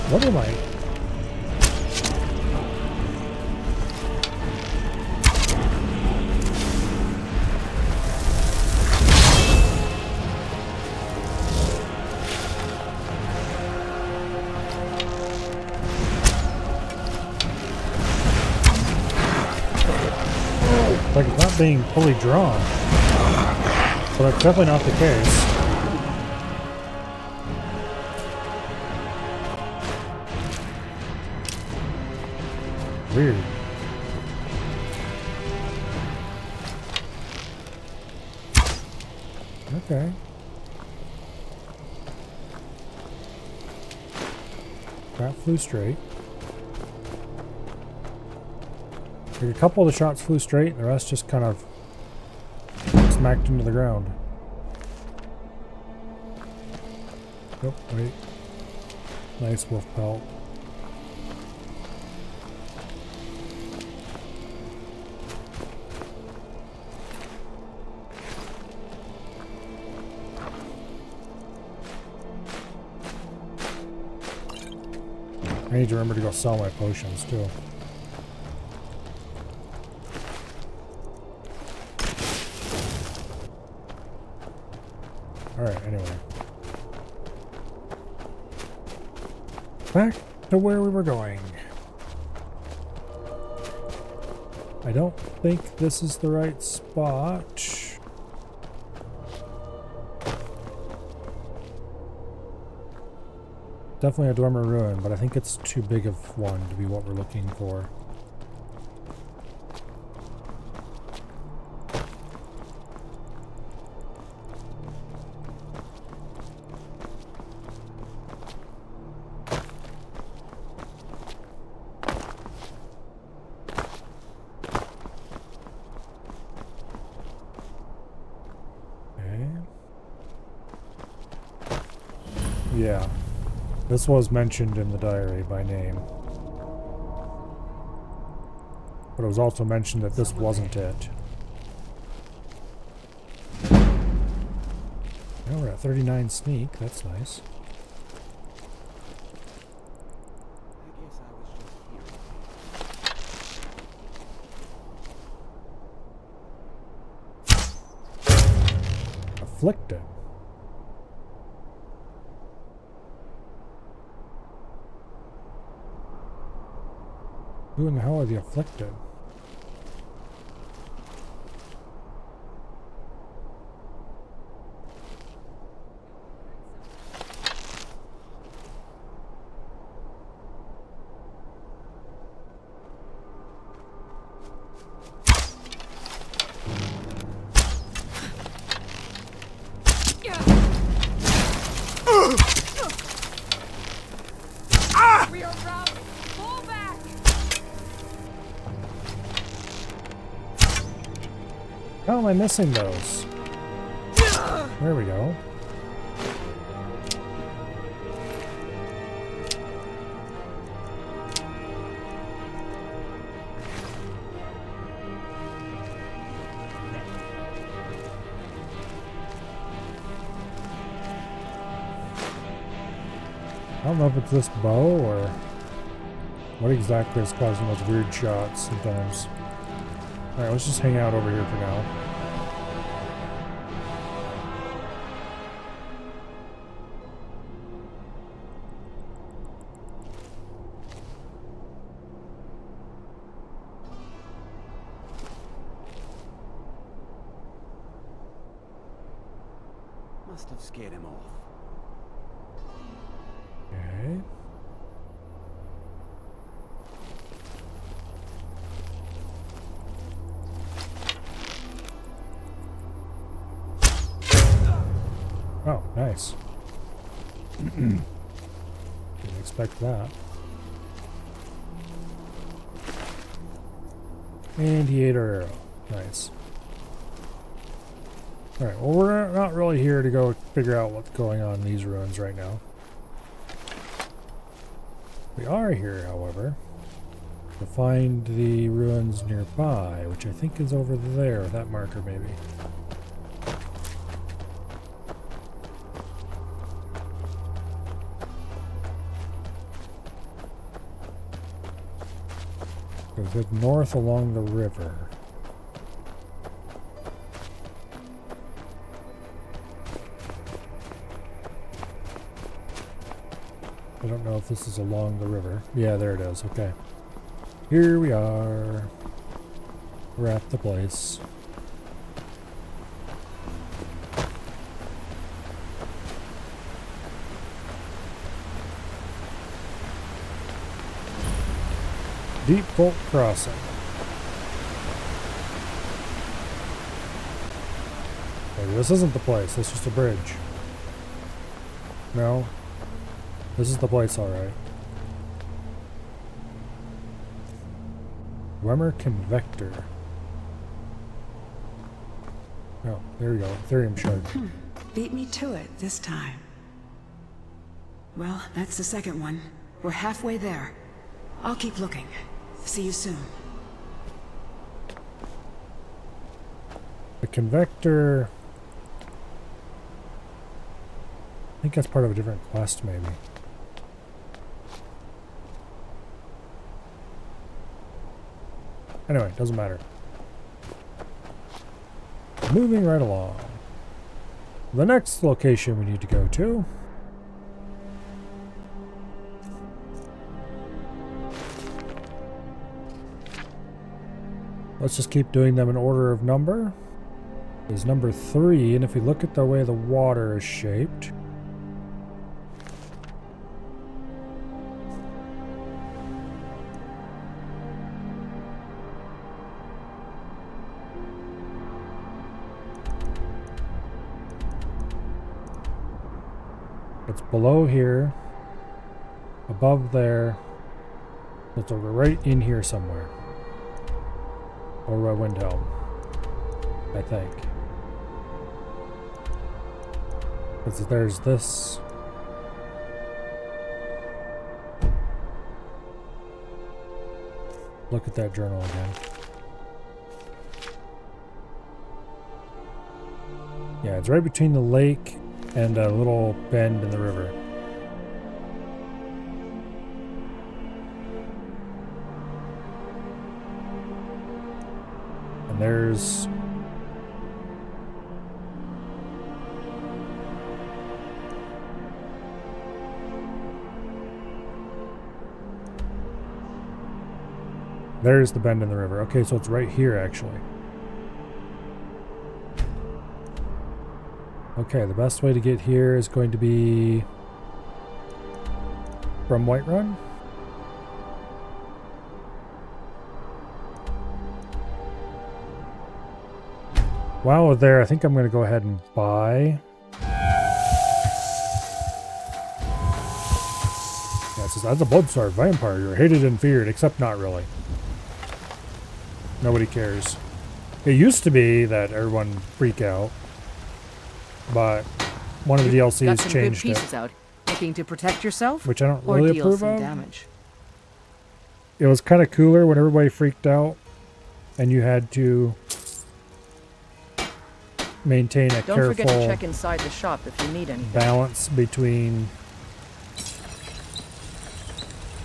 What am I? Like it's not being fully drawn. But that's definitely not the case. Weird. Okay. That flew straight. Like a couple of the shots flew straight, and the rest just kind of smacked into the ground. Oh, wait. Nice wolf pelt. I need to remember to go sell my potions too. Alright, anyway. Back to where we were going. I don't think this is the right spot. Definitely a dormer ruin, but I think it's too big of one to be what we're looking for. Okay. Yeah. This was mentioned in the diary by name. But it was also mentioned that this wasn't it. Now we're at 39 sneak, that's nice. Afflicted. Who in the hell are the afflicted? How am I missing those? There we go. I don't know if it's this bow or what exactly is causing those weird shots sometimes. Alright, let's just hang out over here for now. Must have scared him off. Okay. Oh, nice. Didn't expect that. And he ate our arrow. Nice. Alright, well we're not really here to go figure out what's going on in these ruins right now. We are here, however, to find the ruins nearby, which I think is over there, that marker maybe. Go north along the river. I don't know if this is along the river. Yeah, there it is. Okay. Here we are. We're at the place. Deep Vault Crossing. Maybe this isn't the place, this is just a bridge. No. This is the place, alright. Wemmer Convector. Oh, there we go. Ethereum shard. Beat me to it this time. Well, that's the second one. We're halfway there. I'll keep looking. See you soon. The Convector... I think that's part of a different quest, maybe. Anyway, doesn't matter. Moving right along. The next location we need to go to. Let's just keep doing them in order of number. Is number 3, and if we look at the way the water is shaped, it's below here, above there, it's over right in here somewhere. Or by Windhelm, I think. Because there's this. Look at that journal again. Yeah, it's right between the lake and a little bend in the river. And there's the bend in the river. Okay, so it's right here actually. Okay, the best way to get here is going to be from Whiterun. While we're there, I think I'm going to go ahead and buy. Yeah, it says, as a blood-starved vampire, you're hated and feared, except not really. Nobody cares. It used to be that everyone freak out, but one of the DLCs got some changed good pieces it. Out. Looking to protect yourself, Which I don't or really deal approve some of. damage. It was kind of cooler when everybody freaked out, and you had to maintain a Don't forget to check inside the shop if you need anything. balance between.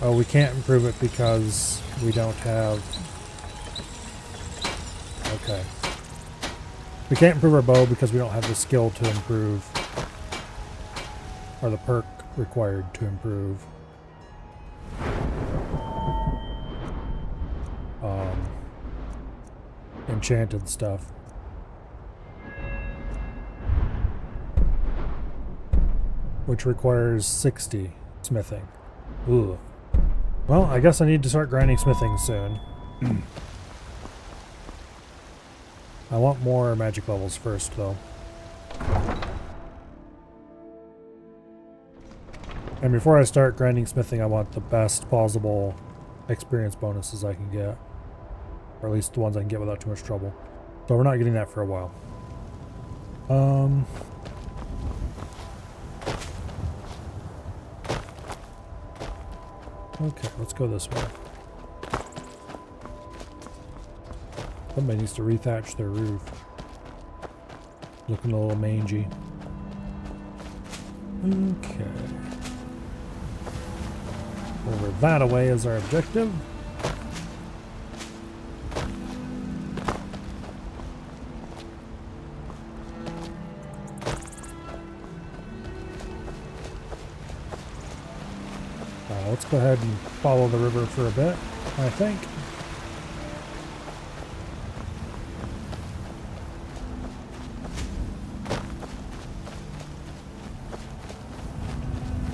Oh, we can't improve it because we don't have. Okay. We can't improve our bow because we don't have the skill to improve, or the perk required to improve. Enchanted stuff. Which requires 60 smithing. Ooh. Well, I guess I need to start grinding smithing soon. I want more magic levels first, though. And before I start grinding smithing, I want the best possible experience bonuses I can get. Or at least the ones I can get without too much trouble. So we're not getting that for a while. Okay, let's go this way. Somebody needs to rethatch their roof. Looking a little mangy. Okay. Over that away is our objective. Let's go ahead and follow the river for a bit, I think.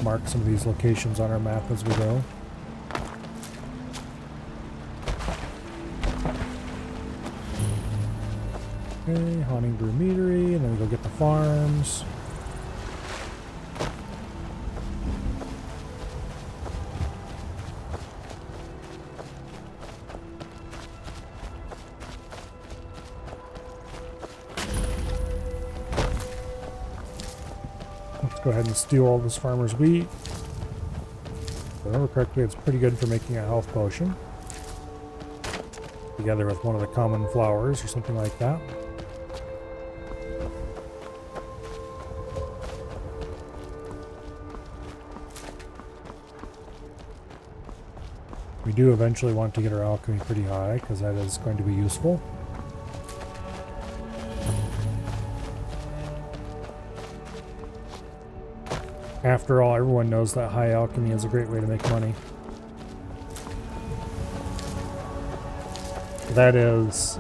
mark some of these locations on our map as we go. Okay, Haunting Brew Meadery, and then we go get the farms. Let's go ahead and steal all this farmer's wheat. If I remember correctly, it's pretty good for making a health potion. Together with one of the common flowers or something like that. We do eventually want to get our alchemy pretty high, because that is going to be useful. After all, everyone knows that high alchemy is a great way to make money. That is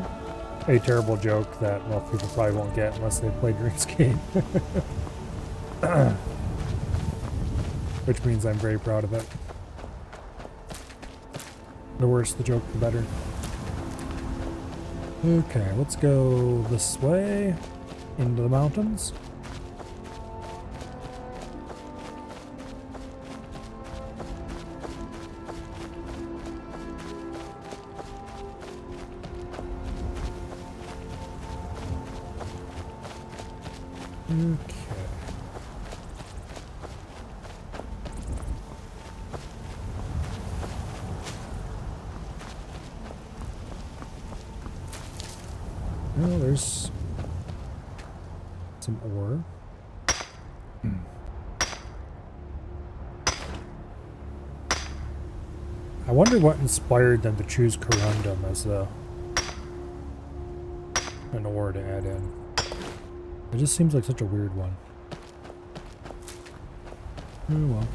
a terrible joke that most people probably won't get unless they've played RuneScape. Which means I'm very proud of it. The worse the joke, the better. Okay, let's go this way into the mountains. Okay. Well, there's some ore. I wonder what inspired them to choose corundum as an ore to add in. It just seems like such a weird one. Oh well.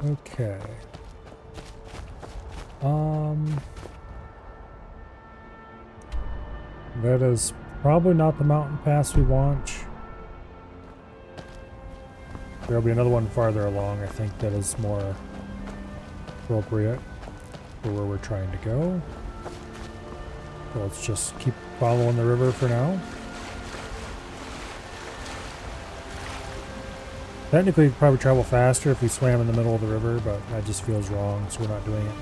Okay. That is probably not the mountain pass we want. There'll be another one farther along, I think, that is more appropriate for where we're trying to go. So let's just keep following the river for now. Technically, we'd probably travel faster if we swam in the middle of the river, but that just feels wrong, so we're not doing it.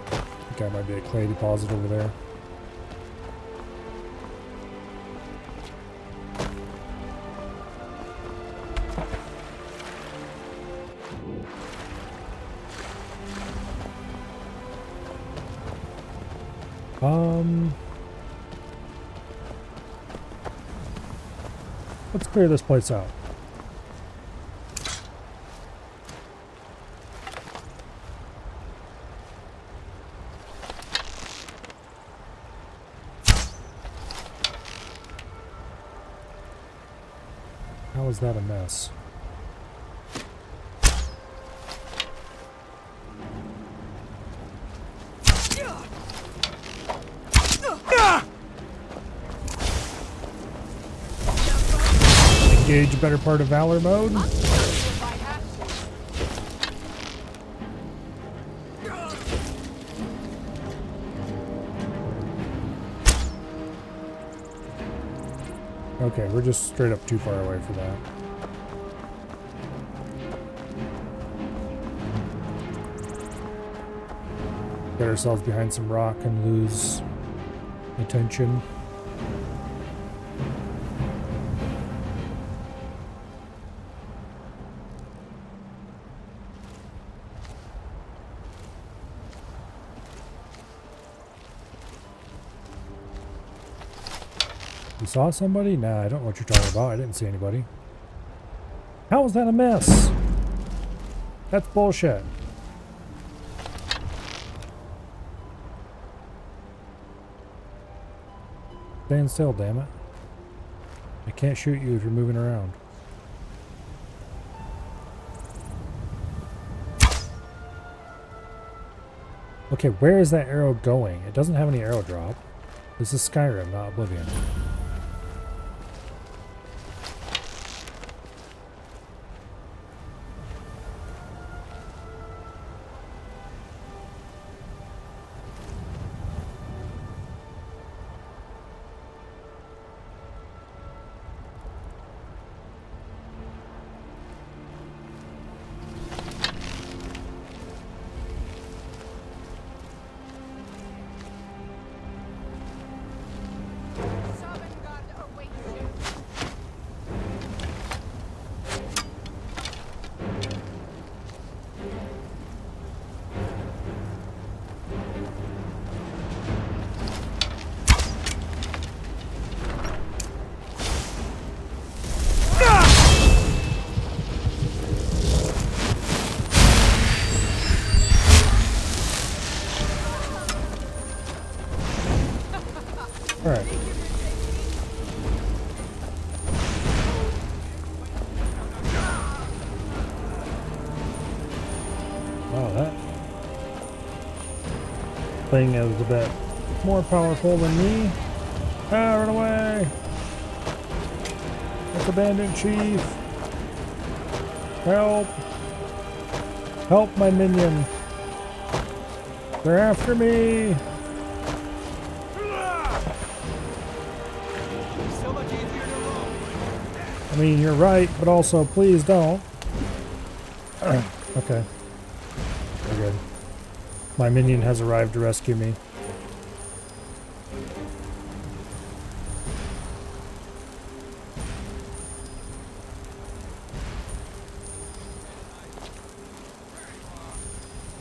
I think that might be a clay deposit over there. Let's clear this place out. How is that a mess? Engage better part of Valor mode. Okay, we're just straight up too far away for that. Get ourselves behind some rock and lose attention. You saw somebody? Nah, I don't know what you're talking about. I didn't see anybody. How was that a miss? That's bullshit. Stand still, damn it. I can't shoot you if you're moving around. Okay, where is that arrow going? It doesn't have any arrow drop. This is Skyrim, not Oblivion. Alright. Wow, that thing is a bit more powerful than me. Ah, run away! That's a bandit chief! Help! Help my minion! They're after me! I mean, you're right, but also, please don't. Okay. We're good. My minion has arrived to rescue me.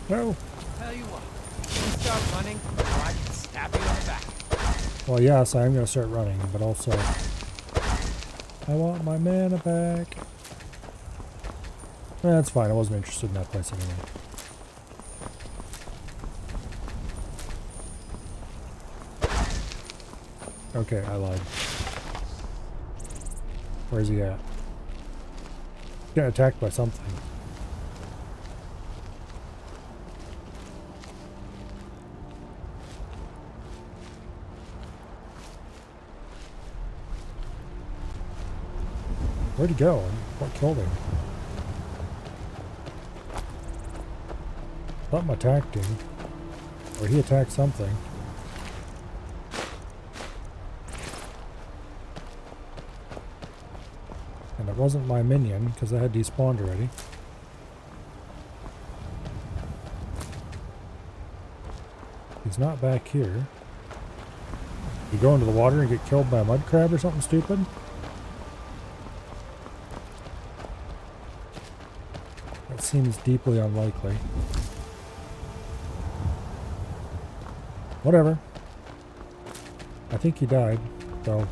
No. Tell you what, you start running, or I can stab you in the back. Well, yes, I am going to start running, but also, I want my mana back. That's fine. I wasn't interested in that place anyway. Okay, I lied. Where's he at? Getting attacked by something. Where'd he go? What killed him? Something attacked him. Or he attacked something. And it wasn't my minion, because I had despawned already. He's not back here. You go into the water and get killed by a mud crab or something stupid? That seems deeply unlikely. Whatever. I think he died, though.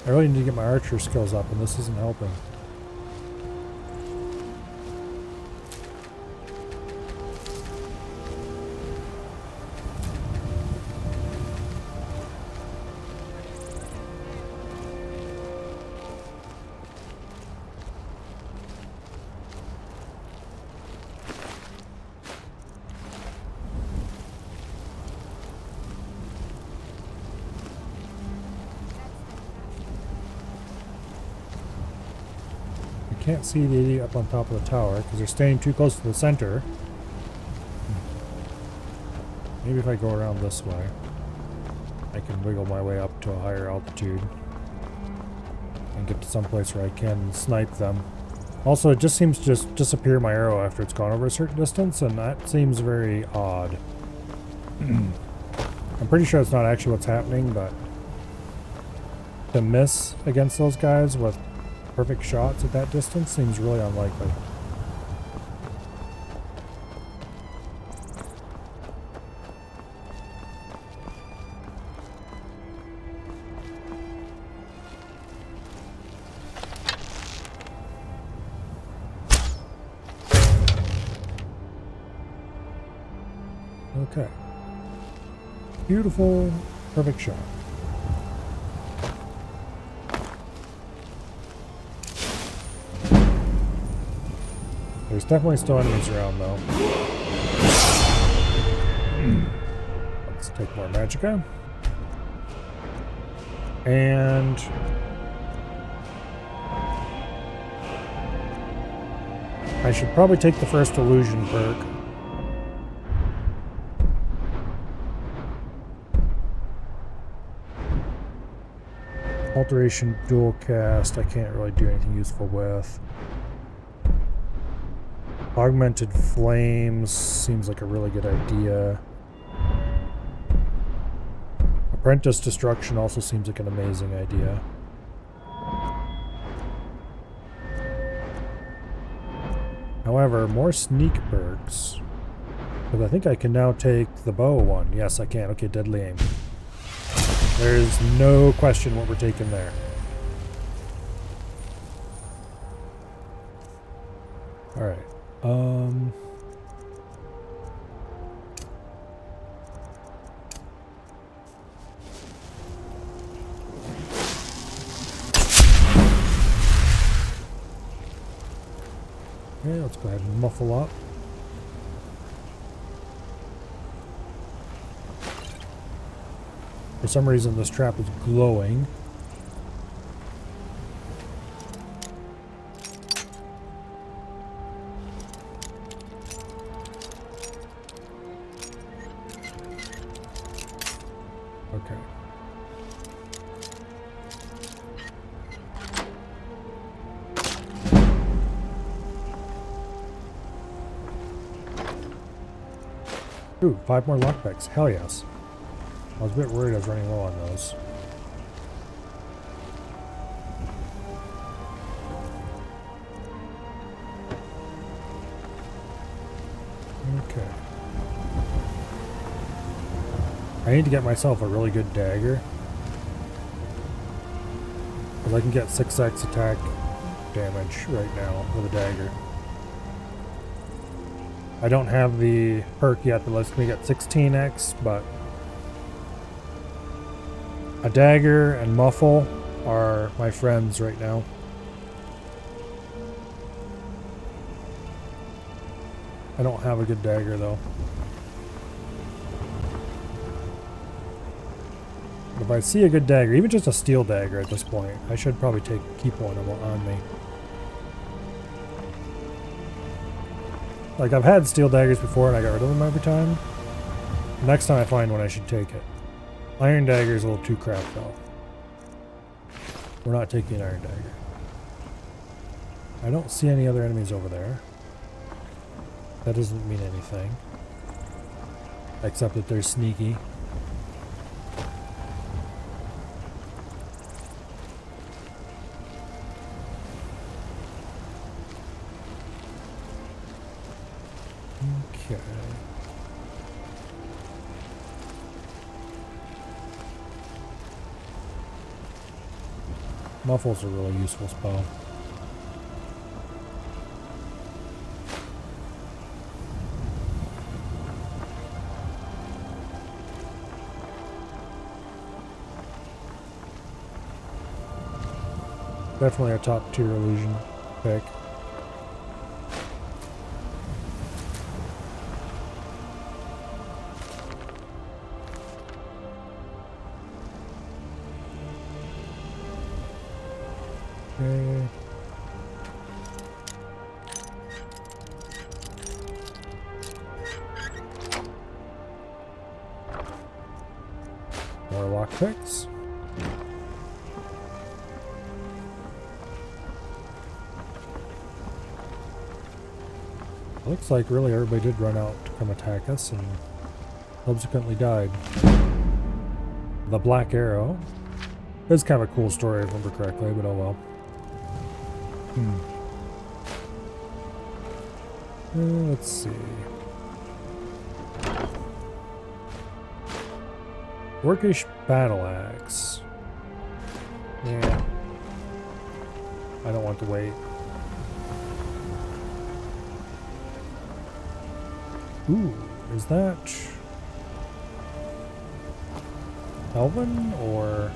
I really need to get my archer skills up, and this isn't helping. Can't see the idiot up on top of the tower because they're staying too close to the center. Maybe if I go around this way, I can wiggle my way up to a higher altitude and get to some place where I can snipe them. Also, it just seems to just disappear my arrow after it's gone over a certain distance, and that seems very odd. I'm pretty sure it's not actually what's happening, but to miss against those guys with perfect shots at that distance seems really unlikely. Beautiful, perfect shot. There's definitely still enemies around though. Let's take more magicka. And I should probably take the first illusion perk. Alteration dual cast, I can't really do anything useful with. Augmented flames seems like a really good idea. Apprentice destruction also seems like an amazing idea. However, more sneak perks. Because I think I can now take the bow one. Yes, I can. Okay, deadly aim. There's no question what we're taking there. Alright. Okay, let's go ahead and muffle up. For some reason, this trap is glowing. Okay. Ooh, 5 more lockpicks. Hell yes. I was a bit worried I was running low on those. Okay. I need to get myself a really good dagger. Because I can get 6x attack damage right now with a dagger. I don't have the perk yet that lets me get 16x, but a dagger and muffle are my friends right now. I don't have a good dagger though. But if I see a good dagger, even just a steel dagger at this point, I should probably keep one on me. Like, I've had steel daggers before and I got rid of them every time. Next time I find one, I should take it. Iron dagger is a little too crap though. We're not taking an iron dagger. I don't see any other enemies over there. That doesn't mean anything. Except that they're sneaky. Okay. Muffle's a really useful spell. Definitely a top tier illusion pick. Okay. More lockpicks. Looks like really everybody did run out to come attack us and subsequently died. The Black Arrow. It's kind of a cool story if I remember correctly, but oh well. Let's see. Orcish Battle Axe. Yeah. I don't want to wait. Ooh, is that... Elven or...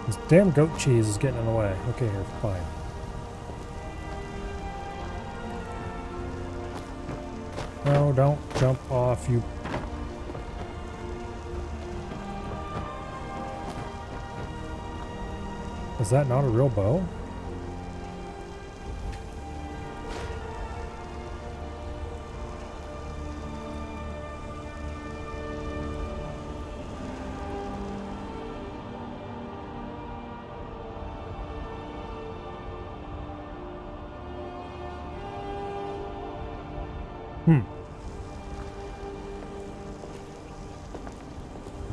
This damn goat cheese is getting in the way. Okay, here, fine. No, don't jump off, you... Is that not a real bow?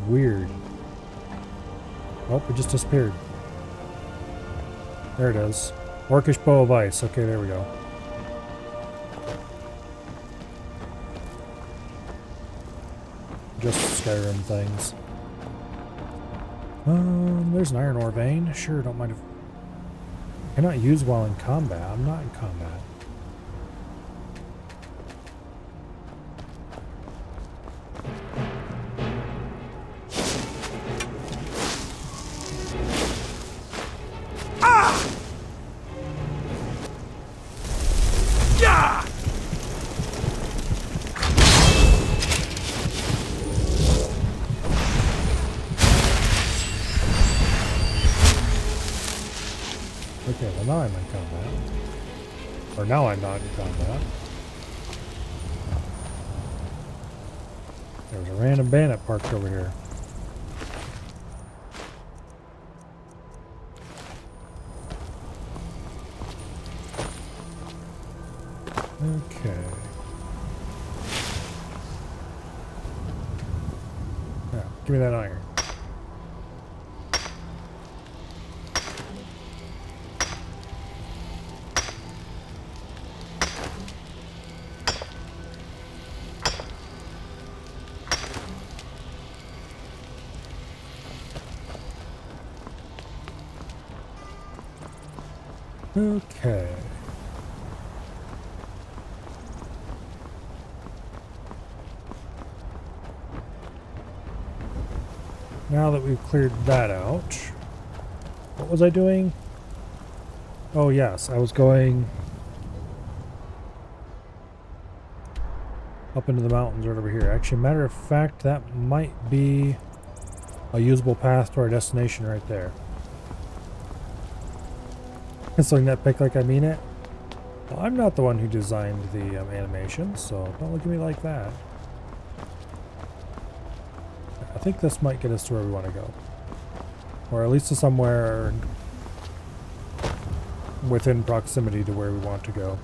Weird. Oh, it just disappeared. There it is. Orcish bow of ice. Okay, there we go. Just Skyrim things. There's an iron ore vein. Sure, don't mind if... Cannot use while in combat. I'm not in combat. Okay, well now I'm in combat. Or now I'm not in combat. There's a random bandit parked over here. Okay. Now, give me that iron. Okay. Now that we've cleared that out, what was I doing? Oh yes, I was going up into the mountains right over here. Actually, matter of fact, that might be a usable path to our destination right there. So nitpick like I mean it. Well, I'm not the one who designed the animation, so don't look at me like that. I think this might get us to where we want to go. Or at least to somewhere within proximity to where we want to go.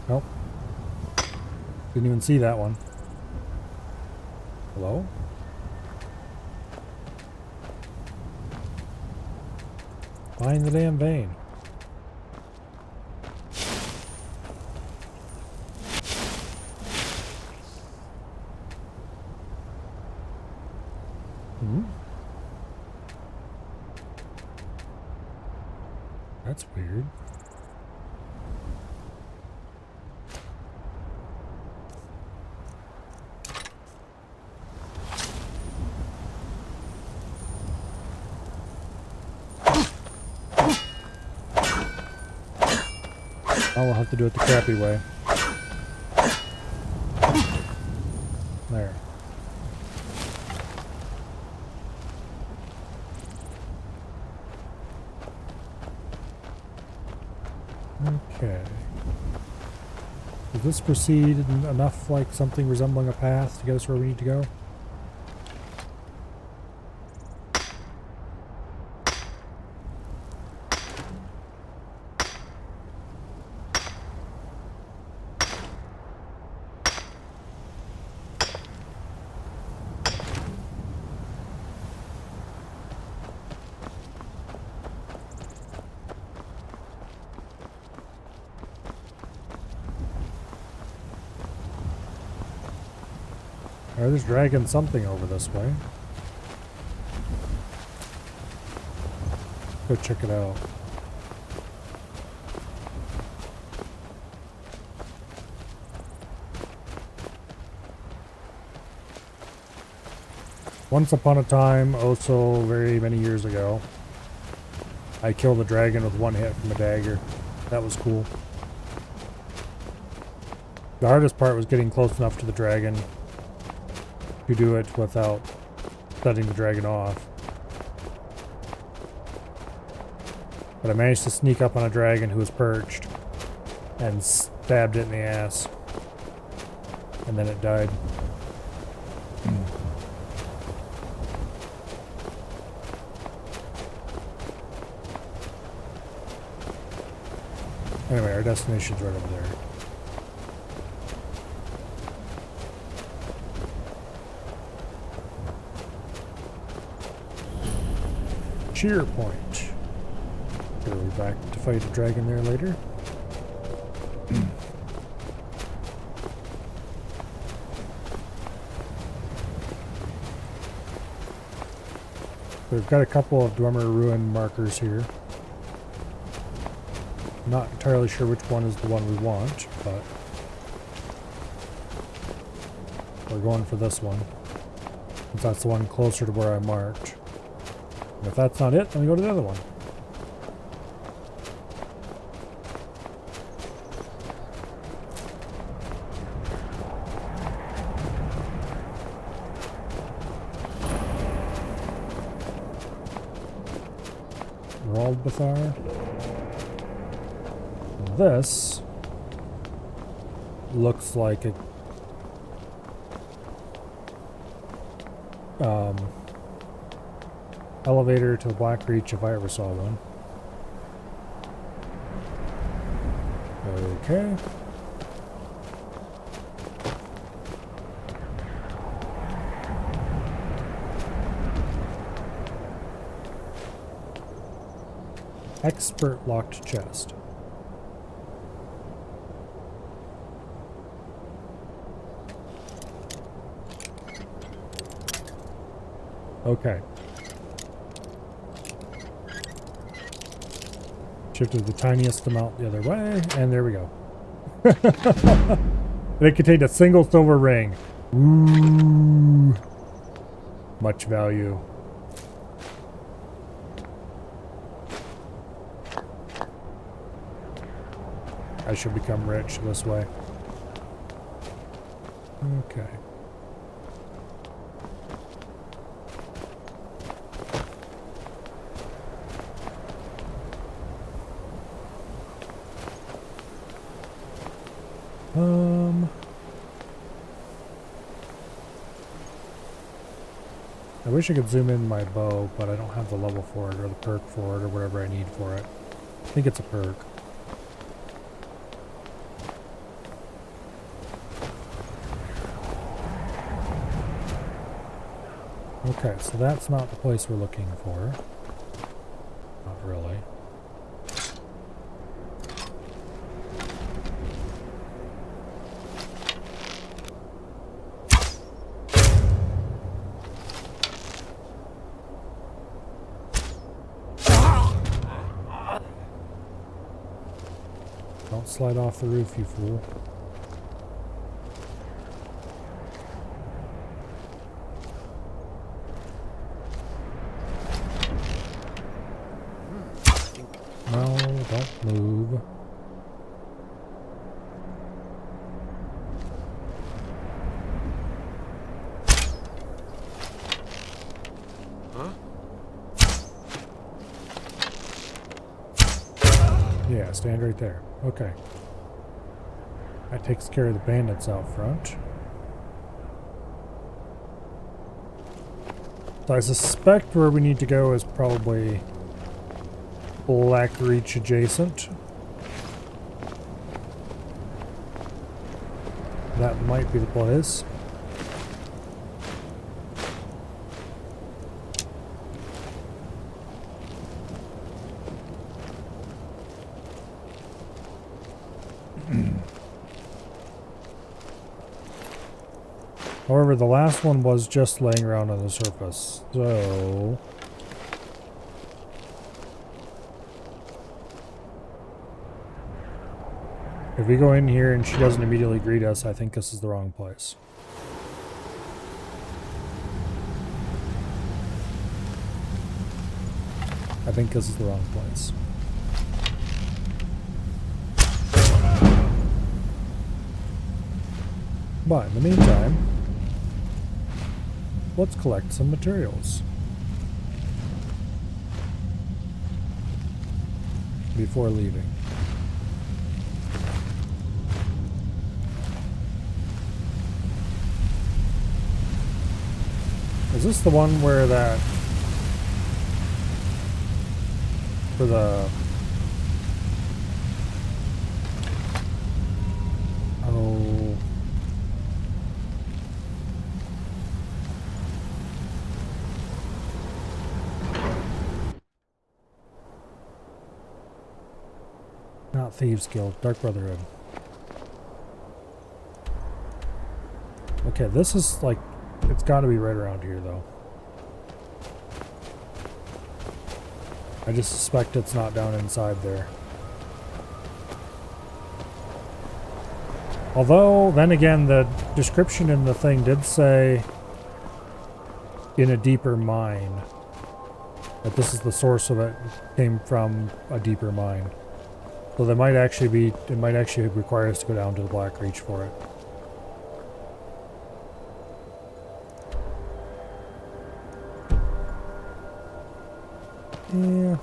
Nope. Didn't even see that one. Hello? Find the damn vein. That's weird. I'll have to do it the crappy way. There. Okay. Does this proceed enough like something resembling a path to get us where we need to go? They're just dragging something over this way. Go check it out. Once upon a time, oh so very many years ago, I killed a dragon with one hit from a dagger. That was cool. The hardest part was getting close enough to the dragon to do it without setting the dragon off. But I managed to sneak up on a dragon who was perched and stabbed it in the ass. And then it died. Anyway, our destination's right over there. Cheer point. We'll be back to fight a dragon there later. We've got a couple of Dwemer Ruin markers here. Not entirely sure which one is the one we want, but we're going for this one, since that's the one closer to where I marked. And if that's not it, then we go to the other one. Raldbathar. This looks like a elevator to the Black Reach if I ever saw one. Okay. Expert locked chest. Okay. Shifted the tiniest amount the other way, and there we go. They contained a single silver ring. Ooh. Much value. I should become rich this way. Okay. I wish I could zoom in my bow, but I don't have the level for it, or the perk for it, or whatever I need for it. I think it's a perk. Okay, so that's not the place we're looking for. Not really. Don't slide off the roof, you fool. No, don't move. Huh? Yeah, stand right there. Okay. That takes care of the bandits out front. So I suspect where we need to go is probably Black Reach adjacent. That might be the place. However, the last one was just laying around on the surface, so... if we go in here and she doesn't immediately greet us, I think this is the wrong place. I think this is the wrong place. But in the meantime, let's collect some materials before leaving. Is this the one where that for the oh not Thieves Guild, Dark Brotherhood. Okay, this is like, it's got to be right around here though. I just suspect it's not down inside there. Although, then again, the description in the thing did say in a deeper mine. That this is the source of it, came from a deeper mine. So there might actually be, it might actually require us to go down to the Black Reach for it. Yeah.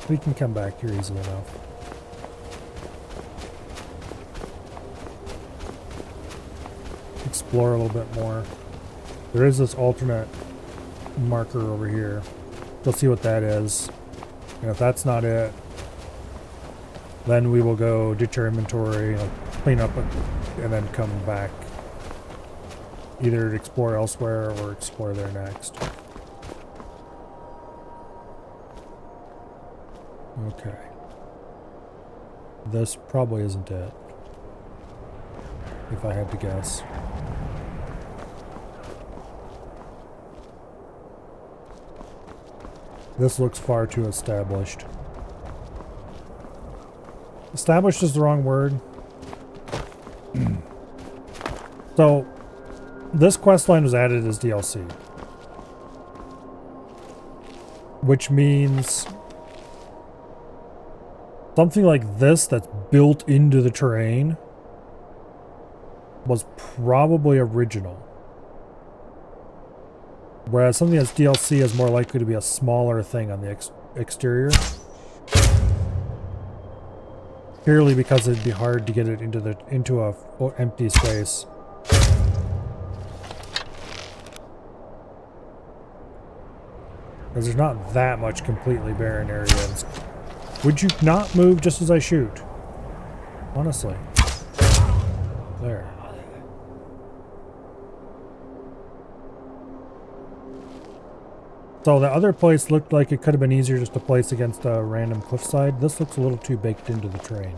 We can come back here easily enough. Explore a little bit more. There is this alternate marker over here. We'll see what that is. And if that's not it, then we will go ditch our inventory, clean up it, and then come back. Either explore elsewhere or explore there next. Okay. This probably isn't it, if I had to guess. This looks far too established. Established is the wrong word. So, this questline was added as DLC. Which means something like this that's built into the terrain was probably original. Whereas something that's DLC is more likely to be a smaller thing on the exterior. Purely because it'd be hard to get it into a empty space. Because there's not that much completely barren areas. Would you not move just as I shoot? Honestly. There. So the other place looked like it could have been easier just to place against a random cliffside. This looks a little too baked into the terrain.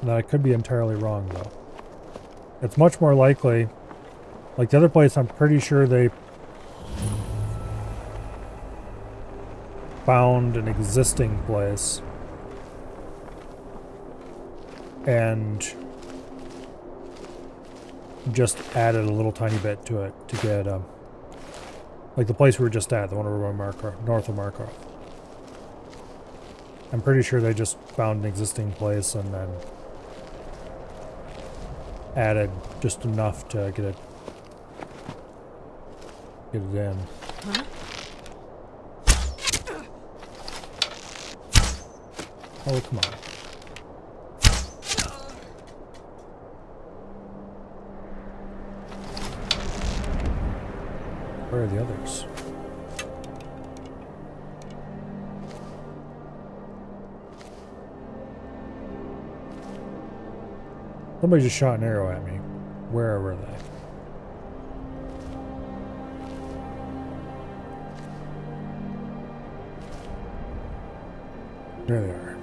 Now, I could be entirely wrong though. It's much more likely, like the other place, I'm pretty sure they found an existing place and just added a little tiny bit to it to get, like the place we were just at, the one over by north of Markov. I'm pretty sure they just found an existing place and then added just enough to get it in. Huh? Oh, come on. Where are the others? Somebody just shot an arrow at me. Where were they? There they are.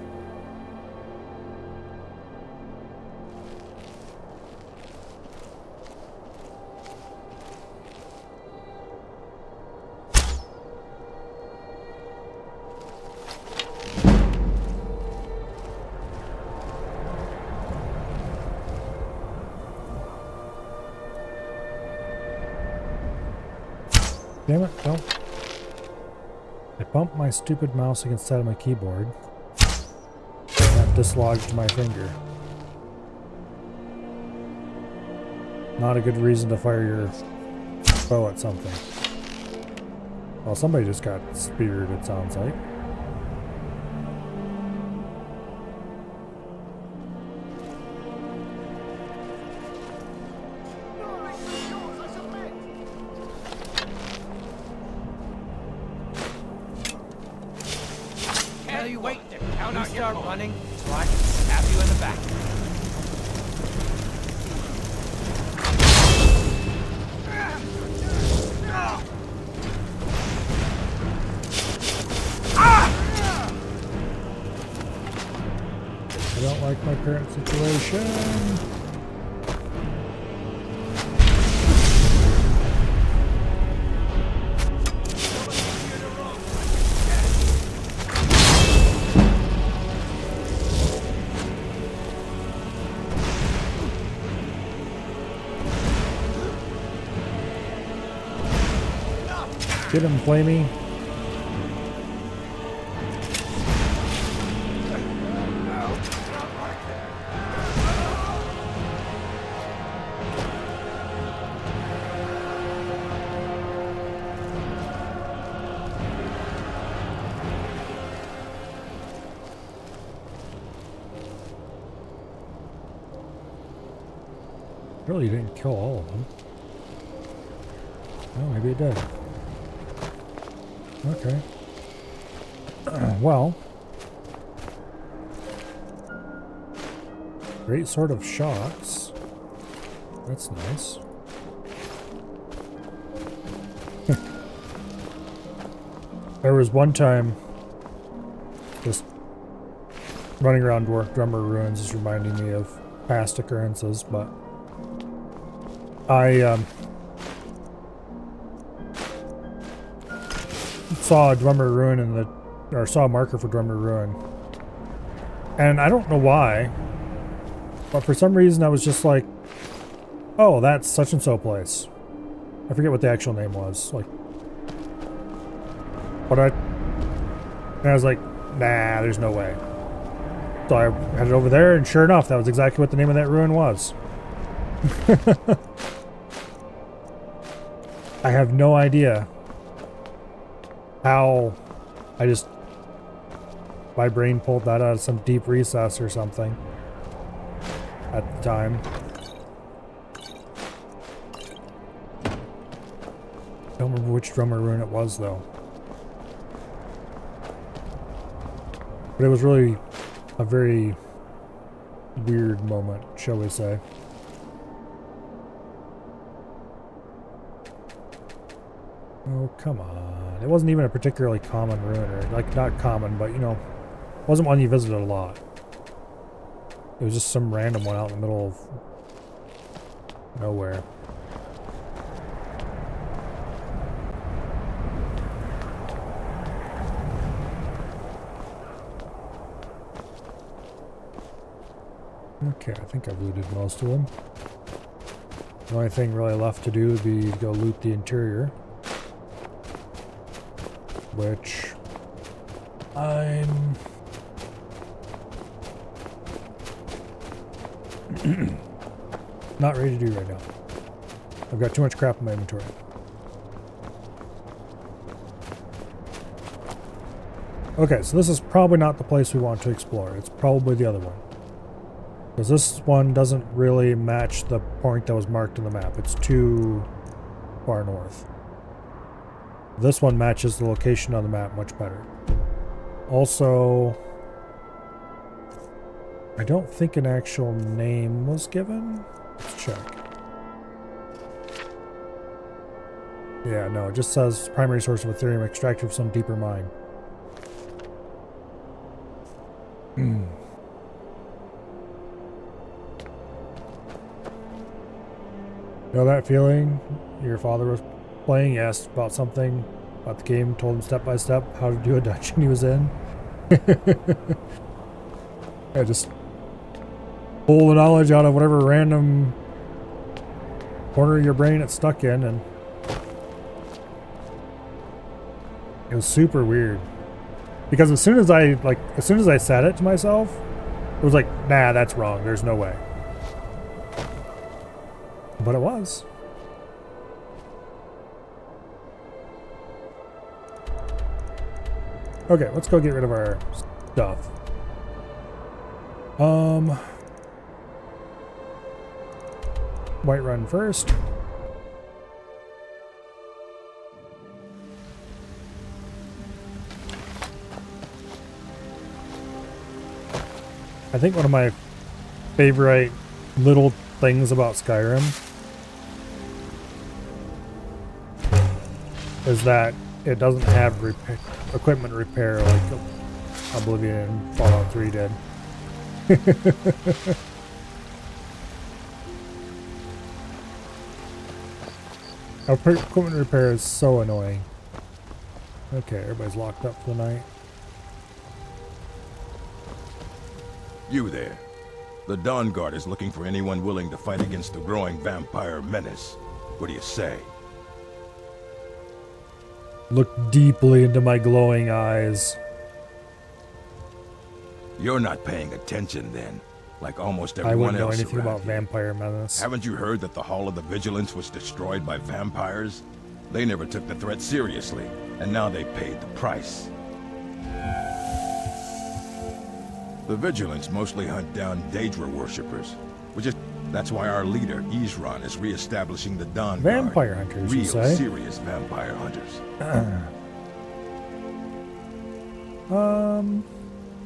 Damn it, don't. I bumped my stupid mouse against the side of my keyboard. And that dislodged my finger. Not a good reason to fire your bow at something. Well, somebody just got speared, it sounds like. Tell you wait to count out your running, so I can stab you in the back. I don't like my current situation. Get him, Flamey. Really didn't kill all of them. Oh, maybe it did. Okay. Well. Great sort of shots. That's nice. There was one time just running around Drummer Ruins is reminding me of past occurrences, but I saw a Drummer Ruin in the, or saw a marker for Drummer Ruin, and I don't know why, but for some reason I was just like, oh, that's such and so place. I forget what the actual name was, like, but and I was like, nah, there's no way. So I headed over there, and sure enough, that was exactly what the name of that ruin was. I have no idea how my brain pulled that out of some deep recess or something at the time. Don't remember which Drummer Ruin it was though. But it was really a very weird moment, shall we say. Oh, come on. It wasn't even a particularly common ruin, or, like, not common, but, you know, wasn't one you visited a lot. It was just some random one out in the middle of nowhere. Okay, I think I've looted most of them. The only thing really left to do would be to go loot the interior. Which I'm not ready to do right now. I've got too much crap in my inventory. Okay, so this is probably not the place we want to explore. It's probably the other one. Because this one doesn't really match the point that was marked on the map. It's too far north. This one matches the location on the map much better. Also, I don't think an actual name was given. Let's check. Yeah, no, it just says primary source of Ethereum extracted from some deeper mine. Know that feeling? Your father was playing, he asked about something about the game, told him step by step how to do a dungeon he was in. Yeah, just pull the knowledge out of whatever random corner of your brain it's stuck in, and It was super weird. Because as soon as I said it to myself, it was like, nah, that's wrong. There's no way. But it was. Okay, let's go get rid of our stuff. Whiterun first. I think one of my favorite little things about Skyrim is that it doesn't have equipment repair like Oblivion and Fallout 3 did. Equipment repair is so annoying. Okay, everybody's locked up for the night. You there. The Dawn Guard is looking for anyone willing to fight against the growing vampire menace. What do you say? Look deeply into my glowing eyes. You're not paying attention then, like almost I everyone wouldn't know else anything around about here. vampire menace. Haven't you heard that the Hall of the Vigilance was destroyed by vampires? They never took the threat seriously, and now they paid the price. The Vigilance mostly hunt down Daedra worshippers, that's why our leader, Isran, is re-establishing the Dawn Guard. Vampire hunters, you Real, say? serious vampire hunters.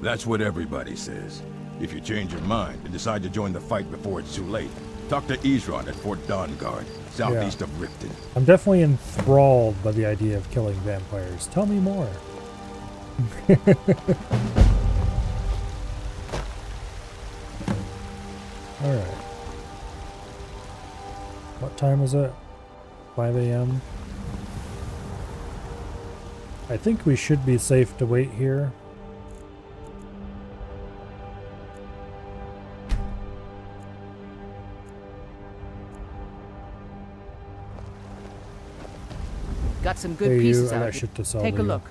That's what everybody says. If you change your mind and decide to join the fight before it's too late, talk to Isran at Fort Dawn Guard, southeast of Ripton. I'm definitely enthralled by the idea of killing vampires. Tell me more. Alright. What time is it? 5 a.m. I think we should be safe to wait here. Got some good Hey, pieces I out got here. shit to sell Take to a you. look.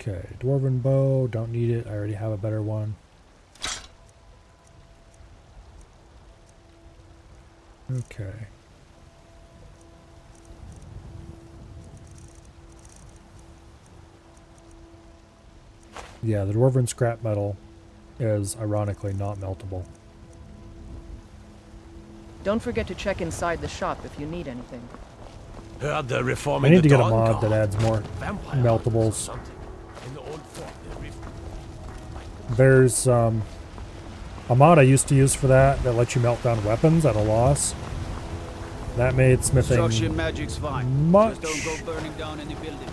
Okay, Dwarven bow, don't need it. I already have a better one. Okay. Yeah, the Dwarven scrap metal is ironically not meltable. Don't forget to check inside the shop if you need anything. Heard the I reforming need to the get a Dawn mod that Guard. adds more Vampire meltables. In the old fort, There's a mod I used to use for that lets you melt down weapons at a loss. That made Destruction smithing magic's fine. much, Just don't go burning down any buildings.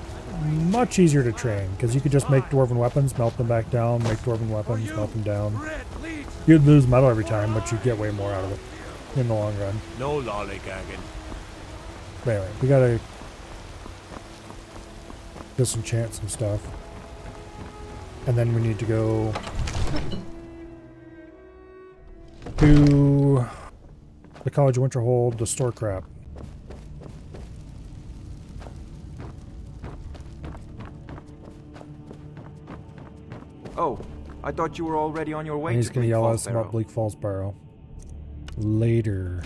much easier to train, because you could just make Dwarven weapons, melt them back down, make Dwarven weapons, melt them down. You'd lose metal every time, but you'd get way more out of it in the long run. No lollygagging. But anyway, we gotta disenchant some stuff. And then we need to go to the College of Winterhold to store crap. Oh, I thought you were already on your way And he's to gonna Bleak yell at Falls us about Barrow. Bleak Falls Barrow later.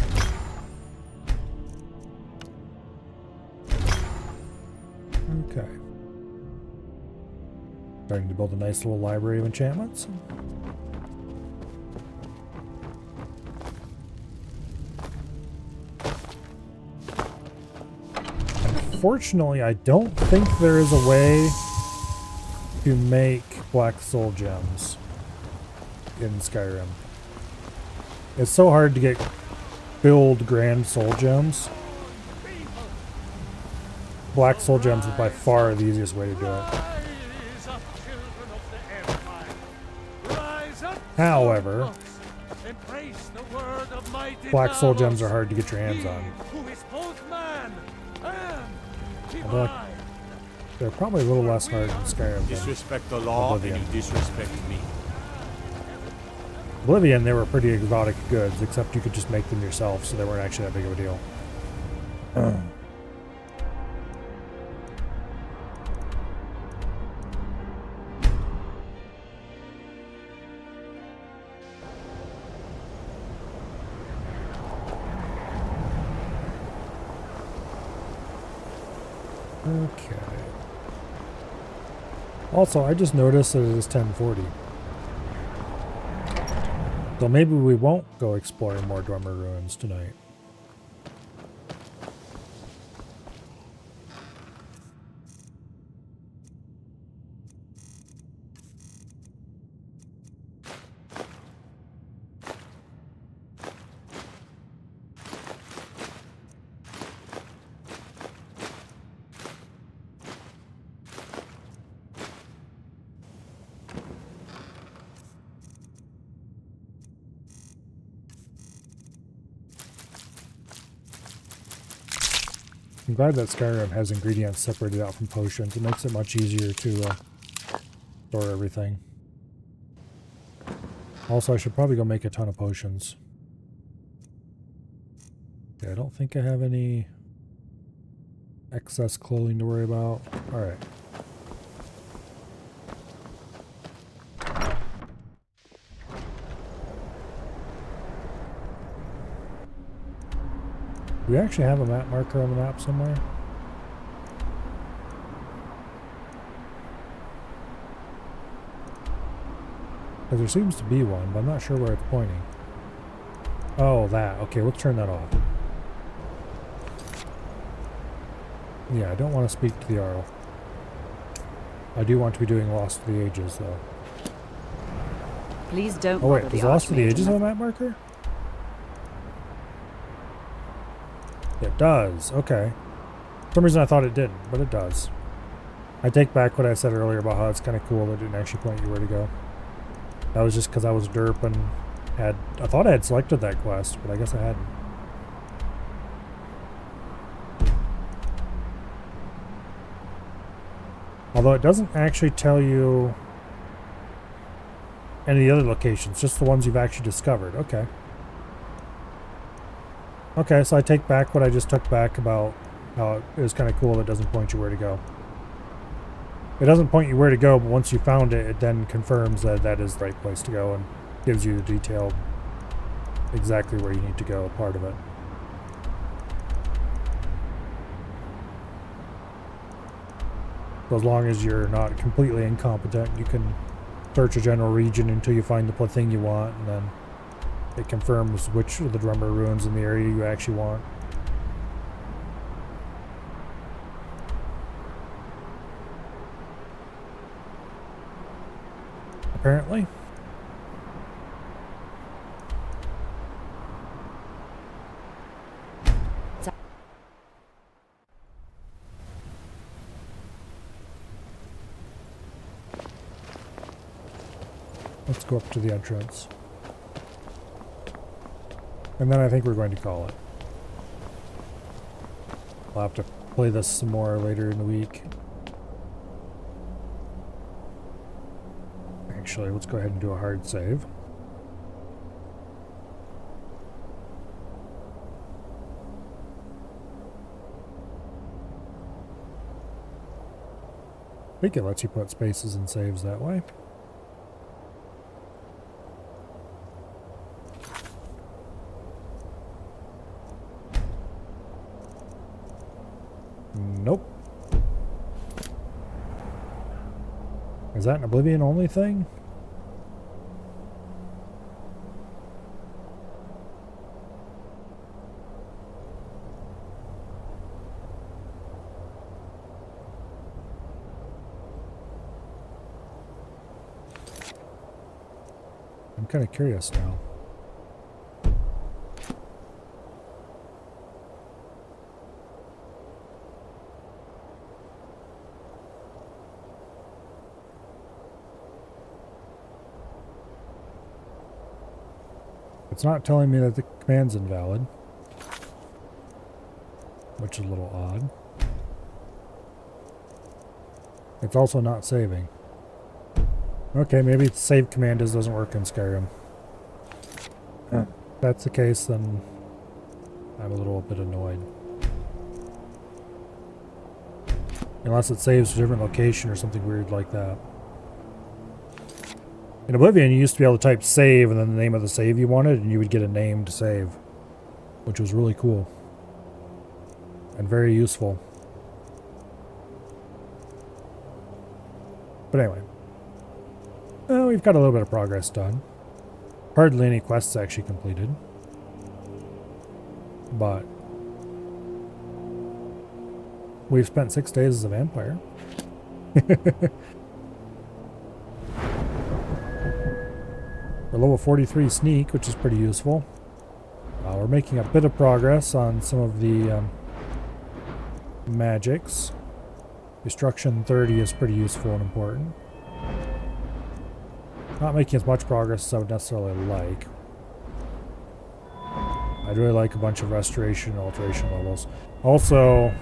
Okay. Starting to build a nice little library of enchantments. Unfortunately, I don't think there is a way to make black soul gems in Skyrim. It's so hard to build grand soul gems. Black soul gems is by far the easiest way to do it. However, black soul gems are hard to get your hands on. Although they're probably a little less hard in Skyrim than Disrespect the law Oblivion. and you disrespect me. Oblivion, they were pretty exotic goods, except you could just make them yourself, so they weren't actually that big of a deal. Okay. Also, I just noticed that it is 10:40. So maybe we won't go exploring more Drummer Ruins tonight. I'm glad that Skyrim has ingredients separated out from potions. It makes it much easier to store everything. Also, I should probably go make a ton of potions. Okay, I don't think I have any excess clothing to worry about. Alright. Do we actually have a map marker on the map somewhere? Because there seems to be one, but I'm not sure where it's pointing. Oh, that. Okay, let's turn that off. Yeah, I don't want to speak to the Jarl. I do want to be doing Lost to the Ages, though. Please don't. Oh wait, does Lost to the Ages have a map marker? It does. Okay. For some reason I thought it didn't, but it does. I take back what I said earlier about how it's kind of cool that it didn't actually point you where to go. That was just because I was derp and I thought I had selected that quest, but I guess I hadn't. Although it doesn't actually tell you any of the other locations, just the ones you've actually discovered. Okay. Okay, so I take back what I just took back about how it was kind of cool that it doesn't point you where to go. It doesn't point you where to go, but once you found it, it then confirms that that is the right place to go and gives you the detailed exactly where you need to go, part of it. So as long as you're not completely incompetent, you can search a general region until you find the thing you want, and then it confirms which of the Drummer Ruins in the area you actually want. Apparently. Let's go up to the entrance. And then I think we're going to call it. I'll have to play this some more later in the week. Actually, let's go ahead and do a hard save. I think it lets you put spaces in saves that way. Nope. Is that an Oblivion only thing? I'm kind of curious now. It's not telling me that the command's invalid, which is a little odd. It's also not saving. Okay, maybe the save command doesn't work in Skyrim. If that's the case, then I'm a little bit annoyed. Unless it saves to a different location or something weird like that. In Oblivion, you used to be able to type save and then the name of the save you wanted, and you would get a name to save, which was really cool and very useful. But anyway. We've got a little bit of progress done. Hardly any quests actually completed. But we've spent 6 days as a vampire. We're level 43 sneak, which is pretty useful. We're making a bit of progress on some of the magics. Destruction 30 is pretty useful and important. Not making as much progress as I would necessarily like. I'd really like a bunch of restoration and alteration levels. Also,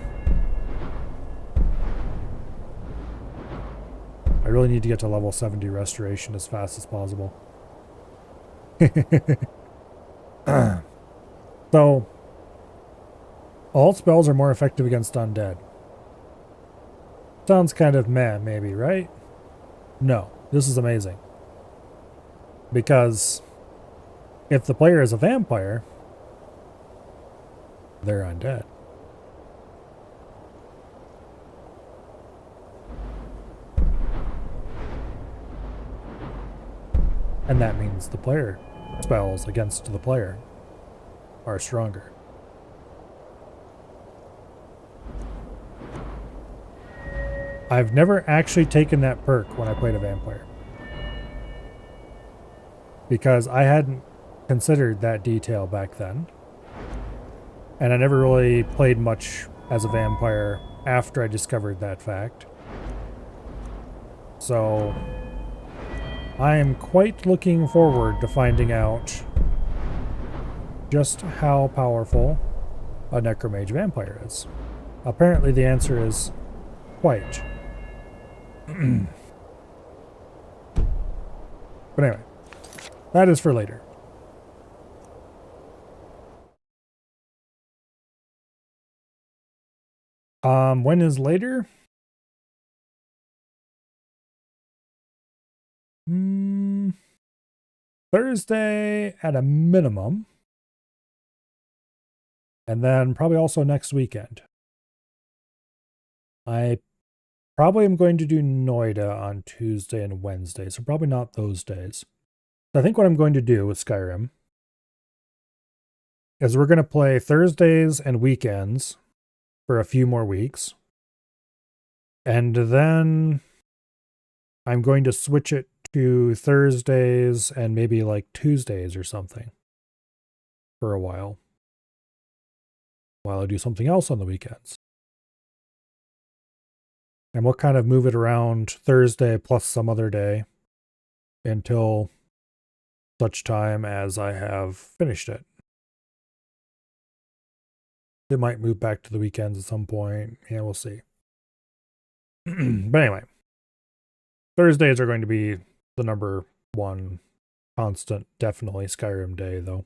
I really need to get to level 70 restoration as fast as possible. So, all spells are more effective against undead. Sounds kind of meh, maybe, right? No, this is amazing. Because if the player is a vampire, they're undead. And that means the player spells against the player are stronger. I've never actually taken that perk when I played a vampire, because I hadn't considered that detail back then. And I never really played much as a vampire after I discovered that fact. So I am quite looking forward to finding out just how powerful a necromage vampire is. Apparently the answer is quite. But anyway, that is for later. When is later? Thursday at a minimum. And then probably also next weekend. I probably am going to do Noida on Tuesday and Wednesday, so probably not those days. I think what I'm going to do with Skyrim is we're going to play Thursdays and weekends for a few more weeks. And then I'm going to switch it to Thursdays and maybe like Tuesdays or something for a while I do something else on the weekends. And we'll kind of move it around Thursday plus some other day until such time as I have finished it. It might move back to the weekends at some point. Yeah, we'll see. But anyway, Thursdays are going to be the number one constant, definitely Skyrim day, though.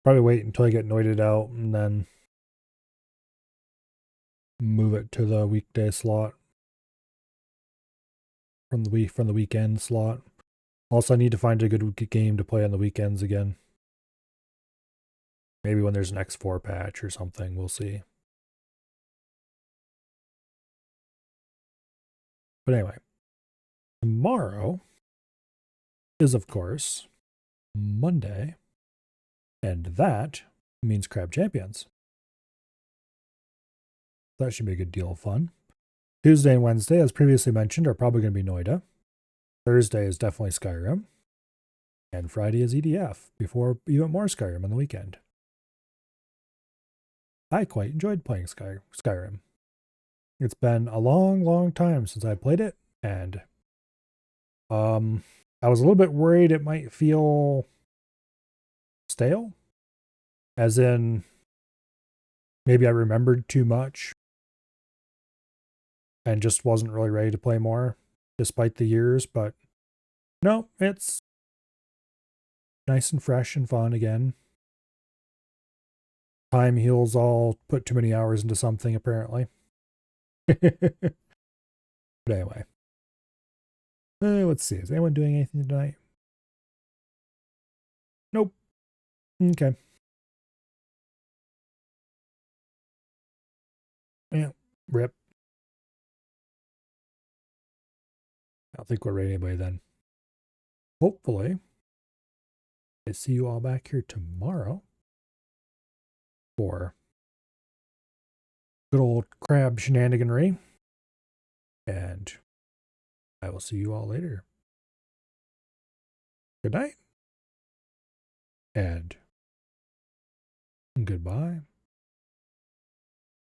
Probably wait until I get Noided out and then move it to the weekday slot from the weekend slot. Also, I need to find a good game to play on the weekends again. Maybe when there's an X4 patch or something, we'll see. But anyway, tomorrow is, of course, Monday, and that means Crab Champions. That should be a good deal of fun. Tuesday and Wednesday, as previously mentioned, are probably going to be Noida. Thursday is definitely Skyrim. And Friday is EDF, before even more Skyrim on the weekend. I quite enjoyed playing Skyrim. It's been a long, long time since I played it, and I was a little bit worried it might feel stale, as in maybe I remembered too much and just wasn't really ready to play more despite the years, but no, it's nice and fresh and fun again. Time heals all, put too many hours into something apparently. But anyway. Let's see. Is anyone doing anything tonight? Nope. Okay. Yeah. Rip. I think we're ready anyway then. Hopefully, I see you all back here tomorrow for good old crab shenaniganry. And I will see you all later. Good night. And goodbye.